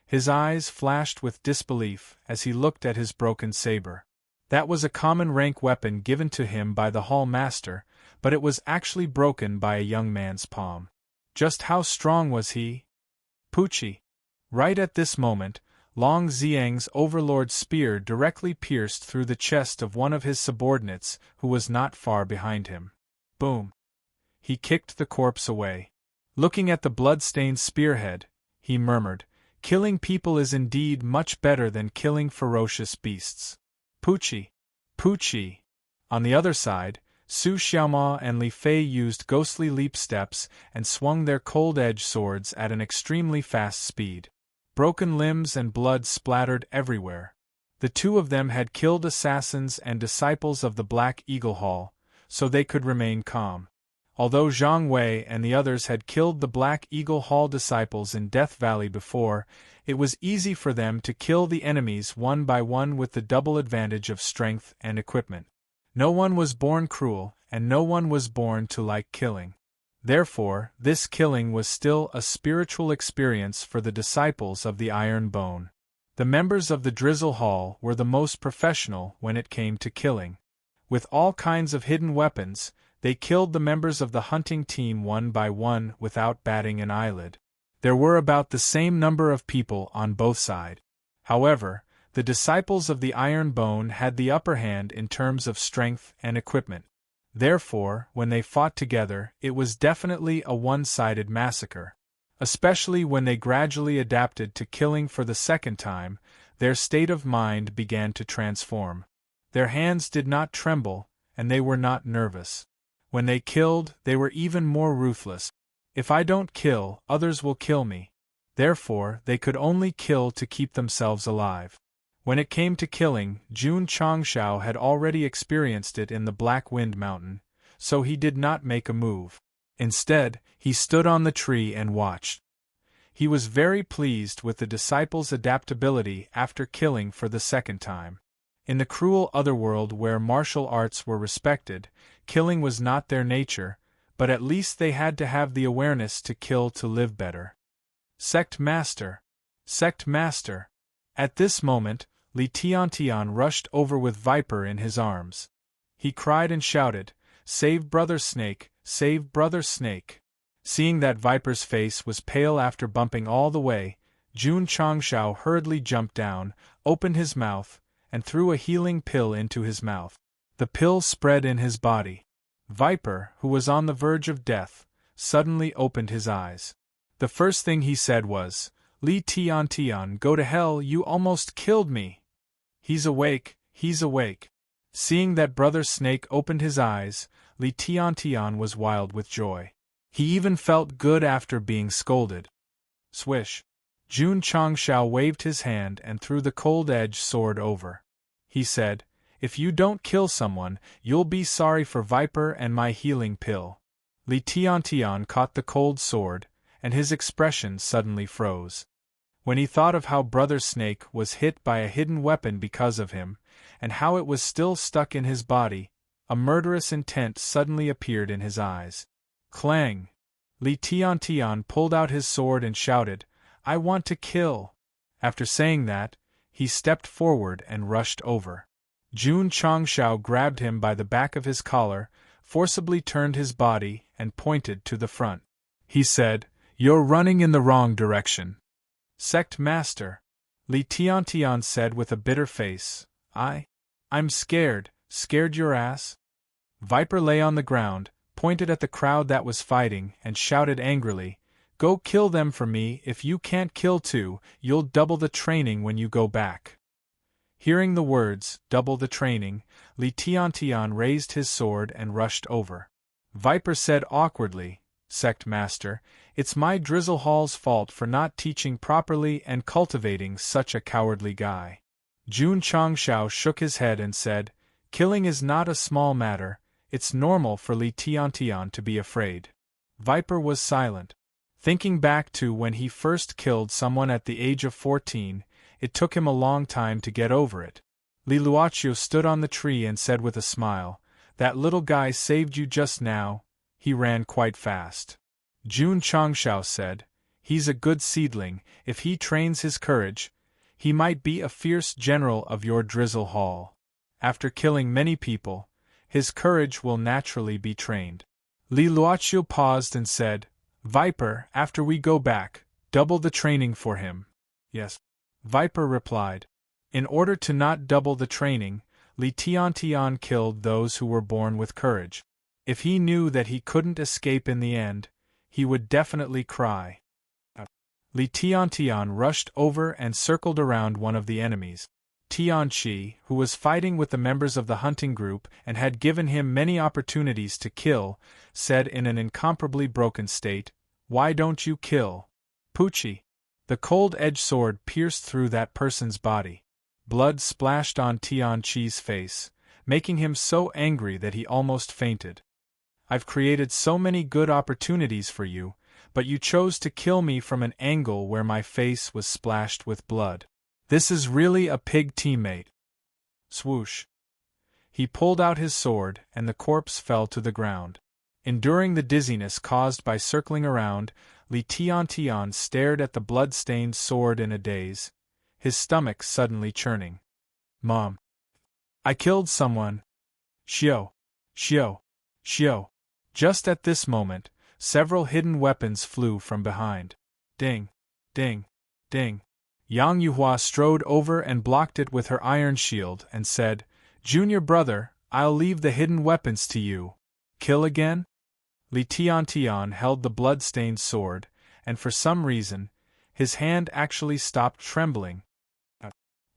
His eyes flashed with disbelief as he looked at his broken saber. That was a common rank weapon given to him by the hall master, but it was actually broken by a young man's palm. Just how strong was he? Poochie! Right at this moment, Long Xiang's overlord's spear directly pierced through the chest of one of his subordinates who was not far behind him. Boom! He kicked the corpse away. Looking at the blood-stained spearhead, he murmured, "Killing people is indeed much better than killing ferocious beasts." Poochie! Poochie! On the other side, Su Xiaoma and Li Fei used ghostly leap steps and swung their cold-edged swords at an extremely fast speed. Broken limbs and blood splattered everywhere. The 2 of them had killed assassins and disciples of the Black Eagle Hall, so they could remain calm. Although Zhang Wei and the others had killed the Black Eagle Hall disciples in Death Valley before, it was easy for them to kill the enemies one by one with the double advantage of strength and equipment. No one was born cruel, and no one was born to like killing. Therefore, this killing was still a spiritual experience for the disciples of the Iron Bone. The members of the Drizzle Hall were the most professional when it came to killing. With all kinds of hidden weapons, they killed the members of the hunting team one by one without batting an eyelid. There were about the same number of people on both sides. However, the disciples of the Iron Bone had the upper hand in terms of strength and equipment. Therefore, when they fought together, it was definitely a one-sided massacre. Especially when they gradually adapted to killing for the second time, their state of mind began to transform. Their hands did not tremble, and they were not nervous. When they killed, they were even more ruthless. If I don't kill, others will kill me. Therefore, they could only kill to keep themselves alive. When it came to killing, Jun Changshao had already experienced it in the Black Wind Mountain, so he did not make a move. Instead, he stood on the tree and watched. He was very pleased with the disciples' adaptability after killing for the second time. In the cruel otherworld where martial arts were respected, killing was not their nature, but at least they had to have the awareness to kill to live better. Sect Master! Sect Master! At this moment, Li Tiantian rushed over with Viper in his arms. He cried and shouted, "Save Brother Snake! Save Brother Snake!" Seeing that Viper's face was pale after bumping all the way, Jun Changshao hurriedly jumped down, opened his mouth, and threw a healing pill into his mouth. The pill spread in his body. Viper, who was on the verge of death, suddenly opened his eyes. The first thing he said was, "Li Tiantian, go to hell, you almost killed me!" "He's awake, he's awake." Seeing that Brother Snake opened his eyes, Li Tiantian was wild with joy. He even felt good after being scolded. Swish! Jun Changshao waved his hand and threw the cold-edged sword over. He said, "If you don't kill someone, you'll be sorry for Viper and my healing pill." Li Tiantian caught the cold sword, and his expression suddenly froze. When he thought of how Brother Snake was hit by a hidden weapon because of him, and how it was still stuck in his body, a murderous intent suddenly appeared in his eyes. Clang! Li Tiantian pulled out his sword and shouted, "I want to kill!" After saying that, he stepped forward and rushed over. Jun Changshao grabbed him by the back of his collar, forcibly turned his body, and pointed to the front. He said, "You're running in the wrong direction." "Sect Master," Li Tiantian said with a bitter face, I'm scared your ass." Viper lay on the ground, pointed at the crowd that was fighting, and shouted angrily, "Go kill them for me. If you can't kill too, you'll double the training when you go back." Hearing the words, "double the training," Li Tiantian raised his sword and rushed over. Viper said awkwardly, "Sect Master, it's my Drizzle Hall's fault for not teaching properly and cultivating such a cowardly guy." Jun Changshao shook his head and said, "Killing is not a small matter, it's normal for Li Tiantian to be afraid." Viper was silent. Thinking back to when he first killed someone at the age of 14, it took him a long time to get over it. Li Luoqiu stood on the tree and said with a smile, "That little guy saved you just now, he ran quite fast." Jun Changshao said, "He's a good seedling, if he trains his courage, he might be a fierce general of your Drizzle Hall. After killing many people, his courage will naturally be trained." Li Luoqiu paused and said, "Viper, after we go back, double the training for him." "Yes." Viper replied. In order to not double the training, Li Tiantian killed those who were born with courage. If he knew that he couldn't escape in the end, he would definitely cry. Li Tiantian rushed over and circled around one of the enemies. Tianqi, who was fighting with the members of the hunting group and had given him many opportunities to kill, said in an incomparably broken state, "Why don't you kill?" "Pucci!" The cold-edged sword pierced through that person's body. Blood splashed on Tianqi's face, making him so angry that he almost fainted. "I've created so many good opportunities for you, but you chose to kill me from an angle where my face was splashed with blood. This is really a pig teammate." Swoosh! He pulled out his sword, and the corpse fell to the ground. Enduring the dizziness caused by circling around, Li Tiantian stared at the blood-stained sword in a daze, his stomach suddenly churning. "Mom! I killed someone! Xiao! Xiao! Xiao!" Just at this moment, several hidden weapons flew from behind. Ding! Ding! Ding! Yang Yuhua strode over and blocked it with her iron shield and said, "Junior brother, I'll leave the hidden weapons to you. Kill again?" Li Tiantian held the blood-stained sword, and for some reason, his hand actually stopped trembling.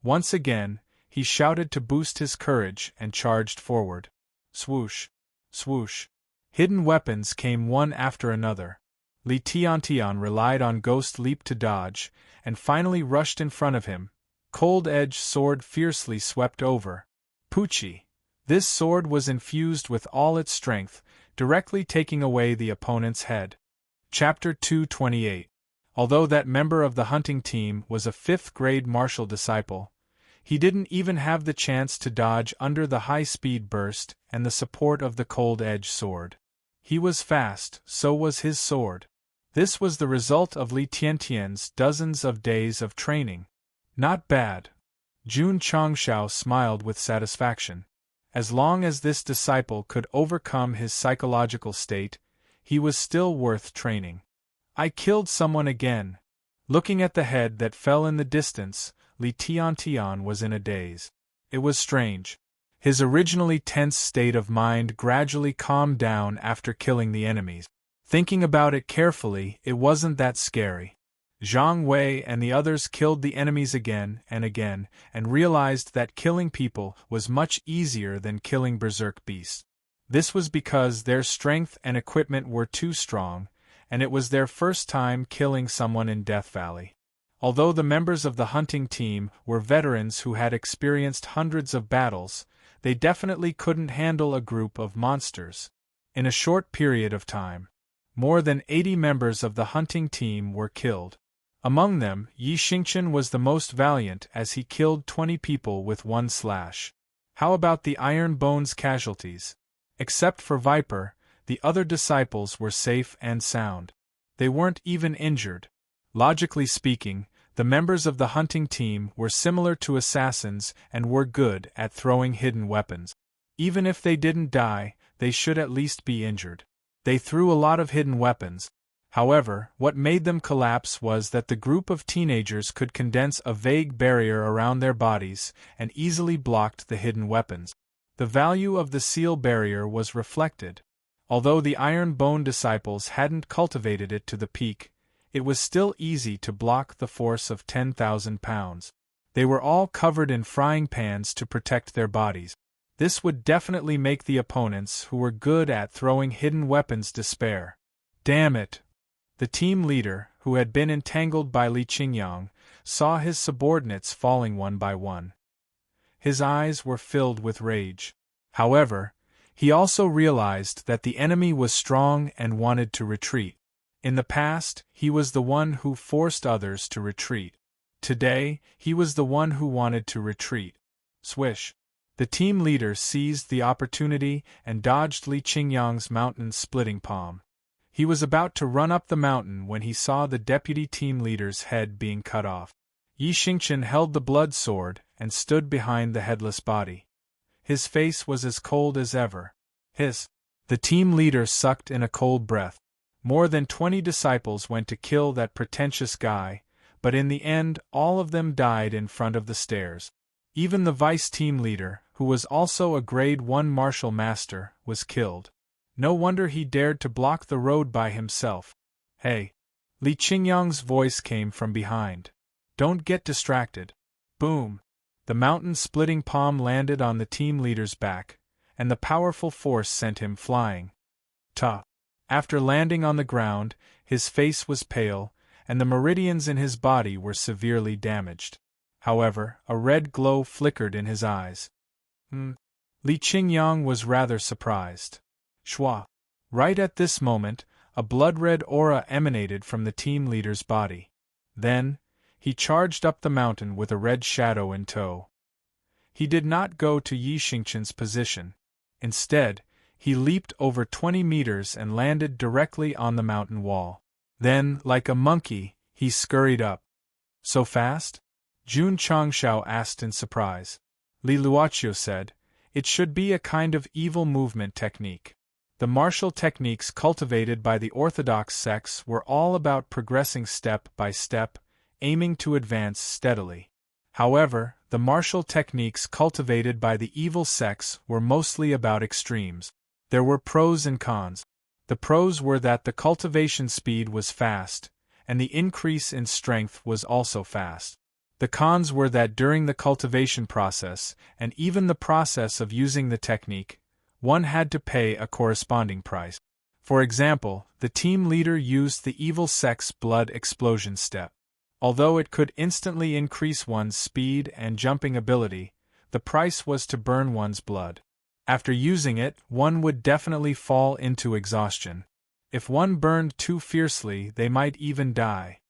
Once again, he shouted to boost his courage and charged forward. Swoosh! Swoosh! Hidden weapons came one after another. Li Tiantian relied on Ghost Leap to dodge, and finally rushed in front of him. Cold-edged sword fiercely swept over. Poochie! This sword was infused with all its strength, directly taking away the opponent's head. Chapter 228. Although that member of the hunting team was a 5th-grade martial disciple, he didn't even have the chance to dodge under the high-speed burst and the support of the cold-edged sword. He was fast, so was his sword. This was the result of Li Tiantian's dozens of days of training. Not bad. Jun Changshao smiled with satisfaction. As long as this disciple could overcome his psychological state, he was still worth training. I killed someone again. Looking at the head that fell in the distance, Li Tiantian was in a daze. It was strange. His originally tense state of mind gradually calmed down after killing the enemies. Thinking about it carefully, it wasn't that scary. Zhang Wei and the others killed the enemies again and realized that killing people was much easier than killing berserk beasts. This was because their strength and equipment were too strong, and it was their first time killing someone in Death Valley. Although the members of the hunting team were veterans who had experienced hundreds of battles, they definitely couldn't handle a group of monsters. In a short period of time, more than 80 members of the hunting team were killed. Among them, Yi Xingqian was the most valiant as he killed 20 people with one slash. How about the Iron Bones casualties? Except for Viper, the other disciples were safe and sound. They weren't even injured. Logically speaking, the members of the hunting team were similar to assassins and were good at throwing hidden weapons. Even if they didn't die, they should at least be injured. They threw a lot of hidden weapons. However, what made them collapse was that the group of teenagers could condense a vague barrier around their bodies and easily blocked the hidden weapons. The value of the seal barrier was reflected. Although the Iron Bone disciples hadn't cultivated it to the peak, it was still easy to block the force of 10,000 pounds. They were all covered in frying pans to protect their bodies. This would definitely make the opponents who were good at throwing hidden weapons despair. Damn it! The team leader, who had been entangled by Li Qingyang, saw his subordinates falling one by one. His eyes were filled with rage. However, he also realized that the enemy was strong and wanted to retreat. In the past, he was the one who forced others to retreat. Today, he was the one who wanted to retreat. Swish! The team leader seized the opportunity and dodged Li Qingyang's mountain-splitting palm. He was about to run up the mountain when he saw the deputy team leader's head being cut off. Yi Xingqian held the blood sword and stood behind the headless body. His face was as cold as ever. The team leader sucked in a cold breath. More than 20 disciples went to kill that pretentious guy, but in the end all of them died in front of the stairs. Even the vice team leader, who was also a grade 1 martial master, was killed. No wonder he dared to block the road by himself. Hey! Li Qingyang's voice came from behind. Don't get distracted. Boom! The mountain-splitting palm landed on the team leader's back, and the powerful force sent him flying. After landing on the ground, his face was pale, and the meridians in his body were severely damaged. However, a red glow flickered in his eyes. Li Qingyang was rather surprised. Shwa! Right at this moment, a blood-red aura emanated from the team leader's body. Then, he charged up the mountain with a red shadow in tow. He did not go to Yi Xingqian's position. Instead, he leaped over 20 meters and landed directly on the mountain wall. Then, like a monkey, he scurried up. So fast? Jun Changshao asked in surprise. Li Luoqiu said, "It should be a kind of evil movement technique." The martial techniques cultivated by the orthodox sects were all about progressing step by step, aiming to advance steadily. However, the martial techniques cultivated by the evil sects were mostly about extremes. There were pros and cons. The pros were that the cultivation speed was fast, and the increase in strength was also fast. The cons were that during the cultivation process, and even the process of using the technique, one had to pay a corresponding price. For example, the team leader used the evil sect's blood explosion step. Although it could instantly increase one's speed and jumping ability, the price was to burn one's blood. After using it, one would definitely fall into exhaustion. If one burned too fiercely, they might even die.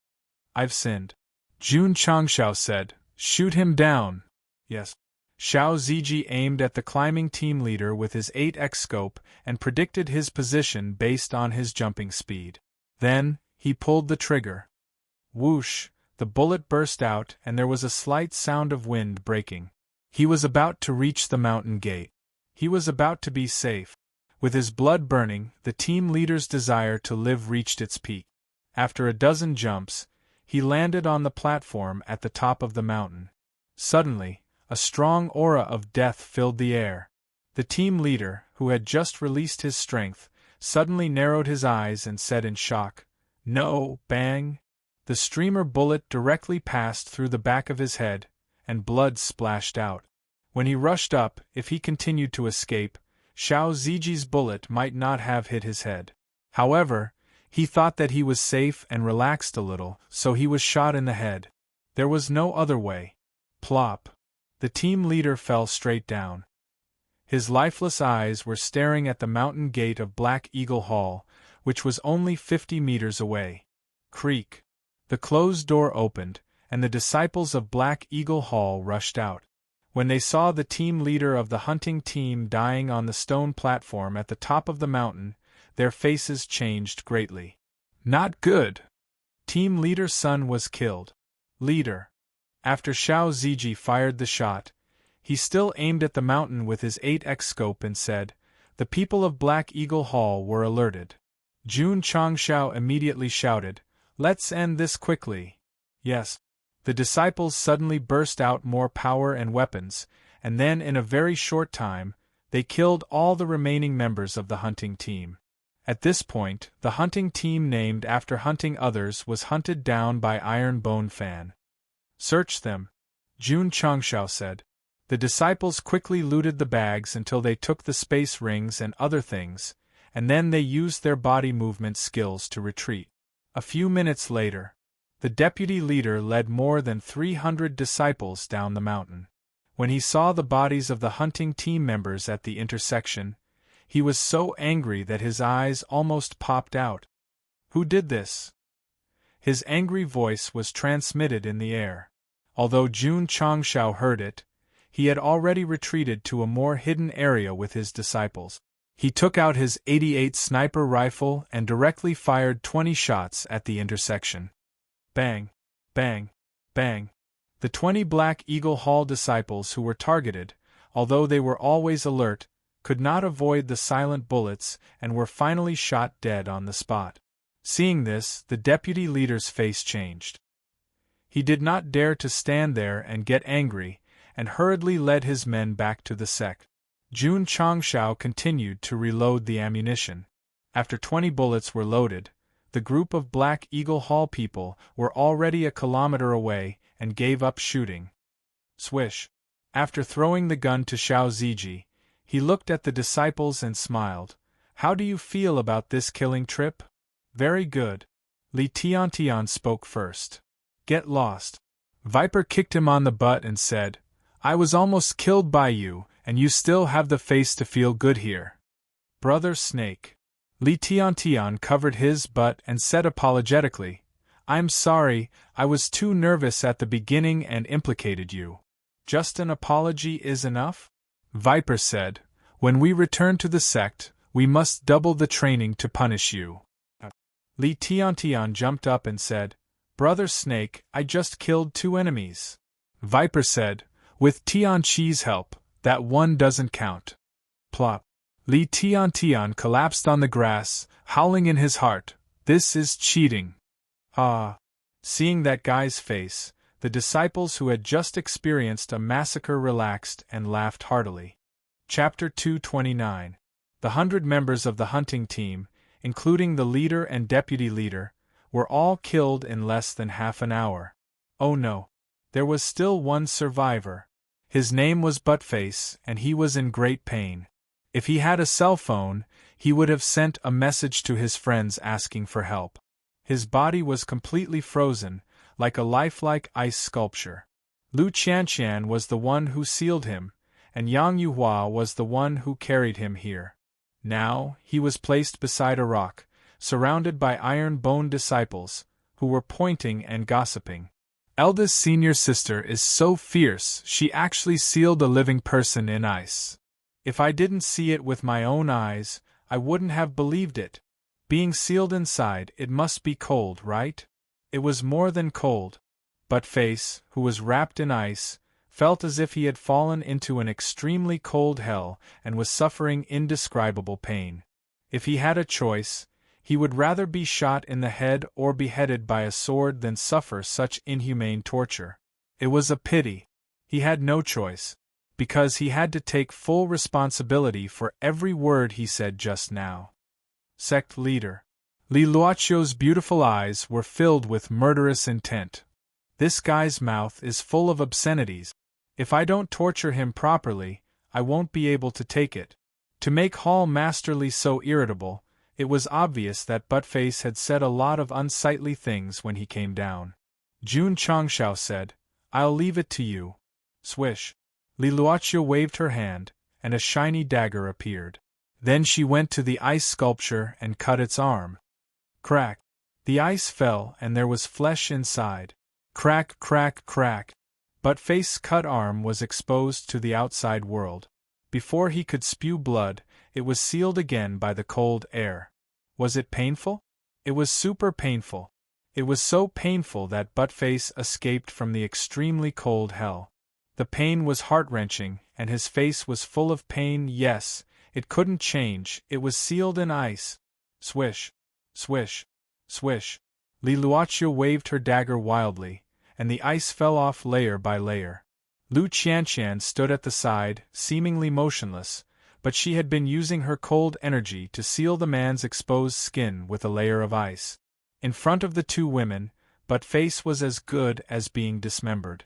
I've sinned. Jun Changshao said, "Shoot him down." Yes. Xiao Ziji aimed at the climbing team leader with his 8x scope and predicted his position based on his jumping speed. Then, he pulled the trigger. Whoosh, the bullet burst out and there was a slight sound of wind breaking. He was about to reach the mountain gate. He was about to be safe. With his blood burning, the team leader's desire to live reached its peak. After a dozen jumps, he landed on the platform at the top of the mountain. Suddenly, a strong aura of death filled the air. The team leader, who had just released his strength, suddenly narrowed his eyes and said in shock, "No!" Bang! The streamer bullet directly passed through the back of his head, and blood splashed out. When he rushed up, if he continued to escape, Xiao Ziji's bullet might not have hit his head. However, he thought that he was safe and relaxed a little, so he was shot in the head. There was no other way. Plop! The team leader fell straight down. His lifeless eyes were staring at the mountain gate of Black Eagle Hall, which was only 50 meters away. Creak! The closed door opened, and the disciples of Black Eagle Hall rushed out. When they saw the team leader of the hunting team dying on the stone platform at the top of the mountain, their faces changed greatly. Not good! Team leader's son was killed. Leader. After Xiao Ziji fired the shot, he still aimed at the mountain with his 8x scope and said, "The people of Black Eagle Hall were alerted." Jun Changshao immediately shouted, "Let's end this quickly." Yes. The disciples suddenly burst out more power and weapons, and then in a very short time, they killed all the remaining members of the hunting team. At this point, the hunting team named after hunting others was hunted down by Iron Bone Fan. "Search them," Jun Changshao said. The disciples quickly looted the bags until they took the space rings and other things, and then they used their body movement skills to retreat. A few minutes later, the deputy leader led more than 300 disciples down the mountain. When he saw the bodies of the hunting team members at the intersection, he was so angry that his eyes almost popped out. Who did this? His angry voice was transmitted in the air. Although Jun Changshao heard it, he had already retreated to a more hidden area with his disciples. He took out his .88 sniper rifle and directly fired 20 shots at the intersection. Bang! Bang! Bang! The 20 Black Eagle Hall disciples who were targeted, although they were always alert, could not avoid the silent bullets and were finally shot dead on the spot. Seeing this, the deputy leader's face changed. He did not dare to stand there and get angry, and hurriedly led his men back to the Sect. Jun Changshao continued to reload the ammunition. After 20 bullets were loaded, the group of Black Eagle Hall people were already a kilometer away and gave up shooting. Swish! After throwing the gun to Xiao Ziji, he looked at the disciples and smiled. "How do you feel about this killing trip?" "Very good." Li Tiantian spoke first. "Get lost." Viper kicked him on the butt and said, "I was almost killed by you, and you still have the face to feel good here." "Brother Snake." Li Tiantian covered his butt and said apologetically, "I'm sorry, I was too nervous at the beginning and implicated you." "Just an apology is enough?" Viper said, "When we return to the Sect, we must double the training to punish you." Li Tiantian jumped up and said, "Brother Snake, I just killed 2 enemies." Viper said, "With Tianqi's help, that one doesn't count." Plop. Li Tiantian collapsed on the grass, howling in his heart, "This is cheating." Ah! Seeing that guy's face, the disciples who had just experienced a massacre relaxed and laughed heartily. Chapter 229. The 100 members of the hunting team, including the leader and deputy leader, were all killed in less than half an hour. Oh no. There was still one survivor. His name was Buttface, and he was in great pain. If he had a cell phone, he would have sent a message to his friends asking for help. His body was completely frozen, like a lifelike ice sculpture. Lu Qianqian was the one who sealed him, and Yang Yuhua was the one who carried him here. Now, he was placed beside a rock, surrounded by iron bone disciples, who were pointing and gossiping. Eldest senior sister is so fierce, she actually sealed a living person in ice. If I didn't see it with my own eyes, I wouldn't have believed it. Being sealed inside, it must be cold, right? It was more than cold. Buttface, who was wrapped in ice, felt as if he had fallen into an extremely cold hell and was suffering indescribable pain. If he had a choice, he would rather be shot in the head or beheaded by a sword than suffer such inhumane torture. It was a pity. He had no choice, because he had to take full responsibility for every word he said just now. Sect leader. Li Luoqiu's beautiful eyes were filled with murderous intent. This guy's mouth is full of obscenities. If I don't torture him properly, I won't be able to take it. To make Hall Masterly so irritable, it was obvious that Buttface had said a lot of unsightly things when he came down. Jun Changshao said, "I'll leave it to you." Swish. Li Luoqiu waved her hand, and a shiny dagger appeared. Then she went to the ice sculpture and cut its arm. Crack. The ice fell and there was flesh inside. Crack, crack, crack. Buttface's cut arm was exposed to the outside world. Before he could spew blood, it was sealed again by the cold air. Was it painful? It was super painful. It was so painful that Buttface escaped from the extremely cold hell. The pain was heart-wrenching, and his face was full of pain. Yes, it couldn't change, it was sealed in ice. Swish. Swish. Swish. Li Luoqiu waved her dagger wildly, and the ice fell off layer by layer. Lu Qianqian stood at the side, seemingly motionless, but she had been using her cold energy to seal the man's exposed skin with a layer of ice. In front of the two women, Buttface was as good as being dismembered.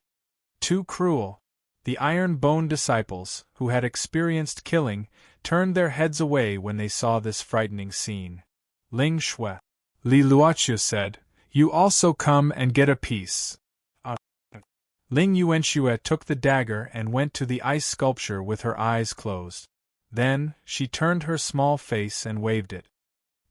Too cruel. The iron bone disciples, who had experienced killing, turned their heads away when they saw this frightening scene. Ling Shui. Li Luoqiu said, "You also come and get a piece." Ling Yuanxue took the dagger and went to the ice sculpture with her eyes closed. Then, she turned her small face and waved it.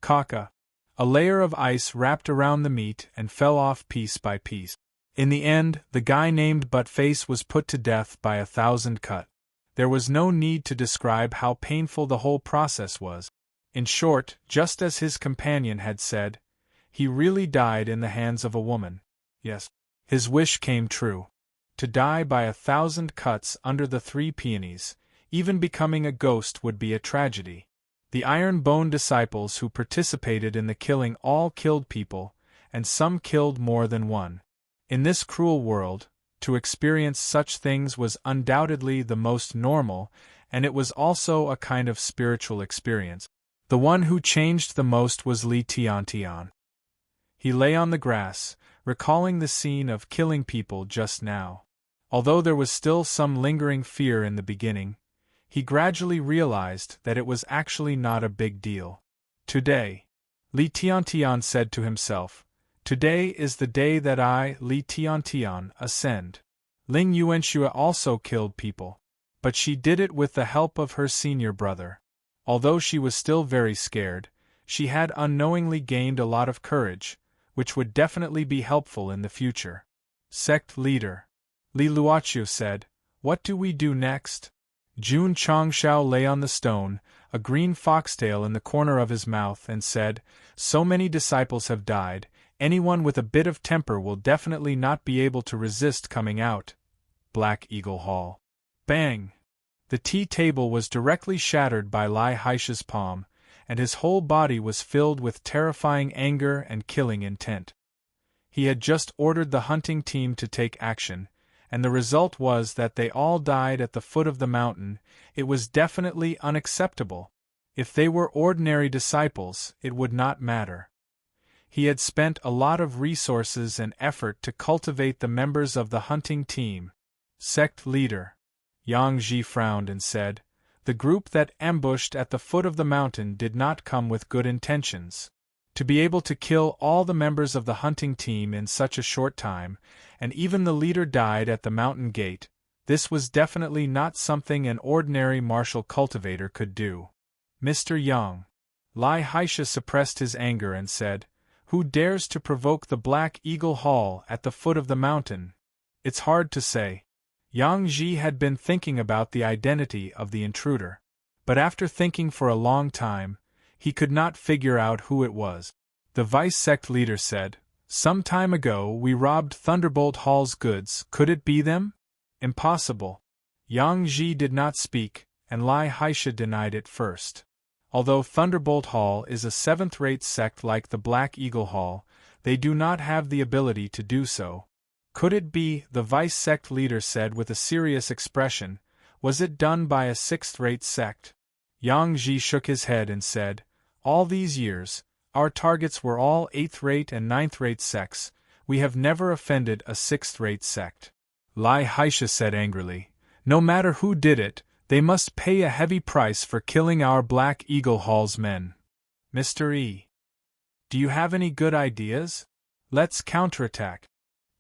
Kaka. A layer of ice wrapped around the meat and fell off piece by piece. In the end, the guy named Buttface was put to death by 1,000 cut. There was no need to describe how painful the whole process was. In short, just as his companion had said, he really died in the hands of a woman. Yes, his wish came true. To die by 1,000 cuts under the 3 peonies, even becoming a ghost would be a tragedy. The iron bone disciples who participated in the killing all killed people, and some killed more than one. In this cruel world, to experience such things was undoubtedly the most normal, and it was also a kind of spiritual experience. The one who changed the most was Li Tiantian. He lay on the grass, recalling the scene of killing people just now. Although there was still some lingering fear in the beginning, he gradually realized that it was actually not a big deal. Today, Li Tiantian said to himself, "Today is the day that I, Li Tiantian, ascend." Ling Yuanxue also killed people, but she did it with the help of her senior brother. Although she was still very scared, she had unknowingly gained a lot of courage, which would definitely be helpful in the future. Sect leader. Li Luoqiu said, "What do we do next?" Jun Changshao lay on the stone, a green foxtail in the corner of his mouth, and said, "So many disciples have died, anyone with a bit of temper will definitely not be able to resist coming out." Black Eagle Hall. Bang! The tea table was directly shattered by Lai Haisha's palm, and his whole body was filled with terrifying anger and killing intent. He had just ordered the hunting team to take action, and the result was that they all died at the foot of the mountain. It was definitely unacceptable. If they were ordinary disciples, it would not matter. He had spent a lot of resources and effort to cultivate the members of the hunting team. Sect leader. Yang Ji frowned and said, "The group that ambushed at the foot of the mountain did not come with good intentions. To be able to kill all the members of the hunting team in such a short time, and even the leader died at the mountain gate, this was definitely not something an ordinary martial cultivator could do." Mr. Yang. Lai Haisha suppressed his anger and said, "Who dares to provoke the Black Eagle Hall at the foot of the mountain?" "It's hard to say." Yang Ji had been thinking about the identity of the intruder. But after thinking for a long time, he could not figure out who it was. The vice-sect leader said, "Some time ago we robbed Thunderbolt Hall's goods. Could it be them?" "Impossible." Yang Ji did not speak, and Lai Haisha denied it first. Although Thunderbolt Hall is a seventh-rate sect like the Black Eagle Hall, they do not have the ability to do so. "Could it be?" the vice-sect leader said with a serious expression. "Was it done by a sixth-rate sect?" Yang Ji shook his head and said, "All these years, our targets were all eighth-rate and ninth-rate sects. We have never offended a sixth-rate sect." Lai Haisha said angrily, "No matter who did it, they must pay a heavy price for killing our Black Eagle Hall's men." "Mr. E. Do you have any good ideas? Let's counterattack."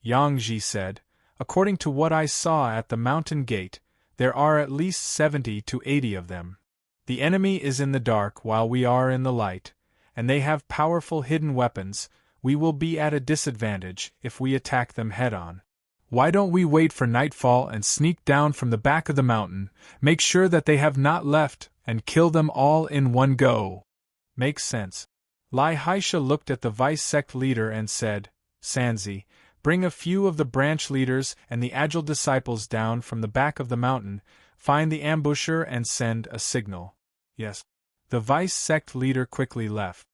Yang Ji said, "According to what I saw at the mountain gate, there are at least 70 to 80 of them. The enemy is in the dark while we are in the light, and they have powerful hidden weapons. We will be at a disadvantage if we attack them head-on. Why don't we wait for nightfall and sneak down from the back of the mountain, make sure that they have not left, and kill them all in one go?" "Makes sense." Lai Haisha looked at the vice-sect leader and said, "Sanzi, bring a few of the branch leaders and the agile disciples down from the back of the mountain, find the ambusher and send a signal." "Yes." The vice-sect leader quickly left.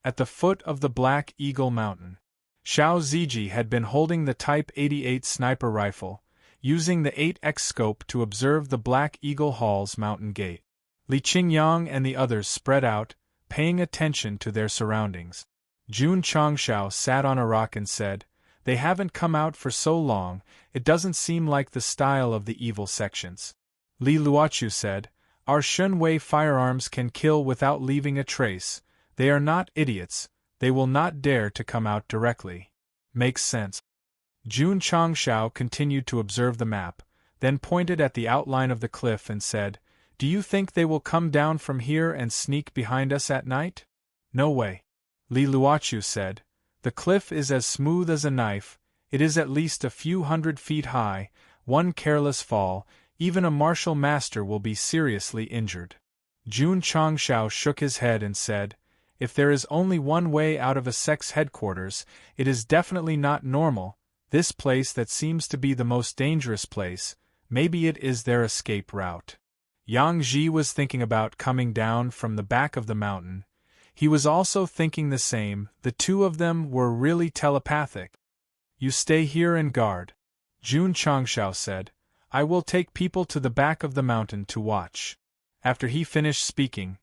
At the foot of the Black Eagle Mountain, Xiao Ziji had been holding the Type 88 sniper rifle, using the 8x scope to observe the Black Eagle Hall's mountain gate. Li Qingyang and the others spread out, paying attention to their surroundings. Jun Changshao sat on a rock and said, "They haven't come out for so long, it doesn't seem like the style of the evil sections." Li Luochu said, "Our Shunwei firearms can kill without leaving a trace. They are not idiots. They will not dare to come out directly." "Makes sense." Jun Changshao continued to observe the map, then pointed at the outline of the cliff and said, "Do you think they will come down from here and sneak behind us at night?" "No way." Li Luochu said, "The cliff is as smooth as a knife, it is at least a few hundred feet high, one careless fall, even a martial master will be seriously injured." Jun Changshao shook his head and said, "If there is only one way out of a sect's headquarters, it is definitely not normal. This place that seems to be the most dangerous place, maybe it is their escape route." Yang Ji was thinking about coming down from the back of the mountain. He was also thinking the same. The two of them were really telepathic. "You stay here and guard," Jun Changshao said. "I will take people to the back of the mountain to watch." After he finished speaking,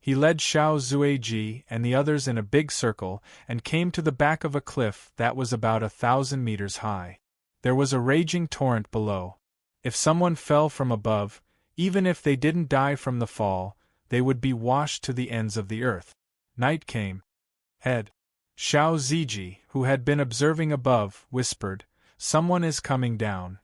he led Xiao Zuiji and the others in a big circle and came to the back of a cliff that was about 1,000 meters high. There was a raging torrent below. If someone fell from above, even if they didn't die from the fall, they would be washed to the ends of the earth. Night came. "Head." Xiao Ziji, who had been observing above, whispered, "Someone is coming down."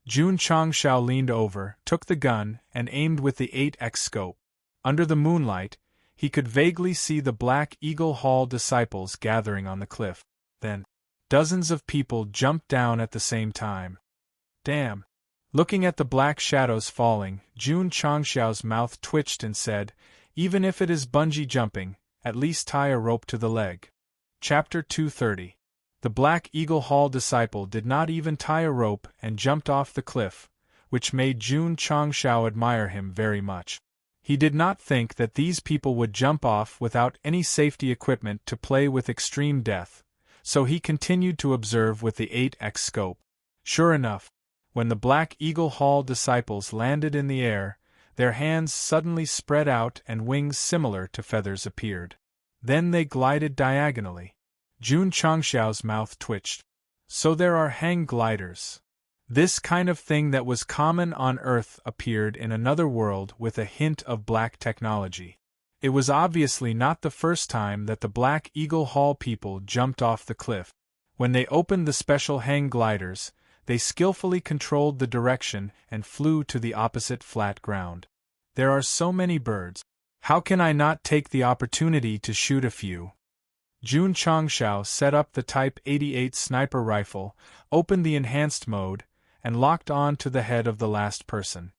Jun Changshao leaned over, took the gun, and aimed with the 8x scope. Under the moonlight, he could vaguely see the Black Eagle Hall disciples gathering on the cliff. Then, dozens of people jumped down at the same time. "Damn." Looking at the black shadows falling, Jun Changshao's mouth twitched and said, "Even if it is bungee jumping, at least tie a rope to the leg." Chapter 230. The Black Eagle Hall disciple did not even tie a rope and jumped off the cliff, which made Jun Changshao admire him very much. He did not think that these people would jump off without any safety equipment to play with extreme death, so he continued to observe with the 8x scope. Sure enough, when the Black Eagle Hall disciples landed in the air, their hands suddenly spread out and wings similar to feathers appeared. Then they glided diagonally. Jun Changxiao's mouth twitched. So there are hang gliders. This kind of thing that was common on Earth appeared in another world with a hint of black technology. It was obviously not the first time that the Black Eagle Hall people jumped off the cliff. When they opened the special hang gliders, they skillfully controlled the direction and flew to the opposite flat ground. There are so many birds. How can I not take the opportunity to shoot a few? Jun Changxiao set up the Type 88 sniper rifle, opened the enhanced mode, and locked on to the head of the last person.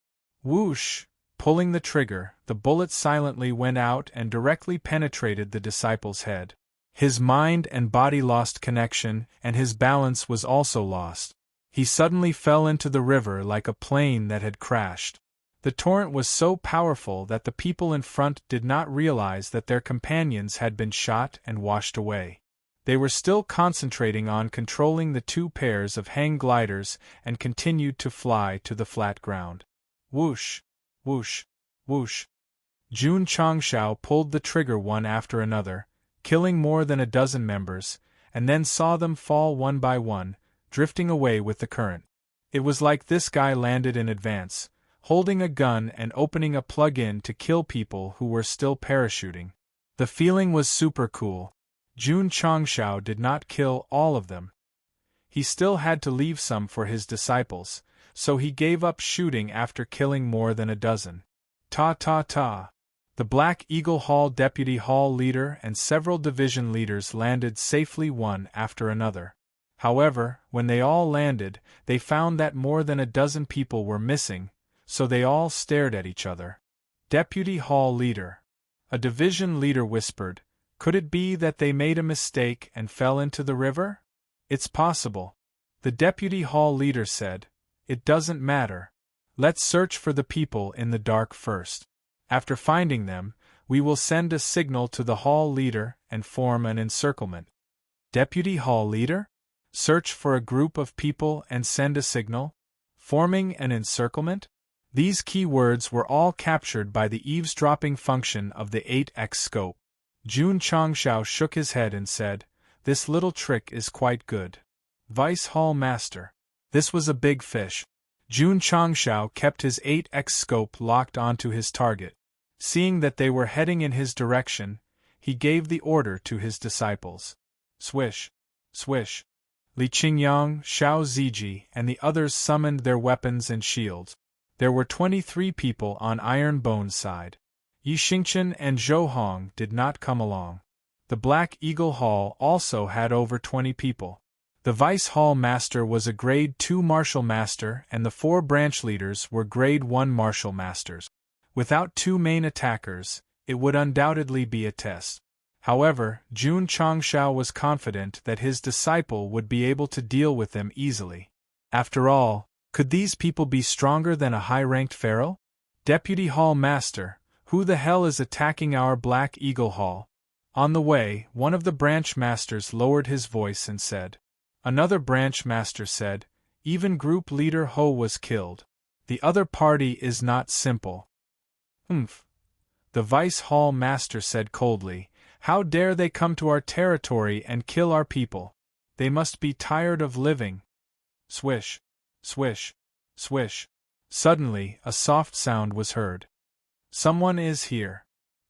Whoosh! Pulling the trigger, the bullet silently went out and directly penetrated the disciple's head. His mind and body lost connection, and his balance was also lost. He suddenly fell into the river like a plane that had crashed. The torrent was so powerful that the people in front did not realize that their companions had been shot and washed away. They were still concentrating on controlling the two pairs of hang gliders and continued to fly to the flat ground. Whoosh! Whoosh! Whoosh! Jun Changxiao pulled the trigger one after another, killing more than a dozen members, and then saw them fall one by one, drifting away with the current. It was like this guy landed in advance, holding a gun and opening a plug-in to kill people who were still parachuting. The feeling was super cool. Jun Changxiao did not kill all of them. He still had to leave some for his disciples, so he gave up shooting after killing more than a dozen. Ta. The Black Eagle Hall Deputy Hall Leader and several division leaders landed safely one after another. However, when they all landed, they found that more than a dozen people were missing, so they all stared at each other. Deputy Hall Leader. A division leader whispered, "Could it be that they made a mistake and fell into the river?" "It's possible." The Deputy Hall Leader said, "It doesn't matter. Let's search for the people in the dark first. After finding them, we will send a signal to the Hall Leader and form an encirclement." Deputy Hall Leader? Search for a group of people and send a signal? Forming an encirclement? These keywords were all captured by the eavesdropping function of the 8x scope. Jun Changxiao shook his head and said, "This little trick is quite good. Vice Hall Master." This was a big fish. Jun Changxiao kept his 8x scope locked onto his target. Seeing that they were heading in his direction, he gave the order to his disciples. Swish! Swish! Li Qingyang, Xiao Ziji, and the others summoned their weapons and shields. There were 23 people on Iron Bone's side. Yi Xingchen and Zhou Hong did not come along. The Black Eagle Hall also had over 20 people. The Vice Hall Master was a Grade 2 Martial Master and the 4 branch leaders were Grade 1 Martial Masters. Without 2 main attackers, it would undoubtedly be a test. However, Jun Changxiao was confident that his disciple would be able to deal with them easily. After all, could these people be stronger than a high-ranked pharaoh? Deputy Hall Master, who the hell is attacking our Black Eagle Hall? On the way, one of the branch masters lowered his voice and said. Another branch master said, "Even group leader Ho was killed. The other party is not simple." "Humph." The Vice Hall Master said coldly, "How dare they come to our territory and kill our people? They must be tired of living." Swish! Swish! Swish! Suddenly, a soft sound was heard. "Someone is here,"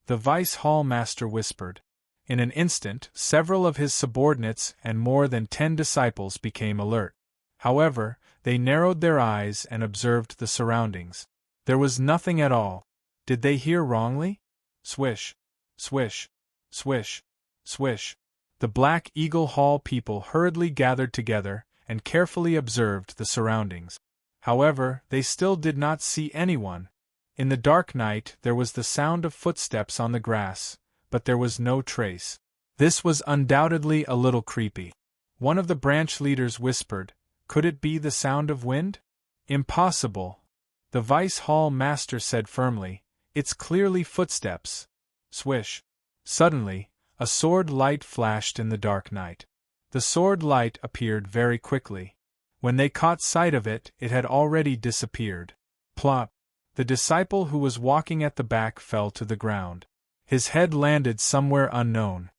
the Vice Hall Master whispered. In an instant, several of his subordinates and more than 10 disciples became alert. However, they narrowed their eyes and observed the surroundings. There was nothing at all. Did they hear wrongly? Swish! Swish! Swish! Swish! The Black Eagle Hall people hurriedly gathered together and carefully observed the surroundings. However, they still did not see anyone. In the dark night there was the sound of footsteps on the grass, but there was no trace. This was undoubtedly a little creepy. One of the branch leaders whispered, "Could it be the sound of wind?" "Impossible," the Vice Hall Master said firmly, "it's clearly footsteps." Swish! Suddenly, a sword light flashed in the dark night. The sword light appeared very quickly. When they caught sight of it, it had already disappeared. Plop! The disciple who was walking at the back fell to the ground. His head landed somewhere unknown.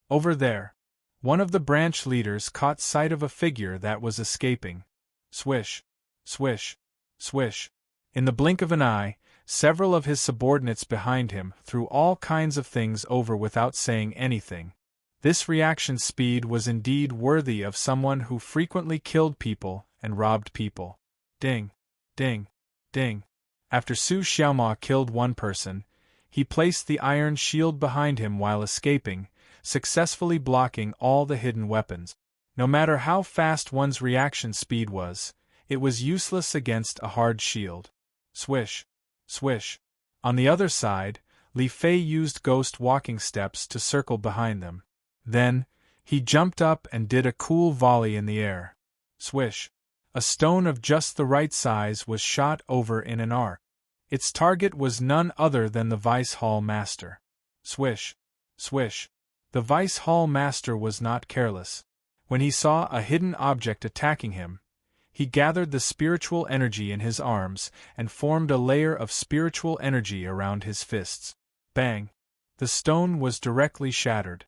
"Over there." One of the branch leaders caught sight of a figure that was escaping. Swish, swish, swish. In the blink of an eye, several of his subordinates behind him threw all kinds of things over without saying anything. This reaction speed was indeed worthy of someone who frequently killed people and robbed people. Ding, ding, ding. After Su Xiaoma killed one person, he placed the iron shield behind him while escaping, successfully blocking all the hidden weapons. No matter how fast one's reaction speed was, it was useless against a hard shield. Swish, swish. On the other side, Li Fei used ghost walking steps to circle behind them. Then, he jumped up and did a cool volley in the air. Swish. A stone of just the right size was shot over in an arc. Its target was none other than the Vice Hall Master. Swish, swish. The Vice Hall Master was not careless. When he saw a hidden object attacking him, he gathered the spiritual energy in his arms and formed a layer of spiritual energy around his fists. Bang! The stone was directly shattered.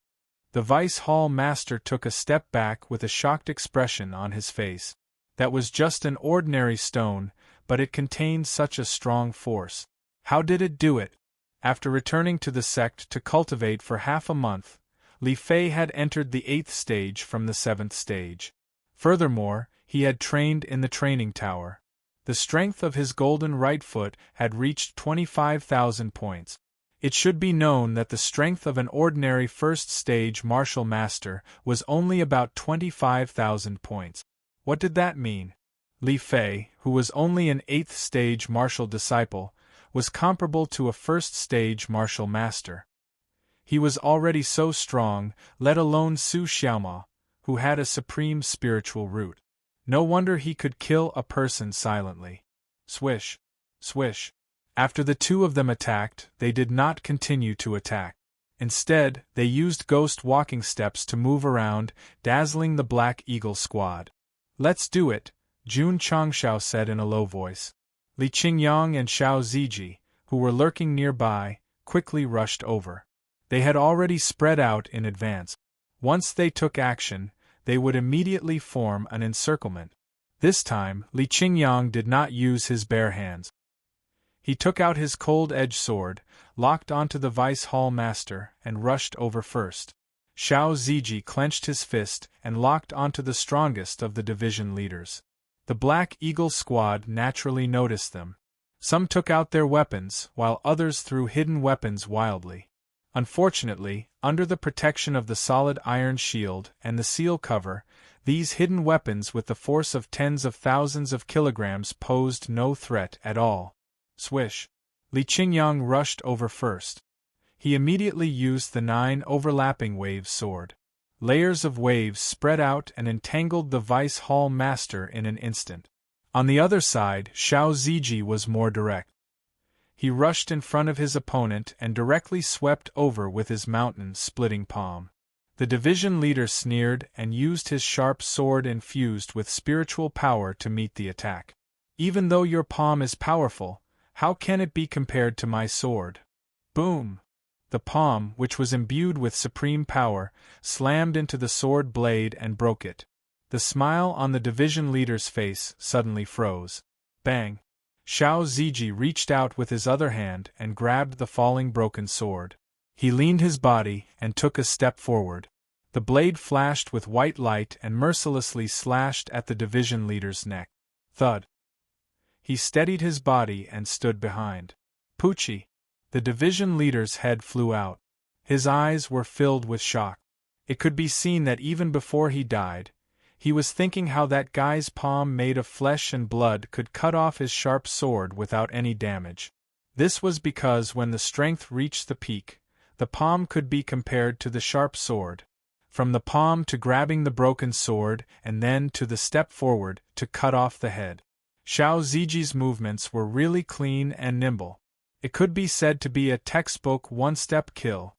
The Vice Hall Master took a step back with a shocked expression on his face. That was just an ordinary stone, but it contained such a strong force. How did it do it? After returning to the sect to cultivate for half a month, Li Fei had entered the 8th stage from the 7th stage. Furthermore, he had trained in the training tower. The strength of his golden right foot had reached 25,000 points. It should be known that the strength of an ordinary first-stage martial master was only about 25,000 points. What did that mean? Li Fei, who was only an 8th-stage martial disciple, was comparable to a first-stage martial master. He was already so strong, let alone Su Xiaoma, who had a supreme spiritual root. No wonder he could kill a person silently. Swish, swish. After the two of them attacked, they did not continue to attack. Instead, they used ghost walking steps to move around, dazzling the Black Eagle squad. "Let's do it," Jun Changshao said in a low voice. Li Qingyang and Xiao Ziji, who were lurking nearby, quickly rushed over. They had already spread out in advance. Once they took action, they would immediately form an encirclement. This time, Li Qingyang did not use his bare hands. He took out his cold-edged sword, locked onto the Vice Hall Master, and rushed over first. Xiao Ziji clenched his fist and locked onto the strongest of the division leaders. The Black Eagle squad naturally noticed them. Some took out their weapons, while others threw hidden weapons wildly. Unfortunately, under the protection of the solid iron shield and the seal cover, these hidden weapons with the force of tens of thousands of kilograms posed no threat at all. Swish. Li Qingyang rushed over first. He immediately used the 9 overlapping waves sword. Layers of waves spread out and entangled the Vice Hall Master in an instant. On the other side, Xiao Ziji was more direct. He rushed in front of his opponent and directly swept over with his mountain-splitting palm. The division leader sneered and used his sharp sword infused with spiritual power to meet the attack. "Even though your palm is powerful, how can it be compared to my sword?" Boom! The palm, which was imbued with supreme power, slammed into the sword blade and broke it. The smile on the division leader's face suddenly froze. Bang! Xiao Ziji reached out with his other hand and grabbed the falling broken sword. He leaned his body and took a step forward. The blade flashed with white light and mercilessly slashed at the division leader's neck. Thud! He steadied his body and stood behind. Poochie! The division leader's head flew out. His eyes were filled with shock. It could be seen that even before he died, he was thinking how that guy's palm made of flesh and blood could cut off his sharp sword without any damage. This was because when the strength reached the peak, the palm could be compared to the sharp sword. From the palm to grabbing the broken sword and then to the step forward to cut off the head. Xiao Ziji's movements were really clean and nimble. It could be said to be a textbook one-step kill,